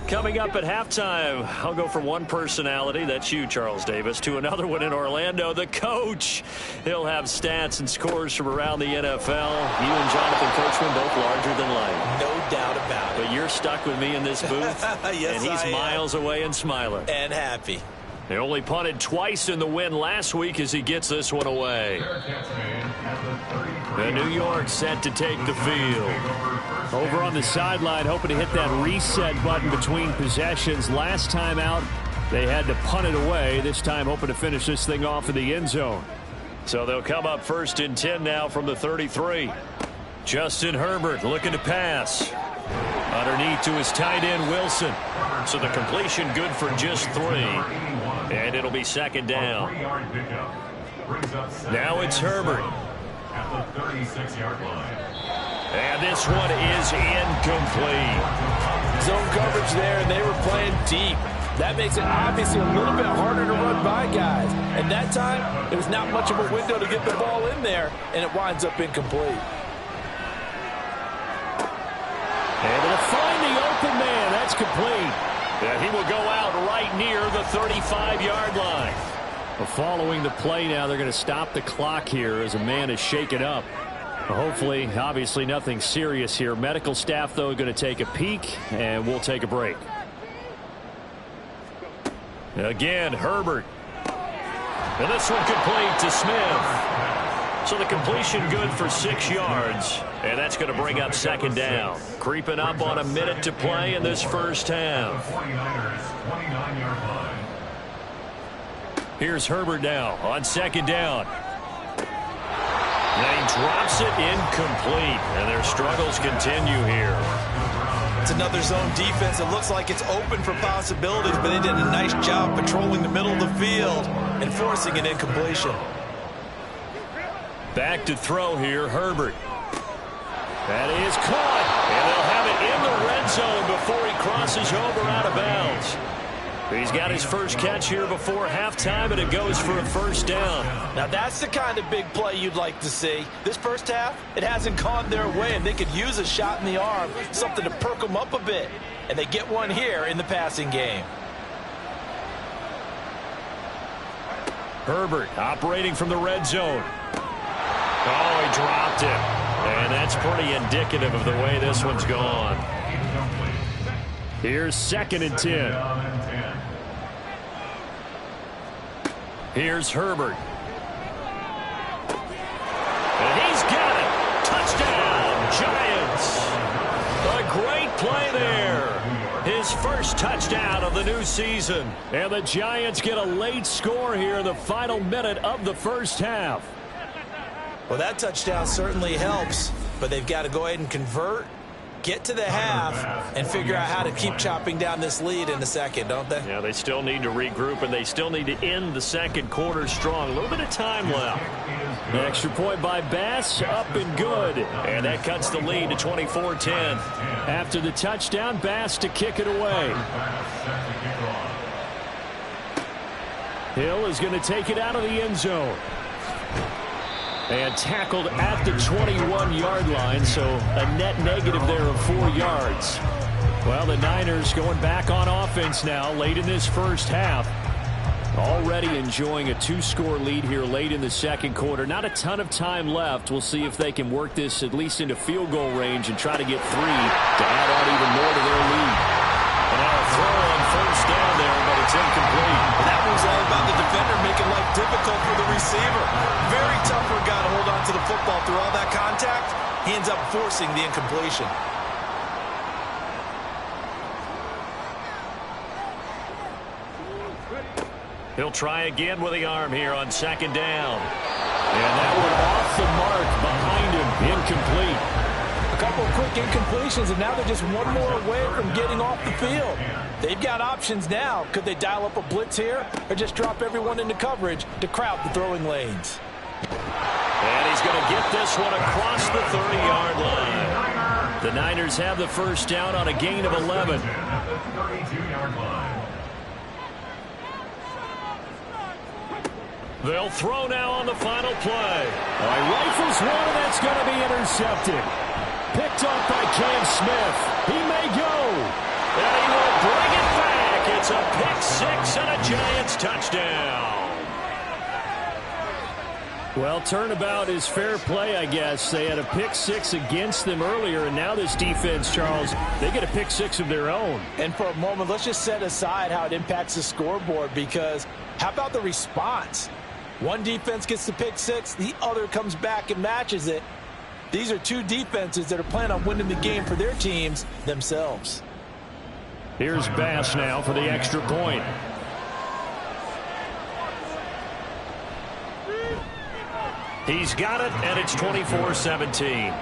Coming up at halftime, I'll go from one personality, that's you, Charles Davis, to another one in Orlando, the coach. He'll have stats and scores from around the NFL. You and Jonathan Coachman both larger than life. No doubt about it. But you're stuck with me in this booth. Yes, and he's miles away and smiling. And happy. They only punted twice in the win last week as he gets this one away. And New York set to take the field. Over on the sideline, hoping to hit that reset button between possessions. Last time out, they had to punt it away. This time, hoping to finish this thing off in the end zone. So they'll come up first and 10 now from the 33. Justin Herbert looking to pass. Underneath to his tight end, Wilson. So the completion good for just 3. And it'll be second down. Now it's Herbert. At the 36-yard line. And this one is incomplete. Zone coverage there, and they were playing deep. That makes it obviously a little bit harder to run by guys. And that time, it was not much of a window to get the ball in there, and it winds up incomplete. Able to find the open man. That's complete. And he will go out right near the 35-yard line. Well, following the play now, they're going to stop the clock here as a man is shaken up. Hopefully, obviously nothing serious here. Medical staff, though, going to take a peek, and we'll take a break. Again, Herbert. And this one complete to Smith. So the completion good for 6 yards, and that's going to bring up second down. Creeping up on a minute to play in this first half. 49ers, 29-yard line. Here's Herbert now on second down. And he drops it incomplete, and their struggles continue here. It's another zone defense. It looks like it's open for possibilities, but they did a nice job patrolling the middle of the field and forcing an incompletion. Back to throw here, Herbert. That is caught, and they'll have it in the red zone before he crosses over out of bounds. He's got his first catch here before halftime, and it goes for a first down. Now, that's the kind of big play you'd like to see. This first half, it hasn't gone their way, and they could use a shot in the arm, something to perk them up a bit. And they get one here in the passing game. Herbert operating from the red zone. Oh, he dropped it. And that's pretty indicative of the way this one's gone. Here's second and 10. Here's Herbert. And he's got it. Touchdown, Giants. A great play there. His first touchdown of the new season. And the Giants get a late score here in the final minute of the first half. Well, that touchdown certainly helps, but they've got to go ahead and convert, get to the half, and figure out how to keep chopping down this lead in the second, don't they? Yeah, they still need to regroup, and they still need to end the second quarter strong. A little bit of time left. The extra point by Bass, up and good. And that cuts the lead to 24-10. After the touchdown, Bass to kick it away. Hill is going to take it out of the end zone. And tackled at the 21-yard line, so a net negative there of 4 yards. Well, the Niners going back on offense now late in this first half. Already enjoying a 2-score lead here late in the second quarter. Not a ton of time left. We'll see if they can work this at least into field goal range and try to get 3 to add on even more to their lead. And now a throw on first down there, but it's incomplete. And that was all about the defender making life difficult for the receiver. Very tough for a guy to hold on to the football through all that contact. He ends up forcing the incompletion. He'll try again with the arm here on second down. And that one off the mark behind him. Incomplete. A couple of quick incompletions, and now they're just one more away from getting off the field. They've got options now. Could they dial up a blitz here or just drop everyone into coverage to crowd the throwing lanes? And he's going to get this one across the 30-yard line. The Niners have the first down on a gain of 11. At the 32-yard line. They'll throw now on the final play. Rifles one, and that's going to be intercepted. Picked up by Cam Smith. He may go. And he will bring it back. It's a pick 6 and a Giants touchdown. Well, turnabout is fair play, I guess. They had a pick 6 against them earlier, and now this defense, Charles, they get a pick 6 of their own. And for a moment, let's just set aside how it impacts the scoreboard, because how about the response? One defense gets the pick 6, the other comes back and matches it. These are two defenses that are planning on winning the game for their teams themselves. Here's Bass now for the extra point. He's got it, and it's 24-17.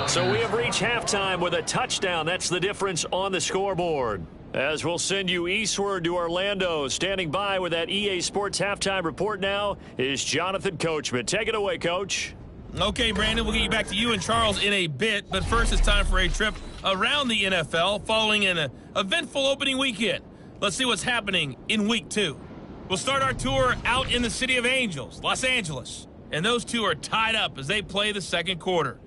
So we have reached halftime with a touchdown. That's the difference on the scoreboard. As we'll send you eastward to Orlando. Standing by with that EA Sports halftime report now is Jonathan Coachman. Take it away, Coach. Okay, Brandon, we'll get you back to you and Charles in a bit. But first, it's time for a trip around the NFL following an eventful opening weekend. Let's see what's happening in Week 2. We'll start our tour out in the City of Angels, Los Angeles. And those two are tied up as they play the second quarter.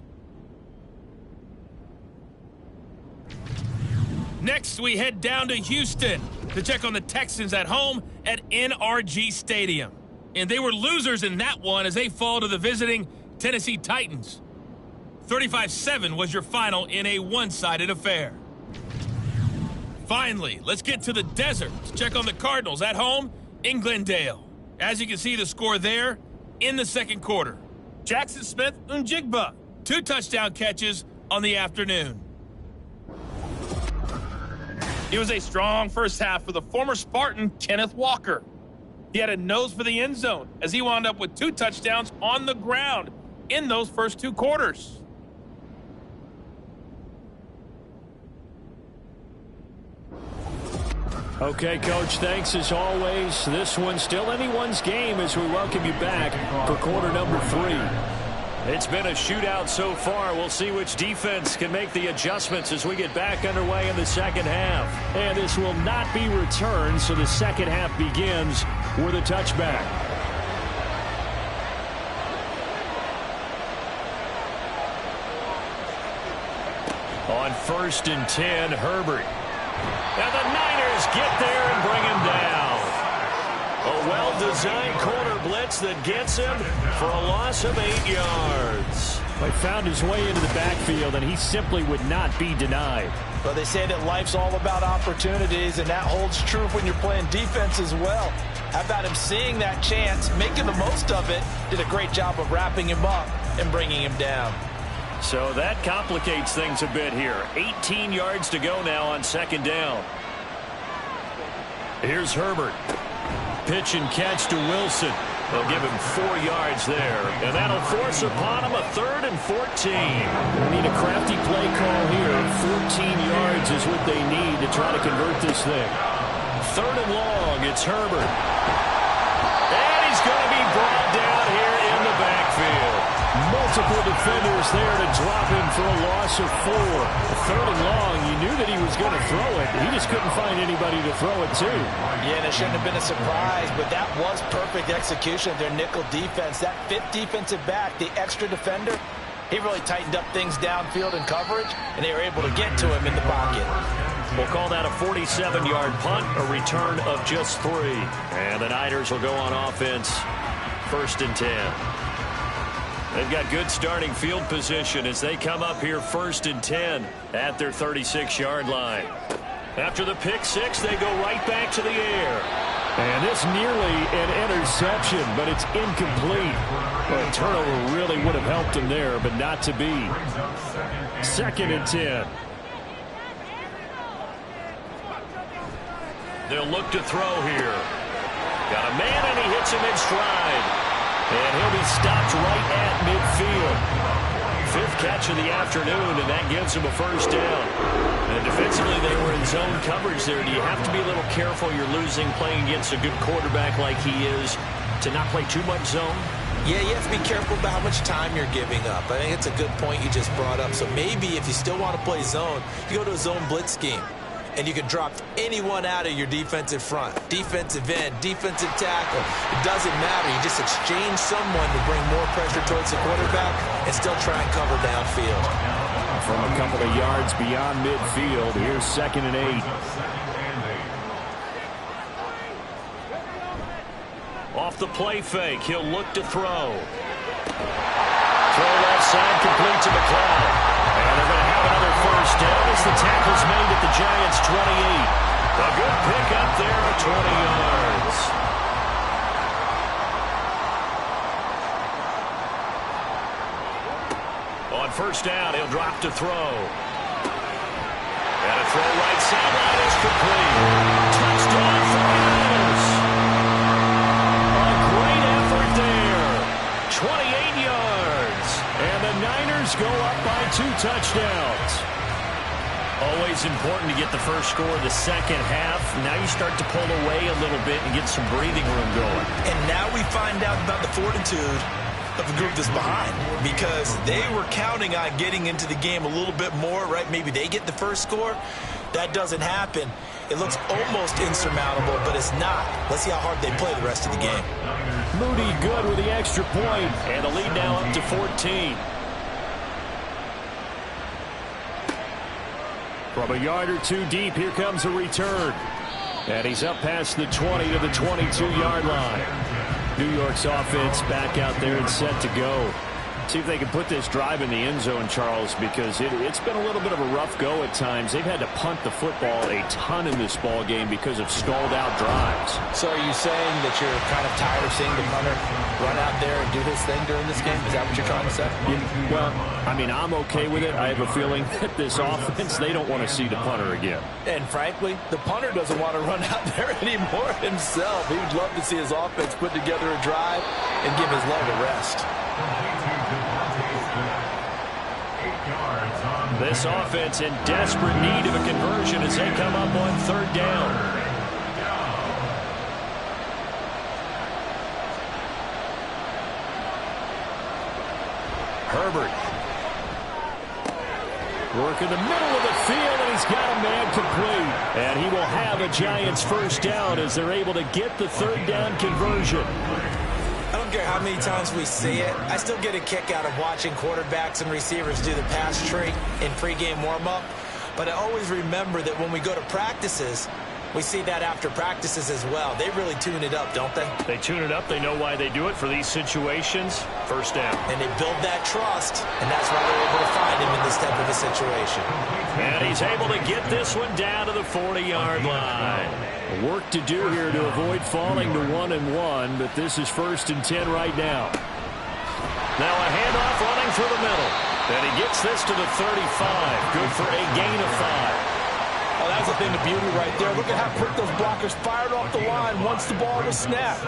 Next, we head down to Houston to check on the Texans at home at NRG Stadium. And they were losers in that one as they fall to the visiting Tennessee Titans. 35-7 was your final in a one-sided affair. Finally, let's get to the desert to check on the Cardinals at home in Glendale. As you can see, the score there in the second quarter. Jackson Smith-Njigba, 2 touchdown catches on the afternoon. It was a strong first half for the former Spartan, Kenneth Walker. He had a nose for the end zone as he wound up with 2 touchdowns on the ground in those first 2 quarters. Okay, Coach, thanks as always. This one's still anyone's game as we welcome you back for quarter number 3. It's been a shootout so far. We'll see which defense can make the adjustments as we get back underway in the second half. And this will not be returned, so the second half begins with a touchback. On 1st and 10, Herbert. And the Niners get there and bring him down. A well-designed corner blitz that gets him for a loss of 8 yards. He found his way into the backfield, and he simply would not be denied. Well, they say that life's all about opportunities, and that holds true when you're playing defense as well. How about him seeing that chance, making the most of it, did a great job of wrapping him up and bringing him down. So that complicates things a bit here. 18 yards to go now on second down. Here's Herbert. Pitch and catch to Wilson. They'll give him 4 yards there, and that'll force upon him a 3rd and 14. They need a crafty play call here. 14 yards is what they need to try to convert this thing. 3rd and long, it's Herbert. And he's going to be brought down here in the backfield. Multiple defenders there to drop him for a loss of 4. 3rd and long, you knew that he was going to throw it. He just couldn't find anybody to throw it to. Yeah, and it shouldn't have been a surprise, but that was perfect execution of their nickel defense. That 5th defensive back, the extra defender, he really tightened up things downfield in coverage, and they were able to get to him in the pocket. We'll call that a 47-yard punt, a return of just 3. And the Niners will go on offense, 1st and 10. They've got good starting field position as they come up here 1st and 10 at their 36-yard line. After the pick 6, they go right back to the air. And this nearly an interception, but it's incomplete. Well, a turnover really would have helped him there, but not to be. 2nd and 10. They'll look to throw here. Got a man, and he hits him in stride. And he'll be stopped right at midfield. 5th catch of the afternoon, and that gives him a 1st down. And defensively, they were in zone coverage there. Do you have to be a little careful? You're losing playing against a good quarterback like he is to not play too much zone? Yeah, you have to be careful about how much time you're giving up. I think it's a good point you just brought up. So maybe if you still want to play zone, you go to a zone blitz scheme. And you can drop anyone out of your defensive front. Defensive end, defensive tackle. It doesn't matter. You just exchange someone to bring more pressure towards the quarterback and still try and cover downfield. From a couple of yards beyond midfield, here's 2nd and 8. Off the play fake, he'll look to throw. Throw left side, complete to McLeod. And they're going to have another 1st down as the tackle's made at the Giants' 28. A good pick up there at 20 yards. On 1st down, he'll drop to throw. And a throw right sideline is complete. Touchdown for the Niners. A great effort there. 28 yards. And the Niners go up by 2 touchdowns. Always important to get the first score of the second half. Now you start to pull away a little bit and get some breathing room going. And now we find out about the fortitude of the group that's behind, because they were counting on getting into the game a little bit more, right? Maybe they get the first score. That doesn't happen. It looks almost insurmountable, but it's not. Let's see how hard they play the rest of the game. Moody good with the extra point. And the lead now up to 14. From a yard or 2 deep, here comes a return. And he's up past the 20 to the 22-yard line. New York's offense back out there and set to go. See if they can put this drive in the end zone, Charles, because it's been a little bit of a rough go at times. They've had to punt the football a ton in this ball game because of stalled-out drives. So are you saying that you're kind of tired of seeing the punter run out there and do his thing during this game? Is that what you're trying to say? Well, I mean, I'm okay with it. I have a feeling that this offense, they don't want to see the punter again. And frankly, the punter doesn't want to run out there anymore himself. He would love to see his offense put together a drive and give his leg a rest. This offense in desperate need of a conversion as they come up on 3rd down. Herbert. Work in the middle of the field, and he's got a man complete. And he will have a Giants 1st down as they're able to get the 3rd down conversion. I don't care how many times we see it. I still get a kick out of watching quarterbacks and receivers do the pass tree in pregame warm-up. But I always remember that when we go to practices, we see that after practices as well. They really tune it up, don't they? They tune it up. They know why they do it for these situations. 1st down. And they build that trust, and that's why they're able to find him in this type of a situation. And he's able to get this one down to the 40-yard line. Work to do here to avoid falling to 1-1, but this is 1st and 10 right now. Now a handoff running through the middle. And he gets this to the 35. Good for a gain of 5. Oh, that That's a thing of beauty right there. Look at how quick those blockers fired off the line once the ball was snapped.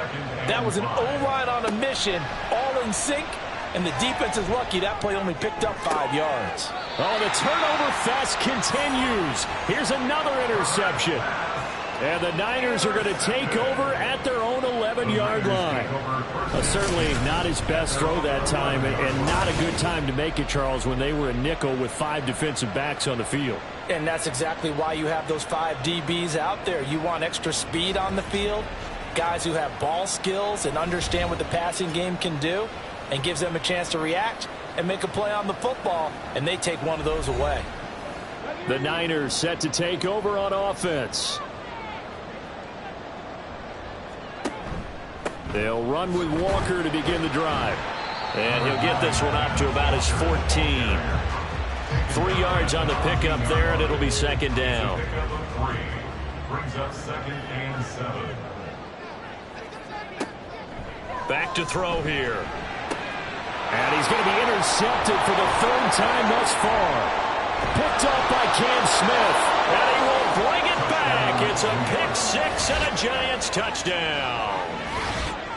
That was an O-line on a mission, all in sync, and the defense is lucky that play only picked up 5 yards. Oh, the turnover fest continues. Here's another interception. And the Niners are going to take over at their own 11-yard line. Certainly not his best throw that time, and not a good time to make it, Charles, when they were a nickel with 5 defensive backs on the field. And that's exactly why you have those 5 DBs out there. You want extra speed on the field, guys who have ball skills and understand what the passing game can do, and gives them a chance to react and make a play on the football, and they take one of those away. The Niners set to take over on offense. They'll run with Walker to begin the drive. And he'll get this one up to about his 14. 3 yards on the pickup there, and it'll be second down. Brings up 2nd and 7. Back to throw here. And he's going to be intercepted for the 3rd time thus far. Picked up by Cam Smith. And he will bring it back. It's a pick 6 and a Giants touchdown.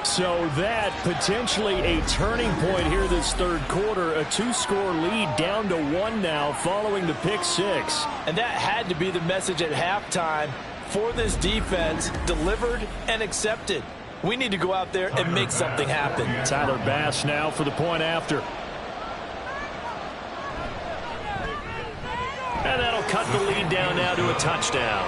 So that potentially a turning point here this 3rd quarter. A 2-score lead down to 1 now following the pick 6. And that had to be the message at halftime for this defense, delivered and accepted. We need to go out there and make something happen. Tyler Bass now for the point after. And that'll cut the lead down now to a touchdown.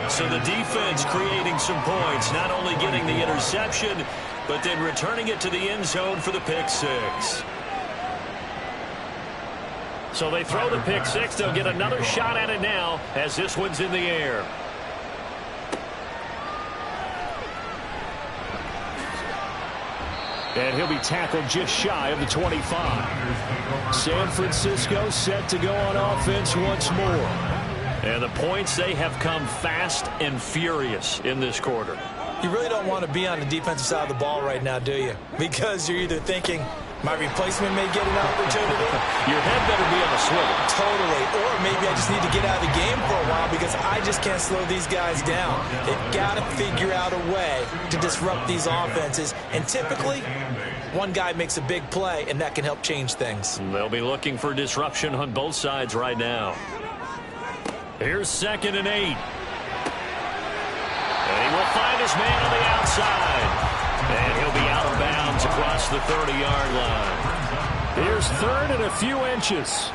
So the defense creating some points, not only getting the interception, but then returning it to the end zone for the pick 6. So they throw the pick 6. They'll get another shot at it now as this one's in the air. And he'll be tackled just shy of the 25. San Francisco set to go on offense once more. And the points, they have come fast and furious in this quarter. You really don't want to be on the defensive side of the ball right now, do you? Because you're either thinking, my replacement may get an opportunity. Your head better be on the swivel. Totally. Or maybe I just need to get out of the game for a while because I just can't slow these guys down. They've got to figure out a way to disrupt these offenses. And typically, one guy makes a big play, and that can help change things. They'll be looking for disruption on both sides right now. Here's 2nd and 8. And he will find his man on the outside. And he'll be out of bounds across the 30-yard line. Here's 3rd and a few inches.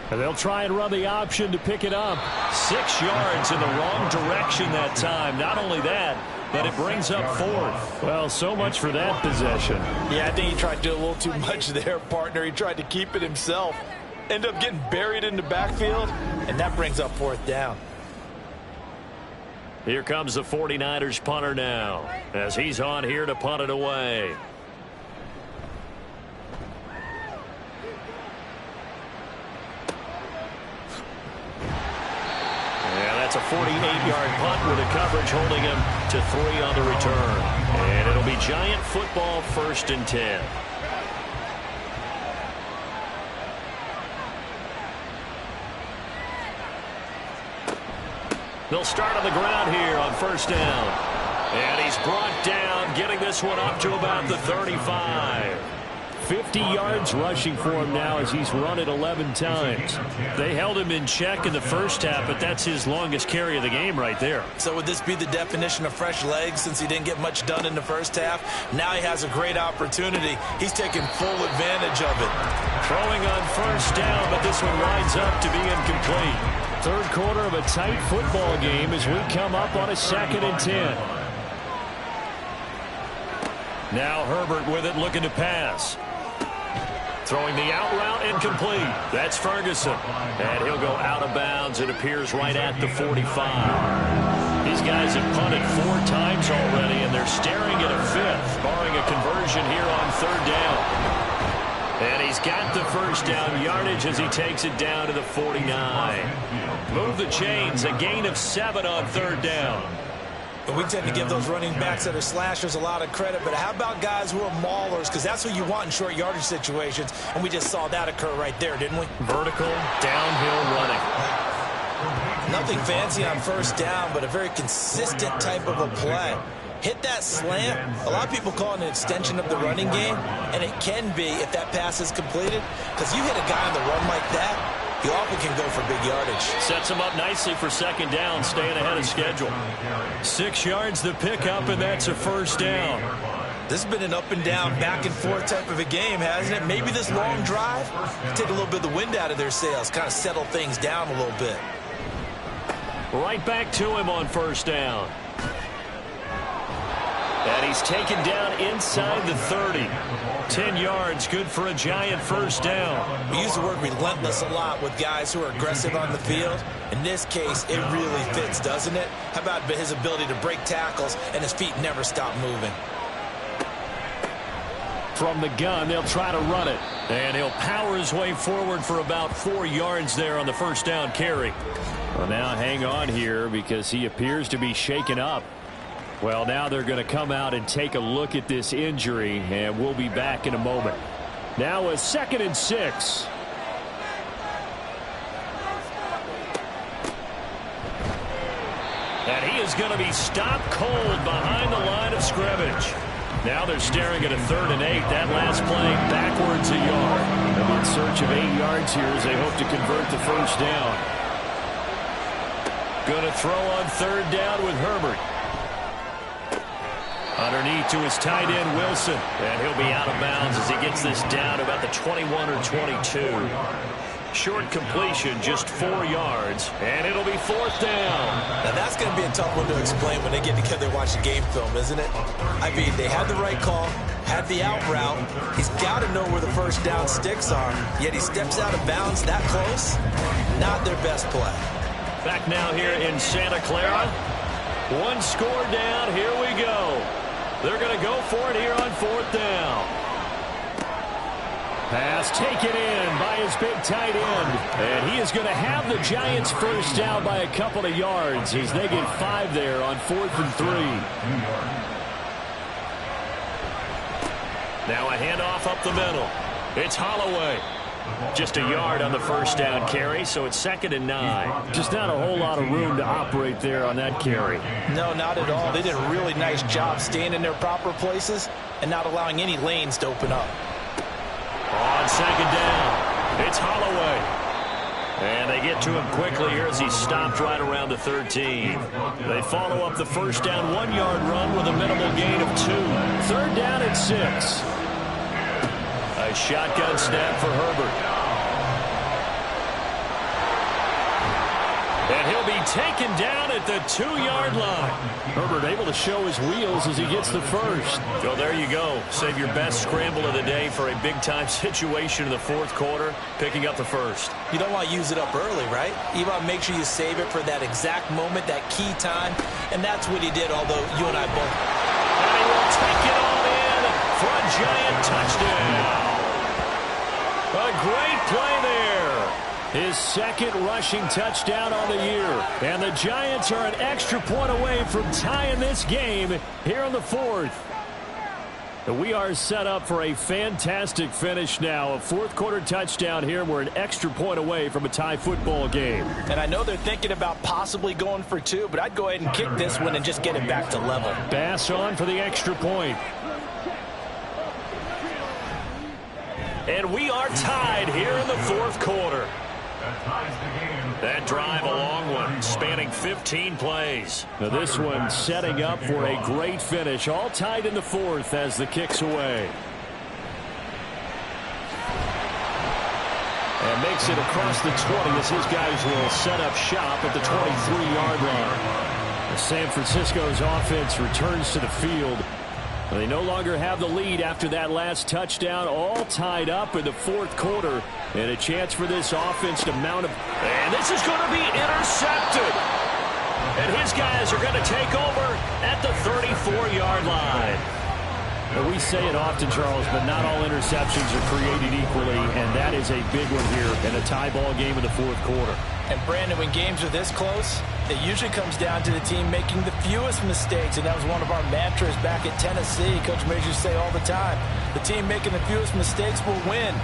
And they'll try and run the option to pick it up. 6 yards in the wrong direction that time. Not only that, but it brings up 4th. Well, so much for that possession. Yeah, I think he tried to do a little too much there, partner. He tried to keep it himself. End up getting buried in the backfield, and that brings up 4th down. Here comes the 49ers punter now, as he's on here to punt it away. Yeah, that's a 48-yard punt with a coverage holding him to 3 on the return. And it'll be Giant football, 1st and 10. They'll start on the ground here on 1st down. And he's brought down, getting this one up to about the 35. 50 yards rushing for him now as he's run it 11 times. They held him in check in the first half, but that's his longest carry of the game right there. So would this be the definition of fresh legs since he didn't get much done in the first half? Now he has a great opportunity. He's taking full advantage of it. Throwing on 1st down, but this one winds up to be incomplete. 3rd quarter of a tight football game as we come up on a 2nd and 10. Now Herbert with it, looking to pass. Throwing the out route, incomplete. That's Ferguson. And he'll go out of bounds. It appears right at the 45. These guys have punted 4 times already, and they're staring at a 5th, barring a conversion here on 3rd down. And he's got the 1st down yardage as he takes it down to the 49. Move the chains, a gain of 7 on 3rd down. And we tend to give those running backs that are slashers a lot of credit, but how about guys who are maulers? Because that's who you want in short yardage situations, and we just saw that occur right there, didn't we? Vertical, downhill running. Nothing fancy on first down, but a very consistent type of a play. Hit that slant. A lot of people call it an extension of the running game, and it can be if that pass is completed, because you hit a guy on the run like that, you often can go for big yardage. Sets him up nicely for second down, staying ahead of schedule. 6 yards the pickup, and that's a first down. This has been an up and down, back and forth type of a game, hasn't it? Maybe this long drive, take a little bit of the wind out of their sails, kind of settle things down a little bit. Right back to him on first down. And he's taken down inside the 30. 10 yards, good for a Giant first down. We use the word relentless a lot with guys who are aggressive on the field. In this case, it really fits, doesn't it? How about his ability to break tackles and his feet never stop moving? From the gun, they'll try to run it. And he'll power his way forward for about 4 yards there on the first down carry. Well, now hang on here because he appears to be shaken up. Well, now they're going to come out and take a look at this injury, and we'll be back in a moment. Now a 2nd and 6. And he is going to be stopped cold behind the line of scrimmage. Now they're staring at a 3rd and 8. That last play backwards a yard. They're in search of 8 yards here as they hope to convert the first down. Going to throw on 3rd down with Herbert. Underneath to his tight end, Wilson. And he'll be out of bounds as he gets this down to about the 21 or 22. Short completion, just 4 yards. And it'll be 4th down. Now that's going to be a tough one to explain when they get together and watch the game film, isn't it? I mean, they had the right call, had the out route. He's got to know where the first down sticks are. Yet he steps out of bounds that close. Not their best play. Back now here in Santa Clara. 1 score down. Here we go. They're going to go for it here on 4th down. Pass taken in by his big tight end. And he is going to have the Giants first down by a couple of yards as they get 5 there on 4th and 3. Now a handoff up the middle. It's Holloway. Just a yard on the first down carry, so it's 2nd and 9. Just not a whole lot of room to operate there on that carry. No, not at all. They did a really nice job staying in their proper places and not allowing any lanes to open up. On 2nd down, it's Holloway. And they get to him quickly here as he's stopped right around the 13. They follow up the first down 1-yard run with a minimal gain of 2. 3rd down and 6. A shotgun snap for Herbert. And he'll be taken down at the 2-yard line. Herbert able to show his wheels as he gets the first. Well, there you go. Save your best scramble of the day for a big-time situation in the 4th quarter, picking up the first. You don't want to use it up early, right? You want to make sure you save it for that exact moment, that key time, and that's what he did, although you and I both. And he will take it all in for a Giant touchdown. A great play there. His 2nd rushing touchdown on the year. And the Giants are an extra point away from tying this game here in the 4th. We are set up for a fantastic finish now. A 4th quarter touchdown here. We're an extra point away from a tie football game. And I know they're thinking about possibly going for 2, but I'd go ahead and kick this one and just get it back to level. Bass on for the extra point. And we are tied here in the 4th quarter. That drive, a long one, spanning 15 plays. Now this one setting up for a great finish. All tied in the 4th as the kick's away. And makes it across the 20 as his guys will set up shop at the 23-yard line. San Francisco's offense returns to the field. They no longer have the lead after that last touchdown, all tied up in the 4th quarter. And a chance for this offense to mount up. And this is going to be intercepted. And his guys are going to take over at the 34-yard line. And we say it often, Charles, but not all interceptions are created equally, and that is a big one here in a tie ball game in the fourth quarter. And, Brandon, when games are this close, it usually comes down to the team making the fewest mistakes, and that was one of our mantras back at Tennessee. Coach Major used to say all the time, the team making the fewest mistakes will win.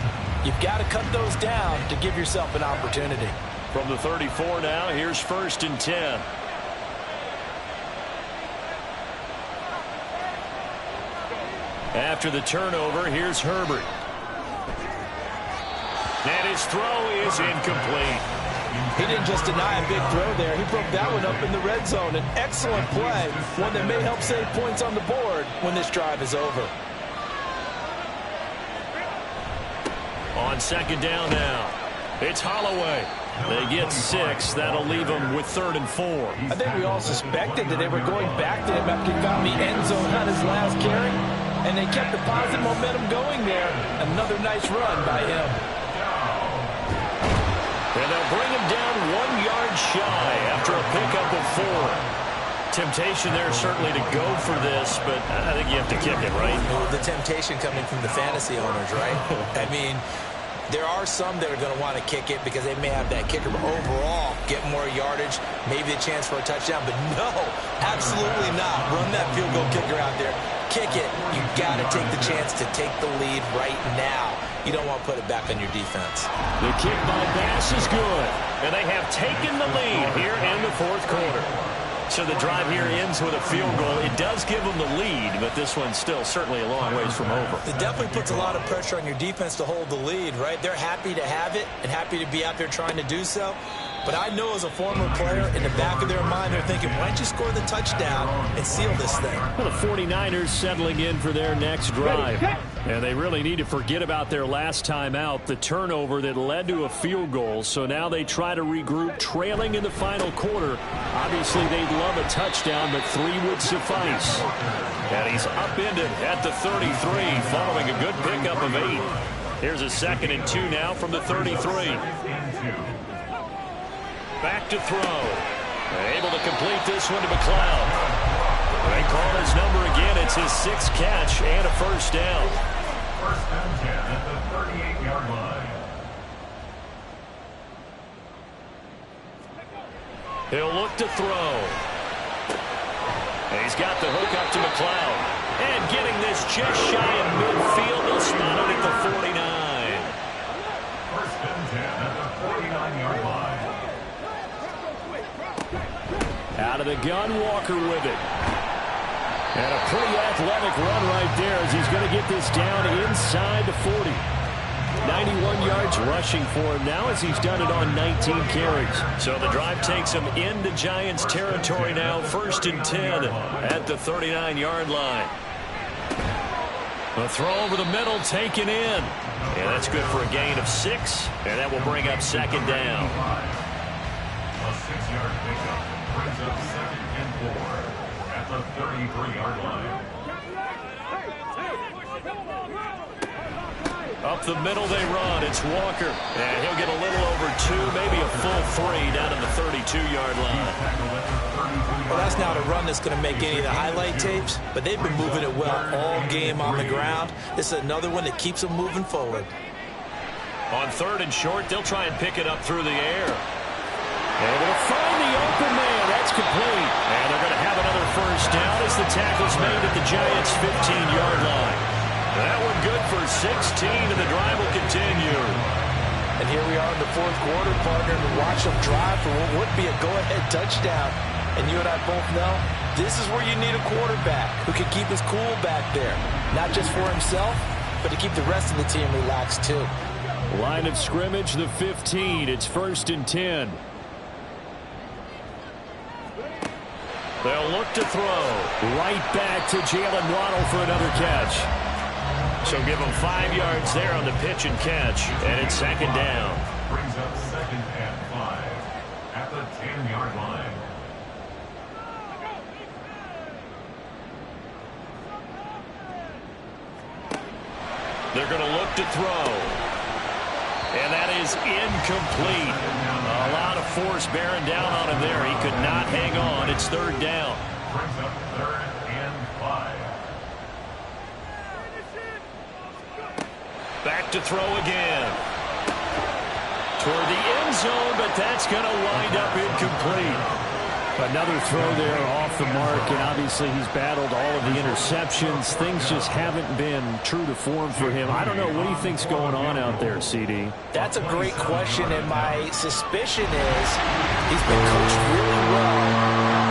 You've got to cut those down to give yourself an opportunity. From the 34 now, here's 1st and 10. After the turnover, here's Herbert. And his throw is incomplete. He didn't just deny a big throw there. He broke that one up in the red zone. An excellent play, one that may help save points on the board when this drive is over. On 2nd down now, it's Holloway. They get 6. That'll leave them with 3rd and 4. I think we all suspected that they were going back to him after he found the end zone on his last carry, and they kept the positive momentum going there. Another nice run by him. And they'll bring him down 1 yard shy after a pickup of 4. Temptation there certainly to go for this, but I think you have to kick it, right? Well, the temptation coming from the fantasy owners, right? I mean, there are some that are going to want to kick it because they may have that kicker, but overall, get more yardage, maybe a chance for a touchdown. But no, absolutely not. Run that field goal kicker out there. Kick it. You got to take the chance to take the lead right now. You don't want to put it back on your defense. The kick by Bass is good, and they have taken the lead here in the fourth quarter. So the drive here ends with a field goal. It does give them the lead, but this one's still certainly a long ways from over. It definitely puts a lot of pressure on your defense to hold the lead, right? They're happy to have it and happy to be out there trying to do so. But I know as a former player, in the back of their mind, they're thinking, why don't you score the touchdown and seal this thing? Well, the 49ers settling in for their next drive. And they really need to forget about their last time out, the turnover that led to a field goal. So now they try to regroup, trailing in the final quarter. Obviously, they'd love a touchdown, but 3 would suffice. And he's upended at the 33, following a good pickup of 8. Here's a 2nd and 2 now from the 33. Back to throw. Able to complete this one to McLeod. They call his number again. It's his 6th catch and a 1st down. 1st and 10 at the 38-yard line. He'll look to throw. And he's got the hook up to McLeod. And getting this just shy of midfield. They'll spot it at the 49. 1st and 10 at the 49-yard line. Out of the gun, Walker with it. And a pretty athletic run right there as he's going to get this down inside the 40. 91 yards rushing for him now as he's done it on 19 carries. So the drive takes him into Giants territory now. 1st and 10 at the 39-yard line. A throw over the middle taken in. And that's good for a gain of 6. And that will bring up 2nd down. A 6-yard pickup brings up 2nd and 4 at the 33-yard line. Up the middle they run. It's Walker. And he'll get a little over 2, maybe a full 3 down at the 32-yard line. Well, that's not a run that's going to make any of the highlight tapes, but they've been moving it well all game on the ground. This is another one that keeps them moving forward. On 3rd and short, they'll try and pick it up through the air. Able to find the open man. That's complete. And they're going to have another 1st down as the tackle's made at the Giants' 15-yard line. That one good for 16, and the drive will continue. And here we are in the fourth quarter, partner, to watch them drive for what would be a go-ahead touchdown. And you and I both know this is where you need a quarterback who can keep his cool back there. Not just for himself, but to keep the rest of the team relaxed too. Line of scrimmage, the 15. It's 1st and 10. They'll look to throw. Right back to Jalen Waddle for another catch. So give him 5 yards there on the pitch and catch. And it's 2nd down. Brings up 2nd and 5 at the 10-yard line. They're going to look to throw. And that is incomplete. A lot of force bearing down on him there. He could not hang on. It's 3rd down. Brings up 3rd and 5. back to throw again. Toward the end zone, but that's going to wind up incomplete. Another throw there off the mark, and obviously he's battled all of the interceptions. Things just haven't been true to form for him. I don't know. What do you think's going on out there, CD? That's a great question, and my suspicion is he's been coached really well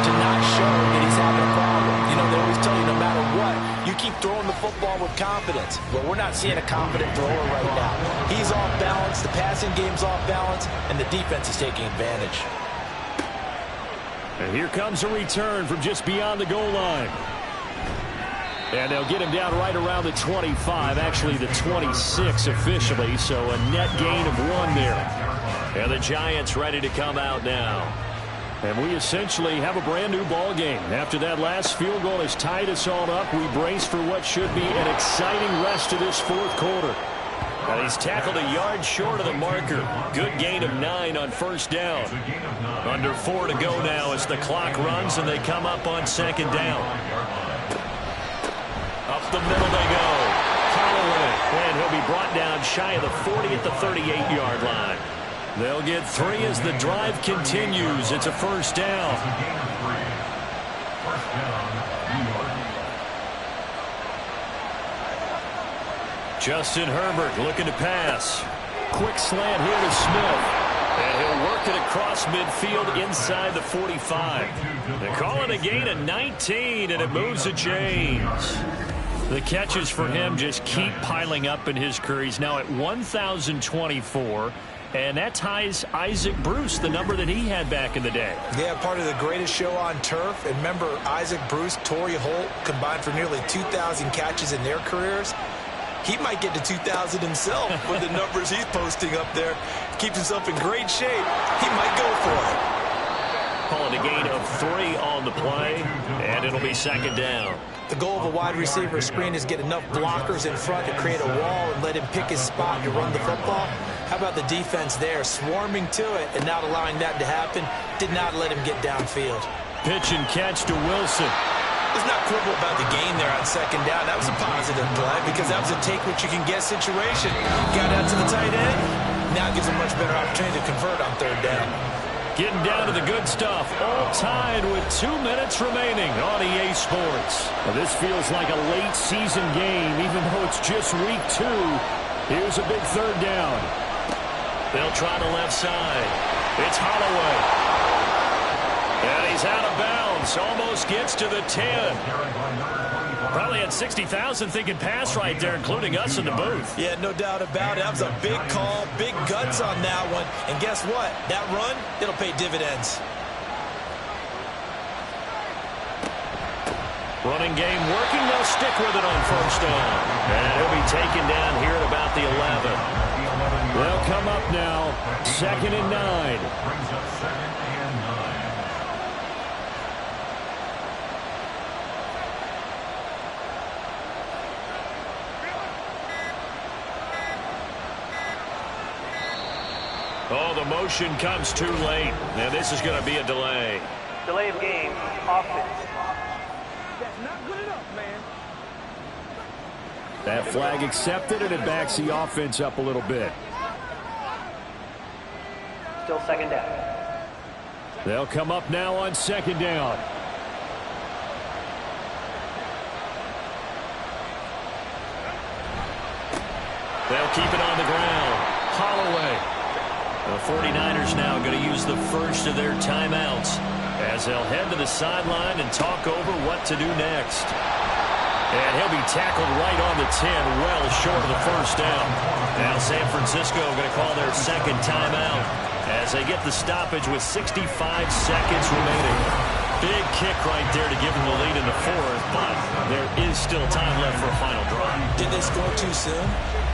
to not show that he's having a problem. You know, they always tell you no matter what, you keep throwing the football with confidence. But we're not seeing a confident thrower right now. He's off balance, the passing game's off balance, and the defense is taking advantage. And here comes a return from just beyond the goal line. And they'll get him down right around the 25, actually the 26 officially, so a net gain of 1 there. And the Giants ready to come out now. And we essentially have a brand new ball game. After that last field goal has tied us all up, we brace for what should be an exciting rest of this fourth quarter. And he's tackled a yard short of the marker. Good gain of 9 on first down. Under 4 to go now as the clock runs and they come up on second down. Up the middle they go. Holloway. And he'll be brought down shy of the 40 at the 38-yard line. They'll get 3 as the drive continues. It's a first down. Justin Herbert looking to pass. Quick slant here to Smith. And he'll work it across midfield inside the 45. They call it a gain of 19, and it moves the chains. The catches for him just keep piling up in his career. He's now at 1,024. And that ties Isaac Bruce, the number that he had back in the day. Yeah, part of the greatest show on turf. And remember, Isaac Bruce, Torrey Holt combined for nearly 2,000 catches in their careers. He might get to 2,000 himself with the numbers he's posting up there. Keeps himself in great shape. He might go for it. Call it a gain of 3 on the play, and it'll be second down. The goal of a wide receiver screen is get enough blockers in front to create a wall and let him pick his spot to run the football. How about the defense there, swarming to it and not allowing that to happen? Did not let him get downfield. Pitch and catch to Wilson. Let's not quibble about the gain there on second down. That was a positive play because that was a take-what-you-can-get situation. Got out to the tight end. Now gives a much better opportunity to convert on third down. Getting down to the good stuff. All tied with 2 minutes remaining on EA Sports. Well, this feels like a late season game, even though it's just week 2. Here's a big third down. They'll try the left side. It's Holloway. And he's out of bounds. Almost gets to the 10. Probably had 60,000 thinking pass right there, including us in the booth. Yeah, no doubt about it. That was a big call, big guts on that one. And guess what? That run, it'll pay dividends. Running game working. They'll stick with it on first down. And he'll be taken down here at about the 11. They'll come up now. 2nd and 9. Brings up 2nd and 9. Oh, the motion comes too late. Now this is going to be a delay. Delay of game, offense. That's not good enough, man. That flag accepted, and it backs the offense up a little bit. Still second down. They'll come up now on second down. They'll keep it on the ground. Holloway. The 49ers now going to use the first of their timeouts as they'll head to the sideline and talk over what to do next. And he'll be tackled right on the 10, well short of the first down. Now San Francisco going to call their second timeout as they get the stoppage with 65 seconds remaining. Big kick right there to give them the lead in the fourth, but there is still time left for a final drive. Did they score too soon?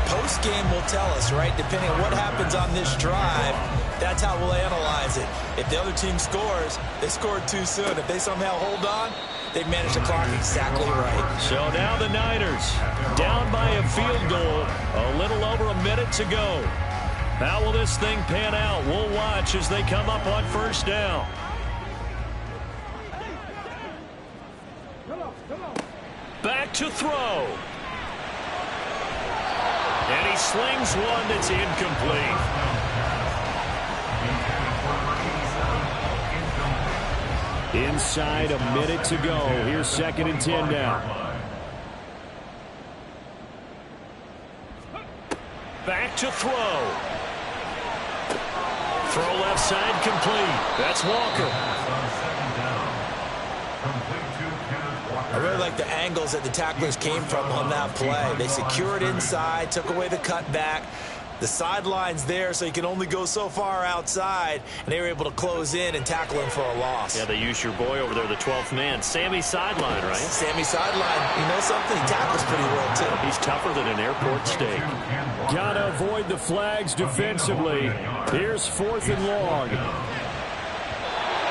Post-game will tell us, right? Depending on what happens on this drive, that's how we'll analyze it. If the other team scores, they scored too soon. If they somehow hold on, they managed the clock exactly right. So now the Niners down by a field goal, a little over a minute to go. How will this thing pan out? We'll watch as they come up on first down. Back to throw. And he slings one that's incomplete. Inside a minute to go. Here's 2nd and 10 now. Back to throw. Throw left side complete. That's Walker. I really like the angles that the tacklers came from on that play. They secured inside, took away the cutback. The sideline's there, so you can only go so far outside, and they were able to close in and tackle him for a loss. Yeah, they used your boy over there, the 12th man. Sammy Sideline, right? Sammy Sideline. You know something? He tackles pretty well, too. He's tougher than an airport steak. Gotta avoid the flags defensively. Here's 4th and long.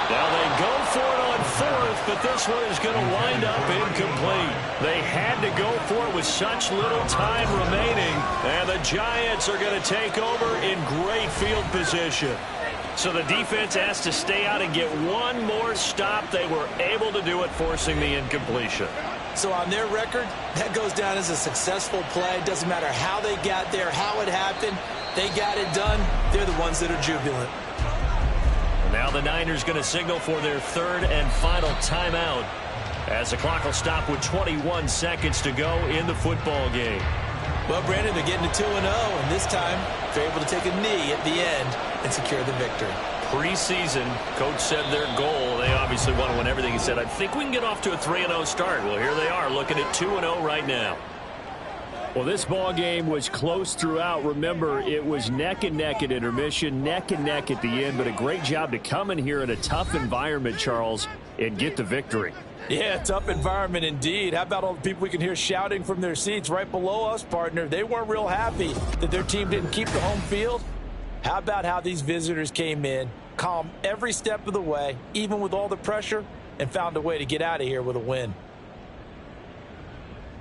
Now they go for it on 4th, but this one is going to wind up incomplete. They had to go for it with such little time remaining, and the Giants are going to take over in great field position. So the defense has to stay out and get one more stop. They were able to do it, forcing the incompletion. So on their record, that goes down as a successful play. It doesn't matter how they got there, how it happened. They got it done. They're the ones that are jubilant. Now the Niners going to signal for their 3rd and final timeout as the clock will stop with 21 seconds to go in the football game. Well, Brandon, they're getting to 2-0, and this time they're able to take a knee at the end and secure the victory. Preseason, coach said their goal, they obviously want to win everything. He said, I think we can get off to a 3-0 start. Well, here they are looking at 2-0 right now. Well, this ball game was close throughout. Remember, it was neck and neck at intermission, neck and neck at the end, but a great job to come in here in a tough environment, Charles, and get the victory. Yeah, tough environment indeed. How about all the people we can hear shouting from their seats right below us, partner? They weren't real happy that their team didn't keep the home field. How about how these visitors came in, calm every step of the way, even with all the pressure, and found a way to get out of here with a win.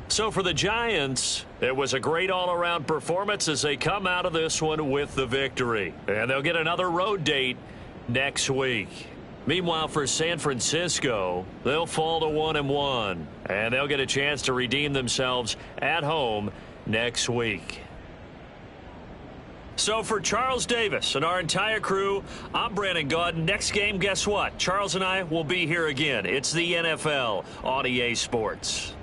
So for the Giants, it was a great all-around performance as they come out of this one with the victory. And they'll get another road date next week. Meanwhile, for San Francisco, they'll fall to 1-1. And they'll get a chance to redeem themselves at home next week. So for Charles Davis and our entire crew, I'm Brandon Gaudin. Next game, guess what? Charles and I will be here again. It's the NFL on EA Sports.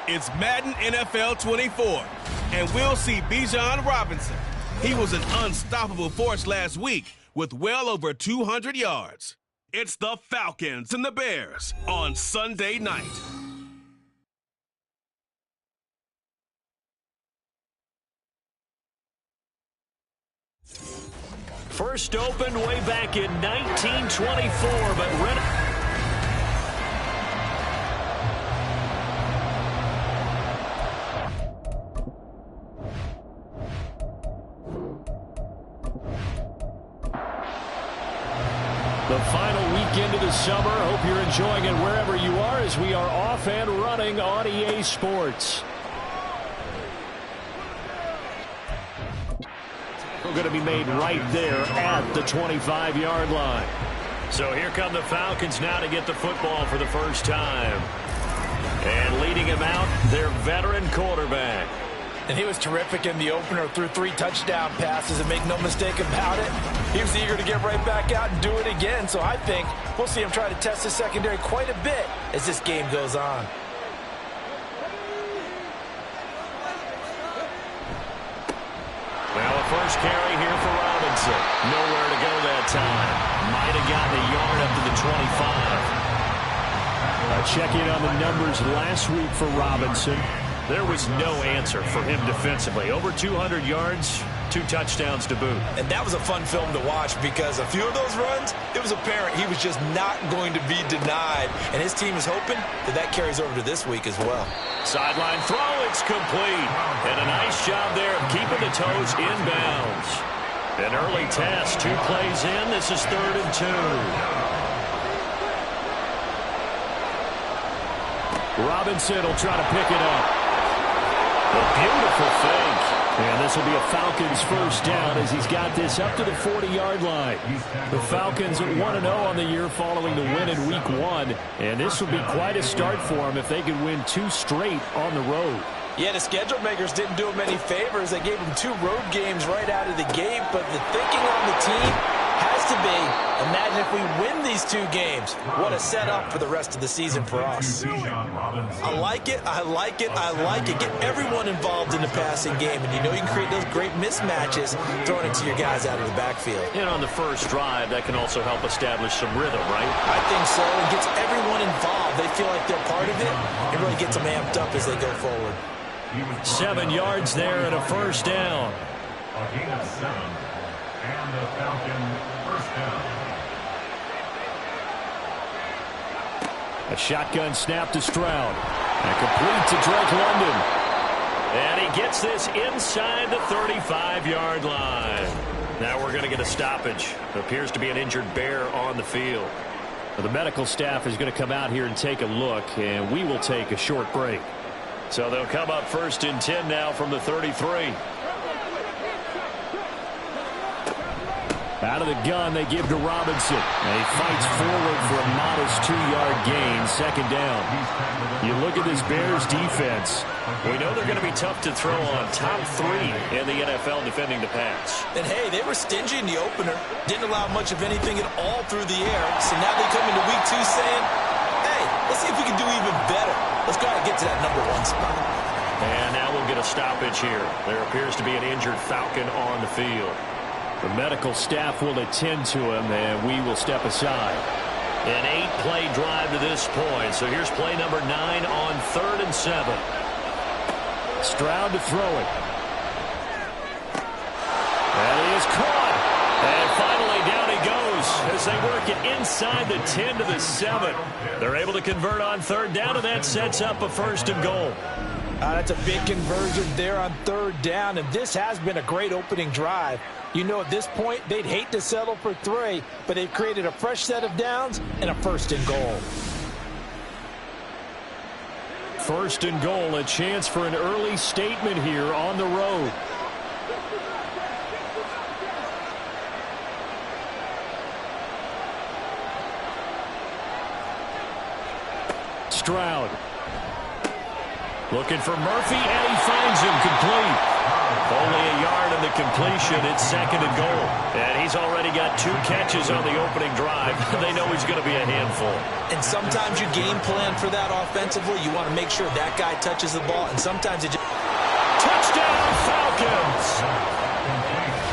It's Madden NFL 24, and we'll see Bijan Robinson. He was an unstoppable force last week with well over 200 yards. It's the Falcons and the Bears on Sunday night. First opened way back in 1924, but The final weekend of the summer. Hope you're enjoying it wherever you are as we are off and running on EA Sports. We're going to be made right there at the 25-yard line. So here come the Falcons now to get the football for the first time. And leading him out, their veteran quarterback. And he was terrific in the opener, threw 3 touchdown passes, and make no mistake about it, he was eager to get right back out and do it again. So I think we'll see him try to test his secondary quite a bit as this game goes on. Well, a first carry here for Robinson. Nowhere to go that time. Might have gotten a yard up to the 25. Check in on the numbers last week for Robinson. There was no answer for him defensively. Over 200 yards, 2 touchdowns to boot. And that was a fun film to watch because a few of those runs, it was apparent he was just not going to be denied. And his team is hoping that carries over to this week as well. Sideline throw, it's complete. And a nice job there of keeping the toes inbounds. An early test, 2 plays in. This is 3rd and 2. Robinson will try to pick it up. A beautiful fake. And this will be a Falcons first down as he's got this up to the 40-yard line. The Falcons at 1-0 on the year following the win in Week 1. And this will be quite a start for them if they can win 2 straight on the road. Yeah, the schedule makers didn't do him any favors. They gave him 2 road games right out of the gate. But the thinking on the team has to be, imagine if we win these 2 games. What a setup for the rest of the season for us. I like it. I like it. I like it. Get everyone involved in the passing game. And you know you can create those great mismatches throwing it to your guys out of the backfield. And on the first drive, that can also help establish some rhythm, right? I think so. It gets everyone involved. They feel like they're part of it. It really gets them amped up as they go forward. 7 yards there and a first down. A gain of 7. And the Falcon first down. A shotgun snap to Stroud. And complete to Drake London. And he gets this inside the 35-yard line. Now we're going to get a stoppage. Appears to be an injured bear on the field. The medical staff is going to come out here and take a look, and we will take a short break. So they'll come up 1st and 10 now from the 33. Out of the gun, they give to Robinson. And he fights forward for a modest 2-yard gain, 2nd down. You look at this Bears defense. We know they're going to be tough to throw on. Top 3 in the NFL defending the pass. And, hey, they were stingy in the opener. Didn't allow much of anything at all through the air. So now they come into Week 2 saying, hey, let's see if we can do even better. Let's go ahead and get to that number 1 spot. And now we'll get a stoppage here. There appears to be an injured Falcon on the field. The medical staff will attend to him, and we will step aside. An 8-play drive to this point. So here's play number 9 on 3rd and 7. Stroud to throw it. And he is caught. And finally down he goes as they work it inside the 10 to the 7. They're able to convert on 3rd down, and that sets up a 1st and goal. That's a big conversion there on 3rd down, and this has been a great opening drive. You know, at this point, they'd hate to settle for 3, but they've created a fresh set of downs and a 1st and goal. 1st and goal, a chance for an early statement here on the road. Stroud. Looking for Murphy, and he finds him complete. Only a yard in the completion. It's 2nd and goal. And he's already got 2 catches on the opening drive. They know he's going to be a handful. And sometimes you game plan for that offensively. You want to make sure that guy touches the ball. And sometimes it just... Touchdown, Falcons!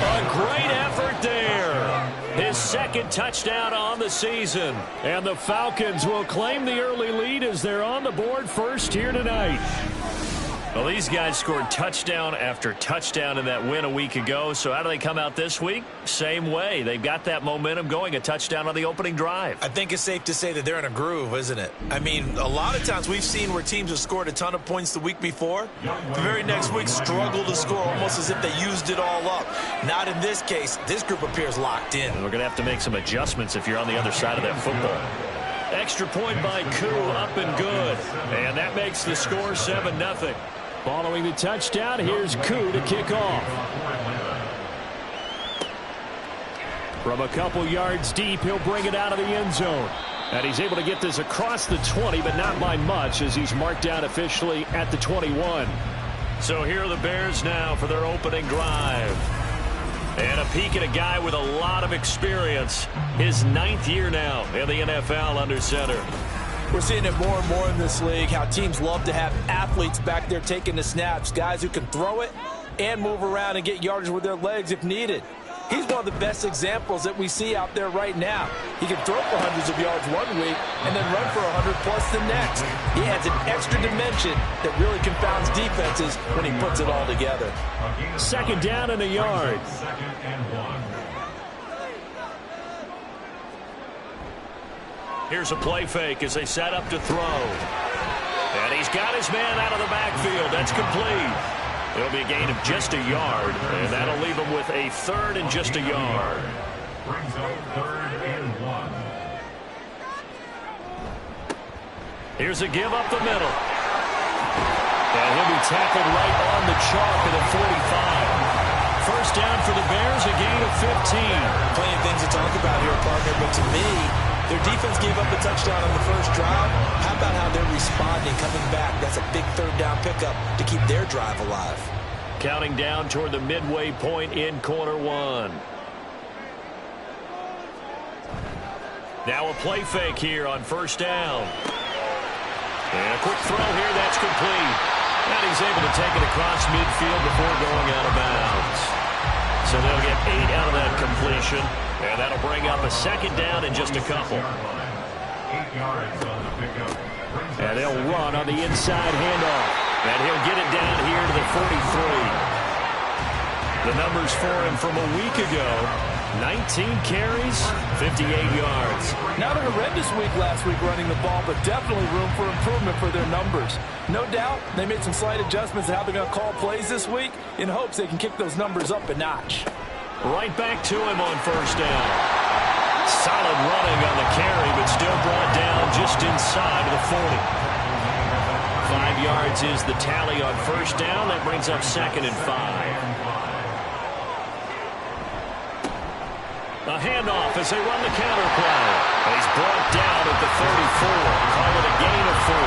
A great effort there. His 2nd touchdown on the season. And the Falcons will claim the early lead as they're on the board first here tonight. Well, these guys scored touchdown after touchdown in that win a week ago. So how do they come out this week? Same way. They've got that momentum going, a touchdown on the opening drive. I think it's safe to say that they're in a groove, isn't it? I mean, a lot of times we've seen where teams have scored a ton of points the week before. The very next week struggle to score almost as if they used it all up. Not in this case. This group appears locked in. And we're going to have to make some adjustments if you're on the other side of that football. Extra point by Koo, up and good. And that makes the score 7-0. Following the touchdown, here's Koo to kick off. From a couple yards deep, he'll bring it out of the end zone. And he's able to get this across the 20, but not by much as he's marked down officially at the 21. So here are the Bears now for their opening drive. And a peek at a guy with a lot of experience. His 9th year now in the NFL under center. We're seeing it more and more in this league, how teams love to have athletes back there taking the snaps, guys who can throw it and move around and get yardage with their legs if needed. He's one of the best examples that we see out there right now. He can throw for hundreds of yards one week and then run for 100+ the next. He adds an extra dimension that really confounds defenses when he puts it all together. Second down and a yard. Second and 1. Here's a play fake as they set up to throw. And he's got his man out of the backfield. That's complete. It'll be a gain of just a yard, and that'll leave him with a 3rd and just a yard. Brings up 3rd and 1. Here's a give up the middle. And he'll be tackled right on the chalk at the 45. First down for the Bears, a gain of 15. Plenty of things to talk about here, partner, but to me, their defense gave up a touchdown on the first drive. How about how they're responding, coming back? That's a big 3rd down pickup to keep their drive alive. Counting down toward the midway point in quarter 1. Now a play fake here on first down. And a quick throw here, that's complete. And he's able to take it across midfield before going out of bounds. So they'll get 8 out of that completion. And that'll bring up a second down in just a couple. 8 yards on the pickup. And they'll run on the inside handoff. And he'll get it down here to the 43. The numbers for him from a week ago: 19 carries, 58 yards. Not a horrendous week last week running the ball, but definitely room for improvement for their numbers. No doubt they made some slight adjustments to how they're going to call plays this week in hopes they can kick those numbers up a notch. Right back to him on first down. Solid running on the carry, but still brought down just inside of the 40. 5 yards is the tally on first down. That brings up 2nd and 5. A handoff as they run the counter play. He's brought down at the 34. Call it a gain of 4.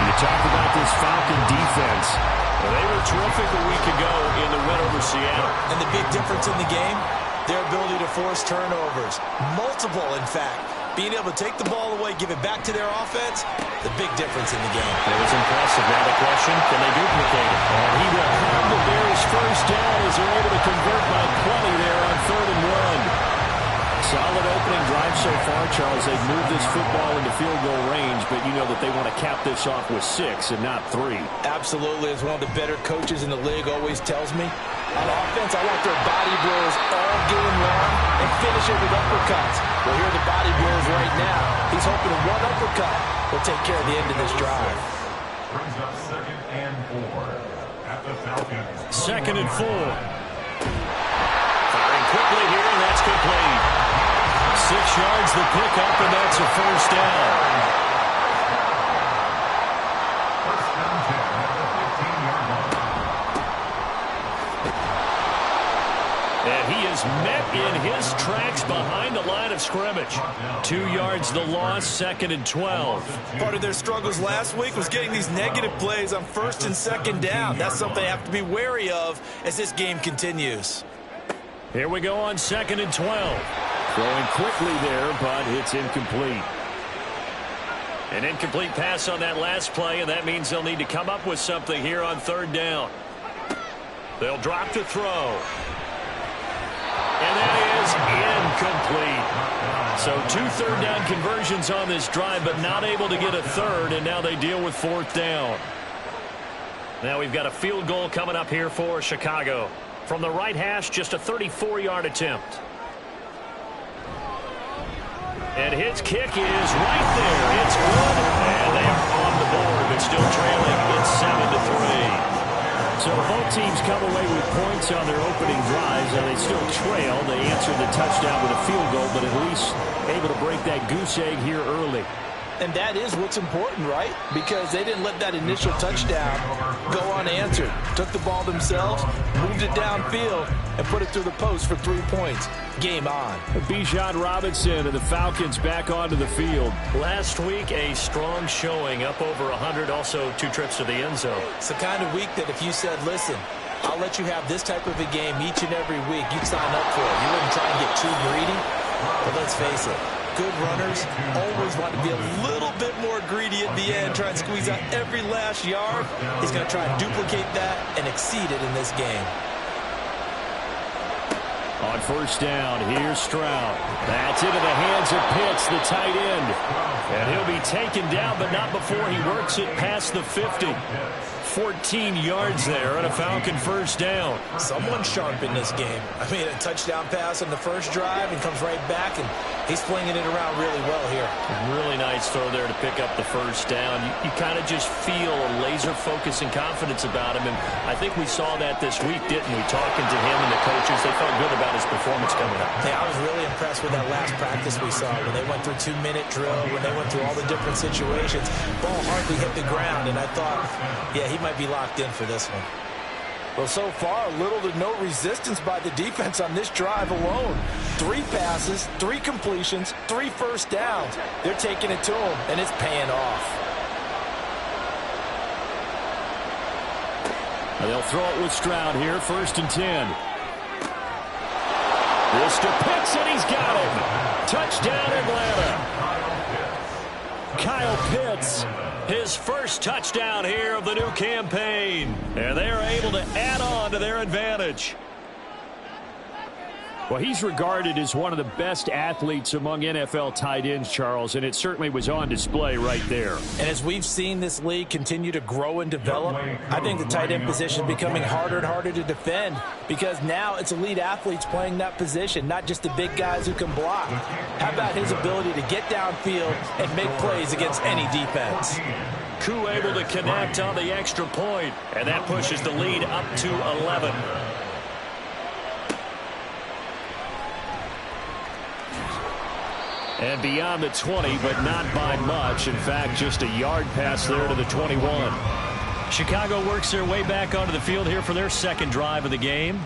You talk about this Falcon defense. Well, they were terrific a week ago in the win over Seattle. And the big difference in the game, their ability to force turnovers. Multiple, in fact. Being able to take the ball away, give it back to their offense, the big difference in the game. It was impressive. Now the question, can they duplicate it? And he will have the Bears first down as they're able to convert by 20 there on 3rd and 1. Solid opening drive so far, Charles. They've moved this football into field goal range, but you know that they want to cap this off with 6 and not 3. Absolutely. As one of the better coaches in the league always tells me, on offense, I want their body blows all game long and finish it with uppercuts. Well, here are the body blows right now. He's hoping that one uppercut will take care of the end of this drive. Brings up 2nd and 4 at the Falcons. 2nd and 4. Firing quickly here, and that's complete. 6 yards the pickup, and that's a first down. First down 10 at the 15-yard line. And he is met in his tracks behind the line of scrimmage. 2 yards the loss, 2nd and 12. Part of their struggles last week was getting these negative plays on 1st and 2nd down. That's something they have to be wary of as this game continues. Here we go on 2nd and 12. Throwing quickly there, but it's incomplete. An incomplete pass on that last play, and that means they'll need to come up with something here on 3rd down. They'll drop to throw. And that is incomplete. So 2 third down conversions on this drive, but not able to get a 3rd, and now they deal with 4th down. Now we've got a field goal coming up here for Chicago. From the right hash, just a 34-yard attempt. And his kick is right there. It's good. And they are on the board, but still trailing. It's 7-3. So both teams come away with points on their opening drives, and they still trail. They answered the touchdown with a field goal, but at least able to break that goose egg here early. And that is what's important, right? Because they didn't let that initial touchdown go unanswered. Took the ball themselves, moved it downfield, and put it through the post for 3 points. Game on. Bijan Robinson and the Falcons back onto the field. Last week, a strong showing, up over 100, also 2 trips to the end zone. It's the kind of week that if you said, listen, I'll let you have this type of a game each and every week, you'd sign up for it. You wouldn't try and get too greedy. But let's face it, good runners always want to be a little bit more greedy at the end, try and squeeze out every last yard. He's going to try and duplicate that and exceed it in this game. On first down, here's Stroud. That's into the hands of Pitts, the tight end. And he'll be taken down, but not before he works it past the 50. 14 yards there and a Falcon first down. Someone sharp in this game. I mean, a touchdown pass on the first drive and comes right back, and he's flinging it around really well here. Really nice throw there to pick up the first down. You kind of just feel a laser focus and confidence about him, and I think we saw that this week, didn't we? Talking to him and the coaches, they felt good about his performance coming up. Yeah, I was really impressed with that last practice we saw when they went through 2-minute drill, when they went through all the different situations. Ball hardly hit the ground, and I thought, yeah, he might be locked in for this one. Well, so far, little to no resistance by the defense on this drive alone. 3 passes, 3 completions, 3 first downs. They're taking it to him, and it's paying off. They'll throw it with Stroud here, 1st and 10. This to Pitts, and he's got him. Touchdown, Atlanta. Kyle Pitts, his first touchdown here of the new campaign. And they are able to add on to their advantage. Well, he's regarded as one of the best athletes among NFL tight ends, Charles, and it certainly was on display right there. And as we've seen this league continue to grow and develop, I think the tight end position is becoming harder and harder to defend because now it's elite athletes playing that position, not just the big guys who can block. How about his ability to get downfield and make plays against any defense? Koo able to connect on the extra point, and that pushes the lead up to 11. And beyond the 20, but not by much. In fact, just a yard pass there to the 21. Chicago works their way back onto the field here for their second drive of the game.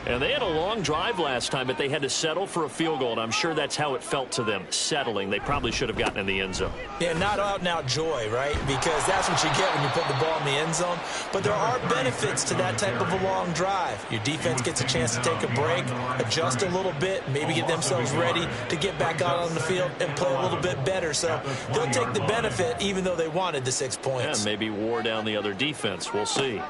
And they had a long drive last time, but they had to settle for a field goal, and I'm sure that's how it felt to them, settling. They probably should have gotten in the end zone. Yeah, not out-and-out joy, right? Because that's what you get when you put the ball in the end zone. But there are benefits to that type of a long drive. Your defense gets a chance to take a break, adjust a little bit, maybe get themselves ready to get back out on the field and play a little bit better. So they'll take the benefit even though they wanted the 6 points. Yeah, maybe wore down the other defense. We'll see.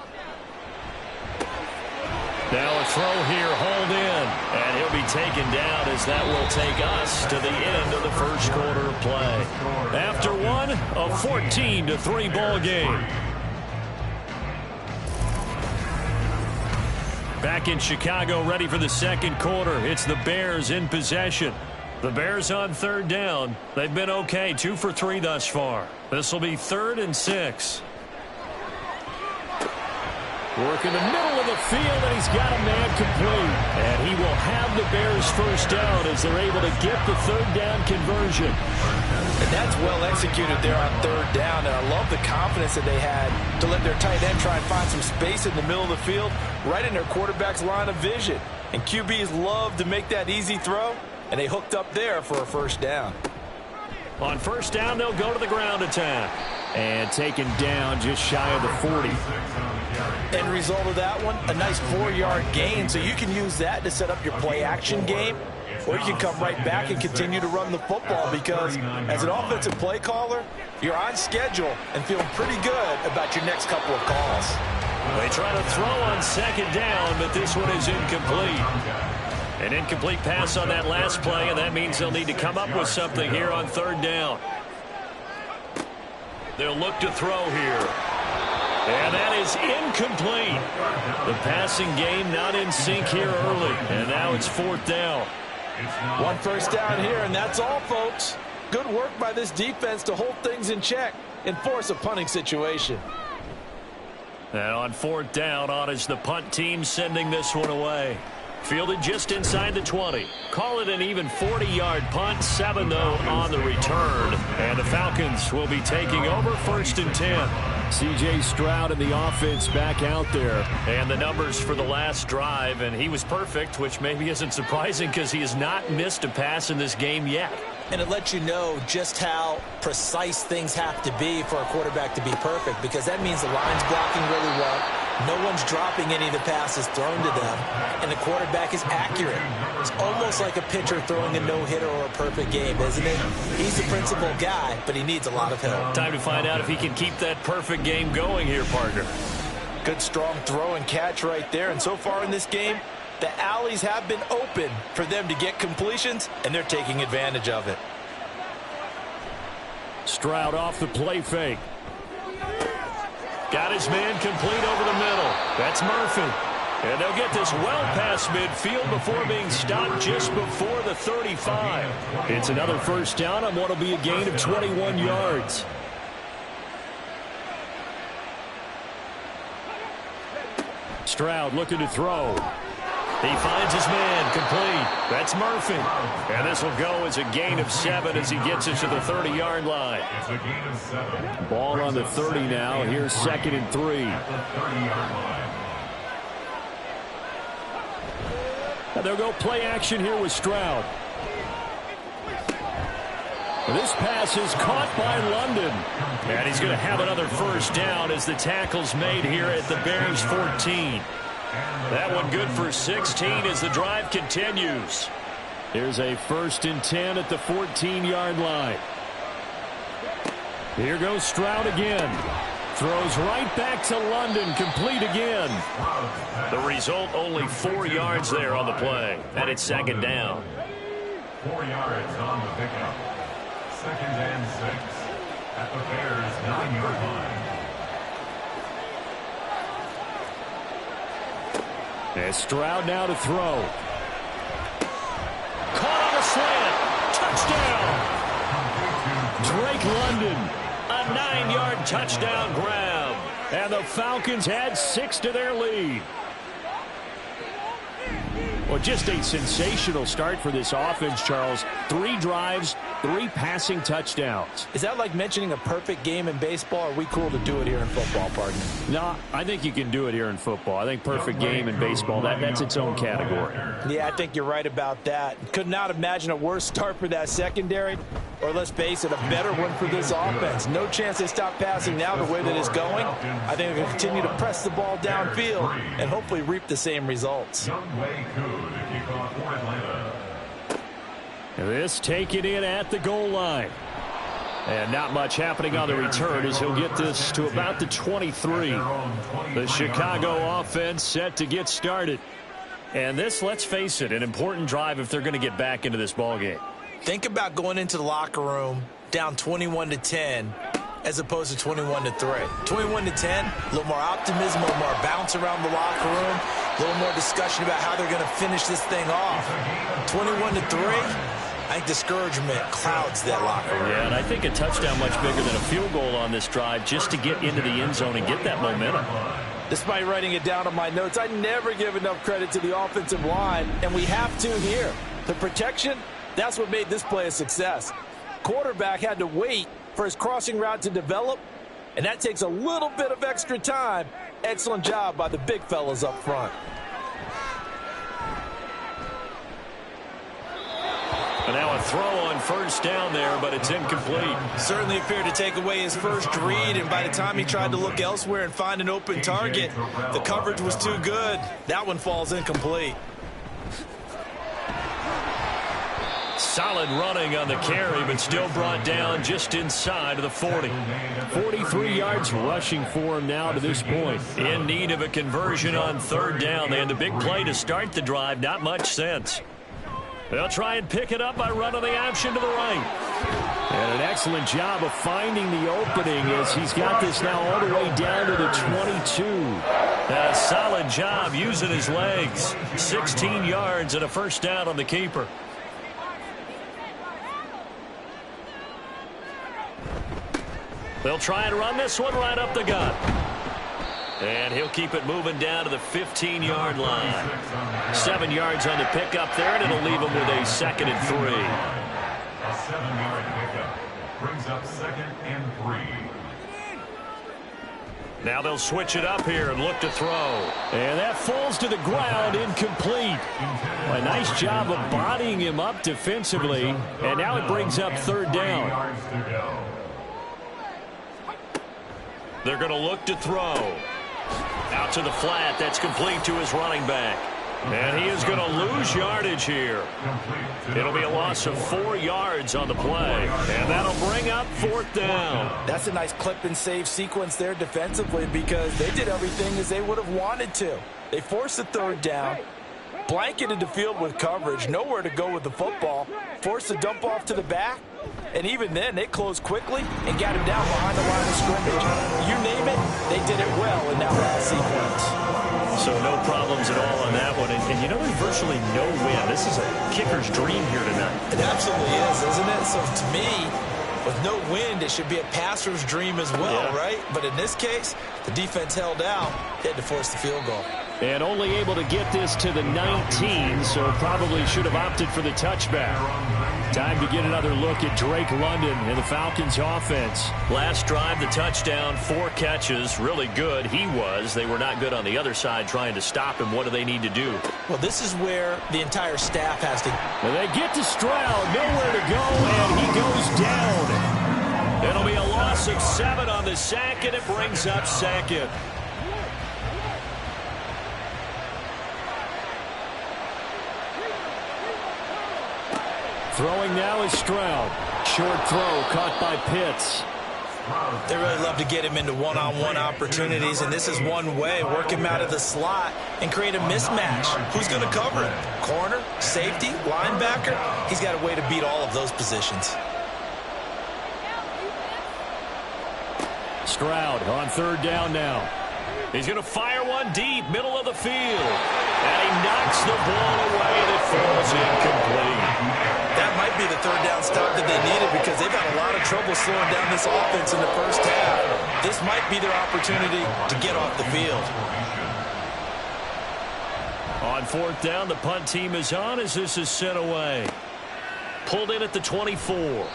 Now a throw here, hold in, and he'll be taken down as that will take us to the end of the first quarter of play. After one, a 14-3 ball game. Back in Chicago, ready for the second quarter. It's the Bears in possession. The Bears on 3rd down. They've been okay, 2 for 3 thus far. This will be 3rd and 6. Work in the middle of the field, and he's got a man complete. And he will have the Bears first down as they're able to get the 3rd down conversion. And that's well executed there on 3rd down, and I love the confidence that they had to let their tight end try and find some space in the middle of the field, right in their quarterback's line of vision. And QBs love to make that easy throw, and they hooked up there for a first down. On first down, they'll go to the ground attack. And taken down just shy of the 40. End result of that one, a nice 4-yard gain, so you can use that to set up your play-action game, or you can come right back and continue to run the football because as an offensive play caller, you're on schedule and feeling pretty good about your next couple of calls. They try to throw on 2nd down, but this one is incomplete. An incomplete pass on that last play, and that means they'll need to come up with something here on 3rd down. They'll look to throw here. And that is incomplete. The passing game not in sync here early. And now it's 4th down. One first down here, and that's all, folks. Good work by this defense to hold things in check and force a punting situation. And on 4th down, on is the punt team sending this one away. Fielded just inside the 20. Call it an even 40-yard punt. 7, though, on the return. And the Falcons will be taking over 1st and 10. C.J. Stroud and the offense back out there. And the numbers for the last drive, and he was perfect, which maybe isn't surprising because he has not missed a pass in this game yet. And it lets you know just how precise things have to be for a quarterback to be perfect, because that means the line's blocking really well. No one's dropping any of the passes thrown to them, and the quarterback is accurate. It's almost like a pitcher throwing a no-hitter or a perfect game, isn't it? He's the principal guy, but he needs a lot of help. Time to find out if he can keep that perfect game going here, partner. Good, strong throw and catch right there, and so far in this game, the alleys have been open for them to get completions, and they're taking advantage of it. Stroud off the play fake. Got his man complete over the middle. That's Murphy. And they'll get this well past midfield before being stopped just before the 35. It's another first down on what will be a gain of 21 yards. Stroud looking to throw. He finds his man complete. That's Murphy. And this will go as a gain of 7 as he gets it to the 30-yard line. It's a gain of 7. Ball on the 30 now. Here's 2nd and 3. At the 30-yard line. And they'll go play action here with Stroud. This pass is caught by London. And he's going to have another first down as the tackle's made here at the Bears' 14. That one good for 16 as the drive continues. Here's a 1st and 10 at the 14-yard line. Here goes Stroud again. Throws right back to London, complete again. The result, only 4 yards there on the play. And it's 2nd down. 4 yards on the pickup. 2nd and 6 at the Bears' 9-yard line. And Stroud now to throw. Caught on a slant. Touchdown. Drake London, a 9-yard touchdown grab. And the Falcons add 6 to their lead. Well, just a sensational start for this offense, Charles. 3 drives, 3 passing touchdowns. Is that like mentioning a perfect game in baseball, or are we cool to do it here in football, partner? No, I think you can do it here in football. I think perfect game in baseball, that's its own category. Yeah, I think you're right about that. Could not imagine a worse start for that secondary, or let's face it, a better one for this offense. No chance they stop passing now the way that it's going. I think they'll continue to press the ball downfield and hopefully reap the same results. This taken in at the goal line. And not much happening on the return as he'll get this to about the 23. The Chicago offense set to get started. And this, let's face it, an important drive if they're going to get back into this ballgame. Think about going into the locker room down 21-10 as opposed to 21-3. 21-10, a little more optimism, a little more bounce around the locker room, a little more discussion about how they're going to finish this thing off. 21-3. I think discouragement clouds that locker room. Yeah, and I think a touchdown much bigger than a field goal on this drive just to get into the end zone and get that momentum. Despite writing it down on my notes, I never give enough credit to the offensive line, and we have to here. The protection, that's what made this play a success. Quarterback had to wait for his crossing route to develop, and that takes a little bit of extra time. Excellent job by the big fellas up front. And now a throw on first down there, but it's incomplete. Certainly appeared to take away his first read, and by the time he tried to look elsewhere and find an open target, the coverage was too good. That one falls incomplete. Solid running on the carry, but still brought down just inside of the 40. 43 yards rushing for him now to this point. In need of a conversion on third down. They had the big play to start the drive. Not much sense. They'll try and pick it up by running the option to the right. And an excellent job of finding the opening as he's got this now all the way down to the 22. A solid job using his legs. 16 yards and a first down on the keeper. They'll try and run this one right up the gut. And he'll keep it moving down to the 15-yard line. 7 yards on the pickup there, and it'll leave him with a 2nd and 3. A 7-yard pickup brings up 2nd and 3. Now they'll switch it up here and look to throw. And that falls to the ground, incomplete. A nice job of bodying him up defensively. And now it brings up 3rd down. They're going to look to throw. Out to the flat. That's complete to his running back. And he is going to lose yardage here. It'll be a loss of 4 yards on the play. And that'll bring up 4th down. That's a nice clip and save sequence there defensively because they did everything as they would have wanted to. They forced the 3rd down, blanketed the field with coverage, nowhere to go with the football, forced the dump off to the back, and even then they closed quickly and got him down behind the line of scrimmage. You name it, they did it well in that last sequence. So no problems at all on that one. And you know, there's virtually no win. This is a kicker's dream here tonight. It absolutely is, isn't it? So to me, with no wind, it should be a passer's dream as well, right? But in this case, the defense held out. They had to force the field goal. And only able to get this to the 19, so probably should have opted for the touchback. Time to get another look at Drake London and the Falcons offense. Last drive, the touchdown, 4 catches, really good. He was. They were not good on the other side trying to stop him. What do they need to do? Well, this is where the entire staff has to. And they get to Stroud, nowhere to go, and he goes down. It'll be a loss of 7 on the sack, and it brings up 2nd. Throwing now is Stroud. Short throw caught by Pitts. They really love to get him into one-on-one opportunities, and this is one way. Work him out of the slot and create a mismatch. Who's going to cover him? Corner, safety, linebacker? He's got a way to beat all of those positions. Stroud on 3rd down now. He's going to fire one deep, middle of the field. And he knocks the ball away and it falls incomplete. That might be the 3rd down stop that they needed because they've had a lot of trouble slowing down this offense in the first half. This might be their opportunity to get off the field. On 4th down, the punt team is on as this is sent away. Pulled in at the 24.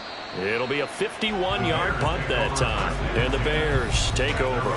It'll be a 51-yard punt that time. And the Bears take over.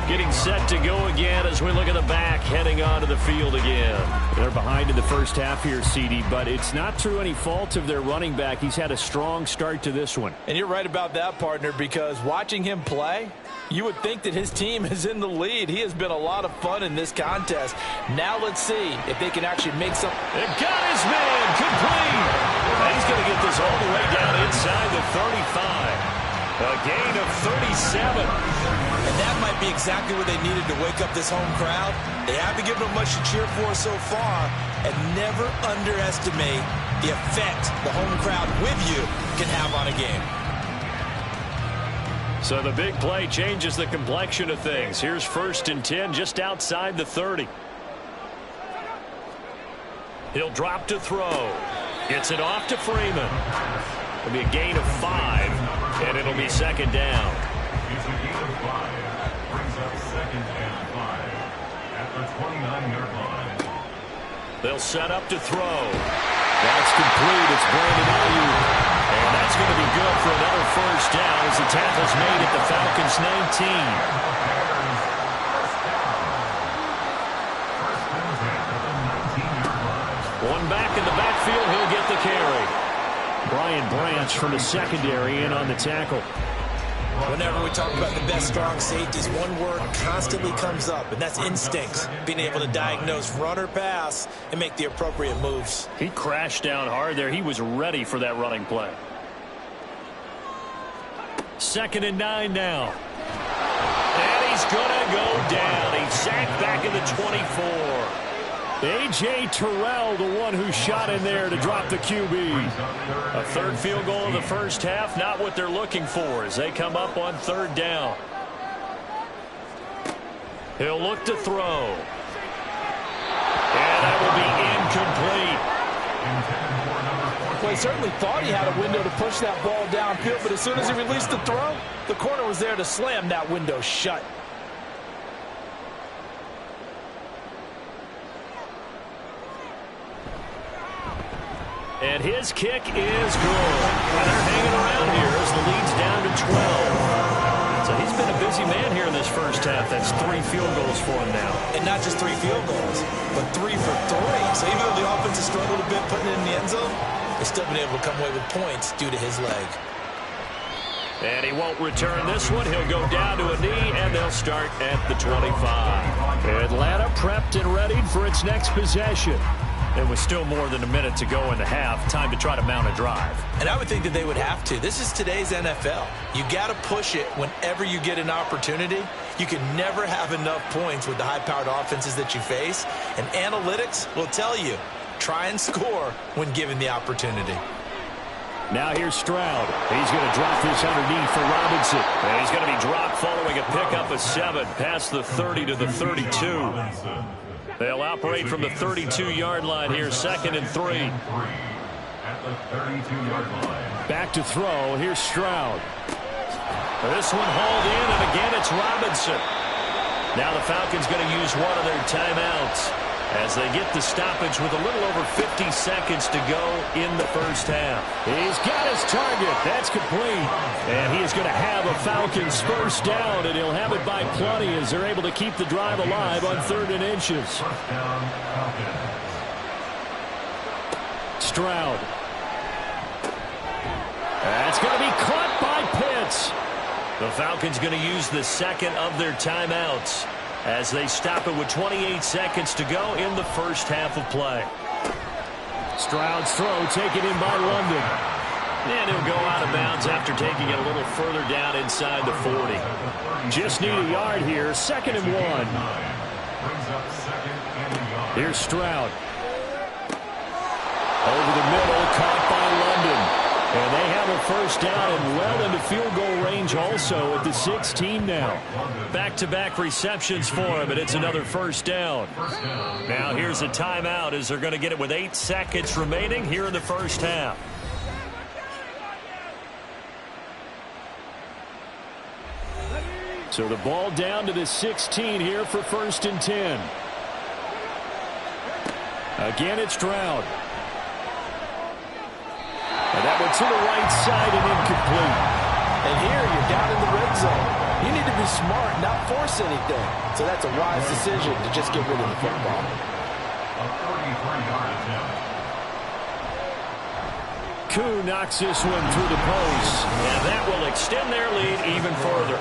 Getting set to go again as we look at the back, heading onto the field again. They're behind in the first half here, CD, but it's not through any fault of their running back. He's had a strong start to this one. And you're right about that, partner, because watching him play, you would think that his team is in the lead. He has been a lot of fun in this contest. Now let's see if they can actually make some. They've got his man complete. And he's going to get this all the way down inside the 35. A gain of 37. And that might be exactly what they needed to wake up this home crowd. They haven't given them much to cheer for so far. And never underestimate the effect the home crowd with you can have on a game. So the big play changes the complexion of things. Here's 1st and 10 just outside the 30. He'll drop to throw. Gets it off to Freeman. It'll be a gain of 5, and it'll be 2nd down. It's a gain of 5. Brings up 2nd and 5 at the 29-yard line. They'll set up to throw. That's complete. It's Brandon Ayuk. And that's going to be good for another first down as the tackle's made at the Falcons' 19. One back in the backfield, he'll get the carry. Brian Branch from the secondary in on the tackle. Whenever we talk about the best strong safeties, one word constantly comes up, and that's instincts. Being able to diagnose run or pass and make the appropriate moves. He crashed down hard there. He was ready for that running play. 2nd and 9 now. And he's going to go down. He's sacked back in the 24. A.J. Terrell, the one who shot in there to drop the QB. A third field goal in the first half, not what they're looking for as they come up on third down. He'll look to throw. And that will be incomplete. Well, he certainly thought he had a window to push that ball downfield, but as soon as he released the throw, the corner was there to slam that window shut. And his kick is good. And they're hanging around here as the lead's down to 12. So he's been a busy man here in this first half. That's 3 field goals for him now. And not just 3 field goals, but 3 for 3. So even though the offense has struggled a bit putting it in the end zone, they've still been able to come away with points due to his leg. And he won't return this one. He'll go down to a knee, and they'll start at the 25. Atlanta prepped and readied for its next possession. It was still more than a minute to go in the half. Time to try to mount a drive. And I would think that they would have to. This is today's NFL. You got to push it whenever you get an opportunity. You can never have enough points with the high-powered offenses that you face. And analytics will tell you, try and score when given the opportunity. Now here's Stroud. He's going to drop this underneath for Robinson. And he's going to be dropped following a pickup of 7 past the 30 to the 32. They'll operate from the 32-yard line here, 2nd and 3. At the 32-yard line. Back to throw. Here's Stroud. This one hauled in, and again it's Robinson. Now the Falcons going to use one of their timeouts as they get the stoppage with a little over 50 seconds to go in the first half. He's got his target. That's complete. And he is going to have a Falcons first down, and he'll have it by plenty as they're able to keep the drive alive on 3rd and inches. First down, Falcons. Stroud. That's going to be caught by Pitts. The Falcons going to use the second of their timeouts as they stop it with 28 seconds to go in the first half of play. Stroud's throw taken in by London. And he'll go out of bounds after taking it a little further down inside the 40. Just need a yard here, 2nd and 1. Here's Stroud. Over the middle, caught by London. And they have a first down and well into field goal range also at the 16 now. Back-to-back receptions for him, and it's another first down. Now here's a timeout as they're going to get it with 8 seconds remaining here in the first half. So the ball down to the 16 here for 1st and 10. Again, it's Stroud. And that one to the right side and incomplete. And here you're down in the red zone. You need to be smart, not force anything. So that's a wise decision to just get rid of the football. A 43-yard attempt. Koo knocks this one through the post. And that will extend their lead even further.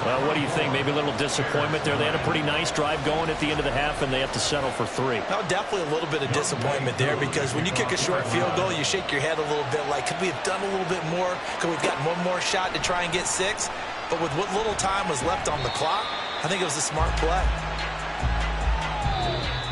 Well, what do you think? Maybe a little disappointment there. They had a pretty nice drive going at the end of the half, and they have to settle for 3. No, definitely a little bit of disappointment there because when you kick a short field goal, you shake your head a little bit like, could we have done a little bit more? Could we have gotten one more shot to try and get 6? But with what little time was left on the clock, I think it was a smart play.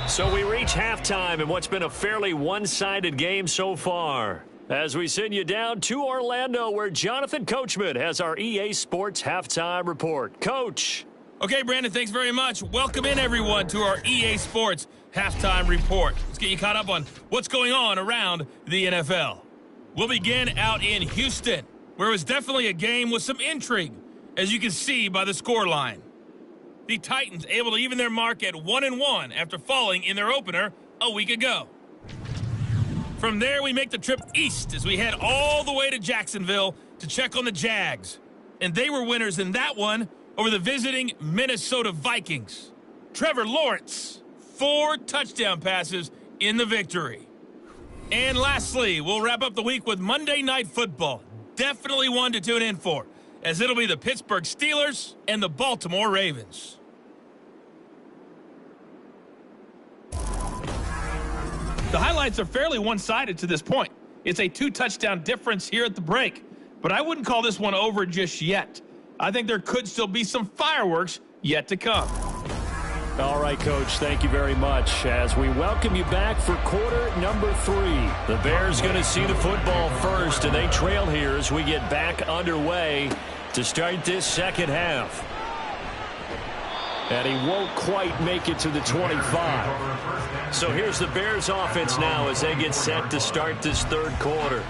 So we reach halftime in what's been a fairly one-sided game so far. As we send you down to Orlando, where Jonathan Coachman has our EA Sports Halftime Report. Coach. Okay, Brandon, thanks very much. Welcome in, everyone, to our EA Sports Halftime Report. Let's get you caught up on what's going on around the NFL. We'll begin out in Houston, where it was definitely a game with some intrigue, as you can see by the scoreline. The Titans able to even their mark at 1-1 after falling in their opener a week ago. From there, we make the trip east as we head all the way to Jacksonville to check on the Jags. And they were winners in that one over the visiting Minnesota Vikings. Trevor Lawrence, 4 touchdown passes in the victory. And lastly, we'll wrap up the week with Monday Night Football. Definitely one to tune in for, as it'll be the Pittsburgh Steelers and the Baltimore Ravens. The highlights are fairly one-sided to this point. It's a 2-touchdown difference here at the break, but I wouldn't call this one over just yet. I think there could still be some fireworks yet to come. All right, Coach, thank you very much. As we welcome you back for quarter number 3. The Bears going to see the football first, and they trail here as we get back underway to start this second half. And he won't quite make it to the 25. So here's the Bears offense now as they get set to start this third quarter.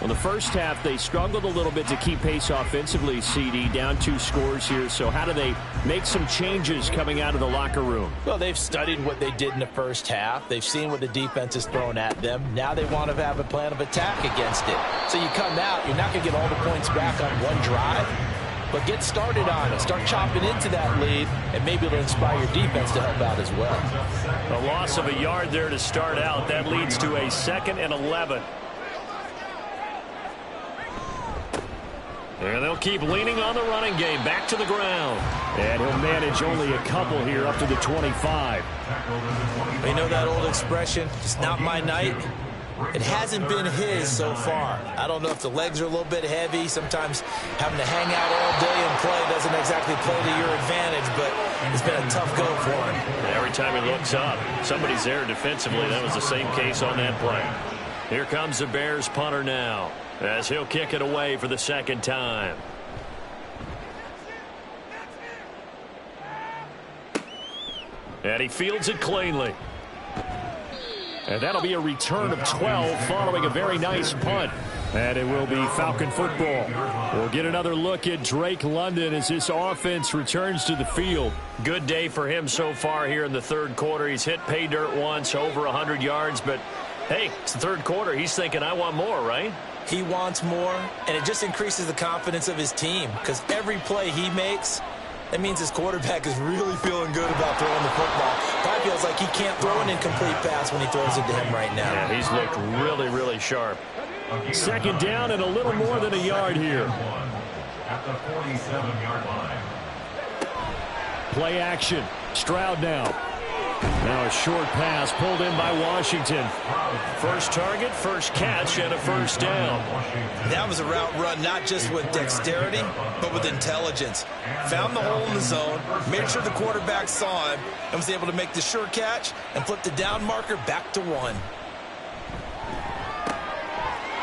Well, the first half, they struggled a little bit to keep pace offensively, CD, down 2 scores here. So how do they make some changes coming out of the locker room? Well, they've studied what they did in the first half. They've seen what the defense is throwing at them. Now they want to have a plan of attack against it. So you come out, you're not going to get all the points back on one drive, but get started on it. Start chopping into that lead, and maybe it'll inspire your defense to help out as well. A loss of a yard there to start out. That leads to a 2nd and 11. And they'll keep leaning on the running game. Back to the ground. And he'll manage only a couple here up to the 25. You know that old expression, it's not my night? It hasn't been his so far. I don't know if the legs are a little bit heavy. Sometimes having to hang out all day and play doesn't exactly play to your advantage, but it's been a tough go for him. Every time he looks up, somebody's there defensively. That was the same case on that play. Here comes the Bears punter now, as he'll kick it away for the second time. And he fields it cleanly. And that'll be a return of 12 following a very nice punt. And it will be Falcon football. We'll get another look at Drake London as this offense returns to the field. Good day for him so far here in the third quarter. He's hit pay dirt once, over 100 yards, but hey, it's the third quarter. He's thinking, I want more, right? He wants more, and it just increases the confidence of his team because every play he makes, that means his quarterback is really feeling good about throwing the football. Probably feels like he can't throw an incomplete pass when he throws it to him right now. Yeah, he's looked really, really sharp. Second down and a little more than a yard here. At the 47-yard line. Play action. Stroud now. Now a short pass pulled in by Washington. First target, first catch, and a first down. That was a route run not just with dexterity, but with intelligence. Found the hole in the zone, made sure the quarterback saw him, and was able to make the sure catch and flip the down marker back to 1.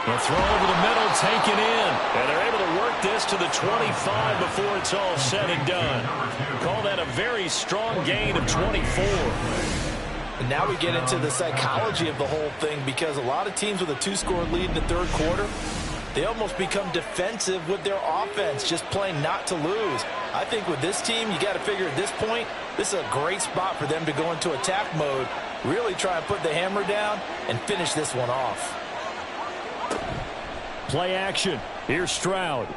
The throw over the middle, taken in. And they're able to work this to the 25 before it's all said and done. Call that a very strong gain of 24. And now we get into the psychology of the whole thing because a lot of teams with a 2-score lead in the third quarter, they almost become defensive with their offense, just playing not to lose. I think with this team, you got to figure at this point, this is a great spot for them to go into attack mode, really try and put the hammer down and finish this one off. Play action. Here's Stroud.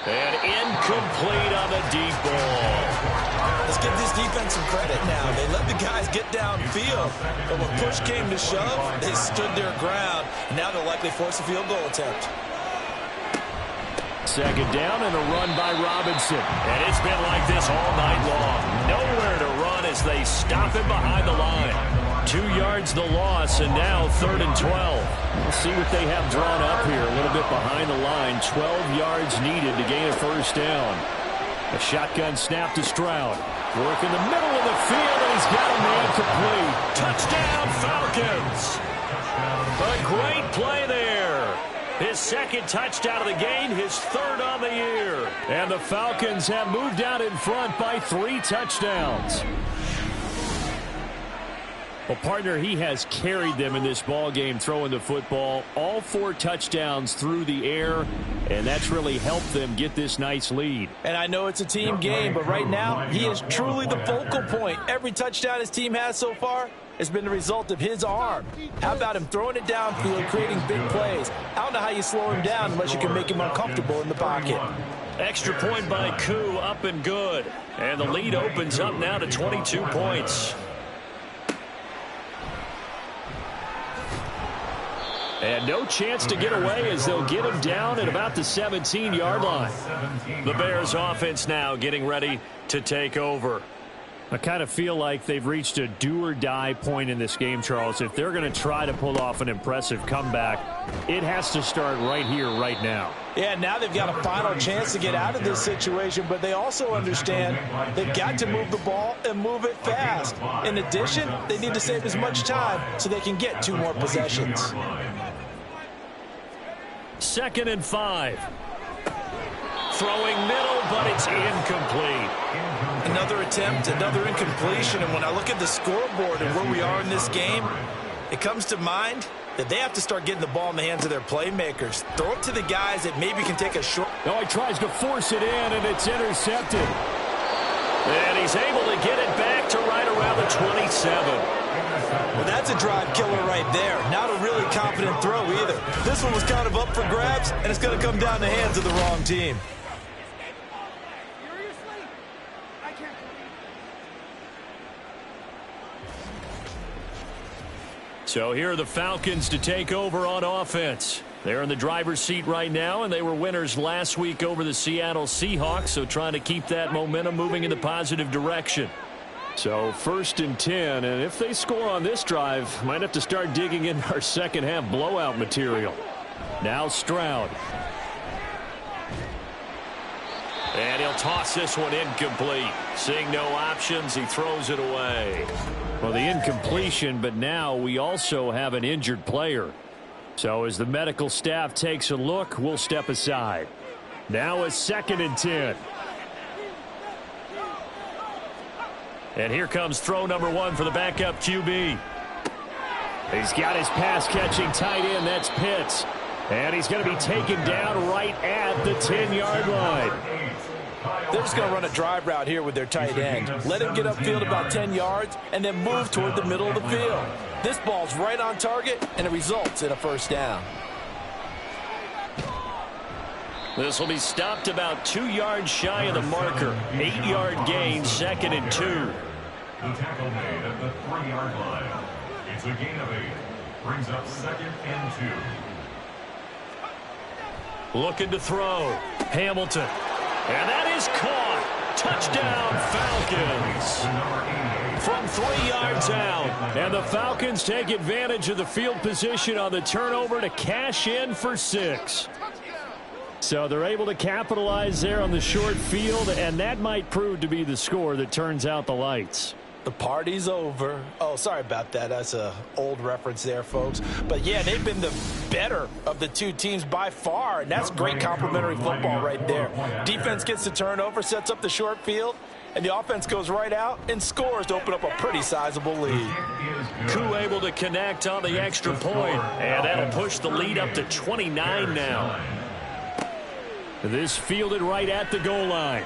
And incomplete on the deep ball. Let's give this defense some credit now. They let the guys get downfield, but when push came to shove, they stood their ground. And now they'll likely force a field goal attempt. Second down and a run by Robinson. And it's been like this all night long. Nowhere to run as they stop him behind the line. 2 yards the loss, and now 3rd and 12. We'll see what they have drawn up here. A little bit behind the line. 12 yards needed to gain a first down. A shotgun snap to Stroud. Work in the middle of the field, and he's got a man complete. Touchdown, Falcons! A great play there. His second touchdown of the game, his 3rd on the year. And the Falcons have moved out in front by 3 touchdowns. Well, partner, he has carried them in this ball game, throwing the football. All 4 touchdowns through the air, and that's really helped them get this nice lead. And I know it's a team game, but right now, he is truly the focal point. Every touchdown his team has so far has been the result of his arm. How about him throwing it downfield, creating big plays? I don't know how you slow him down unless you can make him uncomfortable in the pocket. Extra point by Koo, up and good. And the lead opens up now to 22 points. And no chance to get away as they'll get him down at about the 17-yard line. The Bears offense now getting ready to take over. I kind of feel like they've reached a do-or-die point in this game, Charles. If they're going to try to pull off an impressive comeback, it has to start right here, right now. Yeah, now they've got a final chance to get out of this situation, but they also understand they've got to move the ball and move it fast. In addition, they need to save as much time so they can get 2 more possessions. 2nd and 5. Throwing middle, but it's incomplete. Another attempt, another incompletion, and when I look at the scoreboard and where we are in this game, it comes to mind that they have to start getting the ball in the hands of their playmakers. Throw it to the guys that maybe can take a short. No, he tries to force it in, and it's intercepted. And he's able to get it back to right around the 27. Well, that's a drive killer right there. Not a really confident throw either. This one was kind of up for grabs, and it's going to come down the hands of the wrong team. So here are the Falcons to take over on offense. They're in the driver's seat right now, and they were winners last week over the Seattle Seahawks, so trying to keep that momentum moving in the positive direction. So 1st and 10, and if they score on this drive, might have to start digging in our second half blowout material. Now Stroud. And he'll toss this one incomplete. Seeing no options, he throws it away. Well, the incompletion, but now we also have an injured player. So as the medical staff takes a look, we'll step aside. Now a 2nd and 10. And here comes throw number 1 for the backup QB. He's got his pass-catching tight end. That's Pitts. And he's going to be taken down right at the 10-yard line. They're just going to run a drive route here with their tight end. Let him get upfield about 10 yards and then move toward the middle of the field. This ball's right on target, and it results in a 1st down. This will be stopped about 2 yards shy of the marker. 8-yard gain, 2nd and 2. The tackle made at the 3-yard line. It's a gain of 8. Brings up 2nd and 2. Looking to throw. Hamilton. And that is caught. Touchdown, Falcons. From 3 yards out. And the Falcons take advantage of the field position on the turnover to cash in for 6. So they're able to capitalize there on the short field, and that might prove to be the score that turns out the lights. The party's over. Oh, sorry about that. That's an old reference there, folks. But, yeah, they've been the better of the 2 teams by far, and that's great complimentary football right there. Defense gets the turnover, sets up the short field, and the offense goes right out and scores to open up a pretty sizable lead. Koo able to connect on the extra point, and that'll push the lead up to 29 now. This fielded right at the goal line.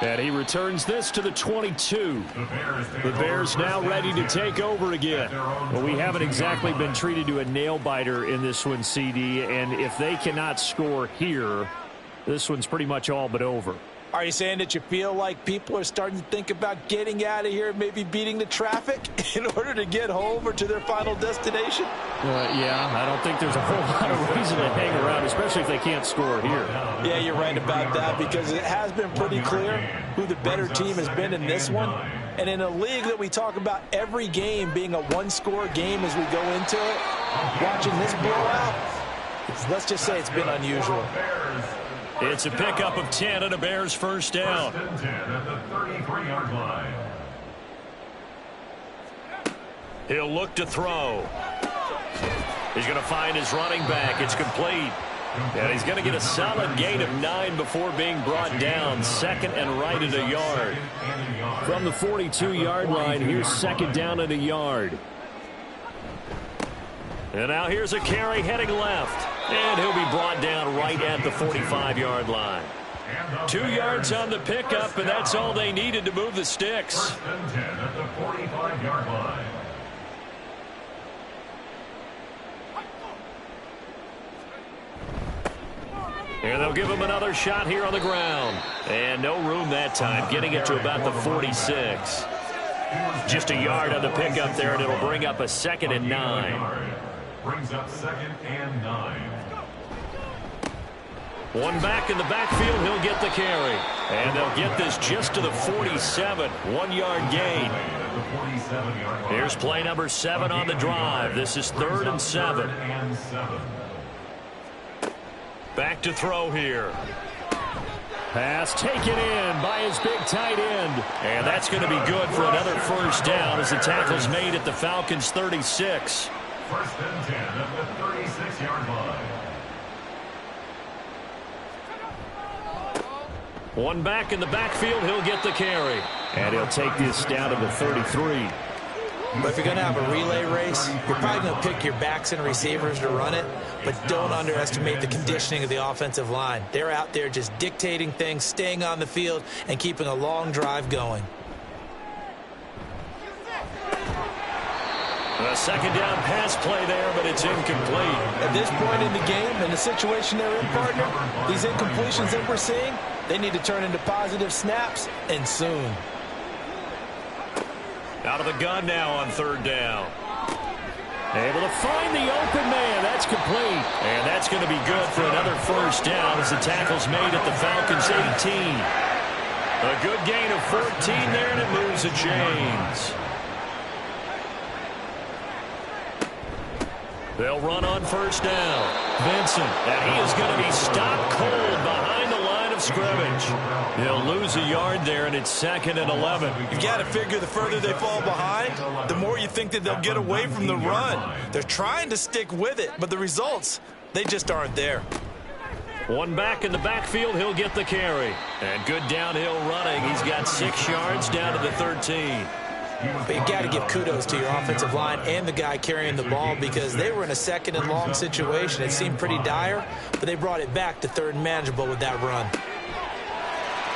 And he returns this to the 22. The Bears now ready to take over again. Well, we haven't exactly been treated to a nail-biter in this one, CD, and if they cannot score here, this one's pretty much all but over. Are you saying that you feel like people are starting to think about getting out of here, maybe beating the traffic in order to get home or to their final destination? Yeah, I don't think there's a whole lot of reason to hang around, especially if they can't score here. Yeah, you're right about that, because it has been pretty clear who the better team has been in this one. And in a league that we talk about every game being a one-score game as we go into it, watching this blowout, let's just say it's been unusual. It's a pickup of 10 and a Bears 1st down. 1st and 10 at the 33-yard line. He'll look to throw. He's going to find his running back. It's complete. And he's going to get a solid gain of 9 before being brought down. 2nd and right at a yard. From the 42-yard line, here's 2nd down at a yard. And now here's a carry heading left. And he'll be brought down right at the 45-yard line. 2 yards on the pickup, and that's all they needed to move the sticks. 1st and 10 at the 45-yard line. And they'll give him another shot here on the ground. And no room that time, getting it to about the 46. Just a yard on the pickup there, and it'll bring up a 2nd and 9. Brings up 2nd and 9. One back in the backfield, he'll get the carry. And they'll get this just to the 47, 1-yard gain. Here's play number 7 on the drive. This is 3rd and 7. Back to throw here. Pass taken in by his big tight end. And that's going to be good for another first down as the tackle's made at the Falcons' 36. 1st and 10 at the 36-yard line. One back in the backfield, he'll get the carry. And he'll take this down to the 33. But if you're going to have a relay race, you're probably going to pick your backs and receivers to run it, but don't underestimate the conditioning of the offensive line. They're out there just dictating things, staying on the field, and keeping a long drive going. A second down pass play there, but it's incomplete. At this point in the game, in the situation they're in, partner, these incompletions that we're seeing, they need to turn into positive snaps, and soon. Out of the gun now on 3rd down. Able to find the open man. That's complete. And that's going to be good for another first down as the tackle's made at the Falcons' 18. A good gain of 14 there, and it moves the chains. They'll run on first down. Vincent, and he is going to be stopped cold behind the line of scrimmage. He'll lose a yard there, and it's 2nd and 11. You've got to figure the further they fall behind, the more you think that they'll get away from the run. They're trying to stick with it, but the results, they just aren't there. One back in the backfield, he'll get the carry. And good downhill running. He's got 6 yards down to the 13. But you've got to give kudos to your offensive line and the guy carrying the ball because they were in a 2nd and long situation. It seemed pretty dire, but they brought it back to 3rd and manageable with that run.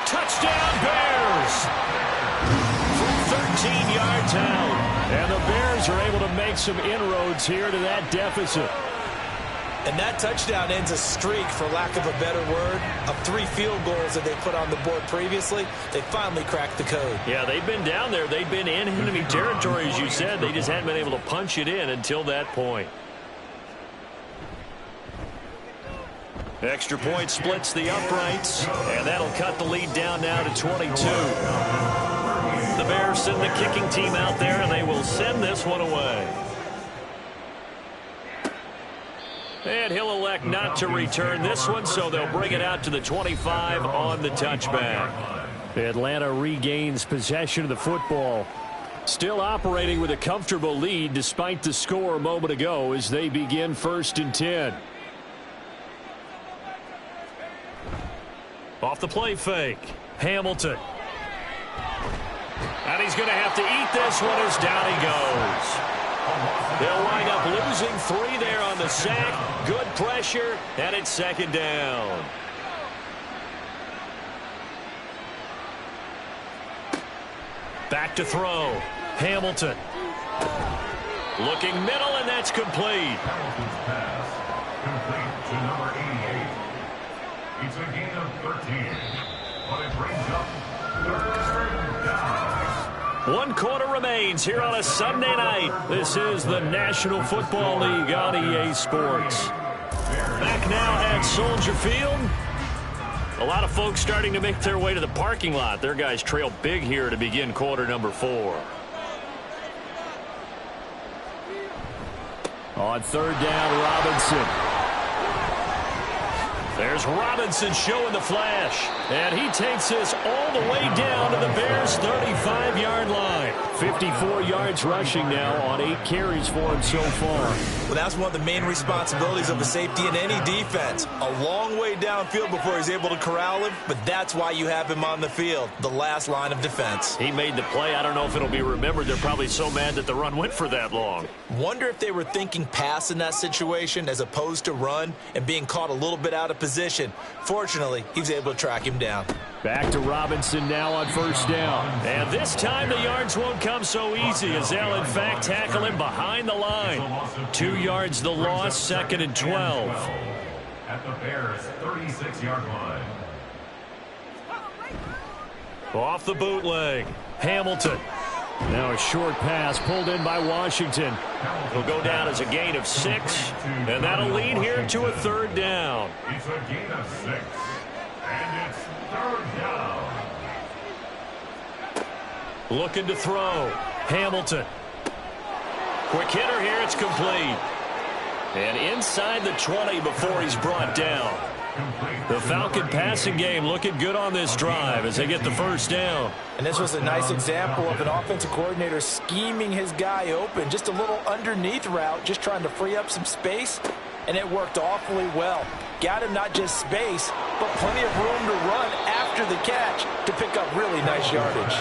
Touchdown, Bears! From 13 yards out. And the Bears are able to make some inroads here to that deficit. And that touchdown ends a streak, for lack of a better word, of 3 field goals that they put on the board previously. They finally cracked the code. Yeah, they've been down there. They've been in enemy territory, as you said. They just hadn't been able to punch it in until that point. Extra point splits the uprights, and that'll cut the lead down now to 22. The Bears send the kicking team out there, and they will send this one away. And he'll elect not to return this one, so they'll bring it out to the 25 on the touchback. Atlanta regains possession of the football. Still operating with a comfortable lead despite the score a moment ago as they begin 1st and 10. Off the play fake. Hamilton. And he's going to have to eat this one as down he goes. They'll wind up losing 3 there on the sack. Good pressure, and it's 2nd down. Back to throw. Hamilton. Looking middle, and that's complete. Hamilton's pass. Complete to number 88. It's a gain of 13. But it brings up 3rd down. 1 quarter remains here on a Sunday night. This is the National Football League on EA Sports. Back now at Soldier Field. A lot of folks starting to make their way to the parking lot. Their guys trail big here to begin quarter number 4. On 3rd down, Robinson. There's Robinson showing the flash. And he takes this all the way down to the Bears' 35-yard line. 54 yards rushing now on 8 carries for him so far. Well, that's one of the main responsibilities of a safety in any defense. A long way downfield before he's able to corral him, but that's why you have him on the field, the last line of defense. He made the play. I don't know if it'll be remembered. They're probably so mad that the run went for that long. Wonder if they were thinking pass in that situation as opposed to run and being caught a little bit out of position. Fortunately, he was able to track him down. Back to Robinson now on 1st down. And this time the yards won't come so easy as they'll in fact tackle him behind the line. 2 yards the loss, 2nd and 12. At the Bears' 36-yard line. Off the bootleg. Hamilton. Now a short pass pulled in by Washington. He'll go down as a gain of 6, and that'll lead here to a third down. It's a gain of 6, and it's third down. Looking to throw. Hamilton. Quick hitter here. It's complete. And inside the 20 before he's brought down. The Falcon passing game looking good on this drive as they get the first down. And this was a nice example of an offensive coordinator scheming his guy open. Just a little underneath route, just trying to free up some space, and it worked awfully well. Got him not just space, but plenty of room to run after the catch to pick up really nice yardage.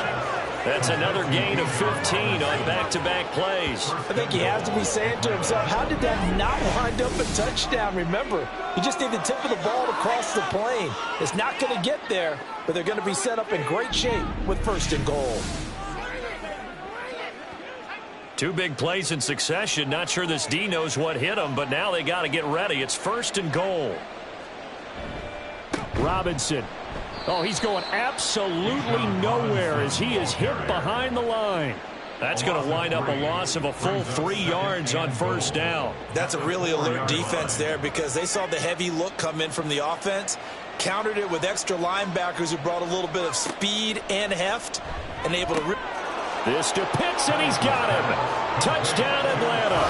That's another gain of 15 on back-to-back plays. I think he has to be saying to himself, how did that not wind up a touchdown? Remember, he just need the tip of the ball to cross the plane. It's not going to get there, but they're going to be set up in great shape with first and goal. 2 big plays in succession. Not sure this D knows what hit him, but now they got to get ready. It's first and goal. Robinson. Oh, he's going absolutely nowhere as he is hit behind the line. That's going to wind up a loss of a full 3 yards on first down. That's a really alert defense there because they saw the heavy look come in from the offense, countered it with extra linebackers who brought a little bit of speed and heft, and able to... This to Pitts, and he's got him. Touchdown, Atlanta.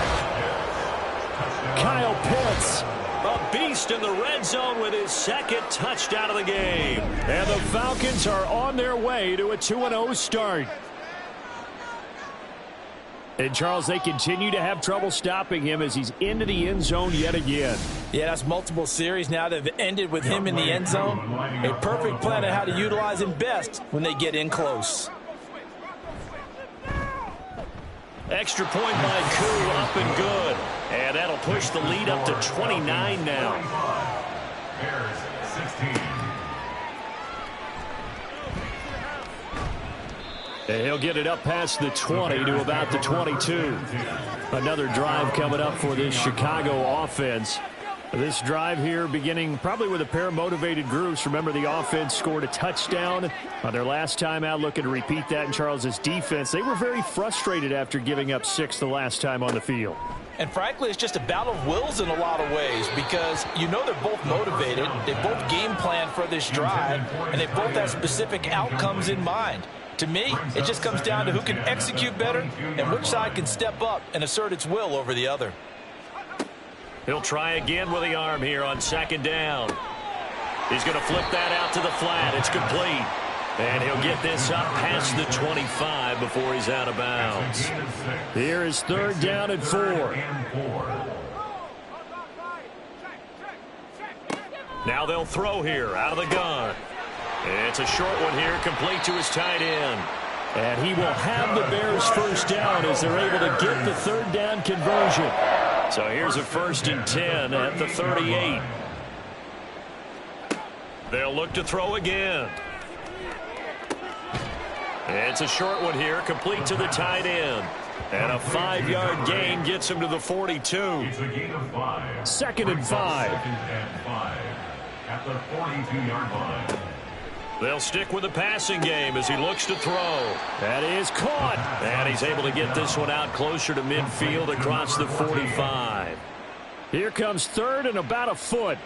Kyle Pitts. A beast in the red zone with his second touchdown of the game. And the Falcons are on their way to a 2-0 start. And, Charles, they continue to have trouble stopping him as he's into the end zone yet again. Yeah, that's multiple series now that have ended with him in the end zone. A perfect plan on how to utilize him best when they get in close. Extra point by Koo, up and good. And that'll push the lead up to 29 now. Bears 16. And he'll get it up past the 20 to about the 22. Another drive coming up for this Chicago offense. This drive here beginning probably with a pair of motivated groups. Remember, the offense scored a touchdown on their last time out, looking to repeat that in Charles's defense. They were very frustrated after giving up 6 the last time on the field. And frankly, it's just a battle of wills in a lot of ways because you know they're both motivated. They both game plan for this drive, and they both have specific outcomes in mind. To me, it just comes down to who can execute better and which side can step up and assert its will over the other. He'll try again with the arm here on second down. He's going to flip that out to the flat. It's complete. And he'll get this up past the 25 before he's out of bounds. Here is third down and 4. Now they'll throw here out of the gun. It's a short one here, complete to his tight end. And he will have the Bears first down as they're able to get the third down conversion. So here's a 1st and 10 at the 38. They'll look to throw again. It's a short one here, complete to the tight end. And a 5-yard gain gets him to the 42. It's a gain of 5. Second and 5. Second and 5 at the 42-yard line. They'll stick with the passing game as he looks to throw. That is caught. And he's able to get this one out closer to midfield across the 45. Here comes third and about a foot.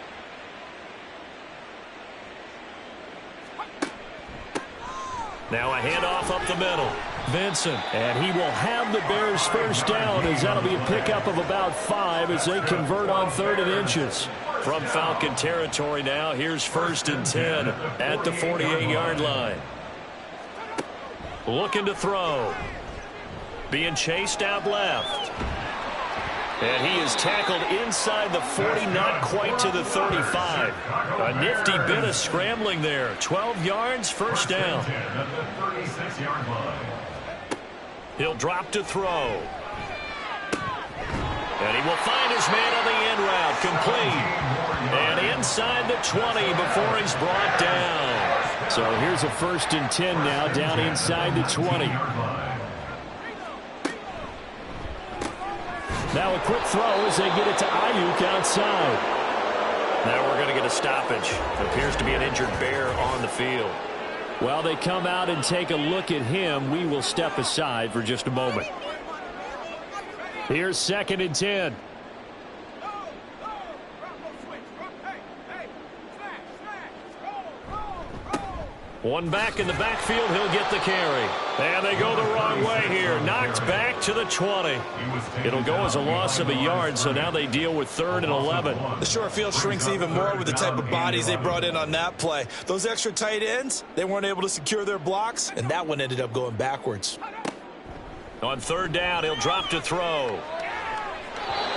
Now a handoff up the middle. Vincent. And he will have the Bears first down as that'll be a pickup of about 5 as they convert on 3rd and inches. From Falcon territory now, here's 1st and 10 at the 48-yard line. Looking to throw. Being chased out left. And he is tackled inside the 40, not quite to the 35. A nifty bit of scrambling there. 12 yards, first down. He'll drop to throw. And he will find his man on the end route, complete. And inside the 20 before he's brought down. So here's a 1st and 10 now, down inside the 20. Now a quick throw as they get it to Ayuk outside. Now we're going to get a stoppage. It appears to be an injured Bear on the field. While they come out and take a look at him, we will step aside for just a moment. Here's 2nd and 10. One back in the backfield, he'll get the carry. And they go the wrong way here. Knocked back to the 20. It'll go as a loss of a yard, so now they deal with 3rd and 11. The short field shrinks even more with the type of bodies they brought in on that play. Those extra tight ends, they weren't able to secure their blocks, and that one ended up going backwards. On 3rd down, he'll drop to throw.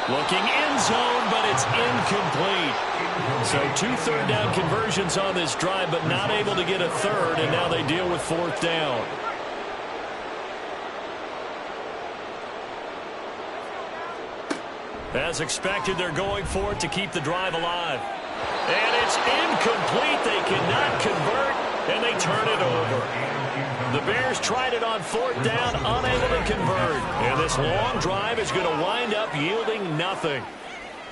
Looking end zone, but it's incomplete. So 2 third down conversions on this drive, but not able to get a 3rd, and now they deal with 4th down. As expected, they're going for it to keep the drive alive. And it's incomplete. They cannot convert, and they turn it over. The Bears tried it on 4th down, unable to convert. And this long drive is going to wind up yielding nothing.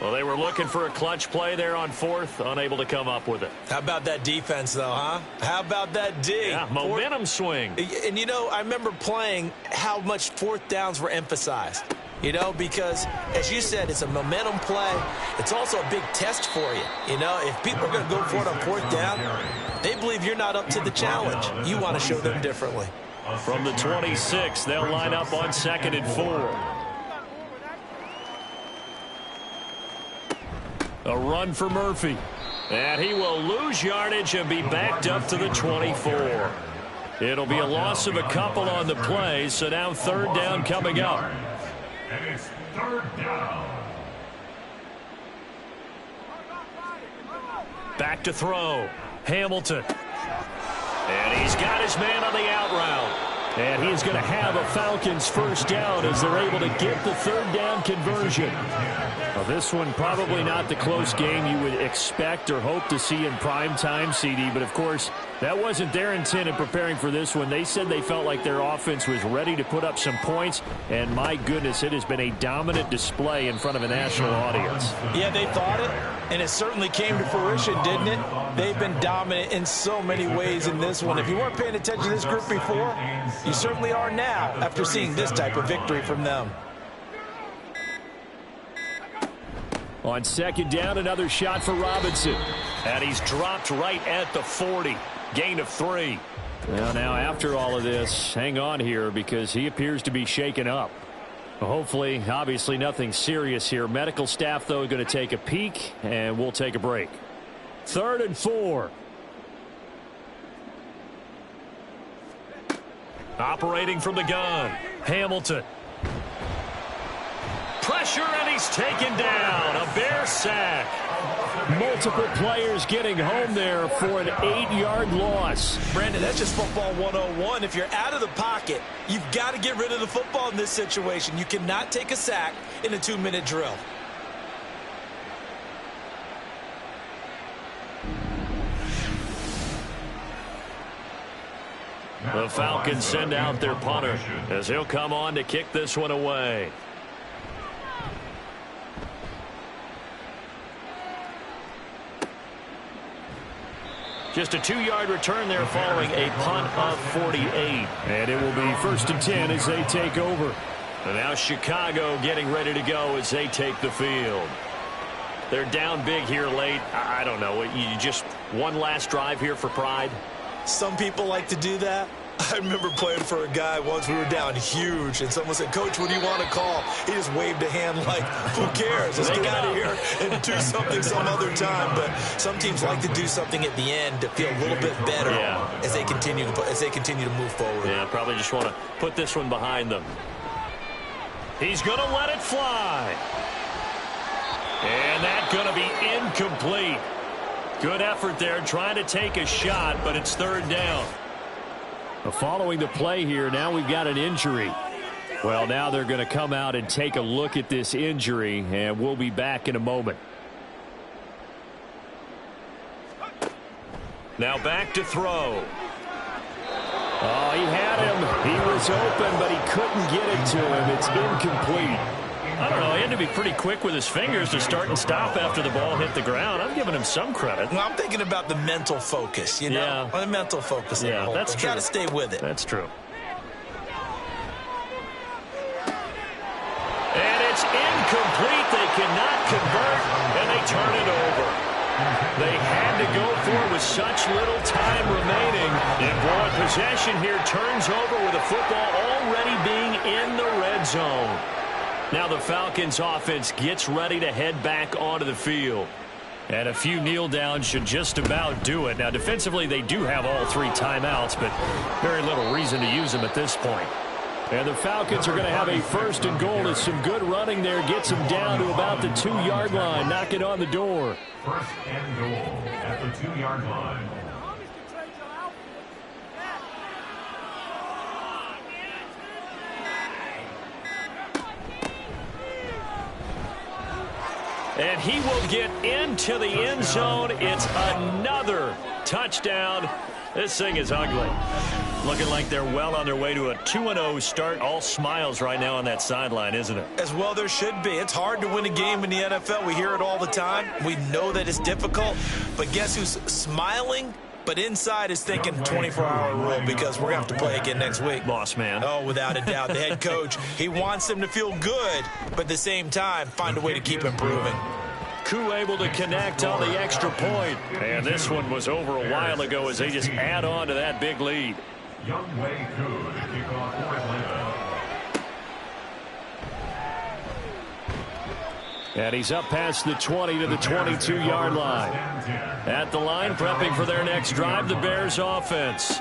Well, they were looking for a clutch play there on 4th, unable to come up with it. How about that defense, though, huh? How about that D? Yeah, momentum swing. And, you know, I remember playing how much 4th downs were emphasized. You know, because, as you said, it's a momentum play. It's also a big test for you. You know, if people are going to go for it on 4th down, they believe you're not up to the challenge. You want to show them differently. From the 26, they'll line up on 2nd and 4. A run for Murphy. And he will lose yardage and be backed up to the 24. It'll be a loss of a couple on the play, so now 3rd down coming up. And it's 3rd down. Back to throw. Hamilton. And he's got his man on the out route. And he's going to have a Falcons 1st down as they're able to get the 3rd down conversion. Well, this one probably not the close game you would expect or hope to see in prime time, CD. But, of course, that wasn't their intent in preparing for this one. They said they felt like their offense was ready to put up some points. And, my goodness, it has been a dominant display in front of a national audience. Yeah, they thought it, and it certainly came to fruition, didn't it? They've been dominant in so many ways in this one. If you weren't paying attention to this group before, you certainly are now after seeing this type of victory from them. On 2nd down, another shot for Robinson. And he's dropped right at the 40. Gain of 3. Well, now after all of this, hang on here because he appears to be shaken up. Hopefully, obviously nothing serious here. Medical staff, though, going to take a peek, and we'll take a break. 3rd and 4. Operating from the gun. Hamilton. Pressure, and he's taken down. A Bear sack. Multiple players getting home there for an 8-yard loss. Brandon, that's just football 101. If you're out of the pocket, you've got to get rid of the football in this situation. You cannot take a sack in a 2-minute drill. The Falcons send out their punter as he'll come on to kick this one away. Just a 2-yard return there following a punt of 48. And it will be 1st and 10 as they take over. And now Chicago getting ready to go as they take the field. They're down big here late. I don't know. You just one last drive here for pride? Some people like to do that. I remember playing for a guy once. We were down huge, and someone said, "Coach, what do you want to call?" He just waved a hand like, "Who cares? Let's get out of here and do something some other time." But some teams like to do something at the end to feel a little bit better as they continue to move forward. Yeah, probably just want to put this one behind them. He's going to let it fly. And that's going to be incomplete. Good effort there trying to take a shot, but it's 3rd down. Following the play here, now we've got an injury. Well, now they're going to come out and take a look at this injury, and we'll be back in a moment. Now back to throw. Oh, he had him. He was open, but he couldn't get it to him. It's incomplete. I don't know. He had to be pretty quick with his fingers to start and stop after the ball hit the ground. I'm giving him some credit. Well, I'm thinking about the mental focus, you know? Yeah. The mental focus. Yeah, that's true. You got to stay with it. That's true. And it's incomplete. They cannot convert, and they turn it over. They had to go for it with such little time remaining. And boy, possession here turns over with the football already being in the red zone. Now the Falcons offense gets ready to head back onto the field. And a few kneel downs should just about do it. Now defensively they do have all 3 timeouts, but very little reason to use them at this point. And the Falcons are going to have a 1st and goal as some good running there gets them down to about the 2-yard line, knocking on the door. 1st and goal at the 2-yard line. And he will get into the end zone. It's another touchdown. This thing is ugly. Looking like they're well on their way to a 2-0 start. All smiles right now on that sideline, isn't it? As well there should be. It's hard to win a game in the NFL. We hear it all the time. We know that it's difficult. But guess who's smiling? But inside is thinking 24-hour rule because we're going to have to play again next week. Boss man. Oh, without a doubt. The head coach, he wants them to feel good, but at the same time, find a way to keep improving. Koo able to connect on the extra point. And this one was over a while ago as they just add on to that big lead. Young Wei Koo to kick off for Atlanta. And he's up past the 20 to the 22-yard line. At the line, prepping for their next drive, the Bears offense.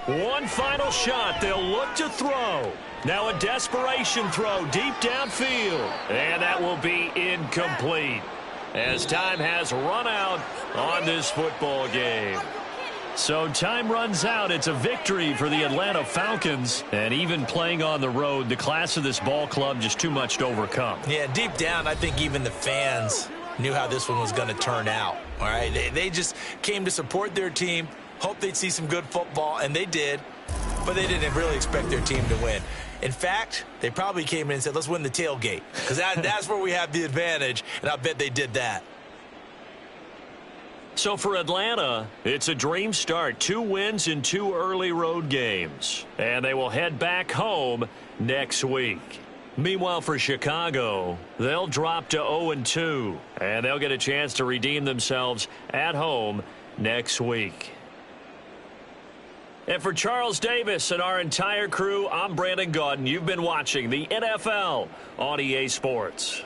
One final shot. They'll look to throw. Now a desperation throw deep downfield. And that will be incomplete as time has run out on this football game. So time runs out. It's a victory for the Atlanta Falcons. And even playing on the road, the class of this ball club just too much to overcome. Yeah, deep down, I think even the fans knew how this one was going to turn out. All right, they just came to support their team, hoped they'd see some good football, and they did. But they didn't really expect their team to win. In fact, they probably came in and said, let's win the tailgate. Because that's where we have the advantage, and I bet they did that. So for Atlanta, it's a dream start. 2 wins in 2 early road games. And they will head back home next week. Meanwhile, for Chicago, they'll drop to 0-2. And they'll get a chance to redeem themselves at home next week. And for Charles Davis and our entire crew, I'm Brandon Gaudin. You've been watching the NFL on EA Sports.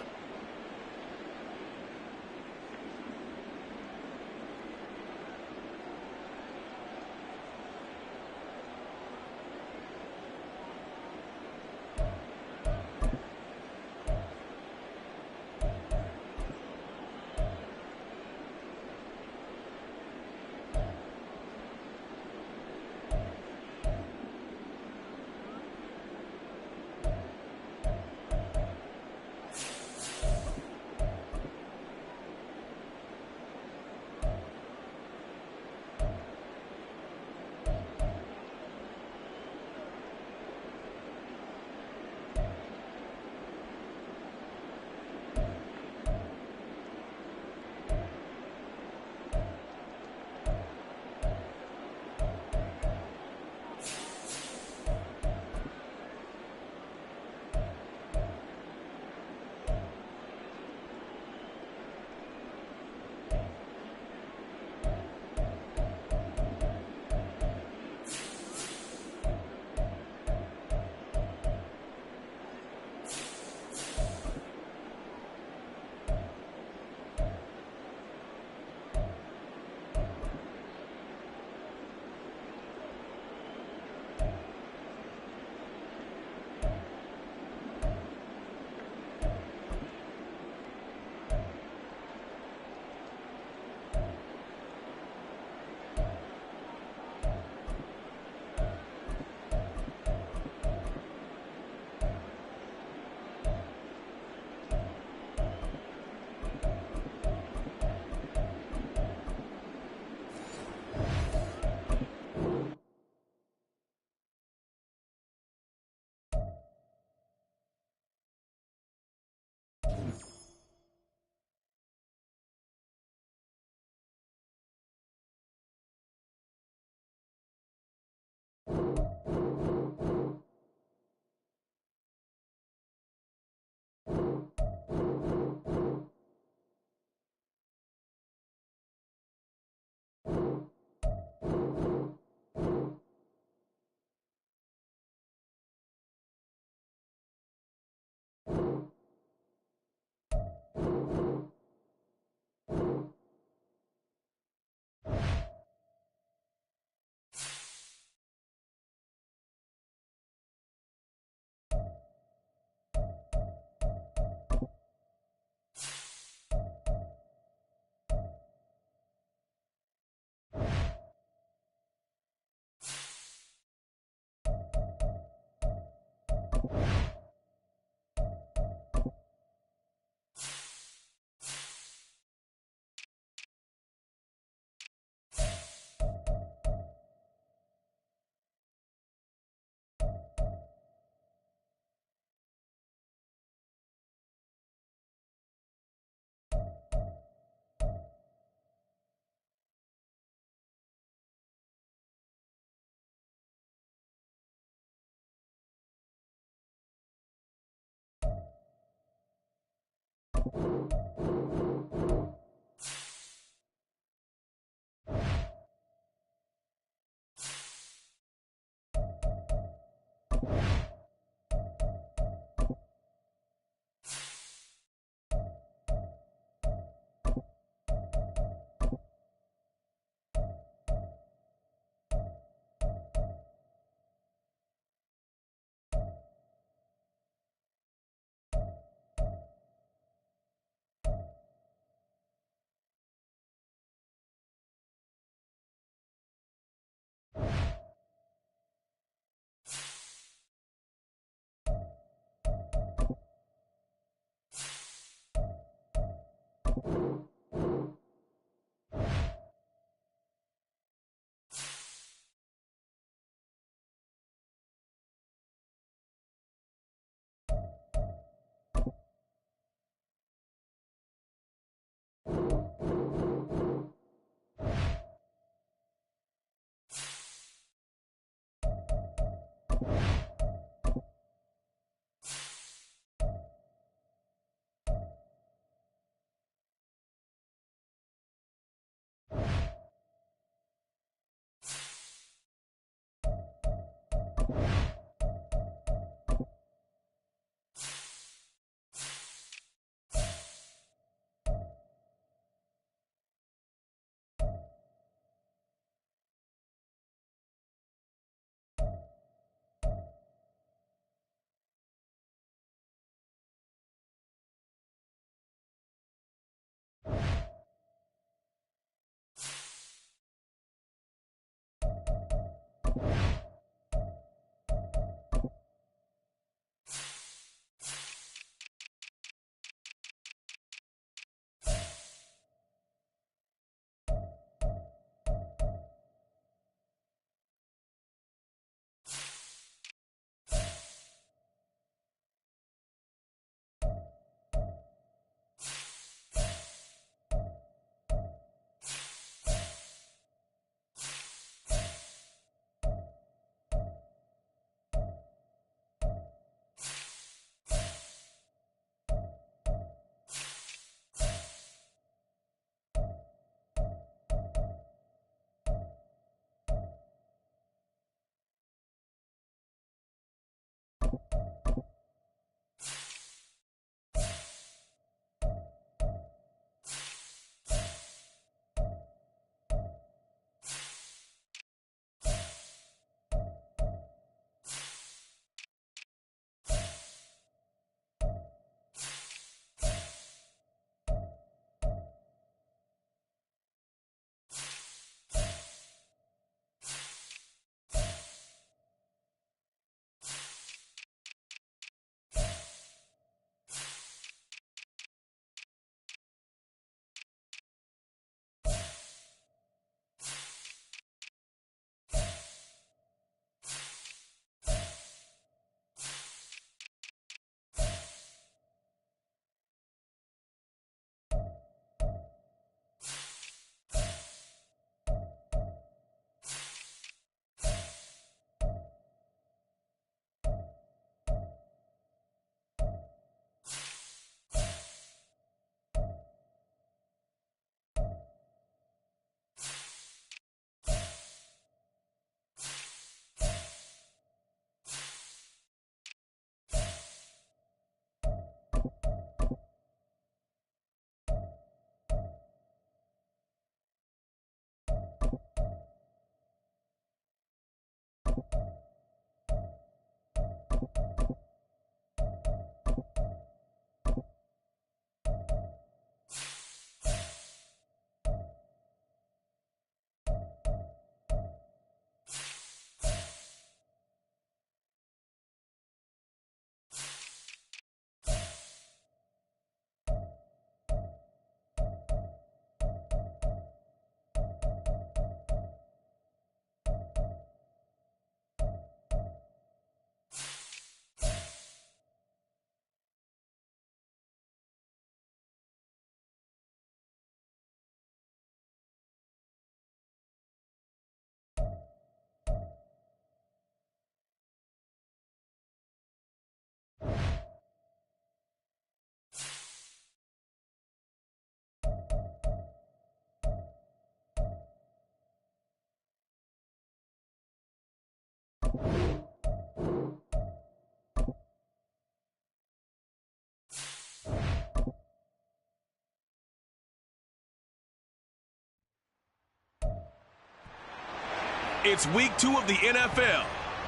It's week 2 of the NFL,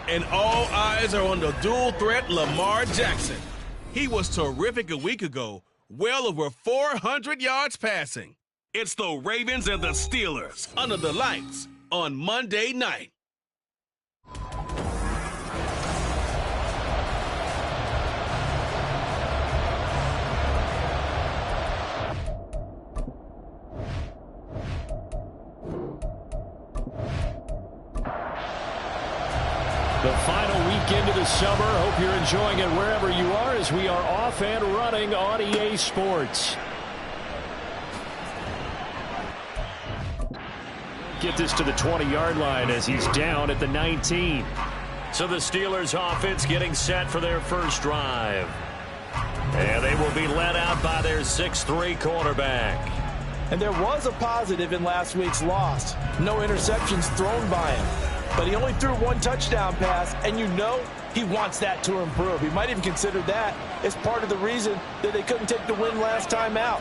and all eyes are on the dual threat Lamar Jackson. He was terrific a week ago, well over 400 yards passing. It's the Ravens and the Steelers under the lights on Monday night. The final weekend of the summer. Hope you're enjoying it wherever you are as we are off and running on EA Sports. Get this to the 20-yard line as he's down at the 19. So the Steelers offense getting set for their first drive. And they will be led out by their 6'3" quarterback. And there was a positive in last week's loss. No interceptions thrown by him. But he only threw 1 touchdown pass, and you know he wants that to improve. He might even consider that as part of the reason that they couldn't take the win last time out.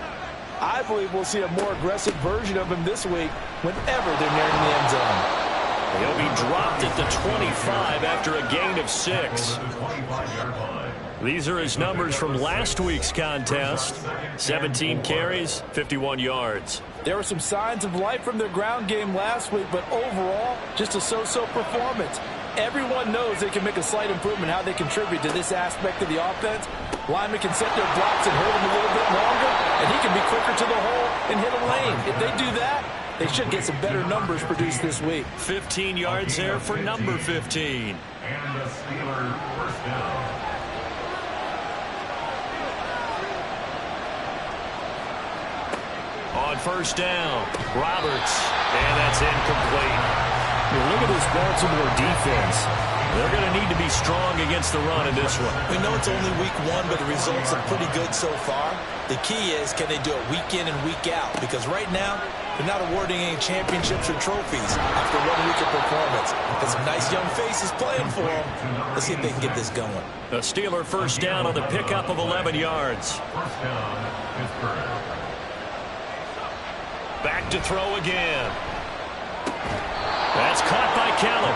I believe we'll see a more aggressive version of him this week whenever they're nearing the end zone. He'll be dropped at the 25 after a gain of 6. These are his numbers from last week's contest. 17 carries, 51 yards. There were some signs of life from their ground game last week, but overall, just a so-so performance. Everyone knows they can make a slight improvement how they contribute to this aspect of the offense. Linemen can set their blocks and hold them a little bit longer, and he can be quicker to the hole and hit a lane. If they do that, they should get some better numbers produced this week. 15 yards there for number 15. And the Steelers first down. On first down, Roberts, and that's incomplete. Look at this Baltimore defense. They're going to need to be strong against the run in this one. We know it's only week 1, but the results are pretty good so far. The key is, can they do it week in and week out? Because right now, they're not awarding any championships or trophies after 1 week of performance. There's some nice young faces playing for them. Let's see if they can get this going. A Steeler first down on the pickup of 11 yards. First down, Pittsburgh. Back to throw again. That's caught by Callum.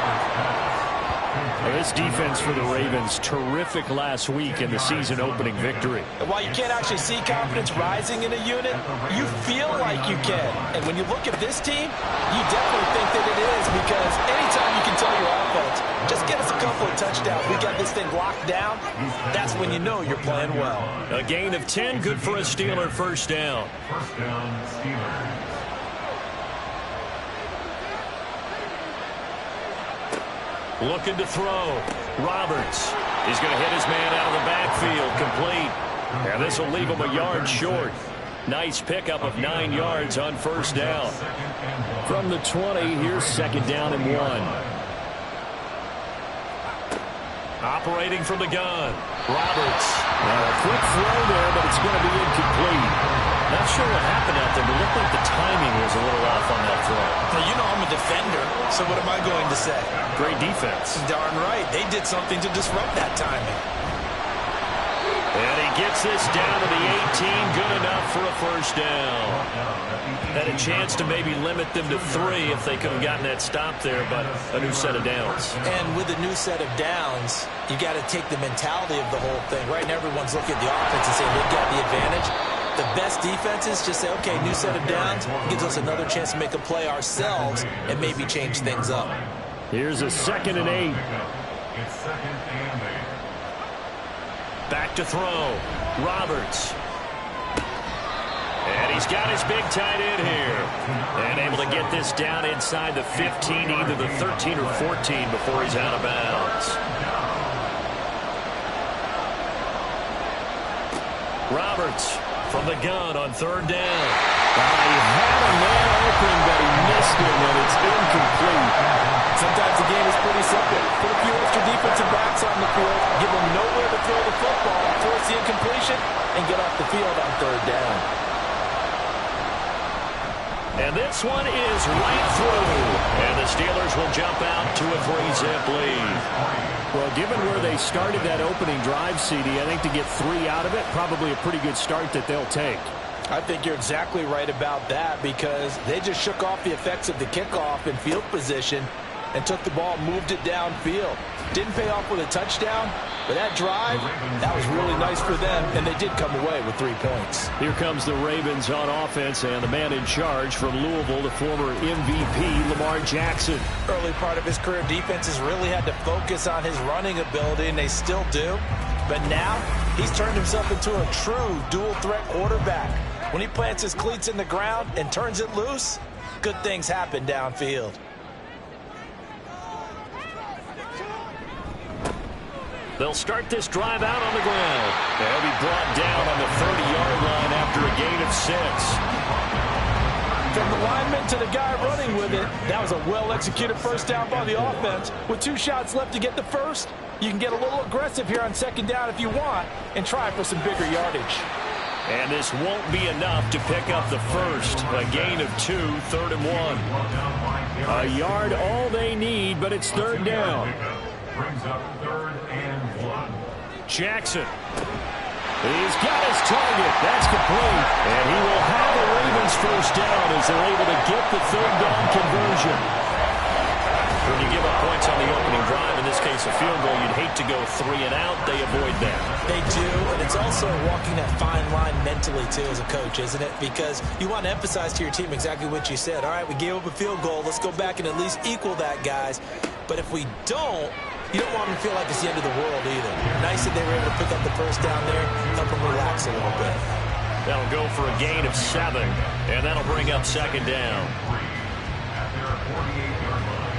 This defense for the Ravens, terrific last week in the season-opening victory. And while you can't actually see confidence rising in a unit, you feel like you can. And when you look at this team, you definitely think that it is, because anytime you can tell your offense, just get us a couple of touchdowns, we got this thing locked down, that's when you know you're playing well. A gain of 10, good for a Steeler first down. First down, Steelers. Looking to throw. Roberts. He's going to hit his man out of the backfield. Complete. And this will leave him a yard short. Nice pickup of 9 yards on first down. From the 20, here's second down and 1. Operating from the gun. Roberts. A quick throw there, but it's going to be incomplete. Not sure what happened out there, but it looked like the timing was a little off on that throw. Now, you know I'm a defender, so what am I going to say? Great defense. Darn right. They did something to disrupt that timing. And he gets this down to the 18. Good enough for a first down. Had a chance to maybe limit them to 3 if they could have gotten that stop there, but a new set of downs. And with a new set of downs, you got to take the mentality of the whole thing. Right now, everyone's looking at the offense and saying they've got the advantage. The best defenses just say, okay, new set of downs, gives us another chance to make a play ourselves and maybe change things up. Here's a 2nd and 8. It's 2nd and 8. Back to throw. Roberts. And he's got his big tight end here. And able to get this down inside the 15, either the 13 or 14 before he's out of bounds. Roberts from the gun on third down. He had a man open, but he missed him, and it's incomplete. Sometimes the game is pretty simple. Put a few extra defensive backs on the field, give them nowhere to throw the football, force the incompletion, and get off the field on third down. And this one is right through. And the Steelers will jump out to a 3-zip lead. Well, given where they started that opening drive, CD, I think to get 3 out of it, probably a pretty good start that they'll take. I think you're exactly right about that, because they just shook off the effects of the kickoff and field position, and took the ball, moved it downfield. Didn't pay off with a touchdown, but that drive, that was really nice for them, and they did come away with 3 points. Here comes the Ravens on offense, and the man in charge from Louisville, the former MVP, Lamar Jackson. Early part of his career, defenses really had to focus on his running ability, and they still do. But now, he's turned himself into a true dual-threat quarterback. When he plants his cleats in the ground and turns it loose, good things happen downfield. They'll start this drive out on the ground. They'll be brought down on the 30-yard line after a gain of 6. From the lineman to the guy running with it, that was a well-executed first down by the offense. With 2 shots left to get the first, you can get a little aggressive here on second down if you want and try for some bigger yardage. And this won't be enough to pick up the first. A gain of 2, 3rd and 1. A yard all they need, but it's 3rd down. Brings up 3rd and 1. Jackson. He's got his target. That's complete. And he will have the Ravens first down as they're able to get the 3rd down conversion. When you give up points on the opening drive, in this case a field goal, you'd hate to go 3 and out. They avoid that. They do, and it's also walking that fine line mentally, too, as a coach, isn't it? Because you want to emphasize to your team exactly what you said. All right, we gave up a field goal. Let's go back and at least equal that, guys. But if we don't, you don't want them to feel like it's the end of the world either. Nice that they were able to pick up the first down there, help them relax a little bit. That'll go for a gain of 7, and that'll bring up 2nd down. At their 48-yard line.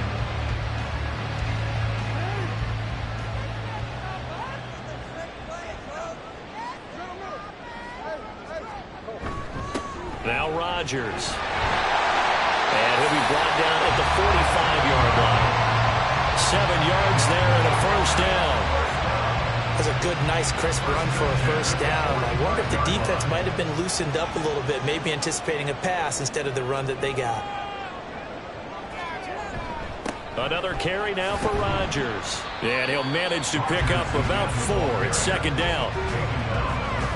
Now Rodgers. And he'll be brought down at the 45-yard line. 7 yards there and a first down. That's a good, nice, crisp run for a first down. I wonder if the defense might have been loosened up a little bit, maybe anticipating a pass instead of the run that they got. Another carry now for Rodgers. And he'll manage to pick up about 4. It's 2nd down.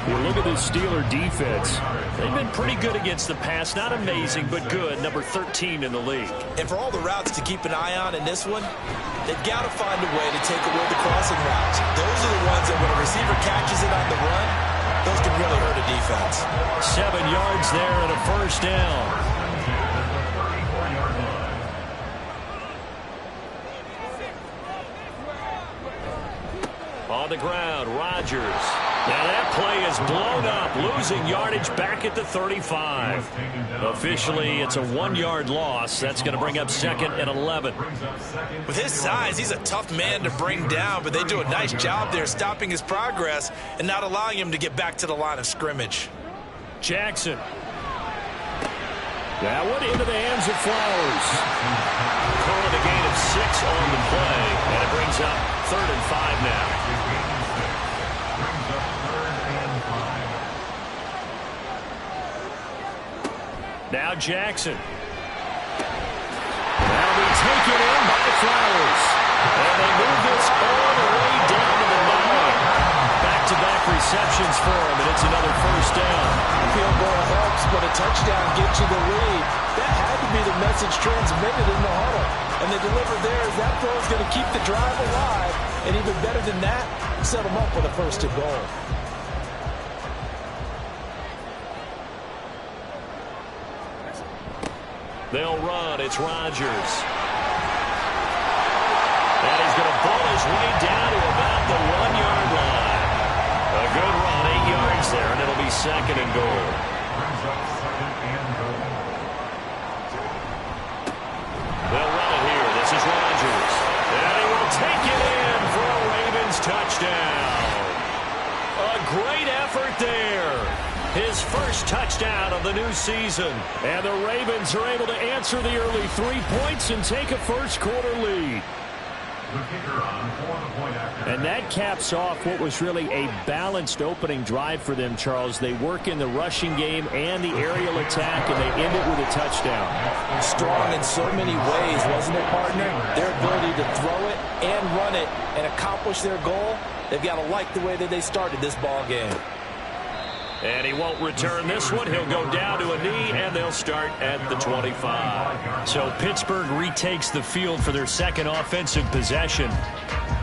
You look at this Steeler defense. They've been pretty good against the pass. Not amazing, but good. Number 13 in the league. And for all the routes to keep an eye on in this one, they've got to find a way to take away the crossing routes. Those are the ones that when a receiver catches it on the run, those can really hurt a defense. 7 yards there and a first down. On the ground, Rodgers. Now that play is blown up, losing yardage back at the 35. Officially, it's a 1-yard loss. That's going to bring up 2nd and 11. With his size, he's a tough man to bring down, but they do a nice job there stopping his progress and not allowing him to get back to the line of scrimmage. Jackson. That one into the hands of Flowers. Calling a gain of 6 on the play, and it brings up 3rd and 5 now. Now Jackson. That'll be taken in by Flowers. And they move this all the way down to the 9. Back-to-back receptions for him, and it's another first down. Field goal helps, but a touchdown gets you the lead. That had to be the message transmitted in the huddle. And they delivered there as that throw is going to keep the drive alive. And even better than that, set them up with a 1st and goal. They'll run. It's Rodgers. And he's going to ball his way down to about the 1-yard line. A good run, 8 yards there, and it'll be 2nd and goal. They'll run it here. This is Rodgers. And he will take it in for a Ravens touchdown. A great effort there. His first touchdown of the new season. And the Ravens are able to answer the early 3 points and take a first-quarter lead. And that caps off what was really a balanced opening drive for them, Charles. They work in the rushing game and the aerial attack, and they end it with a touchdown. Strong in so many ways, wasn't it, partner? Their ability to throw it and run it and accomplish their goal, they've got to like the way that they started this ball game. And he won't return this one. He'll go down to a knee, and they'll start at the 25. So Pittsburgh retakes the field for their second offensive possession.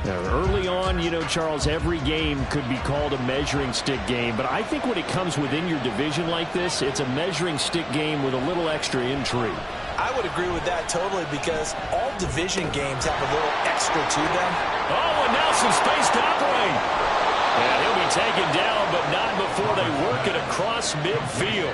Now, early on, you know, Charles, every game could be called a measuring stick game. But I think when it comes within your division like this, it's a measuring stick game with a little extra intrigue. I would agree with that totally because all division games have a little extra to them. Oh, and now some space to operate. And he'll be taken down, but not before they work it across midfield.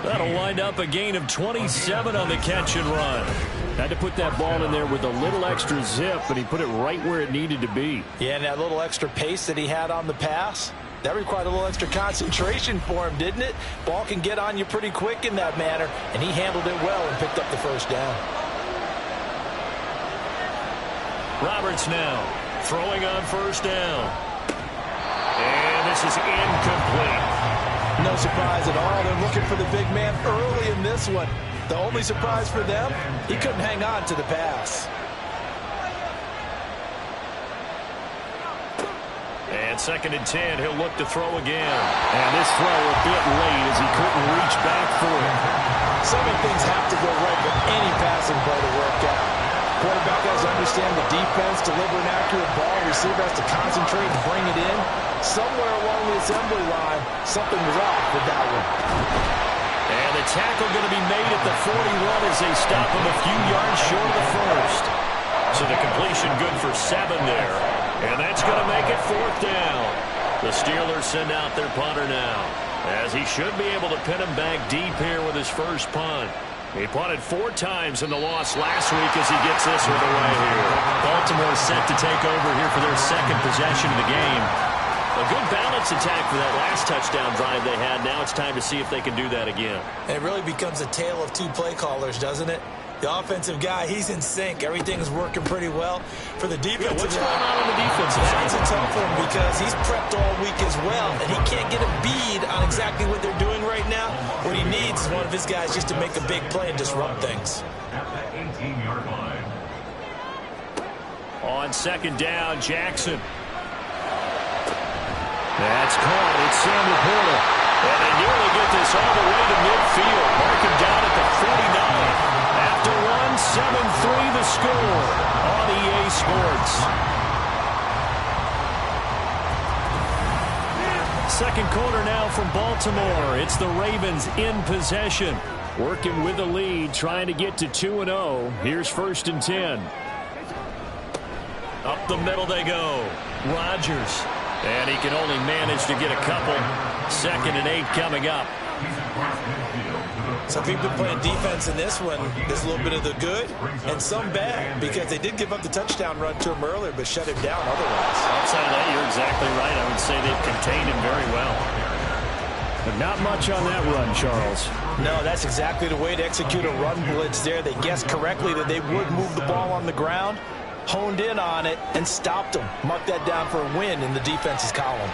That'll wind up a gain of 27 on the catch and run. Had to put that ball in there with a little extra zip, but he put it right where it needed to be. Yeah, and that little extra pace that he had on the pass, that required a little extra concentration for him, didn't it? Ball can get on you pretty quick in that manner, and he handled it well and picked up the first down. Roberts now throwing on first down. And this is incomplete. No surprise at all. They're looking for the big man early in this one. The only surprise for them, he couldn't hang on to the pass. And 2nd and 10, he'll look to throw again. And this throw a bit late as he couldn't reach back for it. So many things have to go right for any passing play to work out. Quarterback has to understand the defense, deliver an accurate ball. Receiver has to concentrate and bring it in. Somewhere along the assembly line, something was off with that one. And the tackle going to be made at the 41 as they stop him a few yards short of the first. So the completion good for 7 there. And that's going to make it 4th down. The Steelers send out their punter now, as he should be able to pin him back deep here with his first punt. He punted 4 times in the loss last week as he gets this one away here. Baltimore set to take over here for their second possession of the game. A good balance attack for that last touchdown drive they had. Now it's time to see if they can do that again. And it really becomes a tale of 2 play callers, doesn't it? The offensive guy, he's in sync. Everything's working pretty well. For the defensive what's going on the defensive side? That's a tough one because he's prepped all week as well, and he can't get a bead on exactly what they're doing right now. What he needs is one of his guys just to make a big play and disrupt things. At the 18-yard line. On 2nd down, Jackson. That's caught. It's Sam Laporta. And they nearly get this all the way to midfield. Mark him down at the 49. After one, 7-3 the score on EA Sports. Second quarter now from Baltimore. It's the Ravens in possession. Working with the lead, trying to get to 2-0. Here's 1st and 10. Up the middle they go. Rodgers. And he can only manage to get a couple. 2nd and 8 coming up. Some people playing defense in this one. There's a little bit of the good and some bad because they did give up the touchdown run to him earlier but shut him down otherwise. Outside of that, you're exactly right. I would say they've contained him very well. But not much on that run, Charles. No, that's exactly the way to execute a run blitz there. They guessed correctly that they would move the ball on the ground, honed in on it, and stopped them. Mark that down for a win in the defense's column.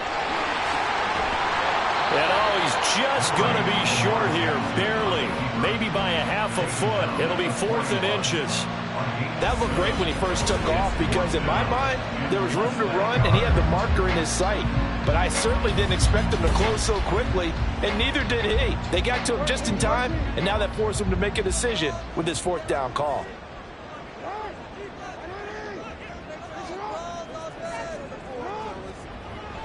And he's just going to be short here, barely, maybe by a half a foot. It'll be 4th and inches. That looked great when he first took off because in my mind, there was room to run and he had the marker in his sight. But I certainly didn't expect him to close so quickly, and neither did he. They got to him just in time, and now that forced him to make a decision with his 4th down call.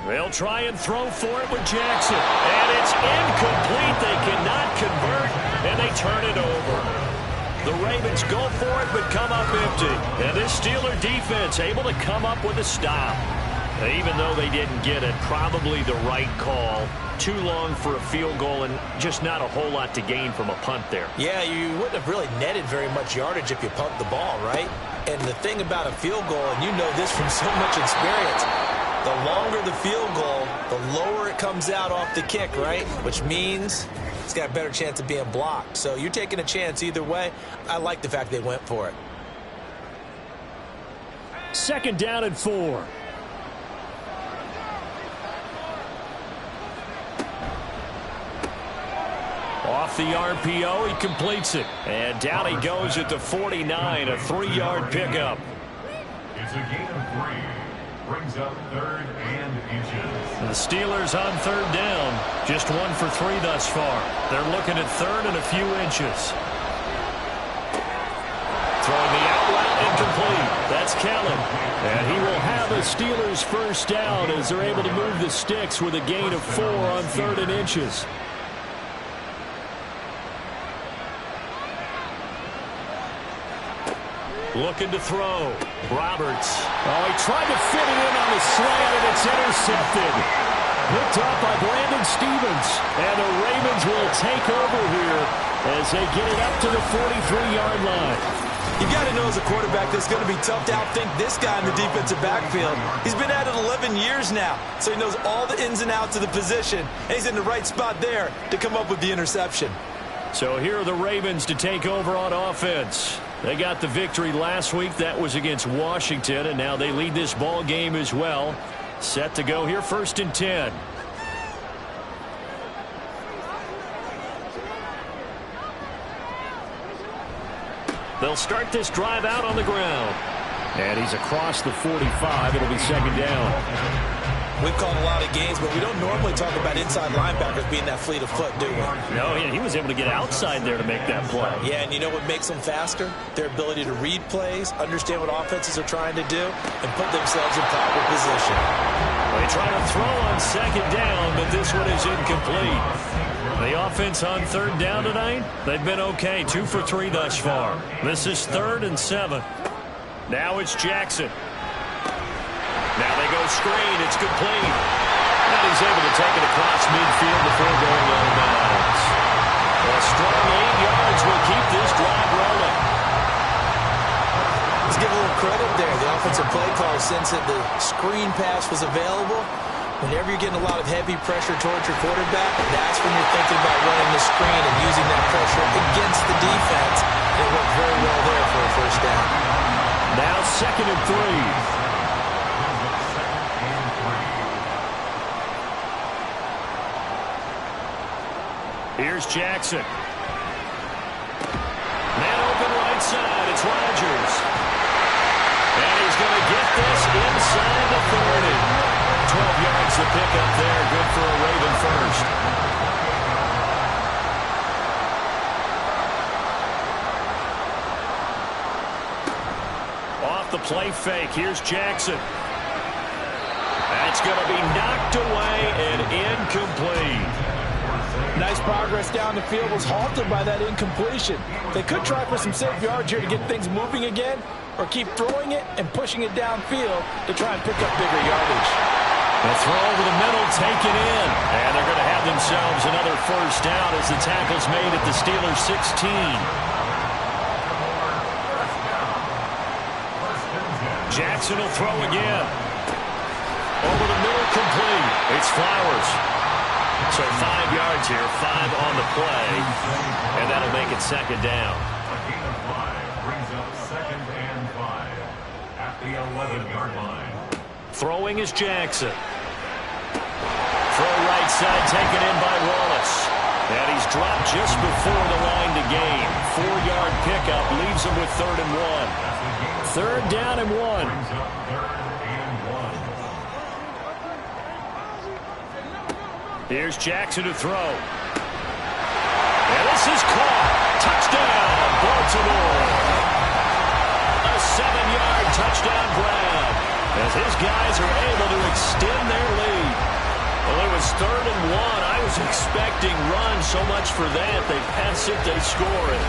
They'll try and throw for it with Jackson. And it's incomplete. They cannot convert, and they turn it over. The Ravens go for it, but come up empty. And this Steeler defense able to come up with a stop. Even though they didn't get it, probably the right call. Too long for a field goal and just not a whole lot to gain from a punt there. Yeah, you wouldn't have really netted very much yardage if you pumped the ball, right? And the thing about a field goal, and you know this from so much experience, the longer the field goal, the lower it comes out off the kick, right? Which means it's got a better chance of being blocked. So you're taking a chance either way. I like the fact they went for it. 2nd down and 4. Off the RPO, he completes it. And down he goes at the 49, a 3-yard pickup. It's a gain of 3. brings up 3rd and inches. The Steelers on 3rd down. Just 1 for 3 thus far. They're looking at 3rd and a few inches. Throwing the out route incomplete. That's Kellen. And he will have a Steelers first down as they're able to move the sticks with a gain of 4 on 3rd and inches. Looking to throw. Roberts. Oh, he tried to fit it in on the slant, and it's intercepted. Picked up by Brandon Stevens. And the Ravens will take over here as they get it up to the 43-yard line. You've got to know as a quarterback that it's going to be tough to outthink this guy in the defensive backfield. He's been at it 11 years now, so he knows all the ins and outs of the position, and he's in the right spot there to come up with the interception. So here are the Ravens to take over on offense. They got the victory last week. That was against Washington, and now they lead this ball game as well. Set to go here, 1st and 10. They'll start this drive out on the ground. And he's across the 45. It'll be 2nd down. We've called a lot of games, but we don't normally talk about inside linebackers being that fleet of foot, do we? No, yeah, he was able to get outside there to make that play. Yeah, and you know what makes them faster? Their ability to read plays, understand what offenses are trying to do, and put themselves in proper position. They try to throw on 2nd down, but this one is incomplete. The offense on 3rd down tonight, they've been okay. 2 for 3 thus far. This is 3rd and 7. Now it's Jackson. Now they go screen. It's complete. And he's able to take it across midfield before going out of bounds. A strong 8 yards will keep this drive rolling. Let's give a little credit there. The offensive play caller, since the screen pass was available, whenever you're getting a lot of heavy pressure towards your quarterback, that's when you're thinking about running the screen and using that pressure against the defense. It worked very well there for a first down. Now 2nd and 3. Here's Jackson. Man open right side. It's Rodgers. And he's going to get this inside the 30. 12 yards to pick up there. Good for a Raven first. Off the play fake. Here's Jackson. That's going to be knocked away and incomplete. Nice progress down the field, was halted by that incompletion. They could try for some safe yards here to get things moving again, or keep throwing it and pushing it downfield to try and pick up bigger yardage. The throw over the middle, taken in. And they're going to have themselves another first down as the tackle's made at the Steelers' 16. Jackson will throw again. Over the middle, complete. It's Flowers. So 5 yards here, 5 on the play, and that'll make it 2nd down. A gain of 5 brings up 2nd and 5 at the 11-yard line. Throwing is Jackson. Throw right side, taken in by Wallace. And he's dropped just before the line to gain. 4-yard pickup leaves him with 3rd and 1. 3rd down and 1. Brings up 3rd and 1. Here's Jackson to throw. And this is caught. Touchdown, Baltimore. A 7-yard touchdown grab as his guys are able to extend their lead. Well, it was 3rd and 1. I was expecting run so much for that. They pass it, they score it.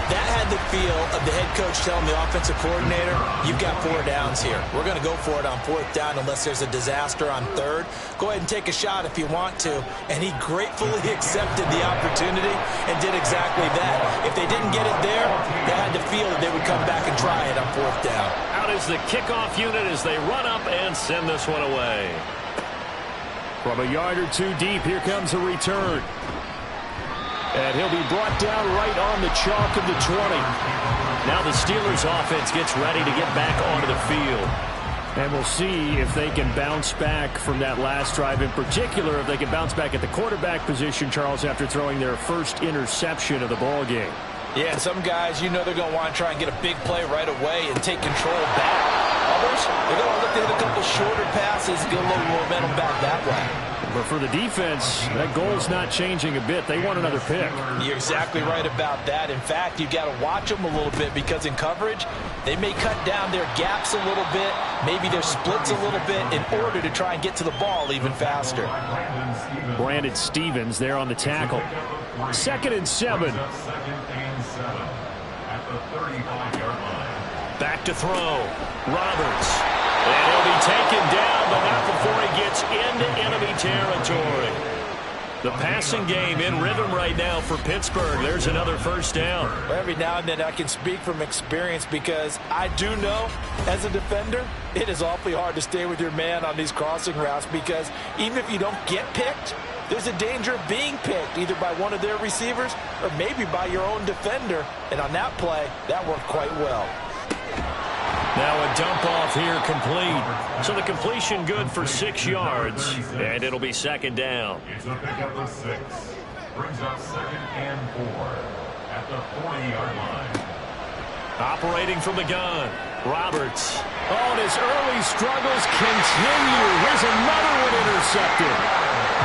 That had the feel of the head coach telling the offensive coordinator, you've got 4 downs here. We're going to go for it on 4th down unless there's a disaster on 3rd. Go ahead and take a shot if you want to. And he gratefully accepted the opportunity and did exactly that. If they didn't get it there, they had to feel that they would come back and try it on 4th down. Out is the kickoff unit as they run up and send this one away. From a yard or 2 deep, here comes a return. And he'll be brought down right on the chalk of the 20. Now the Steelers offense gets ready to get back onto the field. And we'll see if they can bounce back from that last drive. In particular, if they can bounce back at the quarterback position, Charles, after throwing their first interception of the ball game. Yeah, and some guys, you know they're going to want to try and get a big play right away and take control back. others, they're going to look to hit a couple shorter passes and get a little momentum back that way. But for the defense, that goal's not changing a bit. They want another pick. You're exactly right about that. In fact, you've got to watch them a little bit because in coverage, they may cut down their gaps a little bit, maybe their splits a little bit in order to try and get to the ball even faster. Brandon Stevens there on the tackle. 2nd and 7. Back to throw. Roberts. And he'll be taken down, but not before he gets into enemy territory. The passing game in rhythm right now for Pittsburgh. There's another first down. Every now and then I can speak from experience because I do know as a defender, it is awfully hard to stay with your man on these crossing routes because even if you don't get picked, there's a danger of being picked either by one of their receivers or maybe by your own defender. And on that play, that worked quite well. Now a dump off here complete. So the completion good for 6 yards, and it'll be 2nd down. It's a pickup of 6. Brings up 2nd and 4 at the 40-yard line. Operating from the gun, Roberts. Oh, and his early struggles continue. Here's another one intercepted.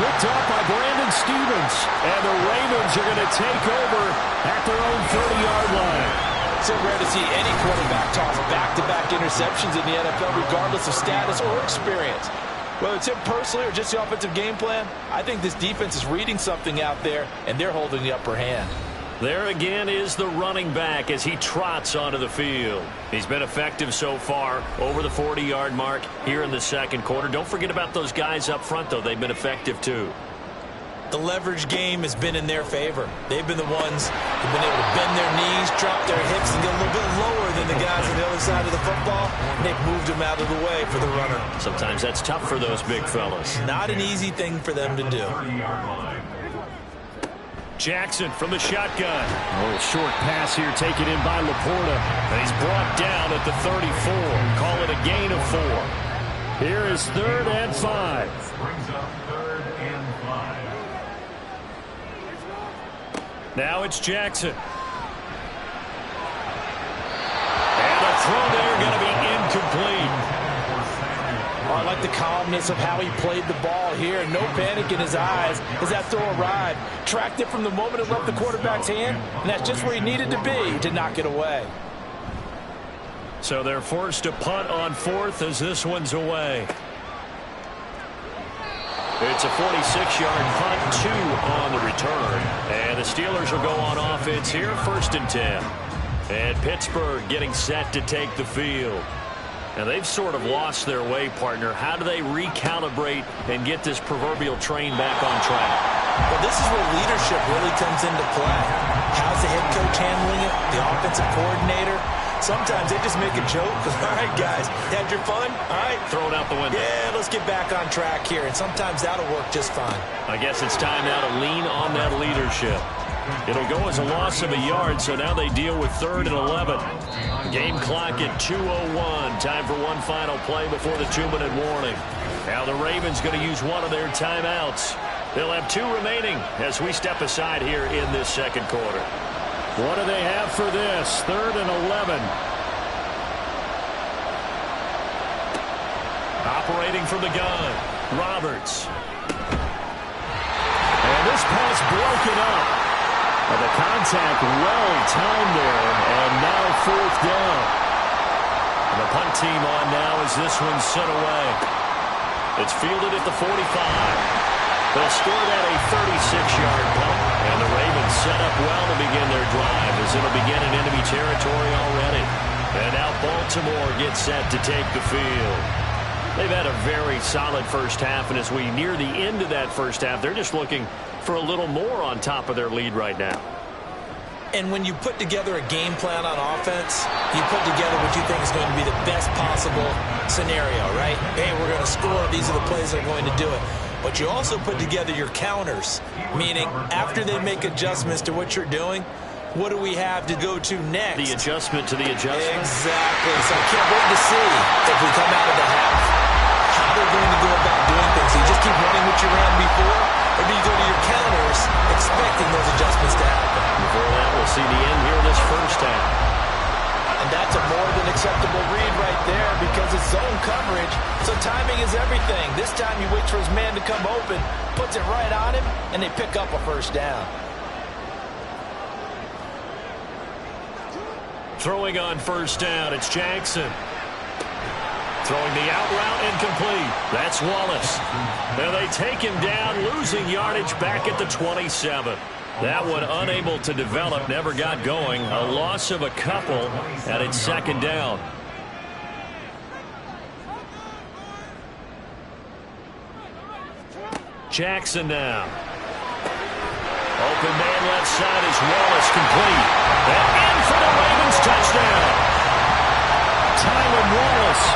Picked up by Brandon Stevens. And the Ravens are going to take over at their own 30-yard line. It's so rare to see any quarterback toss back-to-back interceptions in the NFL, regardless of status or experience. Whether it's him personally or just the offensive game plan, I think this defense is reading something out there, and they're holding the upper hand. There again is the running back as he trots onto the field. He's been effective so far, over the 40-yard mark here in the 2nd quarter. Don't forget about those guys up front, though. They've been effective, too. The leverage game has been in their favor. They've been the ones who've been able to bend their knees, drop their hips, and get a little bit lower than the guys on the other side of the football. And they've moved them out of the way for the runner. Sometimes that's tough for those big fellas. Not an easy thing for them to do. Jackson from the shotgun. A little short pass here taken in by Laporta. And he's brought down at the 34. Call it a gain of 4. Here is 3rd and 5. Brings up 3rd and 5. Now it's Jackson. And the throw there going to be incomplete. Oh, I like the calmness of how he played the ball here. No panic in his eyes as that throw arrived. Tracked it from the moment it left the quarterback's hand, and that's just where he needed to be to knock it away. So they're forced to punt on 4th as this one's away. It's a 46-yard punt, 2 on the return. And the Steelers will go on offense here, 1st and 10. And Pittsburgh getting set to take the field. Now, they've sort of lost their way, partner. How do they recalibrate and get this proverbial train back on track? Well, this is where leadership really comes into play. How's the head coach handling it? The offensive coordinator? Sometimes they just make a joke. All right, guys, had your fun? All right. Throw it out the window. Yeah, let's get back on track here. And sometimes that'll work just fine. I guess it's time now to lean on that leadership. It'll go as a loss of a yard, so now they deal with 3rd and 11. Game clock at 2:01. Time for one final play before the 2-minute warning. Now the Ravens going to use one of their timeouts. They'll have 2 remaining as we step aside here in this 2nd quarter. What do they have for this? 3rd and 11. Operating from the gun, Roberts. And this pass broken up. And the contact well timed there, and now 4th down. And the punt team on now as this one's sent away. It's fielded at the 45. They'll score that a 36-yard punt. And the Ravens set up well to begin their drive as it'll begin in enemy territory already. And now Baltimore gets set to take the field. They've had a very solid first half, and as we near the end of that first half, they're just looking for a little more on top of their lead right now. And when you put together a game plan on offense, you put together what you think is going to be the best possible scenario, right? Hey, we're going to score. These are the plays that are going to do it. But you also put together your counters, meaning after they make adjustments to what you're doing, what do we have to go to next? The adjustment to the adjustment. Exactly. So I can't wait to see if we come out of the half, how they're going to go about doing things. So you just keep running what you ran before, or do you go to your counters expecting those adjustments to happen? Before that, we'll see the end here of this first half. And That's a more than acceptable read right there because it's zone coverage, so timing is everything. This time he waits for his man to come open, puts it right on him, and they pick up a first down. Throwing on first down, it's Jackson. Throwing the out route incomplete. That's Wallace. Now they take him down, losing yardage back at the 27. That one unable to develop, never got going. A loss of a couple, and it's second down. Jackson now. Open man left side is Wallace, complete. And in for the Ravens touchdown. Tyler Wallace,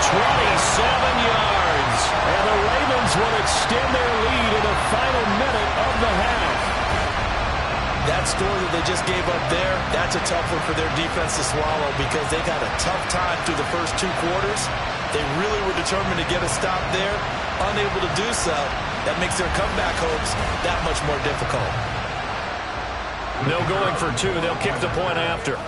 27 yards. And the Ravens will extend their lead in the final minute of the half. That score that they just gave up there, that's a tough one for their defense to swallow because they got a tough time through the first 2 quarters. They really were determined to get a stop there, unable to do so. That makes their comeback hopes that much more difficult. No going for 2. They'll kick the point after.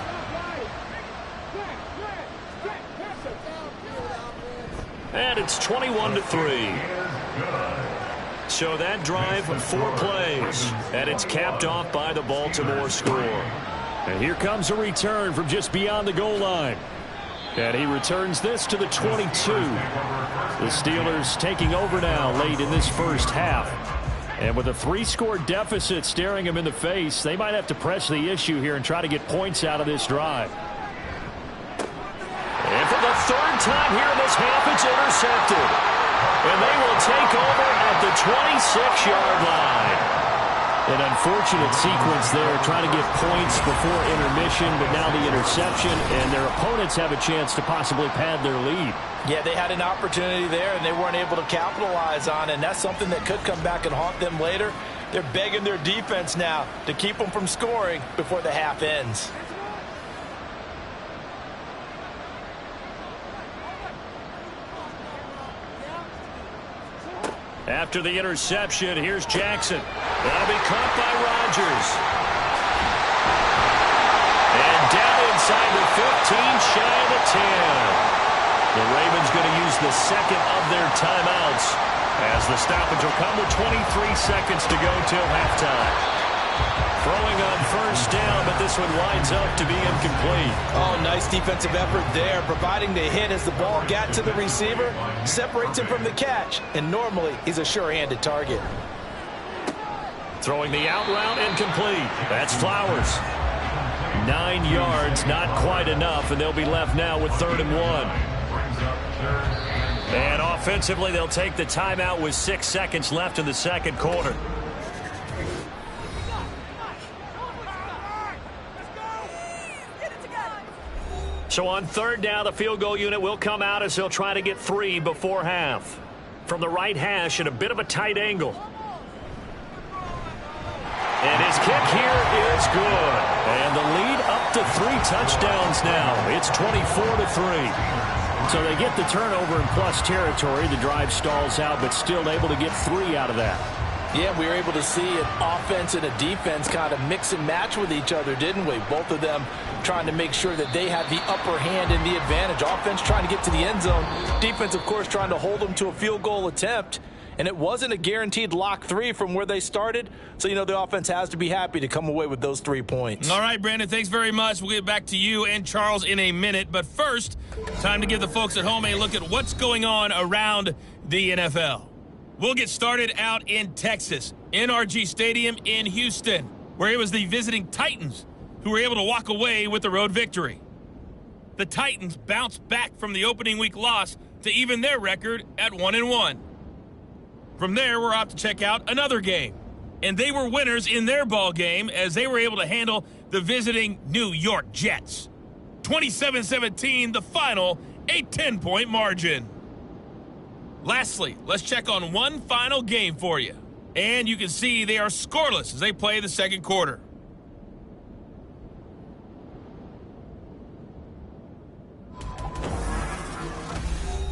And it's 21-3. So that drive, 4 plays, and it's capped off by the Baltimore score. And here comes a return from just beyond the goal line. And he returns this to the 22. The Steelers taking over now late in this first half. And with a 3-score deficit staring him in the face, they might have to press the issue here and try to get points out of this drive. And for the 3rd time here in this half, it's intercepted. And they will take over at the 26-yard line. An unfortunate sequence there, trying to get points before intermission, but now the interception, and their opponents have a chance to possibly pad their lead. Yeah, they had an opportunity there, and they weren't able to capitalize on it, and that's something that could come back and haunt them later. They're begging their defense now to keep them from scoring before the half ends. After the interception, here's Jackson. That'll be caught by Rodgers. And down inside the 15, shy of the 10. The Ravens going to use the second of their timeouts as the stoppage will come with 23 seconds to go till halftime. Throwing on first down, but this one winds up to be incomplete. Oh, nice defensive effort there, providing the hit as the ball got to the receiver, separates him from the catch, and normally he's a sure-handed target. Throwing the out route incomplete. That's Flowers. 9 yards, not quite enough, and they'll be left now with 3rd and 1. And offensively, they'll take the timeout with 6 seconds left in the second quarter. So on 3rd down, the field goal unit will come out as they'll try to get 3 before half. From the right hash at a bit of a tight angle. And his kick here is good. And the lead up to 3 touchdowns now. It's 24-3. So they get the turnover in plus territory. The drive stalls out, but still able to get 3 out of that. Yeah, we were able to see an offense and a defense kind of mix and match with each other, didn't we? Both of them trying to make sure that they have the upper hand and the advantage. Offense trying to get to the end zone. Defense, of course, trying to hold them to a field goal attempt. And it wasn't a guaranteed lock 3 from where they started. So, you know, the offense has to be happy to come away with those 3 points. All right, Brandon, thanks very much. We'll get back to you and Charles in a minute. But first, time to give the folks at home a look at what's going on around the NFL. We'll get started out in Texas, NRG Stadium in Houston, where it was the visiting Titans who were able to walk away with the road victory. The Titans bounced back from the opening week loss to even their record at 1-1. From there, we're off to check out another game. And they were winners in their ball game as they were able to handle the visiting New York Jets. 27-17, the final, a 10-point margin. Lastly, let's check on one final game for you. And you can see they are scoreless as they play the second quarter.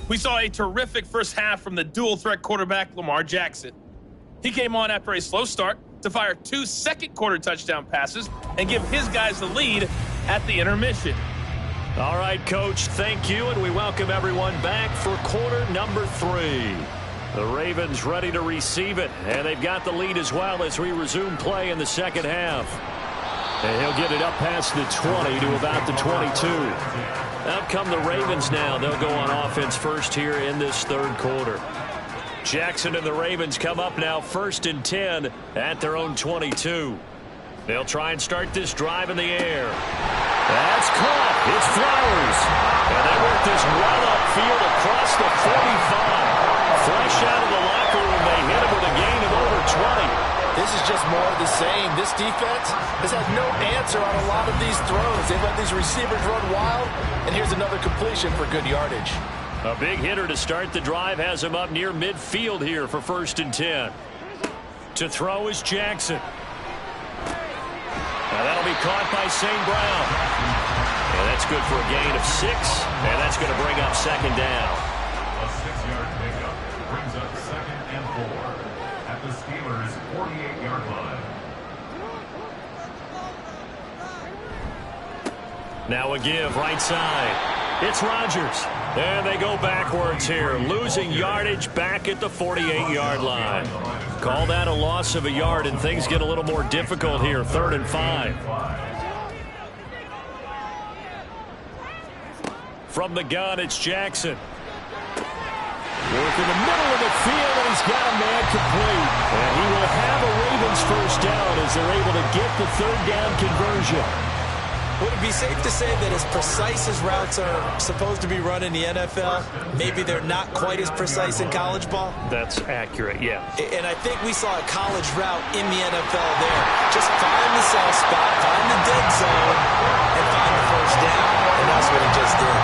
We saw a terrific first half from the dual-threat quarterback, Lamar Jackson. He came on after a slow start to fire 2 second-quarter touchdown passes and give his guys the lead at the intermission. All right, Coach, thank you, and we welcome everyone back for quarter number 3. The Ravens ready to receive it, and they've got the lead as well as we resume play in the second half. And he'll get it up past the 20 to about the 22. Out come the Ravens now. They'll go on offense first here in this third quarter. Jackson and the Ravens come up now 1st and 10 at their own 22. They'll try and start this drive in the air. That's caught. It's Flowers. And they work this well upfield across the 45. Fresh out of the locker room, they hit him with a gain of over 20. This is just more of the same. This defense has had no answer on a lot of these throws. They've let these receivers run wild, and here's another completion for good yardage. A big hitter to start the drive has him up near midfield here for 1st and 10. To throw is Jackson. Now that'll be caught by St. Brown. And that's good for a gain of 6, and that's going to bring up 2nd down. A 6-yard pickup brings up 2nd and 4 at the Steelers' 48-yard line. Now a give right side. It's Rodgers. And they go backwards here, losing yardage back at the 48-yard line. Call that a loss of a yard, and things get a little more difficult here, 3rd and 5. From the gun, it's Jackson. Work in the middle of the field, and he's got a man complete. And he will have a Ravens first down as they're able to get the 3rd down conversion. Would it be safe to say that as precise as routes are supposed to be run in the NFL, maybe they're not quite as precise in college ball? That's accurate, yeah. And I think we saw a college route in the NFL there. Just find the soft spot, find the dead zone, and find the first down. And that's what he just did.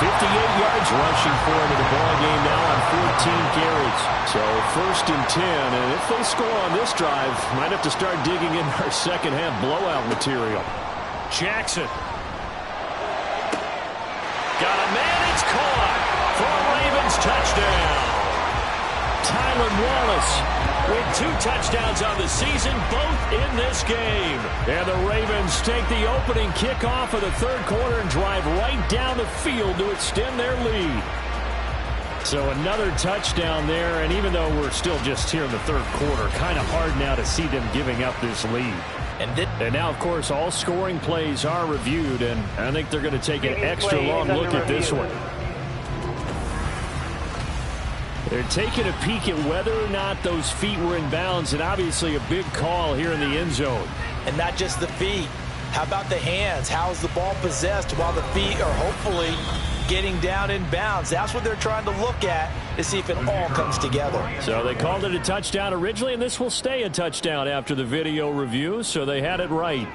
58 yards rushing for him in the ball game now on 14 carries. So 1st and 10, and if they score on this drive, might have to start digging in our second half blowout material. Jackson. Got a man, it's caught for a Ravens touchdown. Tylan Wallace with 2 touchdowns on the season, both in this game. And the Ravens take the opening kickoff of the 3rd quarter and drive right down the field to extend their lead. So another touchdown there, and even though we're still just here in the 3rd quarter, kind of hard now to see them giving up this lead. And now, of course, all scoring plays are reviewed, and I think they're going to take an extra long look at this one. They're taking a peek at whether or not those feet were in bounds, and obviously a big call here in the end zone. And not just the feet. How about the hands? How is the ball possessed while the feet are hopefully getting down in bounds? That's what they're trying to look at to see if it all comes together. So they called it a touchdown originally, and this will stay a touchdown after the video review, so they had it right.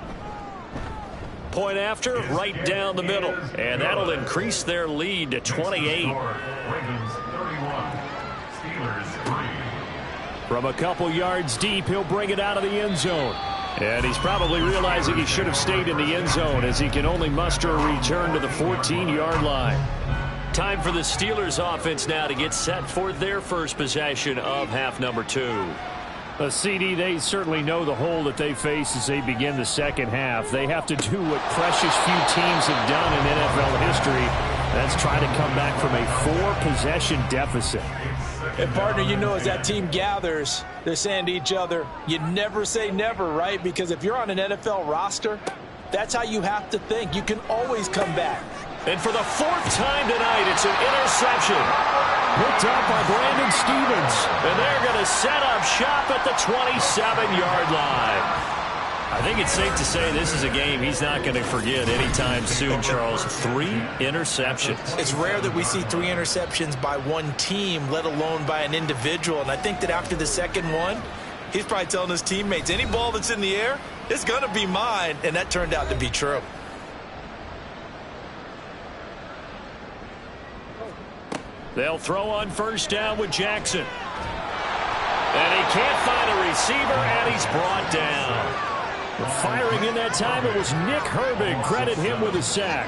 Point after, right down the middle. And that'll increase their lead to 28. Ravens 31, Steelers 3. From a couple yards deep, he'll bring it out of the end zone. And he's probably realizing he should have stayed in the end zone as he can only muster a return to the 14-yard line. Time for the Steelers offense now to get set for their first possession of half number 2. A CD, they certainly know the hole that they face as they begin the second half. They have to do what precious few teams have done in NFL history. That's try to come back from a 4-possession deficit. And, partner, you know, as that team gathers, they're saying to each other, you never say never, right? Because if you're on an NFL roster, that's how you have to think. You can always come back. And for the 4th time tonight, it's an interception. Picked up by Brandon Stevens. And they're going to set up shop at the 27-yard line. I think it's safe to say this is a game he's not going to forget anytime soon, Charles. 3 interceptions. It's rare that we see 3 interceptions by one team, let alone by an individual. And I think that after the second one, he's probably telling his teammates, any ball that's in the air, it's going to be mine. And that turned out to be true. They'll throw on first down with Jackson. And he can't find a receiver, and he's brought down. Firing in that time, it was Nick Herbig. Credit him with a sack.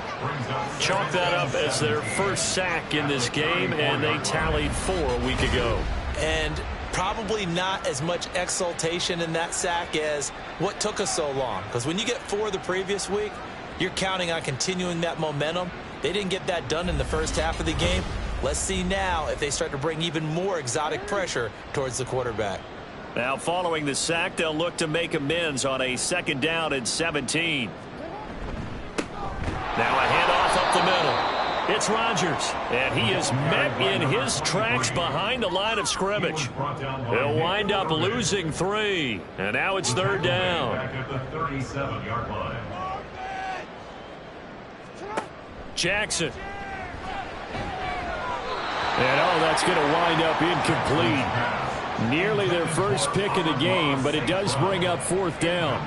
Chalk that up as their first sack in this game, and they tallied 4 a week ago. And probably not as much exultation in that sack as what took us so long. Because when you get 4 the previous week, You're counting on continuing that momentum. They didn't get that done in the first half of the game. Let's see now if they start to bring even more exotic pressure towards the quarterback. Now following the sack, they'll look to make amends on a 2nd down and 17. Now a handoff up the middle. It's Rodgers, and he is met in his tracks behind the line of scrimmage. He'll wind up losing 3, and now it's 3rd down. At the 37-yard line. Jackson. And that's going to wind up incomplete. Nearly their first pick of the game, but it does bring up 4th down.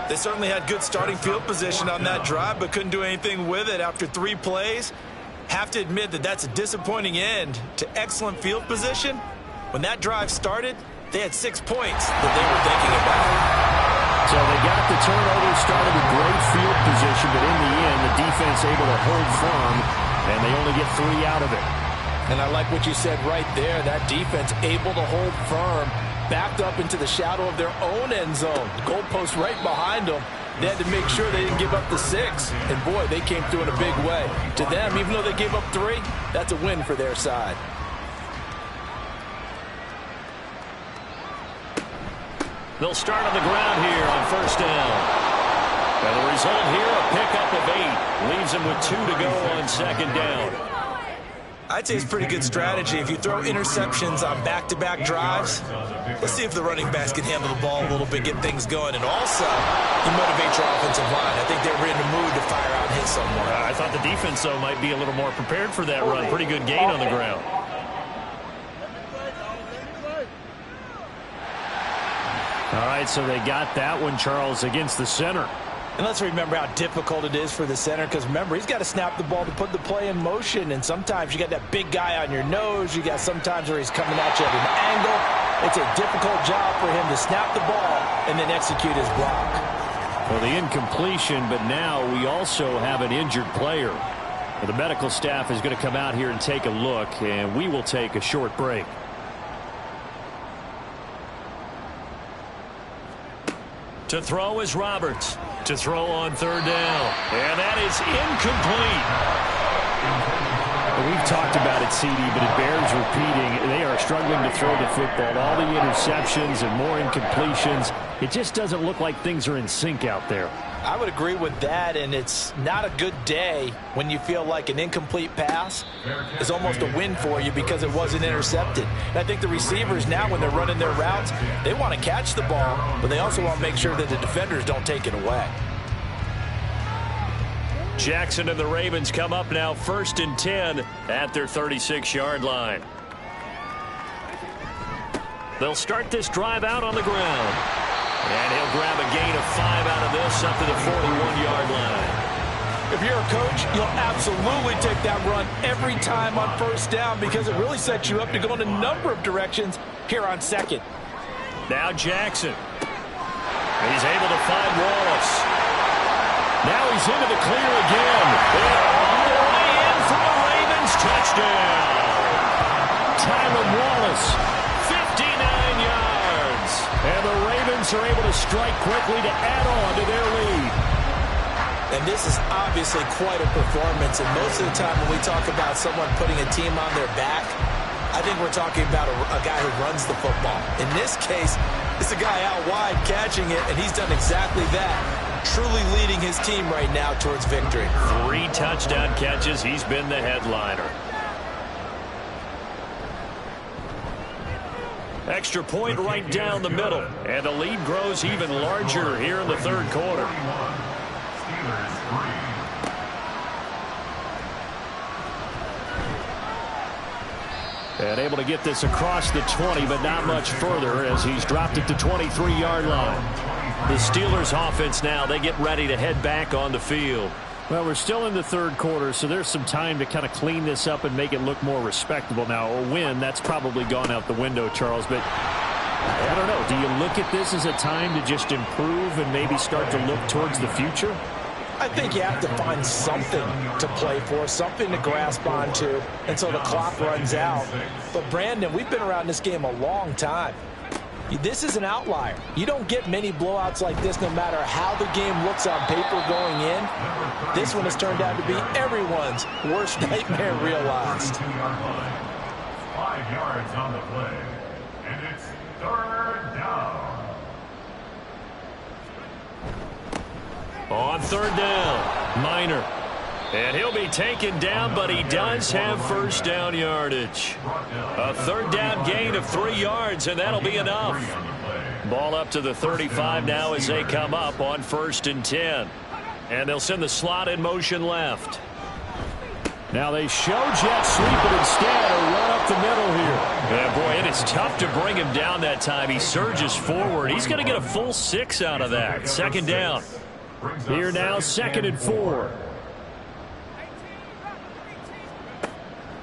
They certainly had good starting field position on that drive, but couldn't do anything with it after 3 plays. Have to admit that that's a disappointing end to excellent field position. When that drive started, they had 6 points that they were thinking about. So they got the turnover, started with great field position, but in the end, the defense able to hold firm, and they only get 3 out of it. And I like what you said right there. That defense able to hold firm, backed up into the shadow of their own end zone. Goalpost right behind them. They had to make sure they didn't give up the 6. And, boy, they came through in a big way. To them, even though they gave up 3, that's a win for their side. They'll start on the ground here on 1st down. And the result here, a pickup of 8. Leaves them with 2 to go on 2nd down. I'd say it's pretty good strategy. If you throw interceptions on back-to-back drives, let's see if the running backs can handle the ball a little bit, get things going. And also, you motivate your offensive line. I think they're in the mood to fire out and hit someone. I thought the defense, though, might be a little more prepared for that run. Pretty good gain on the ground. All right, so they got that one, Charles, against the center. And let's remember how difficult it is for the center, because remember, he's got to snap the ball to put the play in motion, and sometimes you got that big guy on your nose. You got sometimes where he's coming at you at an angle. It's a difficult job for him to snap the ball and then execute his block. Well, the incompletion, but now we also have an injured player. Well, the medical staff is going to come out here and take a look, and we will take a short break. To throw is Roberts. To throw on 3rd down. And that is incomplete. We've talked about it, CD, but it bears repeating. They are struggling to throw the football. All the interceptions and more incompletions. It just doesn't look like things are in sync out there. I would agree with that, and it's not a good day when you feel like an incomplete pass is almost a win for you because it wasn't intercepted. And I think the receivers now, when they're running their routes, they want to catch the ball, but they also want to make sure that the defenders don't take it away. Jackson and the Ravens come up now 1st and 10 at their 36-yard line. They'll start this drive out on the ground. And he'll grab a gain of 5 out of this up to the 41-yard line. If you're a coach, you'll absolutely take that run every time on 1st down because it really sets you up to go in a number of directions here on 2nd. Now Jackson. He's able to find Wallace. Now he's into the clear again. And all the way in for the Ravens. Touchdown. Tyler Wallace, 59 yards. And the Ravens are able to strike quickly to add on to their lead. And this is obviously quite a performance. And most of the time when we talk about someone putting a team on their back, I think we're talking about a guy who runs the football. In this case, it's a guy out wide catching it, and he's done exactly that. Truly leading his team right now towards victory. 3 touchdown catches. He's been the headliner. Extra point right down the middle. And the lead grows even larger here in the 3rd quarter. And able to get this across the 20, but not much further as he's dropped it to 23-yard line. The Steelers offense now, they get ready to head back on the field. Well, we're still in the 3rd quarter, so there's some time to kind of clean this up and make it look more respectable. Now, a win, that's probably gone out the window, Charles, but I don't know. Do you look at this as a time to just improve and maybe start to look towards the future? I think you have to find something to play for, something to grasp onto until the clock runs out. But, Brandon, we've been around this game a long time. This is an outlier. You don't get many blowouts like this no matter how the game looks on paper going in. This one has turned out to be everyone's worst nightmare realized. 5 yards on the play, and it's 3rd down. On 3rd down, Minor. And he'll be taken down, but he does have first down yardage. A 3rd down gain of 3 yards, and that'll be enough. Ball up to the 35 now as they come up on 1st and 10. And they'll send the slot in motion left. Now they show jet sweep it instead, or run up the middle here. Yeah, boy, it is tough to bring him down that time. He surges forward. He's going to get a full 6 out of that. 2nd down. Here now, 2nd and 4.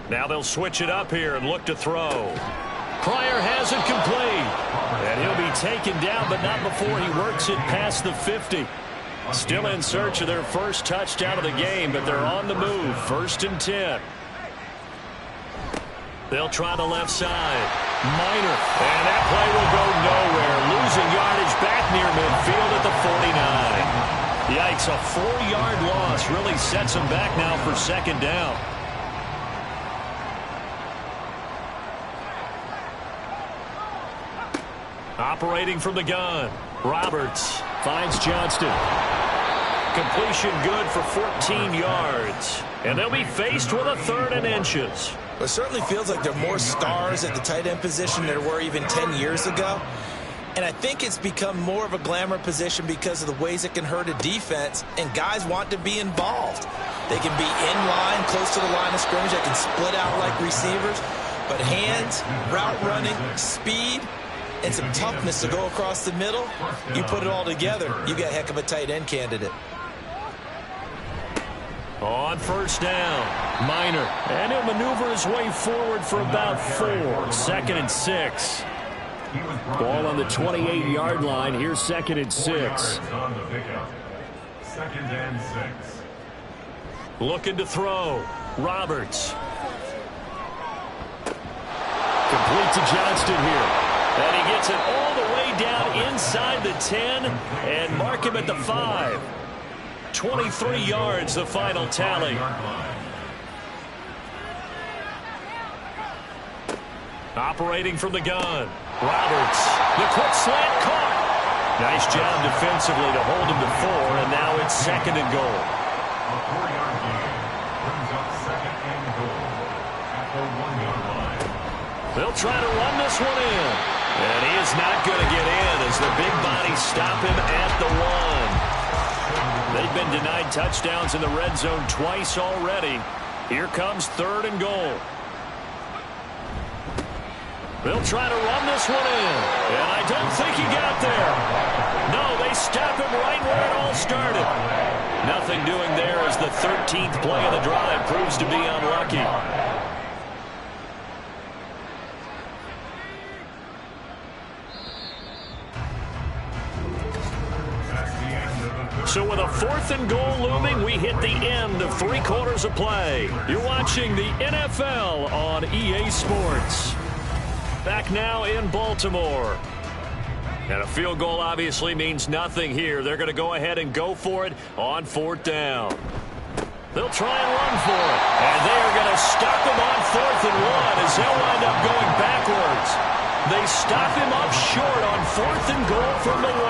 Now they'll switch it up here and look to throw. Pryor has it complete. And he'll be taken down, but not before he works it past the 50. Still in search of their first touchdown of the game, but they're on the move. 1st and 10. They'll try the left side. Minor. And that play will go nowhere. Losing yardage back near midfield at the 49. Yikes, a 4-yard loss really sets them back now for 2nd down. Operating from the gun. Roberts finds Johnston. Completion good for 14 yards. And they'll be faced with a 3rd and inches. It certainly feels like there are more stars at the tight end position than there were even 10 years ago. And I think it's become more of a glamour position because of the ways it can hurt a defense, and guys want to be involved. They can be in line, close to the line of scrimmage. They can split out like receivers. But hands, route running, speed, and some toughness to go across the middle, you put it all together, you got a heck of a tight end candidate. On 1st down, Minor. And he'll maneuver his way forward for about 4. 2nd and 6. Ball on the 28-yard line. Here's 2nd and 6. 2nd and 6. Looking to throw. Roberts. Complete to Johnston here. And he gets it all the way down inside the 10 and mark him at the 5. 23 yards, the final tally. Operating from the gun. Roberts. The quick slant caught. Nice job defensively to hold him to 4, and now it's 2nd and goal. A 4-yard gain brings up 2nd and goal at the 1-yard line. They'll try to run this one in. And he is not going to get in as the big bodies stop him at the 1. They've been denied touchdowns in the red zone twice already. Here comes 3rd and goal. They'll try to run this one in. And I don't think he got there. No, they stop him right where it all started. Nothing doing there as the 13th play of the drive proves to be unlucky. So with a 4th and goal looming, we hit the end of 3 quarters of play. You're watching the NFL on EA Sports. Back now in Baltimore. And a field goal obviously means nothing here. They're going to go ahead and go for it on 4th down. They'll try and run for it. And they are going to stop him on 4th and 1 as they'll wind up going backwards. They stop him up short on 4th and goal from the 1.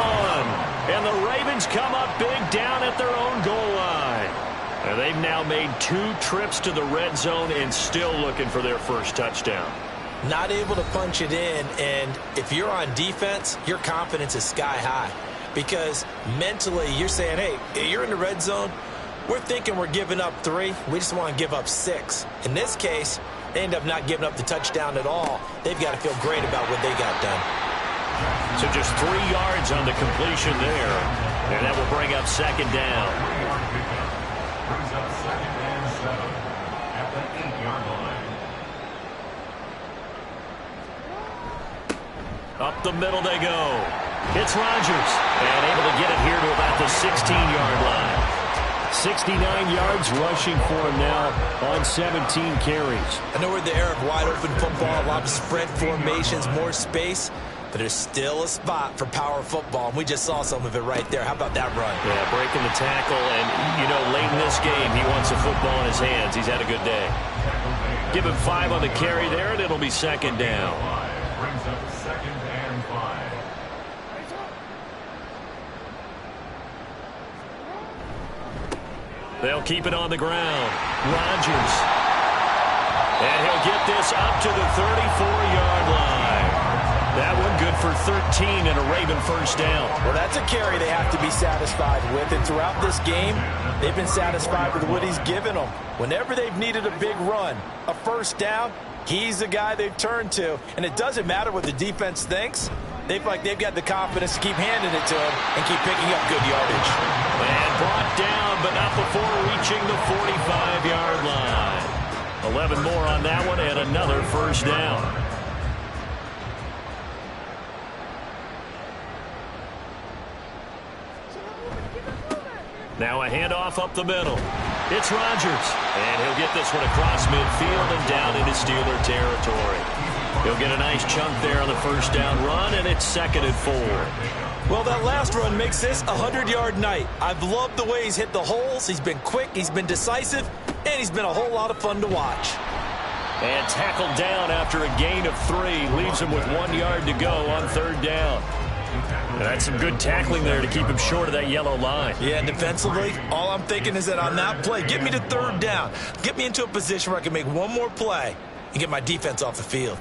And the Ravens come up big down at their own goal line. And they've now made 2 trips to the red zone and still looking for their first touchdown. Not able to punch it in, and if you're on defense, your confidence is sky high. Because mentally, you're saying, hey, you're in the red zone. We're thinking we're giving up 3. We just want to give up 6. In this case, they end up not giving up the touchdown at all. They've got to feel great about what they got done. So just 3 yards on the completion there. And that will bring up 2nd down. Brings up 2nd and 7 at the 8-yard line. Up the middle they go. It's Rodgers. And able to get it here to about the 16-yard line. 69 yards rushing for him now on 17 carries. I know we're in the era of wide open football, a lot of spread formations, more space. but there's still a spot for power football, and we just saw some of it right there. How about that run? Yeah, breaking the tackle, and, late in this game, he wants a football in his hands. He's had a good day. Give him 5 on the carry there, and it'll be second down. Brings up 2nd and 5. They'll keep it on the ground. Rodgers. And he'll get this up to the 34-yard line. That one good for 13 and a Raven first down. Well, that's a carry they have to be satisfied with. And throughout this game, they've been satisfied with what he's given them. Whenever they've needed a big run, a first down, he's the guy they've turned to. And it doesn't matter what the defense thinks. They feel like they've got the confidence to keep handing it to him and keep picking up good yardage. And brought down, but not before reaching the 45-yard line. 11 more on that one and another first down. Now a handoff up the middle. It's Rodgers. And he'll get this one across midfield and down into Steeler territory. He'll get a nice chunk there on the first down run, and it's 2nd and 4. Well, that last run makes this a 100-yard night. I've loved the way he's hit the holes. He's been quick, he's been decisive, and he's been a whole lot of fun to watch. And tackled down after a gain of 3. Leaves him with 1 yard to go on 3rd down. And that's some good tackling there to keep him short of that yellow line. Yeah, defensively, all I'm thinking is that on that play, get me to 3rd down. Get me into a position where I can make one more play and get my defense off the field.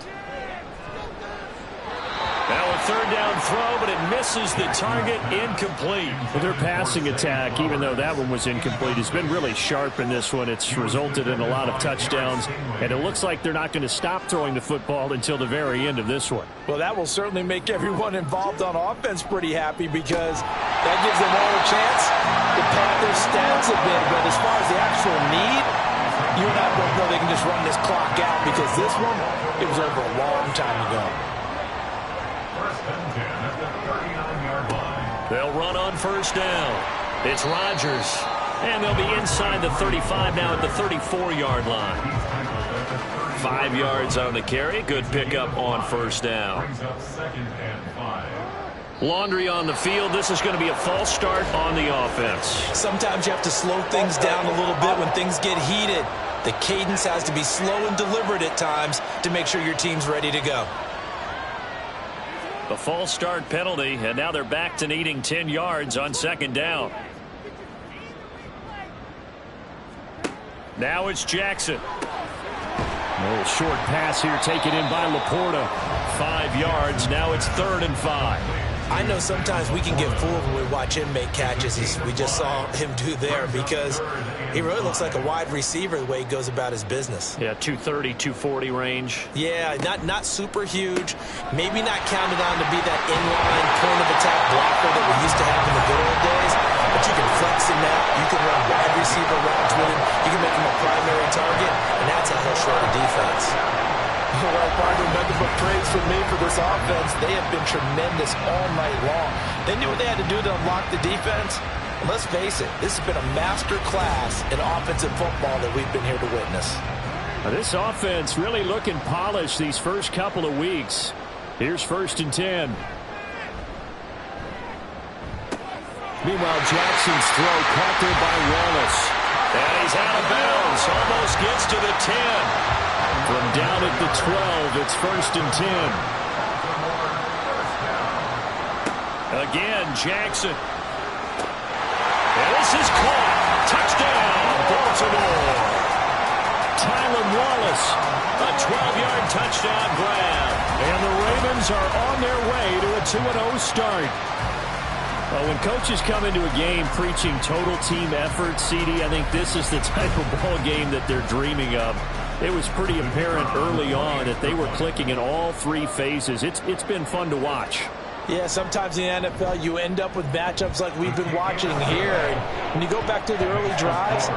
Now a 3rd down throw, but it misses the target, incomplete. Well, their passing attack, even though that one was incomplete, has been really sharp in this one. It's resulted in a lot of touchdowns, and it looks like they're not going to stop throwing the football until the very end of this one. Well, that will certainly make everyone involved on offense pretty happy because that gives them all a chance to pad their stats a bit. But as far as the actual need, you and I both know they can just run this clock out because this one, it was over a long time ago. They'll run on first down. It's Rodgers. And they'll be inside the 35 now at the 34-yard line. 5 yards on the carry. Good pickup on first down. Laundry on the field. This is going to be a false start on the offense. Sometimes you have to slow things down a little bit when things get heated. The cadence has to be slow and deliberate at times to make sure your team's ready to go. The false start penalty, and now they're back to needing 10 yards on 2nd down. Now it's Jackson. A little short pass here taken in by Laporta. 5 yards. Now it's 3rd and 5. I know sometimes we can get fooled when we watch him make catches, as we just saw him do there, because he really looks like a wide receiver the way he goes about his business. Yeah, 230, 240 range. Yeah, not super huge. Maybe not counted on to be that inline point of attack blocker that we used to have in the good old days, but you can flex him out. You can run wide receiver routes with him. You can make him a primary target, and that's how he'll short a defense. Well, Barber, nothing but praise from me for this offense. They have been tremendous all night long. They knew what they had to do to unlock the defense. And let's face it, this has been a master class in offensive football that we've been here to witness. Now, this offense really looking polished these first couple of weeks. Here's 1st and 10. Meanwhile, Jackson's throw caught there by Wallace. And he's out of bounds. Almost gets to the 10. From down at the 12, it's 1st and 10. Again, Jackson. And this is caught. Touchdown, Baltimore. Tylan Wallace. A 12-yard touchdown grab. And the Ravens are on their way to a 2-0 start. Well, when coaches come into a game preaching total team effort, CD, I think this is the type of ball game that they're dreaming of. It was pretty apparent early on that they were clicking in all 3 phases. It's been fun to watch. Yeah, sometimes in the NFL you end up with matchups like we've been watching here. And when you go back to the early drives,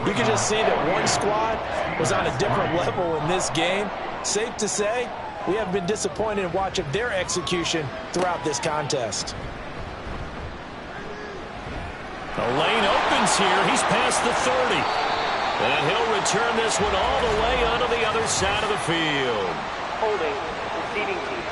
you can just see that one squad was on a different level in this game. Safe to say, we have been disappointed in watching their execution throughout this contest. The lane opens here. He's past the 30. And he'll return this one all the way onto the other side of the field. Holding, receiving team.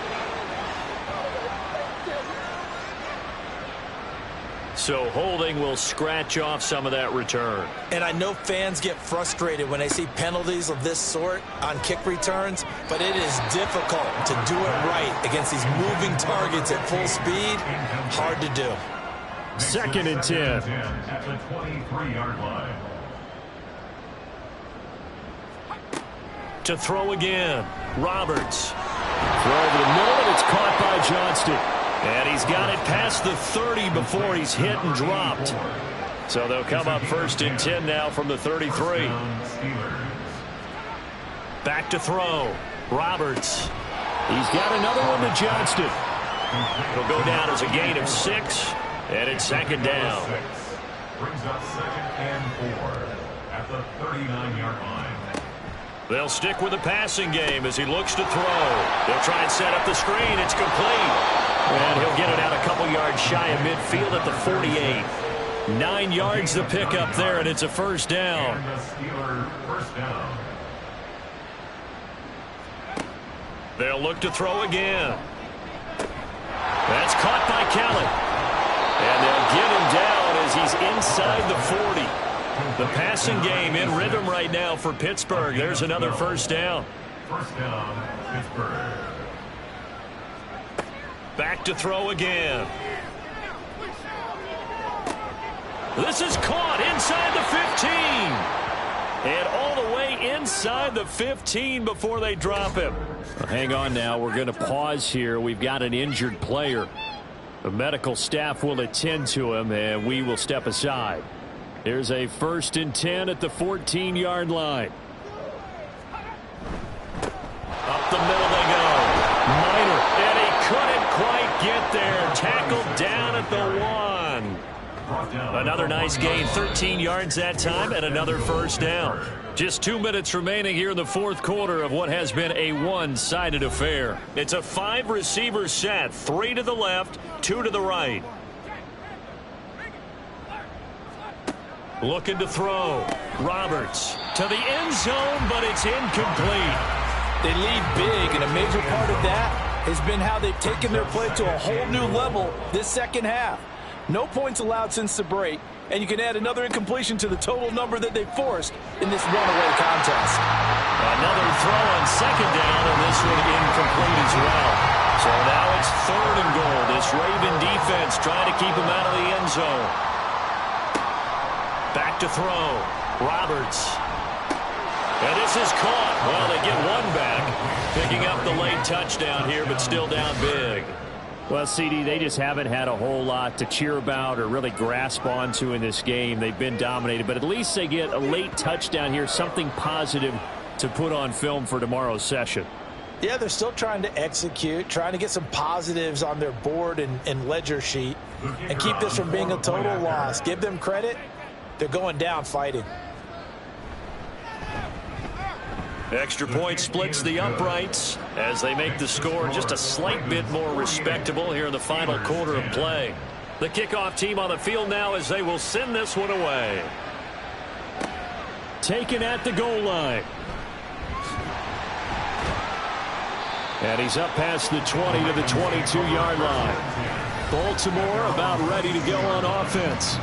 So holding will scratch off some of that return. And I know fans get frustrated when they see penalties of this sort on kick returns, but it is difficult to do it right against these moving targets at full speed. Hard to do. 2nd and 10. At the 23-yard line. To throw again. Roberts. Throw over the middle, and it's caught by Johnston. And he's got it past the 30 before he's hit and dropped. So they'll come up 1st and 10 now from the 33. Back to throw. Roberts. He's got another one to Johnston. It'll go down as a gain of 6, and it's 2nd down. Brings up 2nd and 4 at the 39-yard line. They'll stick with the passing game as he looks to throw. They'll try and set up the screen. It's complete. And he'll get it out a couple yards shy of midfield at the 48. 9 yards to pick up there, and it's a 1st down. And the Steeler 1st down. They'll look to throw again. That's caught by Kelly. And they'll get him down as he's inside the 40. The passing game in rhythm right now for Pittsburgh. There's another 1st down. 1st down, Pittsburgh. Back to throw again. This is caught inside the 15. And all the way inside the 15 before they drop him. Hang on now. We're going to pause here. We've got an injured player. The medical staff will attend to him, and we will step aside. Here's a 1st and 10 at the 14-yard line. Up the middle they go. Minor, and he couldn't quite get there. Tackled down at the 1. Another nice gain, 13 yards that time, and another 1st down. Just 2 minutes remaining here in the 4th quarter of what has been a one-sided affair. It's a 5-receiver set, 3 to the left, 2 to the right. Looking to throw. Roberts to the end zone, but it's incomplete. They lead big, and a major part of that has been how they've taken their play to a whole new level this 2nd half. No points allowed since the break, and you can add another incompletion to the total number that they forced in this runaway contest. Another throw on 2nd down, and this one incomplete as well. So now it's 3rd and goal. This Raven defense trying to keep him out of the end zone. Back to throw. Roberts. And this is caught. Well, they get one back. Picking up the late touchdown here, but still down big. Well, CD, they just haven't had a whole lot to cheer about or really grasp onto in this game. They've been dominated, but at least they get a late touchdown here, something positive to put on film for tomorrow's session. Yeah, they're still trying to execute, trying to get some positives on their board and ledger sheet and keep this from being a total loss. Give them credit. They're going down fighting. Extra point splits the uprights as they make the score just a slight bit more respectable here in the final quarter of play. The kickoff team on the field now as they will send this one away. Taken at the goal line. And he's up past the 20 to the 22-yard line. Baltimore about ready to go on offense.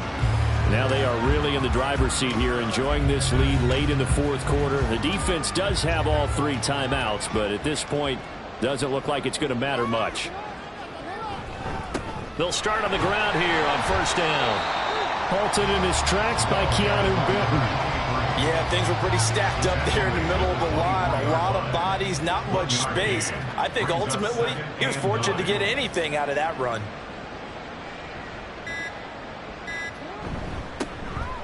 Now they are really in the driver's seat here, enjoying this lead late in the 4th quarter. The defense does have all 3 timeouts, but at this point, doesn't look like it's going to matter much. They'll start on the ground here on 1st down. Halted in his tracks by Keanu Benton. Yeah, things were pretty stacked up there in the middle of the line. A lot of bodies, not much space. I think ultimately he was fortunate to get anything out of that run.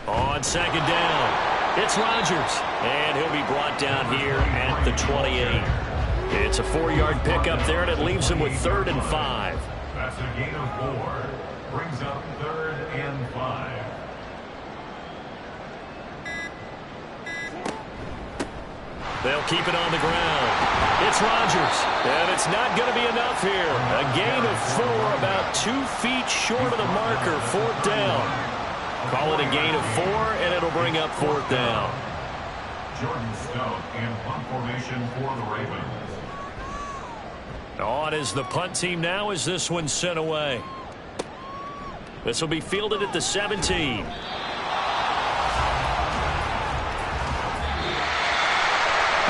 On 2nd down, it's Rodgers, and he'll be brought down here at the 28. It's a 4-yard pickup there, and it leaves him with 3rd and 5. That's a gain of 4. Brings up 3rd and 5. They'll keep it on the ground. It's Rodgers, and it's not going to be enough here. A gain of 4, about 2 feet short of the marker, 4th down. Call it a gain of 4, and it'll bring up 4th down. Jordan Stout in punt formation for the Ravens. On is the punt team now as this one's sent away. This will be fielded at the 17.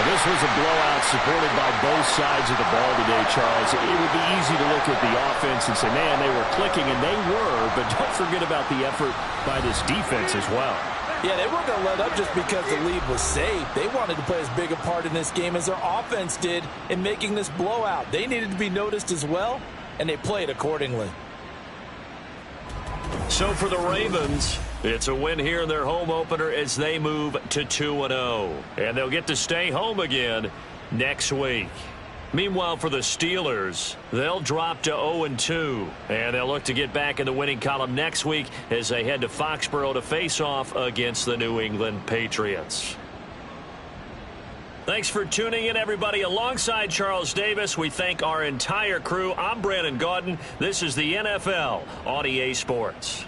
This was a blowout supported by both sides of the ball today, Charles. It would be easy to look at the offense and say, man, they were clicking, and they were, but don't forget about the effort by this defense as well. Yeah, they weren't going to let up just because the lead was saved. They wanted to play as big a part in this game as their offense did in making this blowout. They needed to be noticed as well, and they played accordingly. So for the Ravens, it's a win here in their home opener as they move to 2-0. And they'll get to stay home again next week. Meanwhile, for the Steelers, they'll drop to 0-2. And they'll look to get back in the winning column next week as they head to Foxborough to face off against the New England Patriots. Thanks for tuning in, everybody. Alongside Charles Davis, we thank our entire crew. I'm Brandon Gaudin. This is the NFL on EA Sports.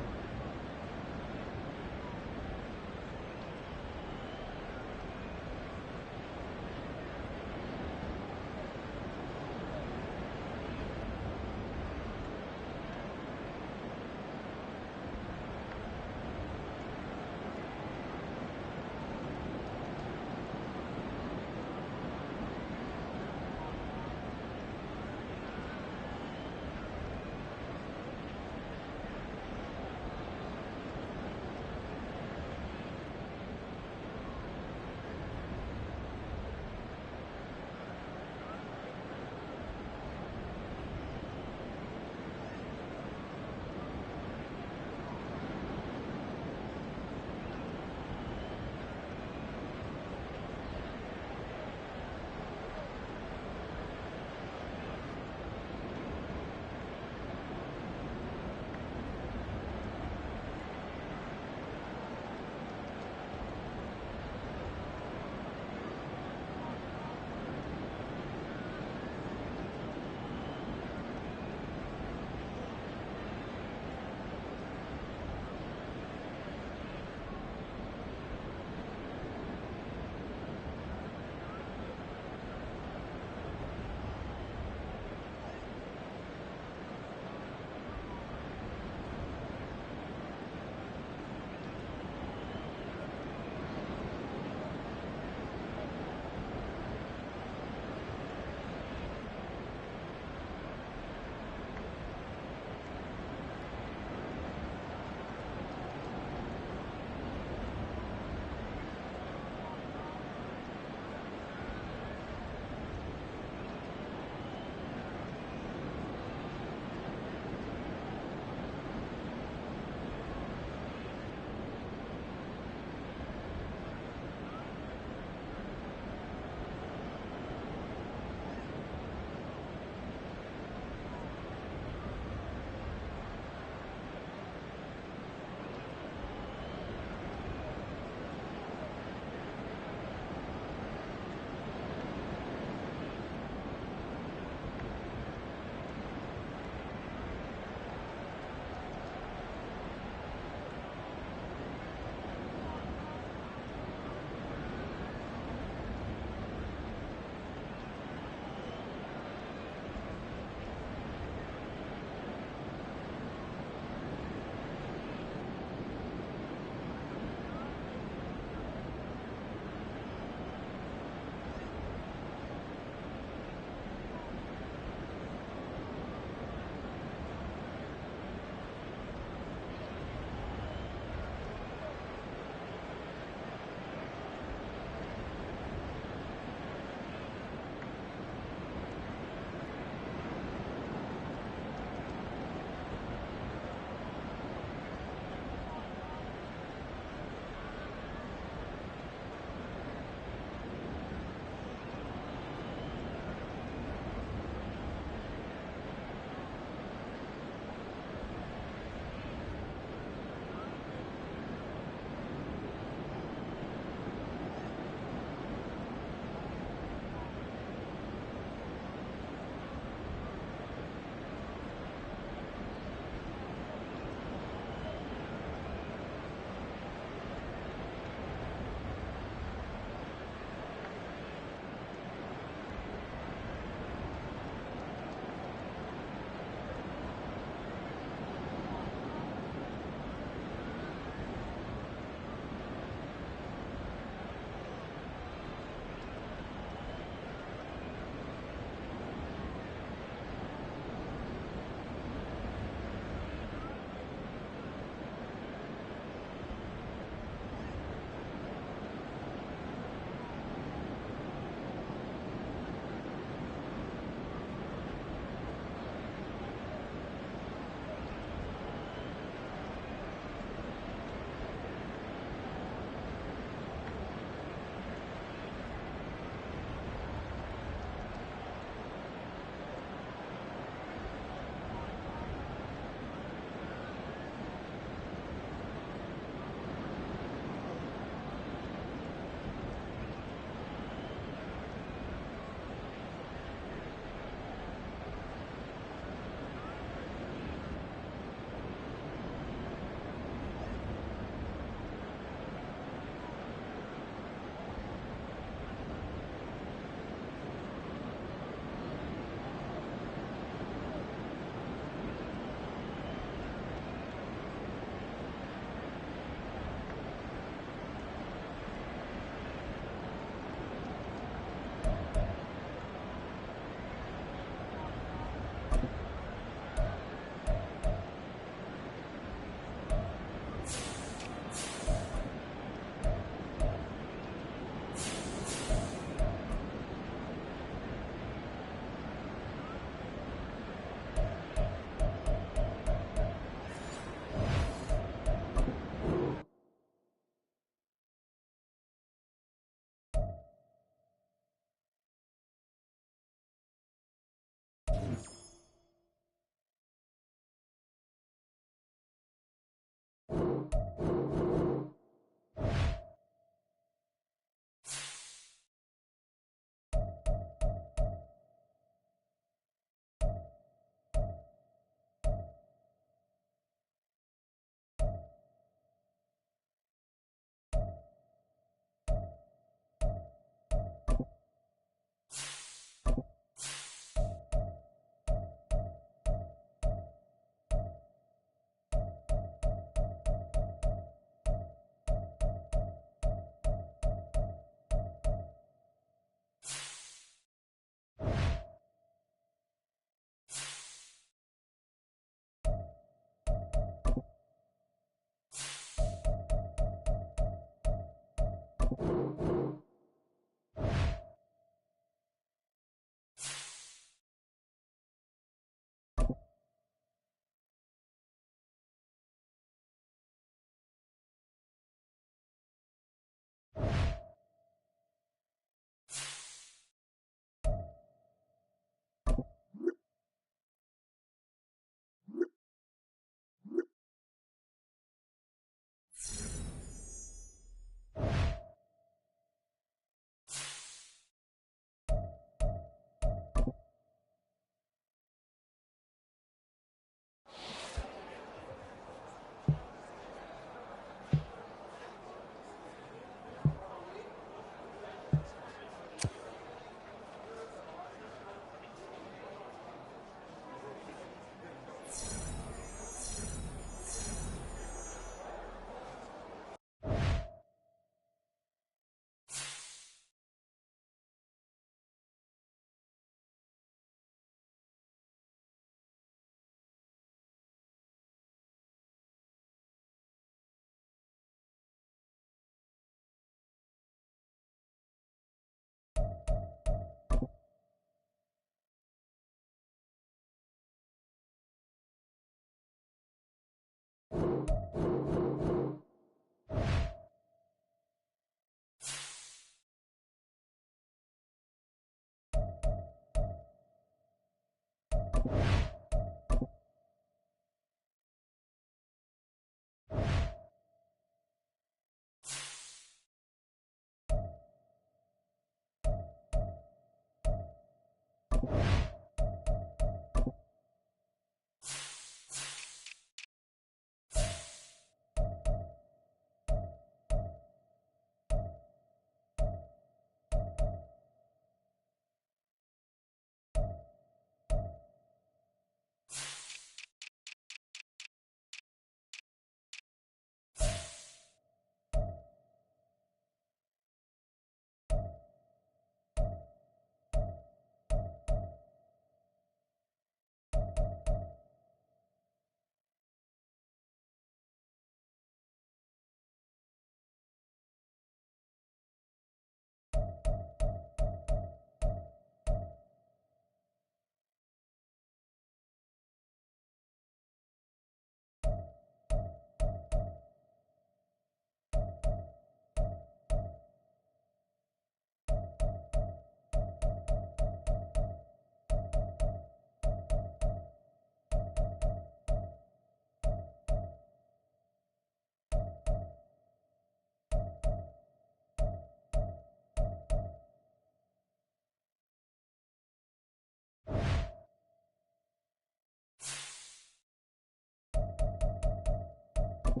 It's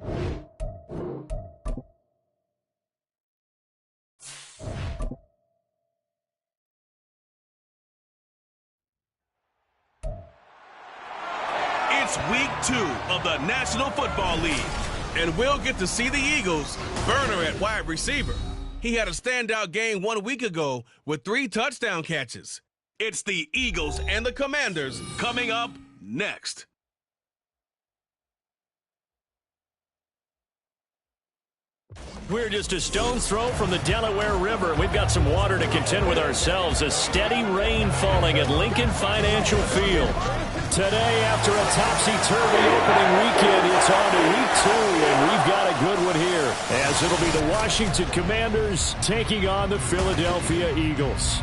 week 2 of the National Football League, and we'll get to see the Eagles' burner at wide receiver. He had a standout game 1 week ago with 3 touchdown catches. It's the Eagles and the Commanders coming up next. We're just a stone's throw from the Delaware River. We've got some water to contend with ourselves. A steady rain falling at Lincoln Financial Field. Today, after a topsy-turvy opening weekend, it's on to week 2, and we've got a good one here, as it'll be the Washington Commanders taking on the Philadelphia Eagles.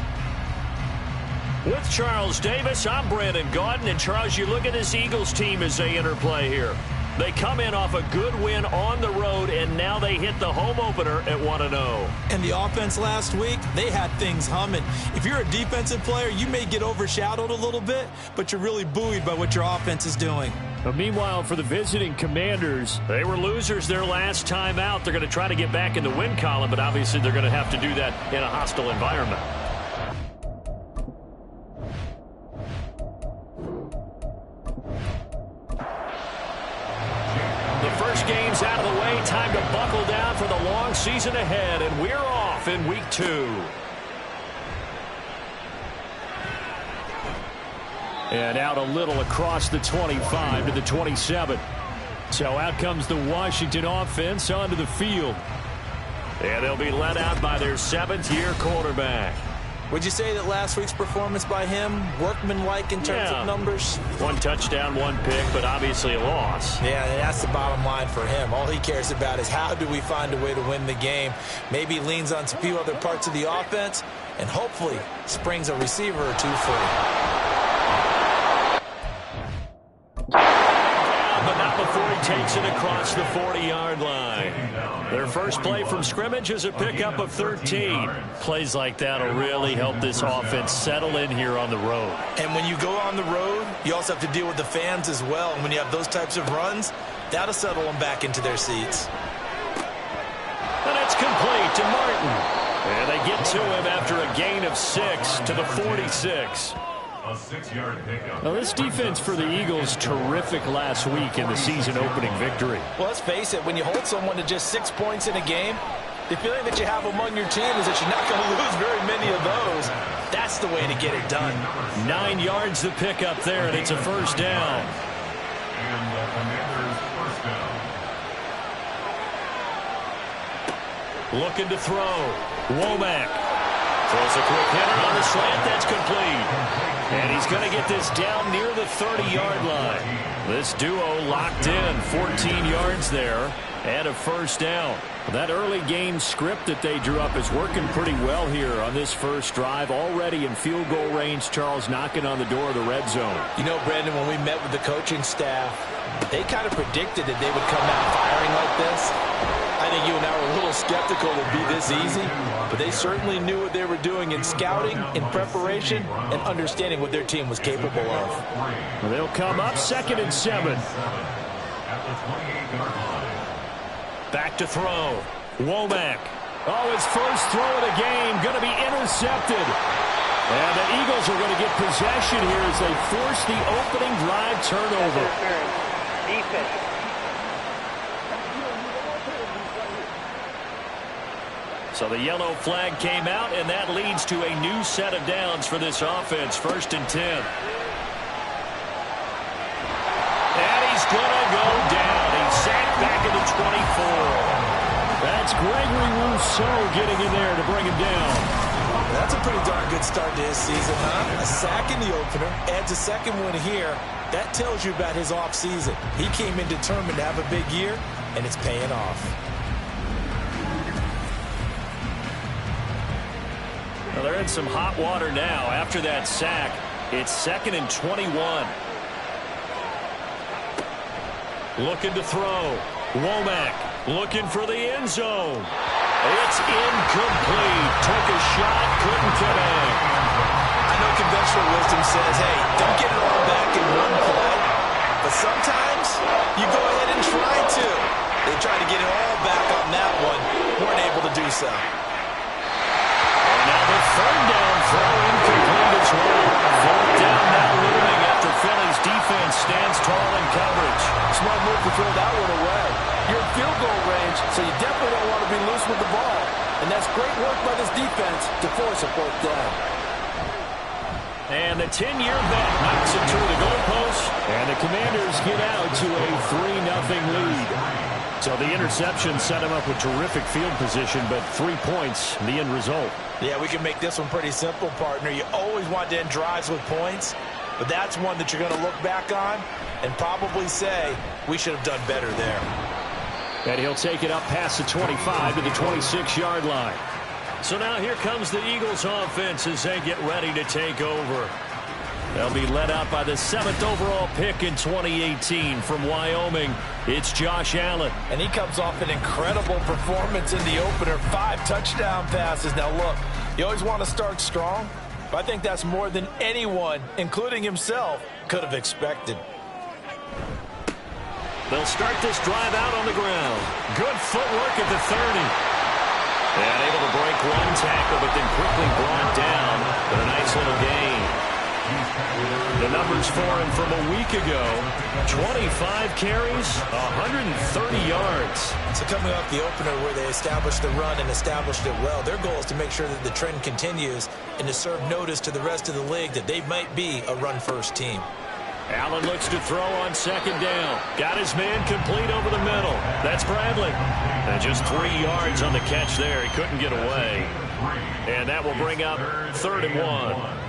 With Charles Davis, I'm Brandon Gaudin, and Charles, you look at this Eagles team as they interplay here. They come in off a good win on the road, and now they hit the home opener at 1-0. And the offense last week, they had things humming. If you're a defensive player, you may get overshadowed a little bit, but you're really buoyed by what your offense is doing. But meanwhile, for the visiting Commanders, they were losers their last time out. They're going to try to get back in the win column, but obviously they're going to have to do that in a hostile environment. First game's out of the way. Time to buckle down for the long season ahead, and we're off in week 2. And out a little across the 25 to the 27. So out comes the Washington offense onto the field. And they'll be led out by their 7th-year quarterback. Would you say that last week's performance by him, workmanlike in terms of numbers? 1 touchdown, 1 pick, but obviously a loss. Yeah, that's the bottom line for him. All he cares about is how do we find a way to win the game. Maybe he leans on a few other parts of the offense and hopefully springs a receiver or 2 free. But not before he takes it across the 40-yard line. Their first play from scrimmage is a pickup of 13. Plays like that will really help this offense settle in here on the road. And when you go on the road, you also have to deal with the fans as well. And when you have those types of runs, that'll settle them back into their seats. And it's complete to Martin. And they get to him after a gain of 6 to the 46. A 6-yard pickup. Now, this defense for the Eagles, terrific last week in the season-opening victory. Well, let's face it, when you hold someone to just 6 points in a game, the feeling that you have among your team is that you're not going to lose very many of those. That's the way to get it done. 9 yards to pick up there, and it's a first down. And the Commanders' first down. Looking to throw. Womack throws a quick hitter on the slant. That's complete. And he's going to get this down near the 30-yard line. This duo locked in, 14 yards there, and a first down. That early game script that they drew up is working pretty well here on this first drive. Already in field goal range, Charles knocking on the door of the red zone. You know, Brandon, when we met with the coaching staff, they kind of predicted that they would come out firing like this. I think you and I were a little skeptical it would be this easy, but they certainly knew what they were doing in scouting, in preparation, and understanding what their team was capable of. Well, they'll come up 2nd and 7. At the 28-yard line. Back to throw. Womack. Oh, his first throw of the game going to be intercepted. And the Eagles are going to get possession here as they force the opening drive turnover. Defense. So the yellow flag came out, and that leads to a new set of downs for this offense. 1st and 10. And he's going to go down. He's sacked back at the 24. That's Gregory Rousseau getting in there to bring him down. That's a pretty darn good start to his season, huh? A sack in the opener, adds a second one here. That tells you about his offseason. He came in determined to have a big year, and it's paying off. Well, they're in some hot water now. After that sack, it's 2nd and 21. Looking to throw. Womack looking for the end zone. It's incomplete. Took a shot, couldn't connect. I know conventional wisdom says, hey, don't get it all back in one play. But sometimes you go ahead and try to. so. And now the third down throw incomplete as well. Fourth down now looming after Philly's defense stands tall in coverage. Smart move to throw that one away. You're in field goal range, so you definitely don't want to be loose with the ball. And that's great work by this defense to force a fourth down. And the 10-year vet knocks it through the goalpost. And the Commanders get out to a 3-0 lead. So the interception set him up with terrific field position, but 3 points, the end result. Yeah, we can make this one pretty simple, partner. You always want to end drives with points, but that's one that you're going to look back on and probably say, we should have done better there. And he'll take it up past the 25 to the 26-yard line. So now here comes the Eagles offense as they get ready to take over. They'll be led out by the 7th overall pick in 2018 from Wyoming. It's Josh Allen. And he comes off an incredible performance in the opener. 5 touchdown passes. Now look, you always want to start strong, but I think that's more than anyone, including himself, could have expected. They'll start this drive out on the ground. Good footwork at the 30. And able to break one tackle, but then quickly brought down with a nice little gain. The numbers for him from a week ago, 25 carries, 130 yards. So coming off the opener where they established the run and established it well, their goal is to make sure that the trend continues and to serve notice to the rest of the league that they might be a run-first team. Allen looks to throw on 2nd down. Got his man complete over the middle. That's Bradley. And just 3 yards on the catch there. He couldn't get away. And that will bring up 3rd and 1.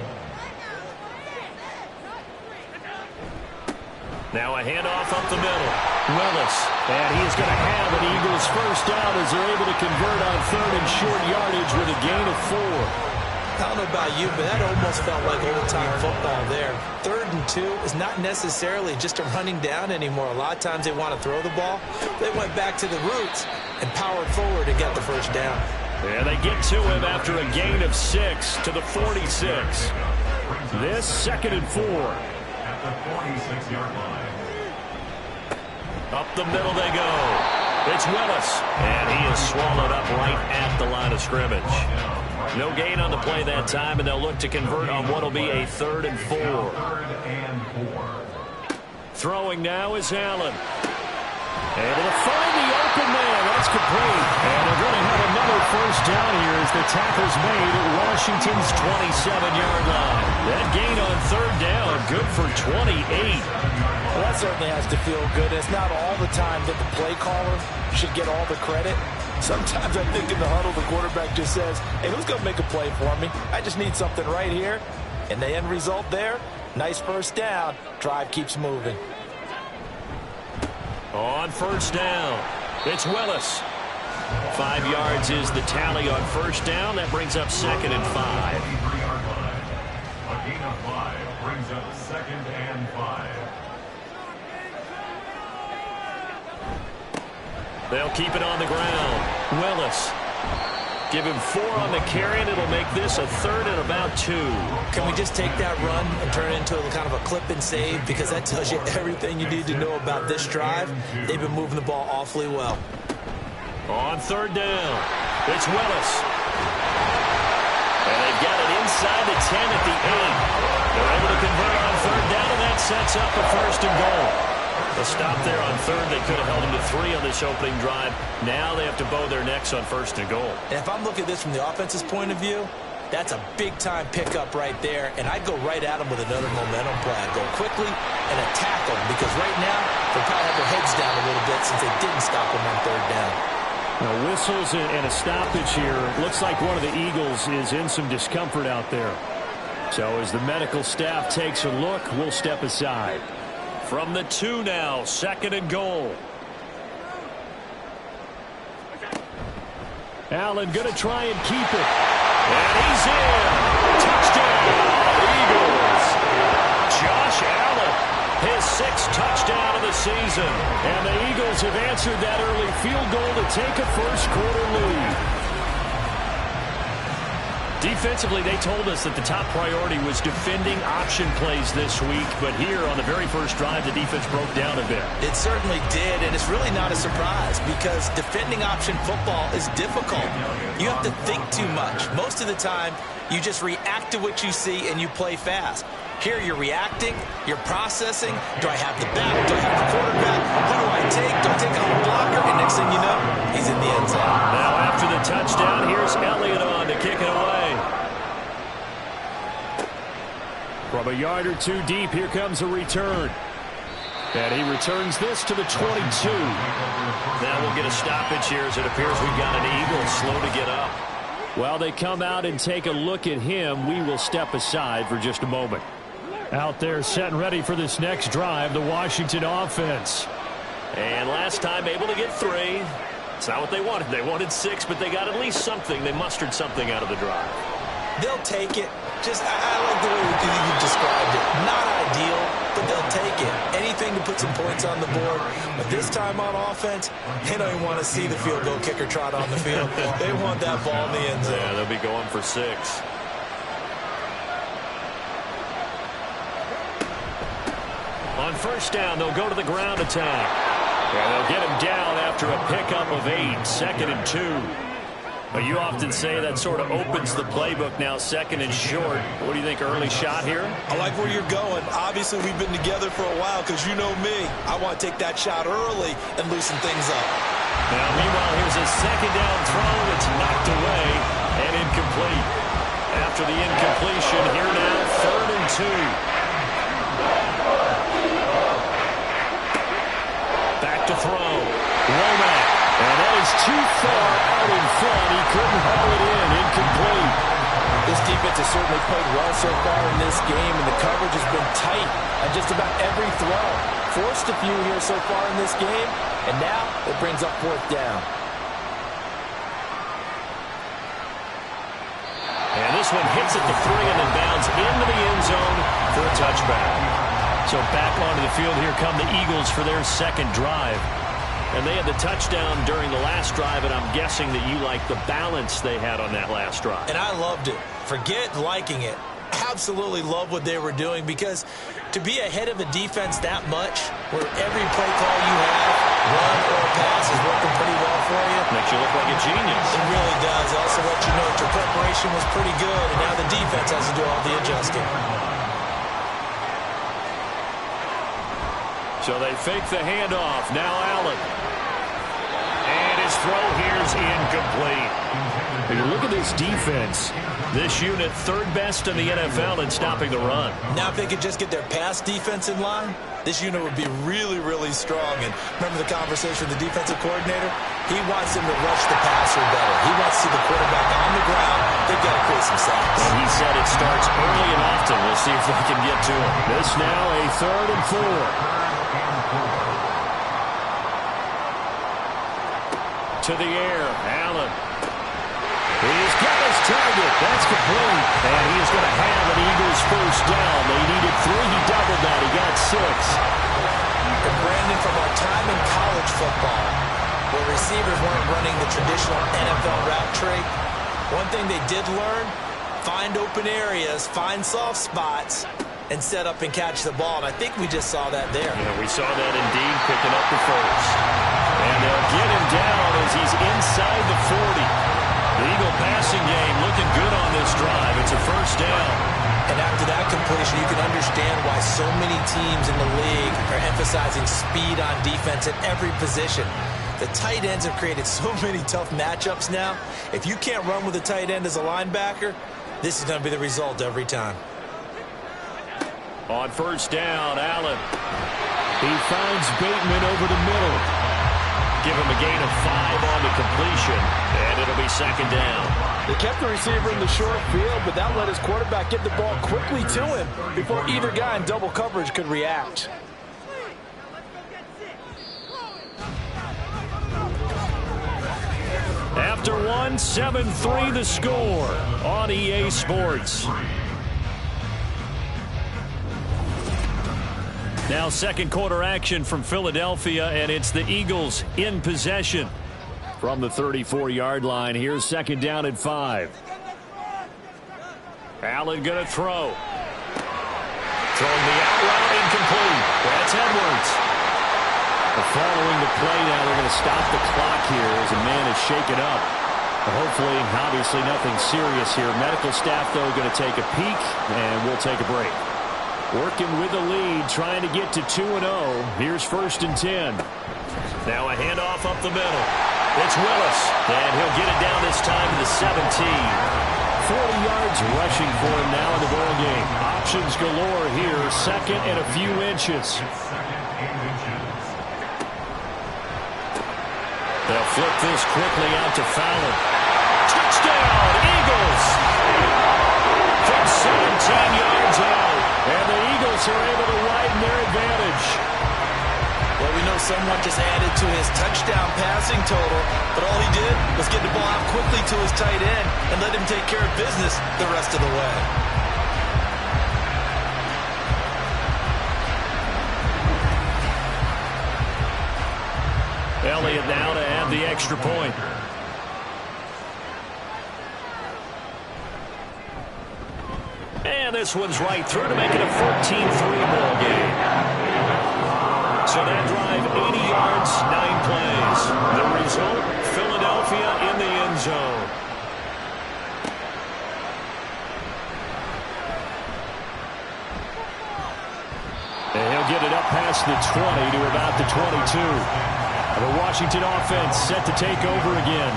Now a handoff up the middle. Willis. And he's going to have an Eagles first down as they're able to convert on 3rd and short yardage with a gain of 4. I don't know about you, but that almost felt like old-time football there. 3rd and 2 is not necessarily just a running down anymore. A lot of times they want to throw the ball. They went back to the roots and powered forward to get the first down. And they get to him after a gain of 6 to the 46. This 2nd and 4. At the 46-yard line. Up the middle they go. It's Willis. And he is swallowed up right at the line of scrimmage. No gain on the play that time, and they'll look to convert on what will be a 3rd and 4. Throwing now is Allen. Able to find the open man. That's complete. And they're going to have another first down here as the tackle's made at Washington's 27-yard line. That gain on 3rd down, good for 28. Well, that certainly has to feel good. It's not all the time that the play caller should get all the credit. Sometimes I think in the huddle, the quarterback just says, hey, who's going to make a play for me? I just need something right here. And the end result there, nice first down. Drive keeps moving. On 1st down, it's Willis. 5 yards is the tally on 1st down. That brings up 2nd and 5. A gain of 5 brings up 2nd and 5. They'll keep it on the ground. Willis. Give him 4 on the carry, and it'll make this a 3rd and about 2. Can we just take that run and turn it into a kind of a clip and save? Because that tells you everything you need to know about this drive. They've been moving the ball awfully well. On 3rd down, it's Willis. And they've got it inside the 10 at the 8. They're able to convert on 3rd down, and that sets up a 1st and goal. A stop there on 3rd. They could have held them to 3 on this opening drive. Now they have to bow their necks on 1st and goal. And if I'm looking at this from the offense's point of view, that's a big-time pickup right there, and I'd go right at them with another momentum play. I'd go quickly and attack them, because right now they'll probably have their heads down a little bit since they didn't stop them on 3rd down. Now whistles and a stoppage here. Looks like one of the Eagles is in some discomfort out there. So as the medical staff takes a look, we'll step aside. From the 2 now, 2nd and goal. Allen going to try and keep it. And he's in. Touchdown, Eagles. Josh Allen, his 6th touchdown of the season. And the Eagles have answered that early field goal to take a first quarter lead. Defensively, they told us that the top priority was defending option plays this week, but here on the very first drive, the defense broke down a bit. It certainly did, and it's really not a surprise because defending option football is difficult. You have to think too much. Most of the time, you just react to what you see and you play fast. Here you're reacting, you're processing. Do I have the back? Do I have the quarterback? Who do I take? Do I take on the blocker? And next thing you know, he's in the end zone. Now after the touchdown, here's Elliott on to kick it away. From a yard or two deep, here comes a return. And he returns this to the 22. Now we'll get a stoppage here as it appears we've got an Eagle slow to get up. While they come out and take a look at him, we will step aside for just a moment. Out there set and ready for this next drive, the Washington offense. And last time able to get 3. It's not what they wanted. They wanted 6, but they got at least something. They mustered something out of the drive. They'll take it. Just, I like the way you described it. Not ideal, but they'll take it. Anything to put some points on the board. But this time on offense, they don't even want to see the field goal kicker trot on the field. They want that ball in the end zone. Yeah, they'll be going for 6. On first down, they'll go to the ground attack. And they'll get him down after a pickup of 8, 2nd and 2. But you often say that sort of opens the playbook now, 2nd and short. What do you think, early shot here? I like where you're going. Obviously, we've been together for a while because you know me. I want to take that shot early and loosen things up. Now, meanwhile, here's a 2nd down throw that's knocked away and incomplete. After the incompletion, here now, 3rd and 2. Back to throw. Womack. And that is too far out in front. He couldn't haul it in. Incomplete. This defense has certainly played well so far in this game, and the coverage has been tight on just about every throw. Forced a few here so far in this game, and now it brings up 4th down. And this one hits at the 3 and then bounds into the end zone for a touchback. So back onto the field here come the Eagles for their 2nd drive. And they had the touchdown during the last drive, and I'm guessing that you like the balance they had on that last drive. And I loved it. Forget liking it. Absolutely love what they were doing because to be ahead of a defense that much, where every play call you have, run or pass, is working pretty well for you. Makes you look like a genius. It really does. It also lets you know that your preparation was pretty good, and now the defense has to do all the adjusting. So they fake the handoff. Now Allen. And his throw here's incomplete. When you look at this defense, this unit 3rd best in the NFL in stopping the run. Now if they could just get their pass defense in line, this unit would be really, really strong. And remember the conversation with the defensive coordinator? He wants them to rush the passer better. He wants to see the quarterback on the ground. They've got to create some sacks. And he said it starts early and often. We'll see if they can get to him. This now a 3rd and 4. To the air, Allen. He's got his target. That's complete. And he is going to have an Eagles 1st down. They needed 3. He doubled that. He got 6. And Brandon, from our time in college football, where receivers weren't running the traditional NFL route tree, one thing they did learn, find open areas, find soft spots, and set up and catch the ball. And I think we just saw that there. Yeah, we saw that indeed, picking up the 1st. And they'll get him down as he's inside the 40. The Eagle passing game looking good on this drive. It's a 1st down. And after that completion, you can understand why so many teams in the league are emphasizing speed on defense at every position. The tight ends have created so many tough matchups now. If you can't run with a tight end as a linebacker, this is going to be the result every time. On 1st down, Allen. He finds Bateman over the middle. Give him a gain of 5 on the completion, and it'll be 2nd down. They kept the receiver in the short field, but that let his quarterback get the ball quickly to him before either guy in double coverage could react. After 1, 7-3 the score on EA Sports. Now 2nd quarter action from Philadelphia, and it's the Eagles in possession from the 34-yard line. Here's 2nd down at 5. Allen going to throw. Throwing the out route, incomplete. That's Edwards. Following the play now, they're going to stop the clock here as a man is shaken up. Hopefully, obviously nothing serious here. Medical staff, though, going to take a peek, and we'll take a break. Working with the lead, trying to get to 2-0. Here's 1st and 10. Now a handoff up the middle. It's Willis, and he'll get it down this time to the 17. 40 yards rushing for him now in the ball game. Options galore here, 2nd and a few inches. They'll flip this quickly out to Fowler. Touchdown, Eagles! From 17 yards out, and the Eagles are able to widen their advantage. Well, we know someone just added to his touchdown passing total, but all he did was get the ball out quickly to his tight end and let him take care of business the rest of the way. Elliott now to add the extra point. And this one's right through to make it a 14-3 ball game. So that drive, 80 yards, 9 plays. The result, Philadelphia in the end zone. And he'll get it up past the 20 to about the 22. The Washington offense set to take over again.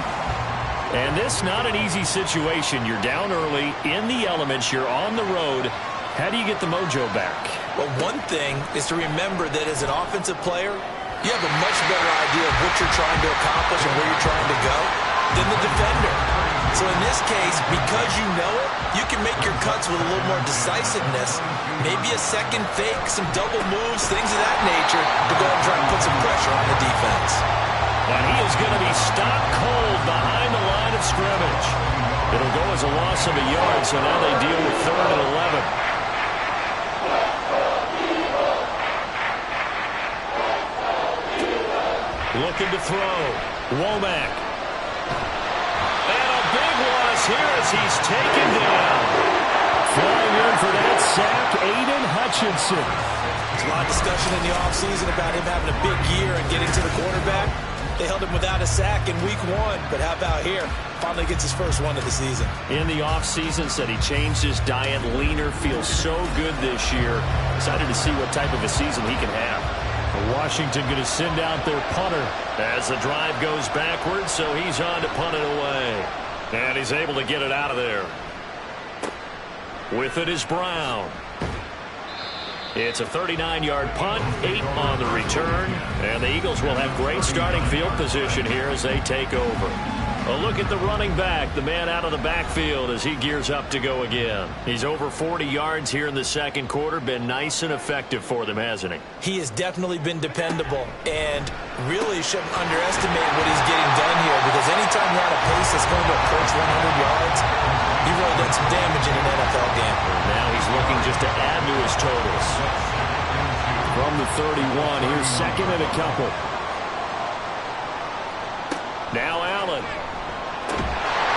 And this not an easy situation. You're down early, in the elements, you're on the road. How do you get the mojo back? Well, one thing is to remember that as an offensive player, you have a much better idea of what you're trying to accomplish and where you're trying to go than the defender. So in this case, because you know it, you can make your cuts with a little more decisiveness. Maybe a second fake, some double moves, things of that nature to go and try and put some pressure on the defense. And he is going to be stopped cold behind the line of scrimmage. It'll go as a loss of a yard, so now they deal with 3rd and 11. Looking to throw. Womack. And a big loss here as he's taken down. Flying in for that sack, Aiden Hutchinson. There's a lot of discussion in the offseason about him having a big year and getting to the quarterback. They held him without a sack in week 1, but how about here? Finally gets his first one of the season. In the offseason, said he changed his diet, leaner, feels so good this year. Excited to see what type of a season he can have. Washington going to send out their punter as the drive goes backwards, so he's on to punt it away. And he's able to get it out of there. With it is Brown. It's a 39-yard punt, 8 on the return, and the Eagles will have great starting field position here as they take over. A look at the running back, the man out of the backfield as he gears up to go again. He's over 40 yards here in the second quarter, been nice and effective for them, hasn't he? He has definitely been dependable, and really shouldn't underestimate what he's getting done here, because anytime you're on a pace that's going to approach 100 yards, you've really done some damage in an NFL game. Now he's looking just to add to his totals. From the 31, here's 2nd and a couple. Now Allen.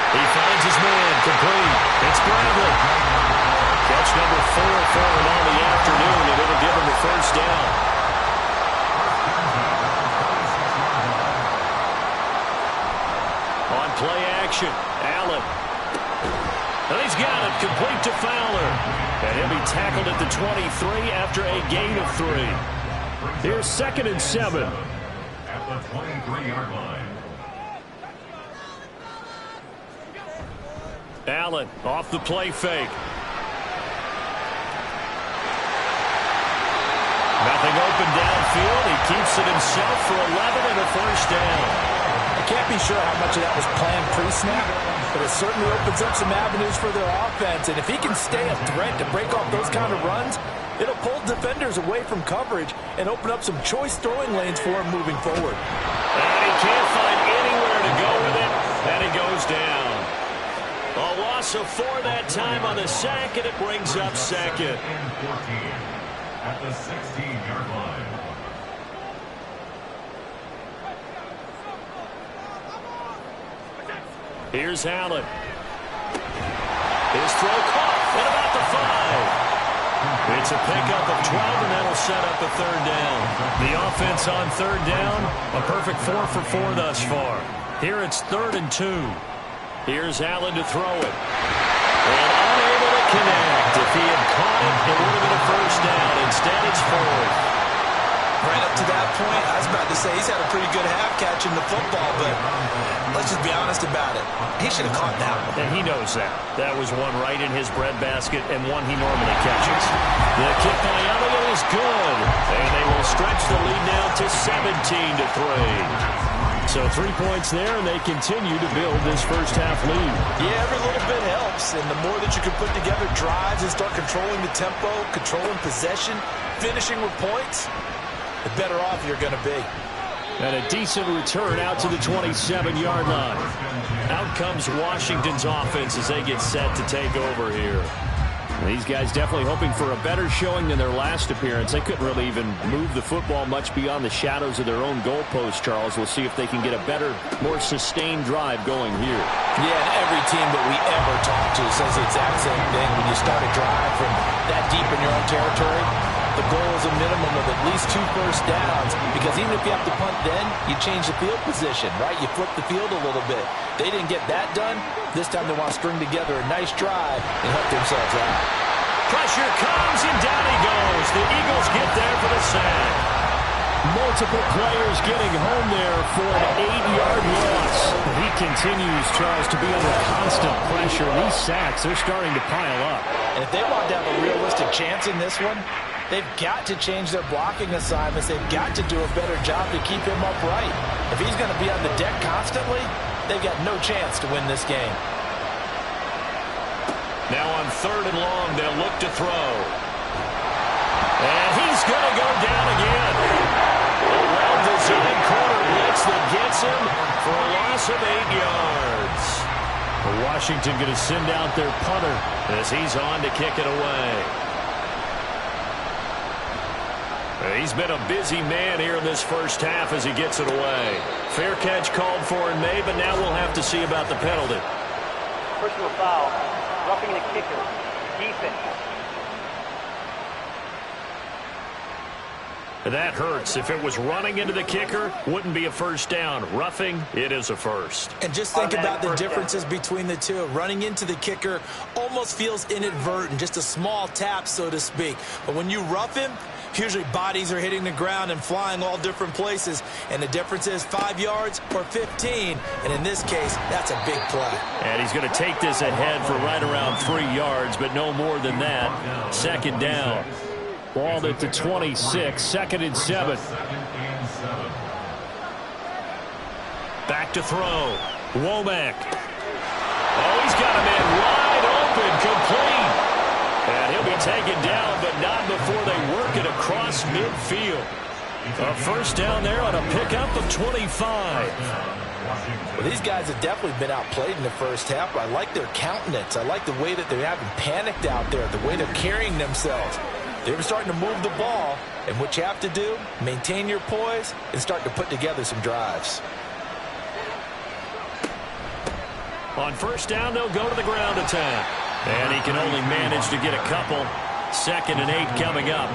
He finds his man, complete. It's Bradley. Catch number 4 for him on the afternoon, and it'll give him the first down. On play action, Allen. And he's got it, complete to Fowler. And he'll be tackled at the 23 after a gain of 3. Here's 2nd and 7. At the 23-yard line. Allen off the play fake. Nothing open downfield. He keeps it himself for 11 and a first down. I can't be sure how much of that was planned pre-snap, but it certainly opens up some avenues for their offense. And if he can stay a threat to break off those kind of runs, it'll pull defenders away from coverage and open up some choice throwing lanes for him moving forward. And he can't find anywhere to go with it, and he goes down. A loss of 4 that time on the sack, and it brings up 2nd. And 14 at the 16-yard line. Here's Allen. His throw caught, and It's a pickup of 12, and that'll set up a third down. The offense on third down, a perfect 4 for 4 thus far. Here it's 3rd and 2. Here's Allen to throw it. And unable to connect. If he had caught it, it would have been a first down. Instead, it's 4th. Right up to that point, I was about to say he's had a pretty good half catching the football, but let's just be honest about it. He should have caught that one. And he knows that. That was one right in his breadbasket and one he normally catches. The kick by Elliott is good. And they will stretch the lead now to 17-3. So 3 points there, and they continue to build this first half lead. Yeah, every little bit helps, and the more that you can put together drives and start controlling the tempo, controlling possession, finishing with points, the better off you're going to be. And a decent return out to the 27-yard line. Out comes Washington's offense as they get set to take over here. These guys definitely hoping for a better showing than their last appearance. They couldn't really even move the football much beyond the shadows of their own goalpost, Charles. We'll see if they can get a better, more sustained drive going here. Yeah, and every team that we ever talk to says the exact same thing. When you start a drive from that deep in your own territory, the goal is a minimum of at least 2 first downs, because even if you have to punt then, you change the field position, right? You flip the field a little bit. They didn't get that done. This time they want to string together a nice drive and help themselves out. Pressure comes, and down he goes. The Eagles get there for the sack. Multiple players getting home there for an 8-yard loss. He continues, Charles, to be under constant pressure. These sacks, they're starting to pile up. And if they want to have a realistic chance in this one, they've got to change their blocking assignments. They've got to do a better job to keep him upright. If he's going to be on the deck constantly, they've got no chance to win this game. Now on 3rd and long, they'll look to throw. And he's going to go down again. A well-designed corner blitz that gets him for a loss of 8 yards. Washington going to send out their punter as he's on to kick it away. He's been a busy man here in this first half as he gets it away. Fair catch called for and made, but now we'll have to see about the penalty. Personal foul. Roughing the kicker. Defense. That hurts. If it was running into the kicker, wouldn't be a first down. Roughing, it is a first. And just think about the differences between the two. Running into the kicker almost feels inadvertent, just a small tap, so to speak. But when you rough him, usually bodies are hitting the ground and flying all different places. And the difference is 5 yards or 15. And in this case, that's a big play. And he's going to take this ahead for right around 3 yards, but no more than that. Second down. Ball at the 26, 2nd and 7. Back to throw. Womack. Oh, he's got a man wide open, complete. And he'll be taken down, but not before they work it across midfield. A first down there on a pickup of 25. Well, these guys have definitely been outplayed in the first half. I like their countenance. I like the way that they haven't panicked out there, the way they're carrying themselves. They're starting to move the ball, and what you have to do, maintain your poise and start to put together some drives. On first down, they'll go to the ground attack. And he can only manage to get a couple. 2nd and 8 coming up.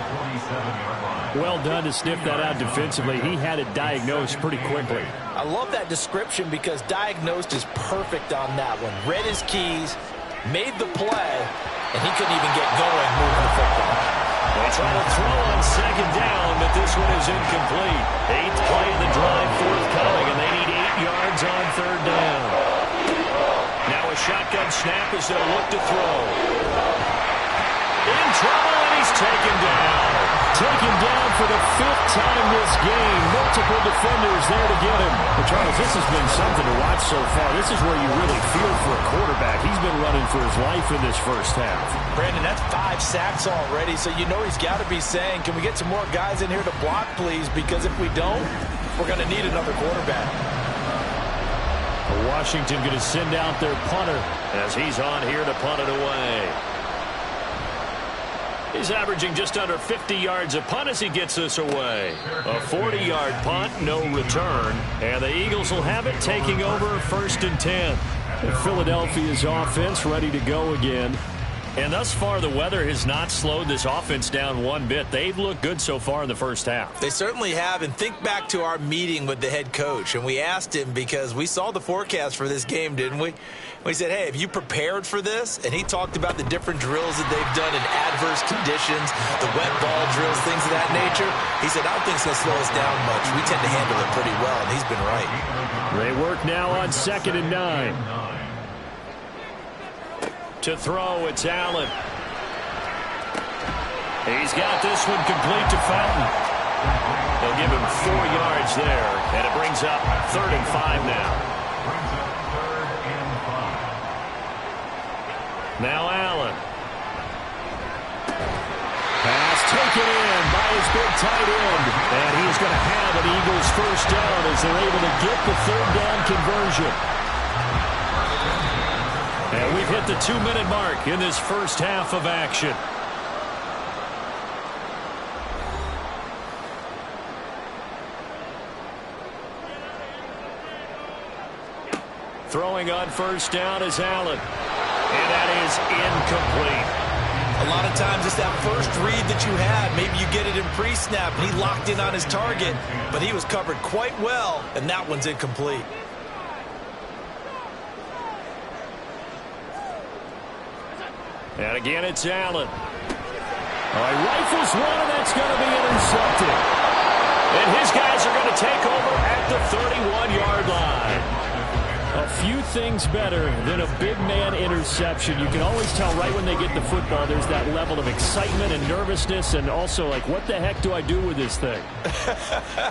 Well done to sniff that out defensively. He had it diagnosed pretty quickly. I love that description because diagnosed is perfect on that one. Read his keys, made the play, and he couldn't even get going moving the football. They try to throw on 2nd down, but this one is incomplete. 8th play of the drive forthcoming, and they need 8 yards on 3rd down. Now a shotgun snap as they'll look to throw. In trouble, and he's taken down. Taken down for the 5th time this game. Multiple defenders there to get him. But Charles, this has been something to watch so far. This is where you really feel for a quarterback. He's been running for his life in this first half. Brandon, that's 5 sacks already, so you know he's got to be saying, can we get some more guys in here to block, please? Because if we don't, we're going to need another quarterback. Washington going to send out their punter as he's on here to punt it away. He's averaging just under 50 yards a punt as he gets this away. A 40-yard punt, no return. And the Eagles will have it taking over 1st and 10. Philadelphia's offense ready to go again. And thus far, the weather has not slowed this offense down one bit. They've looked good so far in the first half. They certainly have. And think back to our meeting with the head coach. And we asked him, because we saw the forecast for this game, didn't we? We said, hey, have you prepared for this? And he talked about the different drills that they've done in adverse conditions, the wet ball drills, things of that nature. He said, I don't think it's going to slow us down much. We tend to handle it pretty well, and he's been right. They work now on 2nd and 9. To throw, it's Allen. He's got this one complete to Fountain. They'll give him 4 yards there, and it brings up 3rd and 5 now. Now Allen. Pass taken in by his big tight end. And he's going to have an Eagles first down as they're able to get the 3rd down conversion. And we've hit the 2-minute mark in this first half of action. Throwing on first down is Allen. And that is incomplete. A lot of times it's that first read that you had. Maybe you get it in pre-snap, and he locked in on his target, but he was covered quite well, and that one's incomplete. And again, it's Allen. All right, rifles one, and that's going to be intercepted. And his guys are going to take over at the 31-yard line. A few things better than a big man interception. You can always tell right when they get the football, there's that level of excitement and nervousness, and also like, what the heck do I do with this thing?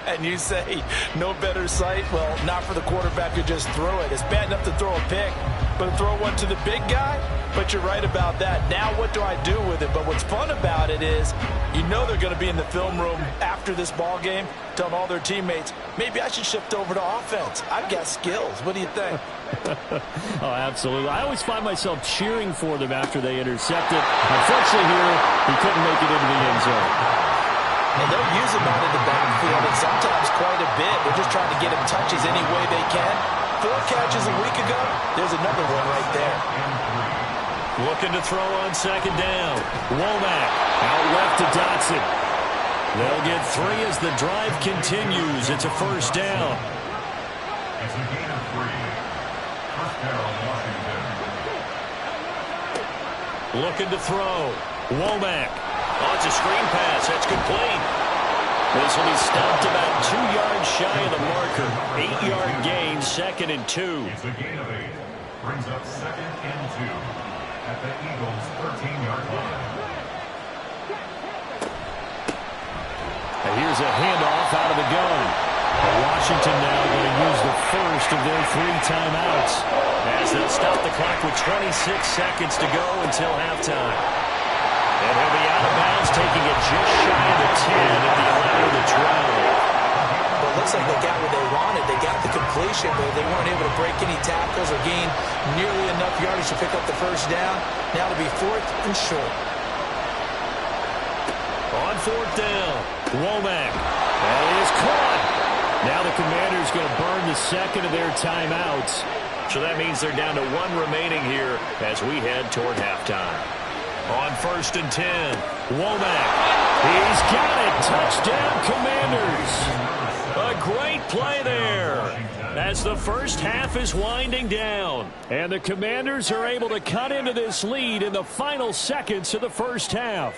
And you say, no better sight? Well, not for the quarterback who just threw it. It's bad enough to throw a pick, but to throw one to the big guy? But you're right about that. Now what do I do with it? But what's fun about it is, you know they're going to be in the film room after this ball game, telling all their teammates, maybe I should shift over to offense. I've got skills. What do you think? Oh, absolutely. I always find myself cheering for them after they intercept it. Unfortunately here, he couldn't make it into the end zone. And they'll use him out in the backfield, and sometimes quite a bit. They're just trying to get him touches any way they can. 4 catches a week ago, there's another one right there. Looking to throw on 2nd down. Womack out left to Dotson. They'll get 3 as the drive continues. It's a first down. It's a gain of 3. First down, Washington. Looking to throw. Womack. Oh, it's a screen pass. That's complete. This will be stopped about 2 yards shy of the marker. 8-yard gain, 2nd and 2. It's a gain of 8. Brings up 2nd and 2 at the Eagles' 13-yard line. And here's a handoff out of the gun. Washington now going to use the first of their 3 timeouts as they'll stop the clock with 26 seconds to go until halftime. And he'll be out of bounds, taking it just shy of the 10 at the 11 of the 12. Well, it looks like they got what they wanted. They got the completion, but they weren't able to break any tackles or gain nearly enough yardage to pick up the first down. Now it'll be 4th and short. On 4th down, Womack. That is caught. Now the Commanders going to burn the 2nd of their timeouts. So that means they're down to 1 remaining here as we head toward halftime. On 1st and 10, Womack. He's got it. Touchdown, Commanders. A great play there as the first half is winding down. And the Commanders are able to cut into this lead in the final seconds of the first half.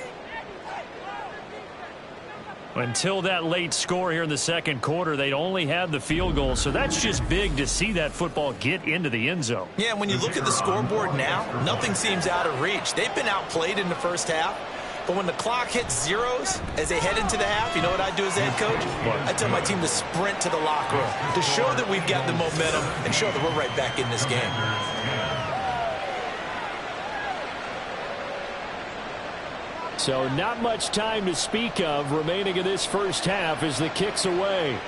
Until that late score here in the 2nd quarter, they'd only had the field goal. So that's just big to see that football get into the end zone. Yeah, when you look at the scoreboard now, nothing seems out of reach. They've been outplayed in the first half. But when the clock hits zeros as they head into the half, you know what I do as head coach? What? I tell my team to sprint to the locker room to show that we've got the momentum and show that we're right back in this game. So not much time to speak of remaining in this first half as the kick's away.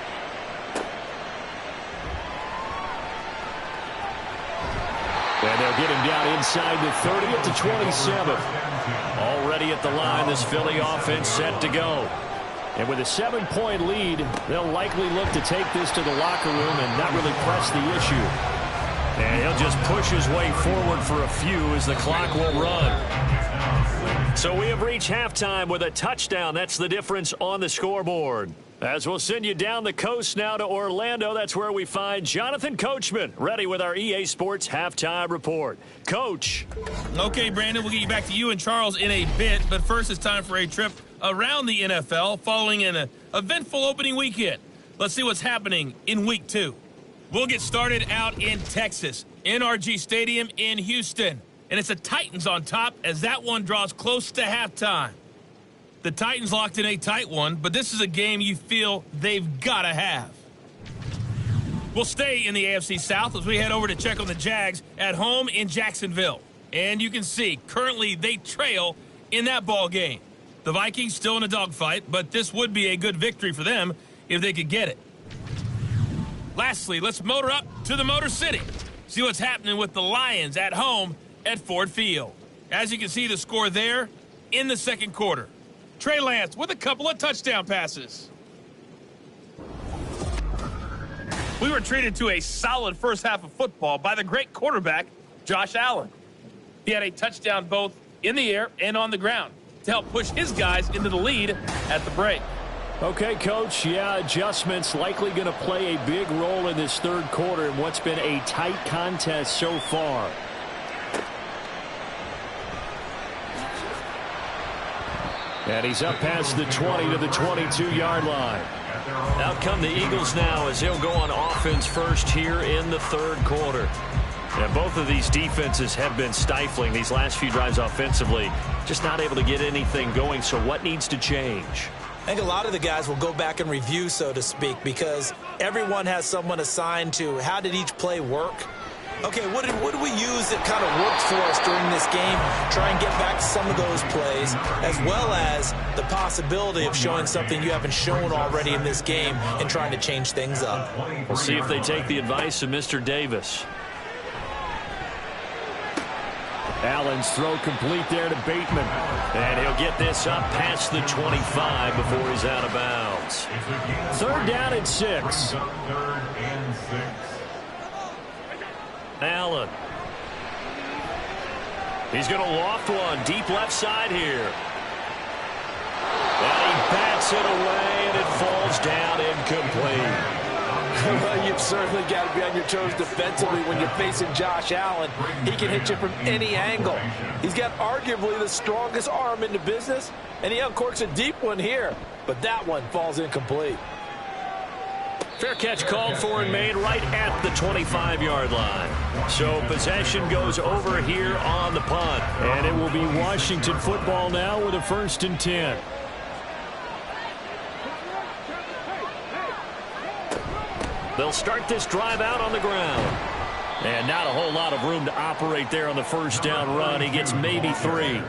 And they'll get him down inside the 30 at the 27. Already at the line, this Philly offense set to go. And with a 7-point lead, they'll likely look to take this to the locker room and not really press the issue. And he'll just push his way forward for a few as the clock will run. So we have reached halftime with a touchdown. That's the difference on the scoreboard. As we'll send you down the coast now to Orlando, that's where we find Jonathan Coachman, ready with our EA Sports Halftime Report. Coach. Okay, Brandon, we'll get you back to you and Charles in a bit, but first it's time for a trip around the NFL following an eventful opening weekend. Let's see what's happening in Week 2. We'll get started out in Texas, NRG Stadium in Houston. And it's the Titans on top as that one draws close to halftime. The Titans locked in a tight one, but this is a game you feel they've got to have. We'll stay in the AFC South as we head over to check on the Jags at home in Jacksonville. And you can see, currently they trail in that ball game. The Vikings still in a dogfight, but this would be a good victory for them if they could get it. Lastly, let's motor up to the Motor City. See what's happening with the Lions at home at Ford Field. As you can see, the score there in the second quarter. Trey Lance with a couple of touchdown passes. We were treated to a solid first half of football by the great quarterback, Josh Allen. He had a touchdown both in the air and on the ground to help push his guys into the lead at the break. Okay, Coach, yeah, adjustments likely going to play a big role in this third quarter in what's been a tight contest so far. And he's up past the 20 to the 22-yard line. Out come the Eagles now as he'll go on offense first here in the third quarter. And both of these defenses have been stifling these last few drives offensively. Just not able to get anything going, so what needs to change? I think a lot of the guys will go back and review, so to speak, because everyone has someone assigned to how did each play work. Okay, what did we use that kind of worked for us during this game? Try and get back to some of those plays, as well as the possibility of showing something you haven't shown already in this game and trying to change things up. We'll see if they take the advice of Mr. Davis. Allen's throw complete there to Bateman. And he'll get this up past the 25 before he's out of bounds. Third down and 6. Allen. He's going to loft one deep left side here. And he bats it away, and it falls down incomplete. Well, you've certainly got to be on your toes defensively when you're facing Josh Allen. He can hit you from any angle. He's got arguably the strongest arm in the business, and he uncorks a deep one here. But that one falls incomplete. Fair catch called for and made right at the 25-yard line. So possession goes over here on the punt. And it will be Washington football now with a 1st and 10. They'll start this drive out on the ground. And not a whole lot of room to operate there on the first down run. He gets maybe 3.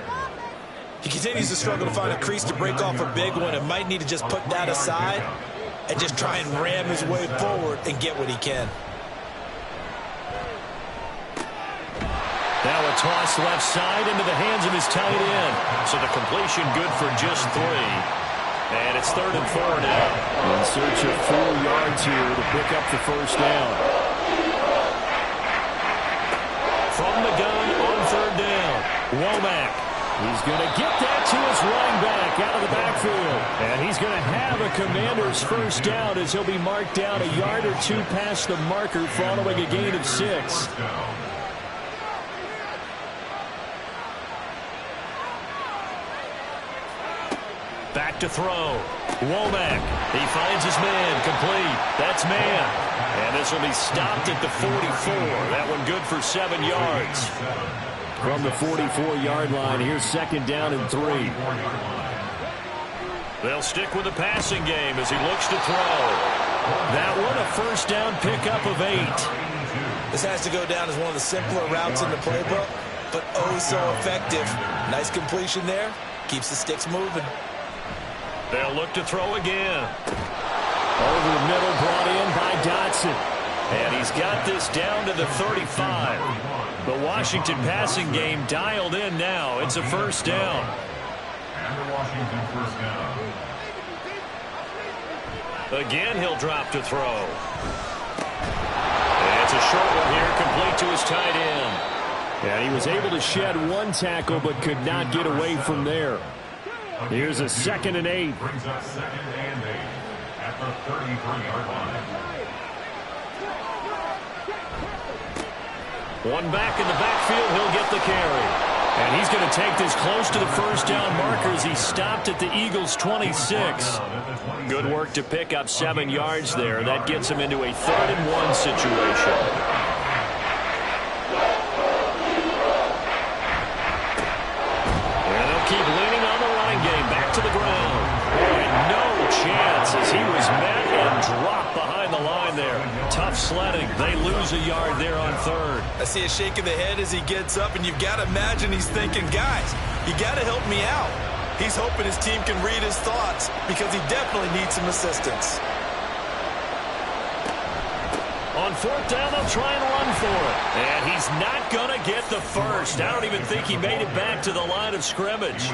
He continues to struggle to find a crease to break off a big one and might need to just put that aside and just try and ram his way forward and get what he can. Now a toss left side into the hands of his tight end. So the completion good for just 3. And it's 3rd and 4 now. In search of 4 yards here to pick up the first down. From the gun on 3rd down. Womack. He's going to get that to his running back out of the backfield. And he's going to have a Commander's first down as he'll be marked down a yard or 2 past the marker following a gain of 6. Back to throw. Womack. He finds his man. Complete. That's man. And this will be stopped at the 44. That one good for 7 yards. From the 44-yard line, here's 2nd down and 3. They'll stick with the passing game as he looks to throw. That one a first down pickup of 8. This has to go down as one of the simpler routes in the playbook, but oh so effective. Nice completion there. Keeps the sticks moving. They'll look to throw again. Over the middle, brought in by Dotson. And he's got this down to the 35. The Washington passing game dialed in now. It's a first down. And the Washington first down. Again, he'll drop to throw. And it's a short one here, complete back to his tight end. And he was able to shed one tackle but could not get away from there. Here's a 2nd and 8. Brings up 2nd and 8 at the 33-yard line. One back in the backfield, he'll get the carry. And he's going to take this close to the first down marker as he stopped at the Eagles' 26. Good work to pick up 7 yards there. That gets him into a 3rd and 1 situation. And they'll keep leaning on the running game. Back to the ground. Boy, no chance as he was met and dropped behind the line there. Tough sledding. They lose a yard there on 3rd. I see a shake of the head as he gets up, and you've got to imagine he's thinking, guys, you got to help me out. He's hoping his team can read his thoughts because he definitely needs some assistance. On 4th down, they'll try and run for it. And he's not going to get the first. I don't even think he made it back to the line of scrimmage.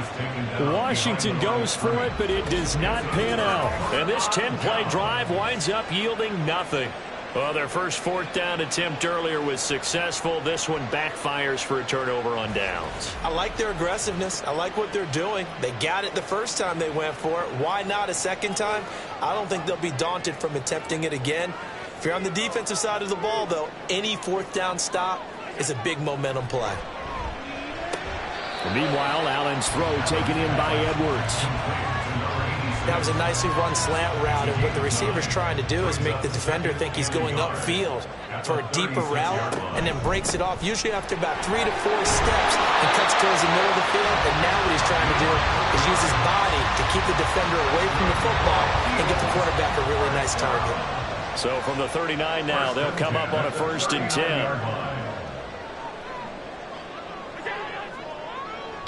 Washington goes for it, but it does not pan out. And this 10-play drive winds up yielding nothing. Well, their first 4th down attempt earlier was successful. This one backfires for a turnover on downs. I like their aggressiveness. I like what they're doing. They got it the first time they went for it. Why not a second time? I don't think they'll be daunted from attempting it again. If you're on the defensive side of the ball, though, any 4th down stop is a big momentum play. And meanwhile, Allen's throw taken in by Edwards. That was a nicely run slant route, and what the receiver's trying to do is make the defender think he's going upfield for a deeper route and then breaks it off, usually after about 3 to 4 steps, and cuts towards the middle of the field. And now what he's trying to do is use his body to keep the defender away from the football and get the quarterback a really nice target. So from the 39 now, they'll come up on a 1st and 10.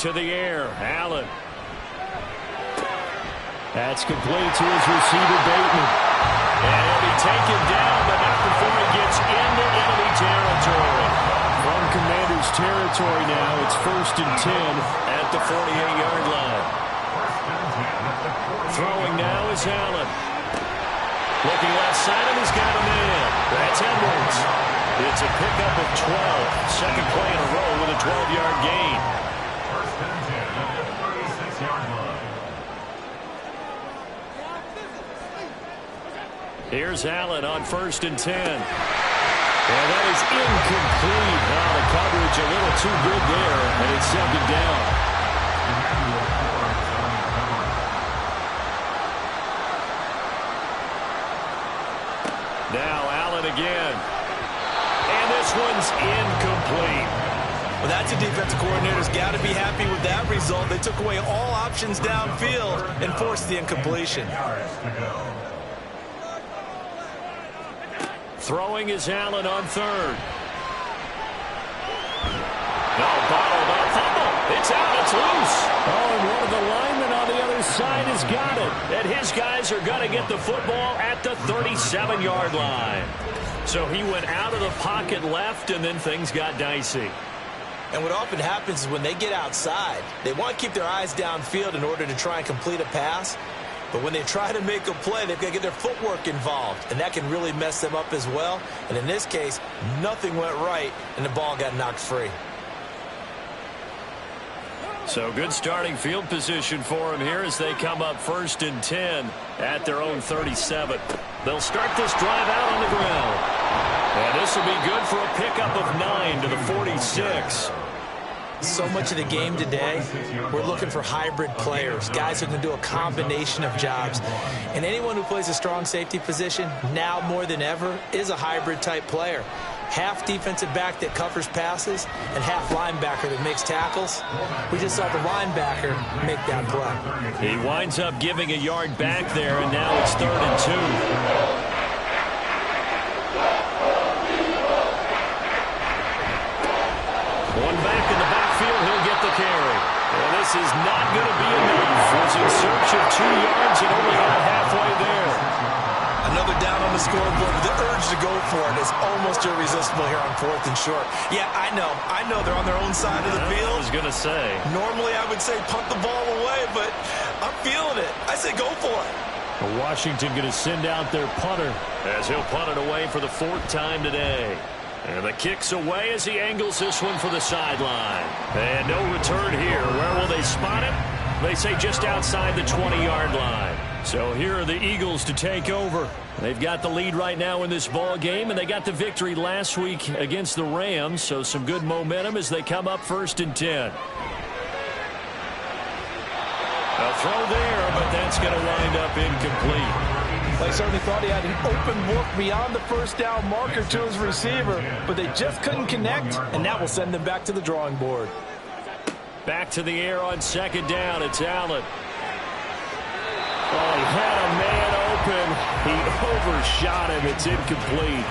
To the air, Allen. That's complete to his receiver, Bateman. And he'll be taken down, but not before he gets into enemy territory. From Commander's territory now, it's 1st and 10 at the 48-yard line. Throwing now is Allen. Looking left side, and he's got a man. That's Edwards. It's a pickup of 12. Second play in a row with a 12-yard gain. 1st and 10 at the 36-yard line. Here's Allen on 1st and 10. And that is incomplete. Now the coverage a little too good there, and it's 2nd down. Now Allen again. And this one's incomplete. Well, that's a defensive coordinator's got to be happy with that result. They took away all options downfield and forced the incompletion. Throwing is Allen on 3rd. No, bottled up. Fumble. It's out. It's loose. Oh, and one of the linemen on the other side has got it. And his guys are going to get the football at the 37-yard line. So he went out of the pocket left, and then things got dicey. And what often happens is when they get outside, they want to keep their eyes downfield in order to try and complete a pass. But when they try to make a play, they've got to get their footwork involved, and that can really mess them up as well. And in this case, nothing went right, and the ball got knocked free. So good starting field position for them here as they come up 1st and 10 at their own 37. They'll start this drive out on the ground. And this will be good for a pickup of 9 to the 46. So much of the game today, we're looking for hybrid players, guys who can do a combination of jobs. And anyone who plays a strong safety position, now more than ever, is a hybrid type player. Half defensive back that covers passes and half linebacker that makes tackles. We just saw the linebacker make that play. He winds up giving a yard back there, and now it's 3rd and 2. One back in the backfield, he'll get the carry. Well, this is not going to be enough. Was in search of 2 yards and only got halfway there. Another down on the scoreboard. The urge to go for it is almost irresistible here on 4th and short. Yeah, I know they're on their own side of the field. I was going to say. Normally I would say punt the ball away, but I'm feeling it. I say go for it. Washington going to send out their punter as he'll punt it away for the 4th time today. And the kick's away as he angles this one for the sideline. And no return here. Where will they spot it? They say just outside the 20-yard line. So here are the Eagles to take over. They've got the lead right now in this ball game, and they got the victory last week against the Rams, so some good momentum as they come up 1st and 10. A throw there, but that's going to wind up incomplete. They certainly thought he had an open look beyond the first down marker to his receiver, but they just couldn't connect, and that will send them back to the drawing board. Back to the air on 2nd down. It's Allen. Oh, he had a man open. He overshot him. It's incomplete.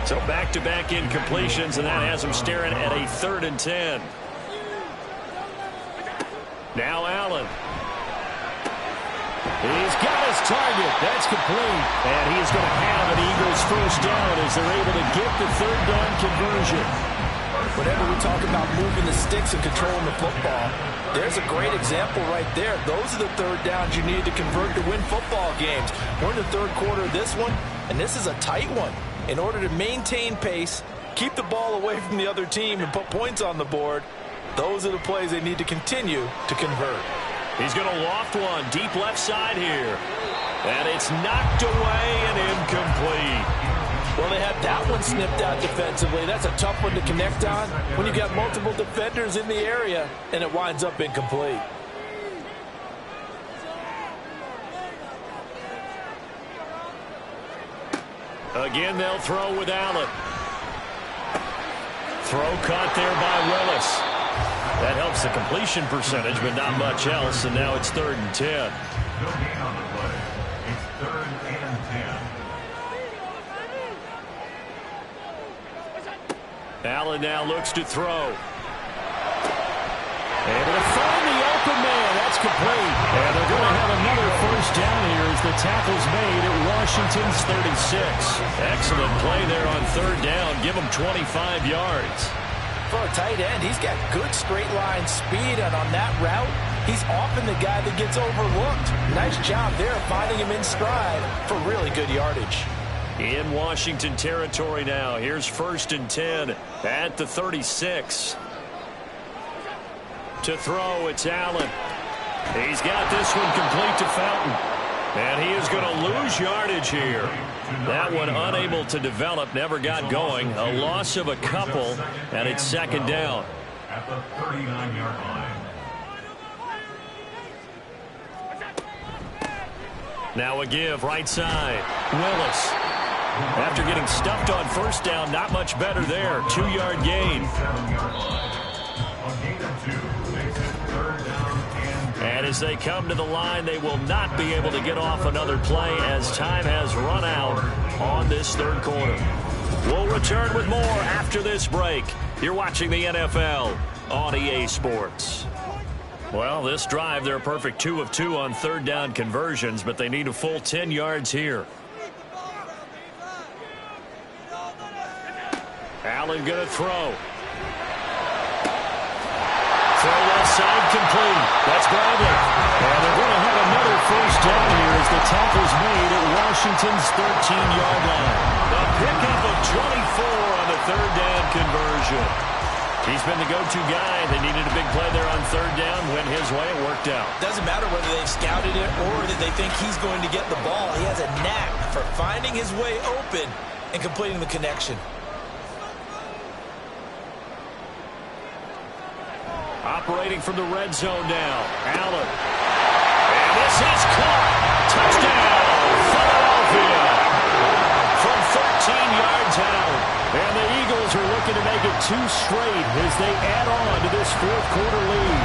So back-to-back incompletions, and that has him staring at a 3rd and 10. Now Allen. He's got his target. That's complete. And he is going to have an Eagles 1st down as they're able to get the 3rd down conversion. Whenever we talk about moving the sticks and controlling the football, there's a great example right there. Those are the 3rd downs you need to convert to win football games. We're in the 3rd quarter of this one, and this is a tight one. In order to maintain pace, keep the ball away from the other team, and put points on the board, those are the plays they need to continue to convert. He's going to loft one deep left side here. And it's knocked away and incomplete. Well, they had that one snipped out defensively. That's a tough one to connect on when you got multiple defenders in the area, and it winds up incomplete. Again, they'll throw with Allen. Throw caught there by Willis. That helps the completion percentage, but not much else, and now it's 3rd and 10. No gain on the play. It's 3rd and 10. Allen now looks to throw. Able to find the open man. That's complete. And they're going to have another 1st down here as the tackle's made at Washington's 36. Excellent play there on 3rd down. Give them 25 yards. For a tight end, he's got good straight line speed, and on that route, he's often the guy that gets overlooked. Nice job there finding him in stride for really good yardage. In Washington territory now. Here's 1st and 10 at the 36. To throw, it's Allen. He's got this one complete to Fountain. And he is going to lose yardage here. That one unable to develop, never got going. A loss of a couple, and it's 2nd down. At the 39-yard line. Now a give, right side. Willis. After getting stuffed on 1st down, not much better there. 2-yard gain. 7-yard line. A gain of 2 makes it 3rd down and 10. And as they come to the line, they will not be able to get off another play as time has run out on this 3rd quarter. We'll return with more after this break. You're watching the NFL on EA Sports. Well, this drive, they're a perfect 2 of 2 on 3rd down conversions, but they need a full 10 yards here. Allen going to throw. Throw left side complete. That's Bradley. And they're going to have another 1st down here as the tackle's made at Washington's 13-yard line. A pickup of 24 on the 3rd down conversion. He's been the go-to guy. They needed a big play there on 3rd down. Went his way. It worked out. Doesn't matter whether they've scouted it or that they think he's going to get the ball. He has a knack for finding his way open and completing the connection. Operating from the red zone now. Allen. And this is caught. Touchdown, Philadelphia. From 13 yards out. And the Eagles are looking to make it 2 straight as they add on to this 4th quarter lead.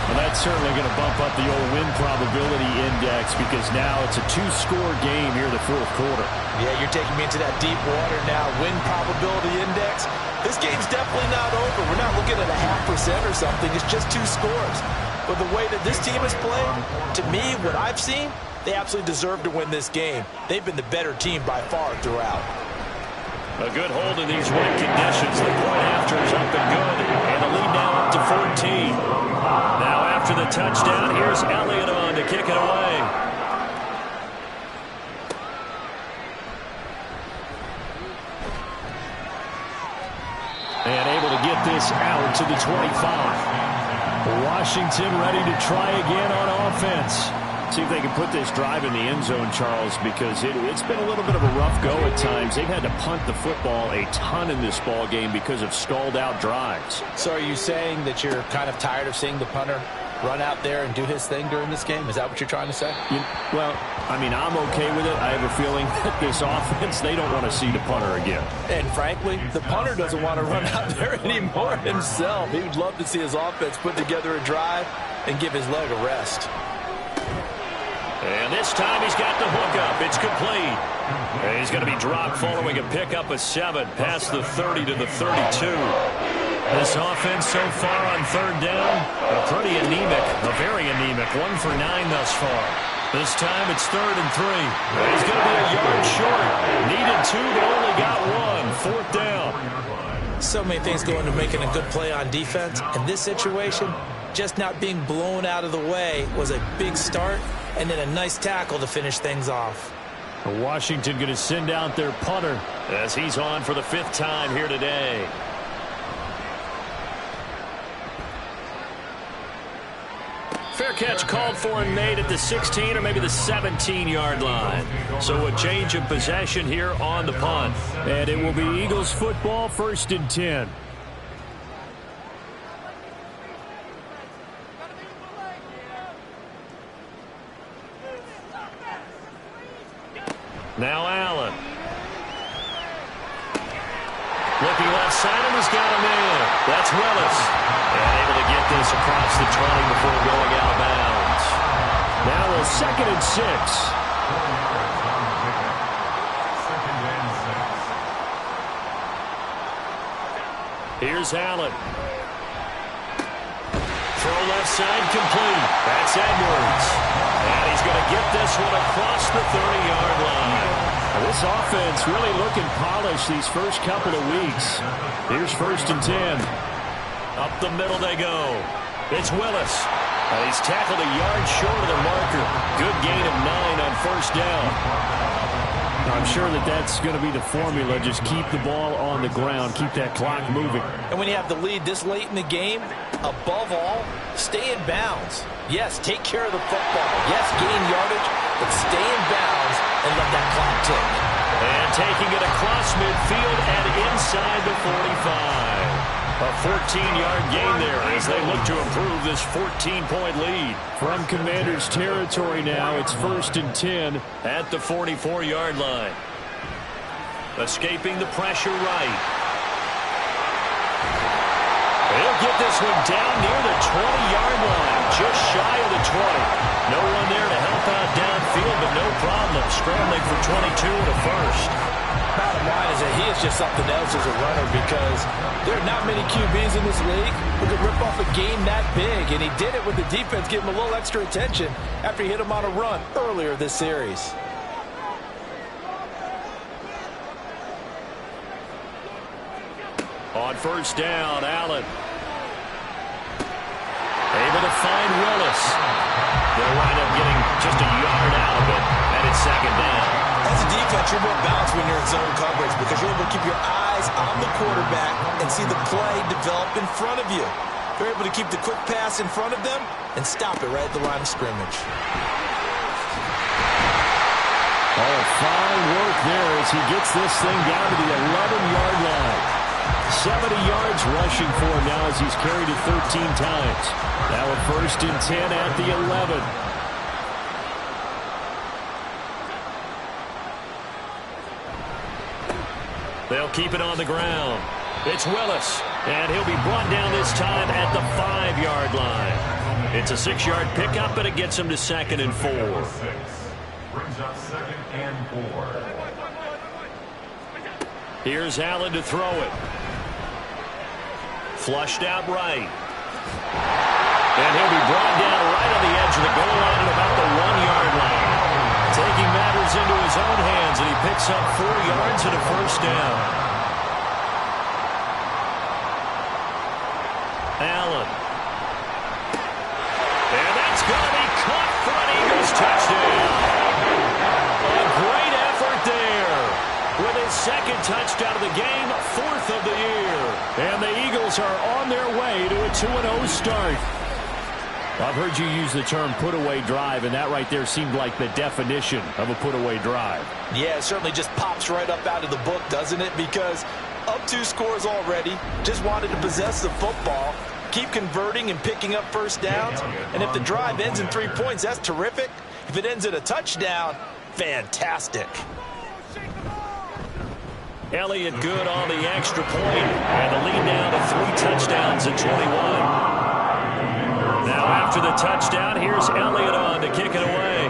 Well, that's certainly going to bump up the old win probability index because now it's a 2-score game here in the 4th quarter. Yeah, you're taking me into that deep water now. Win probability index. This game's definitely not over. We're not looking at a 0.5% or something. It's just 2 scores. But the way that this team has played, to me, what I've seen, they absolutely deserve to win this game. They've been the better team by far throughout. A good hold in these wet conditions. The point after is up and good. And the lead now up to 14. Now after the touchdown, here's Elliott on to kick it away. this out to the 25. Washington ready to try again on offense. See if they can put this drive in the end zone, Charles, because it's been a little bit of a rough go at times. They've had to punt the football a ton in this ball game because of stalled-out drives. So are you saying that you're kind of tired of seeing the punter run out there and do his thing during this game? Is that what you're trying to say? Well, I mean, I'm okay with it. I have a feeling that this offense, they don't want to see the punter again. And frankly, the punter doesn't want to run out there anymore himself. He would love to see his offense put together a drive and give his leg a rest. And this time he's got the hook up. It's complete. And he's going to be dropped following a pickup of 7 past the 30 to the 32. This offense so far on third down, pretty anemic, very anemic. 1 for 9 thus far. This time it's 3rd and 3. He's going to be a yard short. Needed 2, but only got 1. 4th down. So many things go into making a good play on defense. In this situation, just not being blown out of the way was a big start, and then a nice tackle to finish things off. Washington going to send out their punter as he's on for the 5th time here today. Fair catch called for and made at the 16 or maybe the 17-yard line. So a change of possession here on the punt. And it will be Eagles football, 1st and 10. Now Allen. Looking left side, and he's got him in. That's Willis. And able to get this across the 20 before going out of bounds. Now a 2nd and 6. Here's Allen. Throw left side complete. That's Edwards. And he's going to get this one across the 30-yard line. This offense really looking polished these first couple of weeks. Here's 1st and 10. Up the middle they go. It's Willis. He's tackled a yard short of the marker. Good gain of 9 on 1st down. I'm sure that that's going to be the formula. Just keep the ball on the ground. Keep that clock moving. And when you have the lead this late in the game, above all, stay in bounds. Yes, take care of the football. Yes, gain yardage, but stay in bounds and let that clock tick. And taking it across midfield and inside the 45. A 14-yard gain there as they look to improve this 14-point lead. From Commanders territory now, it's 1st and 10 at the 44-yard line. Escaping the pressure right. They'll get this one down near the 20-yard line, just shy of the 20. No one there to help out downfield, but no problem. Scrambling for 22 and a first. Bottom line is that he is just something else as a runner because there are not many QBs in this league who could rip off a game that big, and he did it with the defense giving him a little extra attention after he hit him on a run earlier this series. On 1st down, Allen. Able to find Willis. They'll wind up getting just a yard out of it, and it's 2nd down. As a defense, you're more balanced when you're in zone coverage because you're able to keep your eyes on the quarterback and see the play develop in front of you. You're able to keep the quick pass in front of them and stop it right at the line of scrimmage. Oh, fine work there as he gets this thing down to the 11-yard line. 70 yards rushing for him now as he's carried it 13 times. Now a 1st and 10 at the 11. They'll keep it on the ground. It's Willis, and he'll be brought down this time at the 5-yard line. It's a 6-yard pickup, but it gets him to 2nd and 4. Brings up 2nd and 4. Here's Allen to throw it. Flushed out right. And he'll be brought down right on the edge of the goal line at about the 1-yard line. Taking matters into his own hands, and he picks up 4 yards and a 1st down. Allen. And that's going to be caught for an Eagles touchdown. A great effort there. With his 2nd touchdown of the game, 4th of the year. And the Eagles are a 2-0 start. I've heard you use the term put-away drive, and that right there seemed like the definition of a put-away drive. Yeah, it certainly just pops right up out of the book, doesn't it? Because up 2 scores already, just wanted to possess the football, keep converting and picking up first downs. And if the drive ends in 3 points, that's terrific. If it ends in a touchdown, fantastic. Elliott good on the extra point, and the lead now to 3 touchdowns at 21. Now after the touchdown, here's Elliott on to kick it away.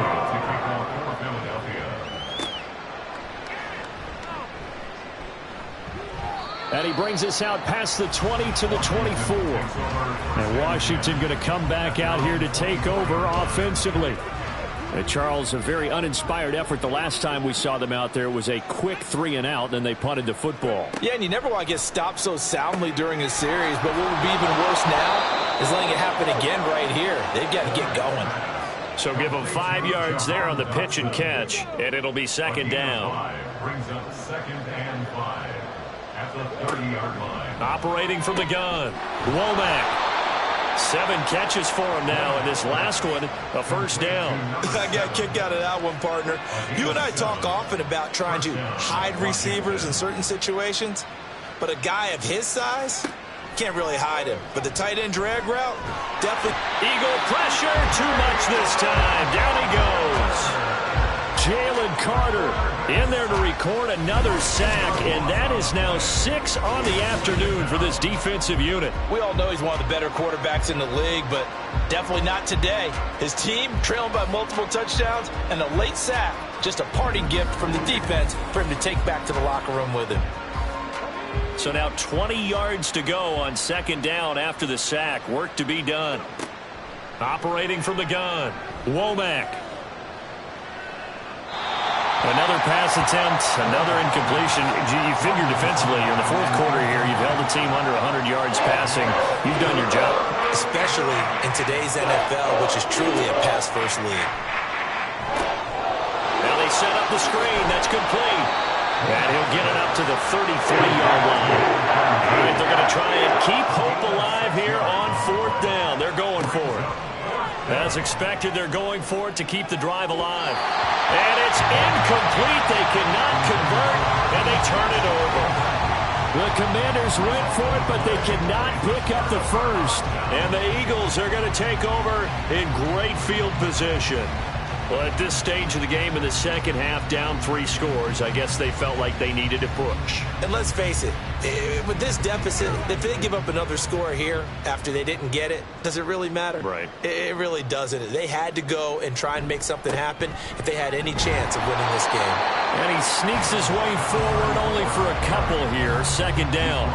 And he brings us out past the 20 to the 24. And Washington going to come back out here to take over offensively. Charles, a very uninspired effort. The last time we saw them out there was a quick 3-and-out, and they punted the football. Yeah, and you never want to get stopped so soundly during a series, but what would be even worse now is letting it happen again right here. They've got to get going. So give them 5 yards there on the pitch and catch, and it'll be second down. Brings up 2nd and 5 at the 30-yard line. Operating from the gun, Womack. 7 catches for him now, and this last one, a first down. I got a kick out of that one, partner. You and I talk often about trying to hide receivers in certain situations, but a guy of his size can't really hide him. But the tight end drag route, definitely. Eagle pressure, too much this time. Down he goes. Jalen Carter in there to record another sack, and that is now 6 on the afternoon for this defensive unit. We all know he's one of the better quarterbacks in the league, but definitely not today. His team trailing by multiple touchdowns, and a late sack, just a parting gift from the defense for him to take back to the locker room with him. So now 20 yards to go on second down after the sack. Work to be done. Operating from the gun, Womack. Another pass attempt, another incompletion. You figure defensively in the fourth quarter here, you've held the team under 100 yards passing. You've done your job. Especially in today's NFL, which is truly a pass-first league. Now they set up the screen. That's complete. And he'll get it up to the 33-yard line. All right, they're going to try and keep hope alive here on 4th down. They're going for it. As expected, they're going for it to keep the drive alive. And it's incomplete. They cannot convert, and they turn it over. The Commanders went for it, but they cannot pick up the first. And the Eagles are going to take over in great field position. Well, at this stage of the game in the second half, down 3 scores, I guess they felt like they needed to push. And let's face it, with this deficit, if they give up another score here after they didn't get it, does it really matter? Right. It really doesn't. They had to go and try and make something happen if they had any chance of winning this game. And he sneaks his way forward only for a couple here. Second down.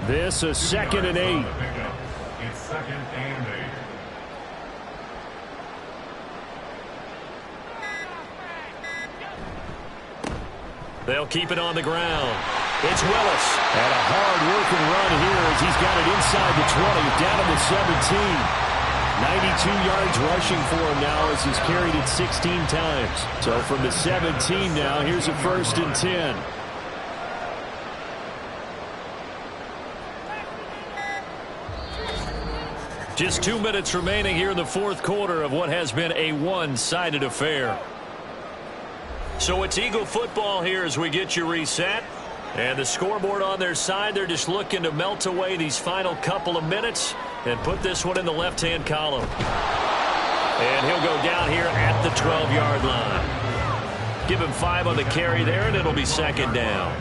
This is 2nd and 8. It's 2nd and 8. They'll keep it on the ground. It's Willis. And a hard-working run here as he's got it inside the 20, down to the 17. 92 yards rushing for him now as he's carried it 16 times. So from the 17 now, here's a 1st and 10. Just 2 minutes remaining here in the fourth quarter of what has been a one-sided affair. So it's Eagle football here as we get you reset. And the scoreboard on their side, they're just looking to melt away these final couple of minutes and put this one in the left-hand column. And he'll go down here at the 12-yard line. Give him 5 on the carry there, and it'll be second down.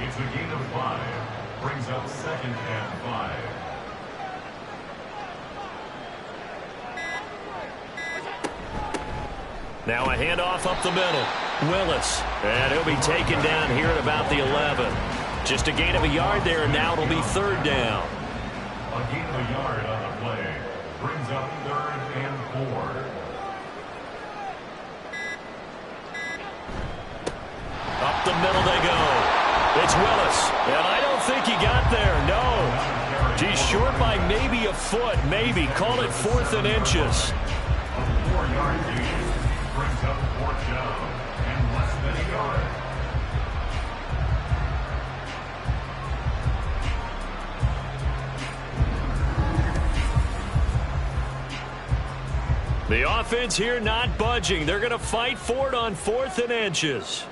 It's a gain of 5. Brings up 2nd and 5. Now a handoff up the middle. Willis. And he'll be taken down here at about the 11. Just a gain of a yard there, and now it'll be 3rd down. A gain of a yard on the play. Brings up 3rd and 4. Up the middle they go. It's Willis. And I don't think he got there. No. He's short by maybe a foot. Maybe. Call it 4th and inches. A 4-yard gain. Brings up 4th down and less than a yard. The offense here not budging. They're going to fight for it on 4th and inches.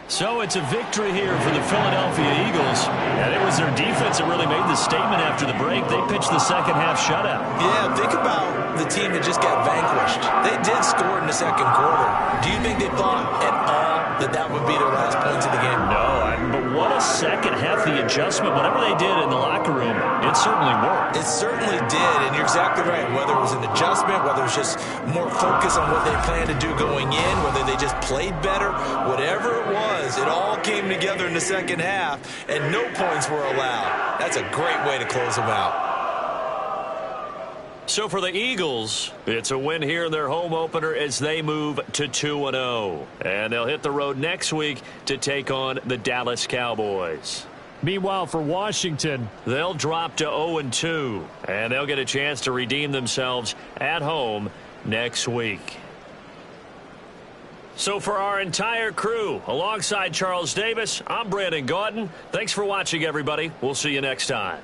So it's a victory here for the Philadelphia Eagles. And it was their defense that really made the statement after the break. They pitched the second half shutout. Yeah, think about the team that just got vanquished. They did score in the second quarter. Do you think they thought at all that that would be their last points of the game? No, but what a second half, the adjustment. Whatever they did in the locker room, it certainly worked. It certainly did, and you're exactly right. Whether it was an adjustment, whether it was just more focus on what they planned to do going in, whether they just played better, whatever it was, it all came together in the second half, and no points were allowed. That's a great way to close them out. So for the Eagles, it's a win here in their home opener as they move to 2-0. And they'll hit the road next week to take on the Dallas Cowboys. Meanwhile, for Washington, they'll drop to 0-2, and they'll get a chance to redeem themselves at home next week. So for our entire crew, alongside Charles Davis, I'm Brandon Gaudin. Thanks for watching, everybody. We'll see you next time.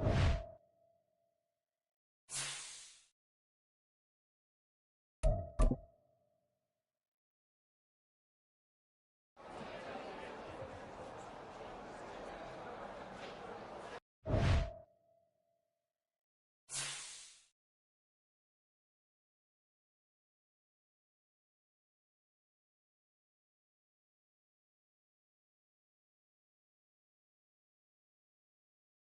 it.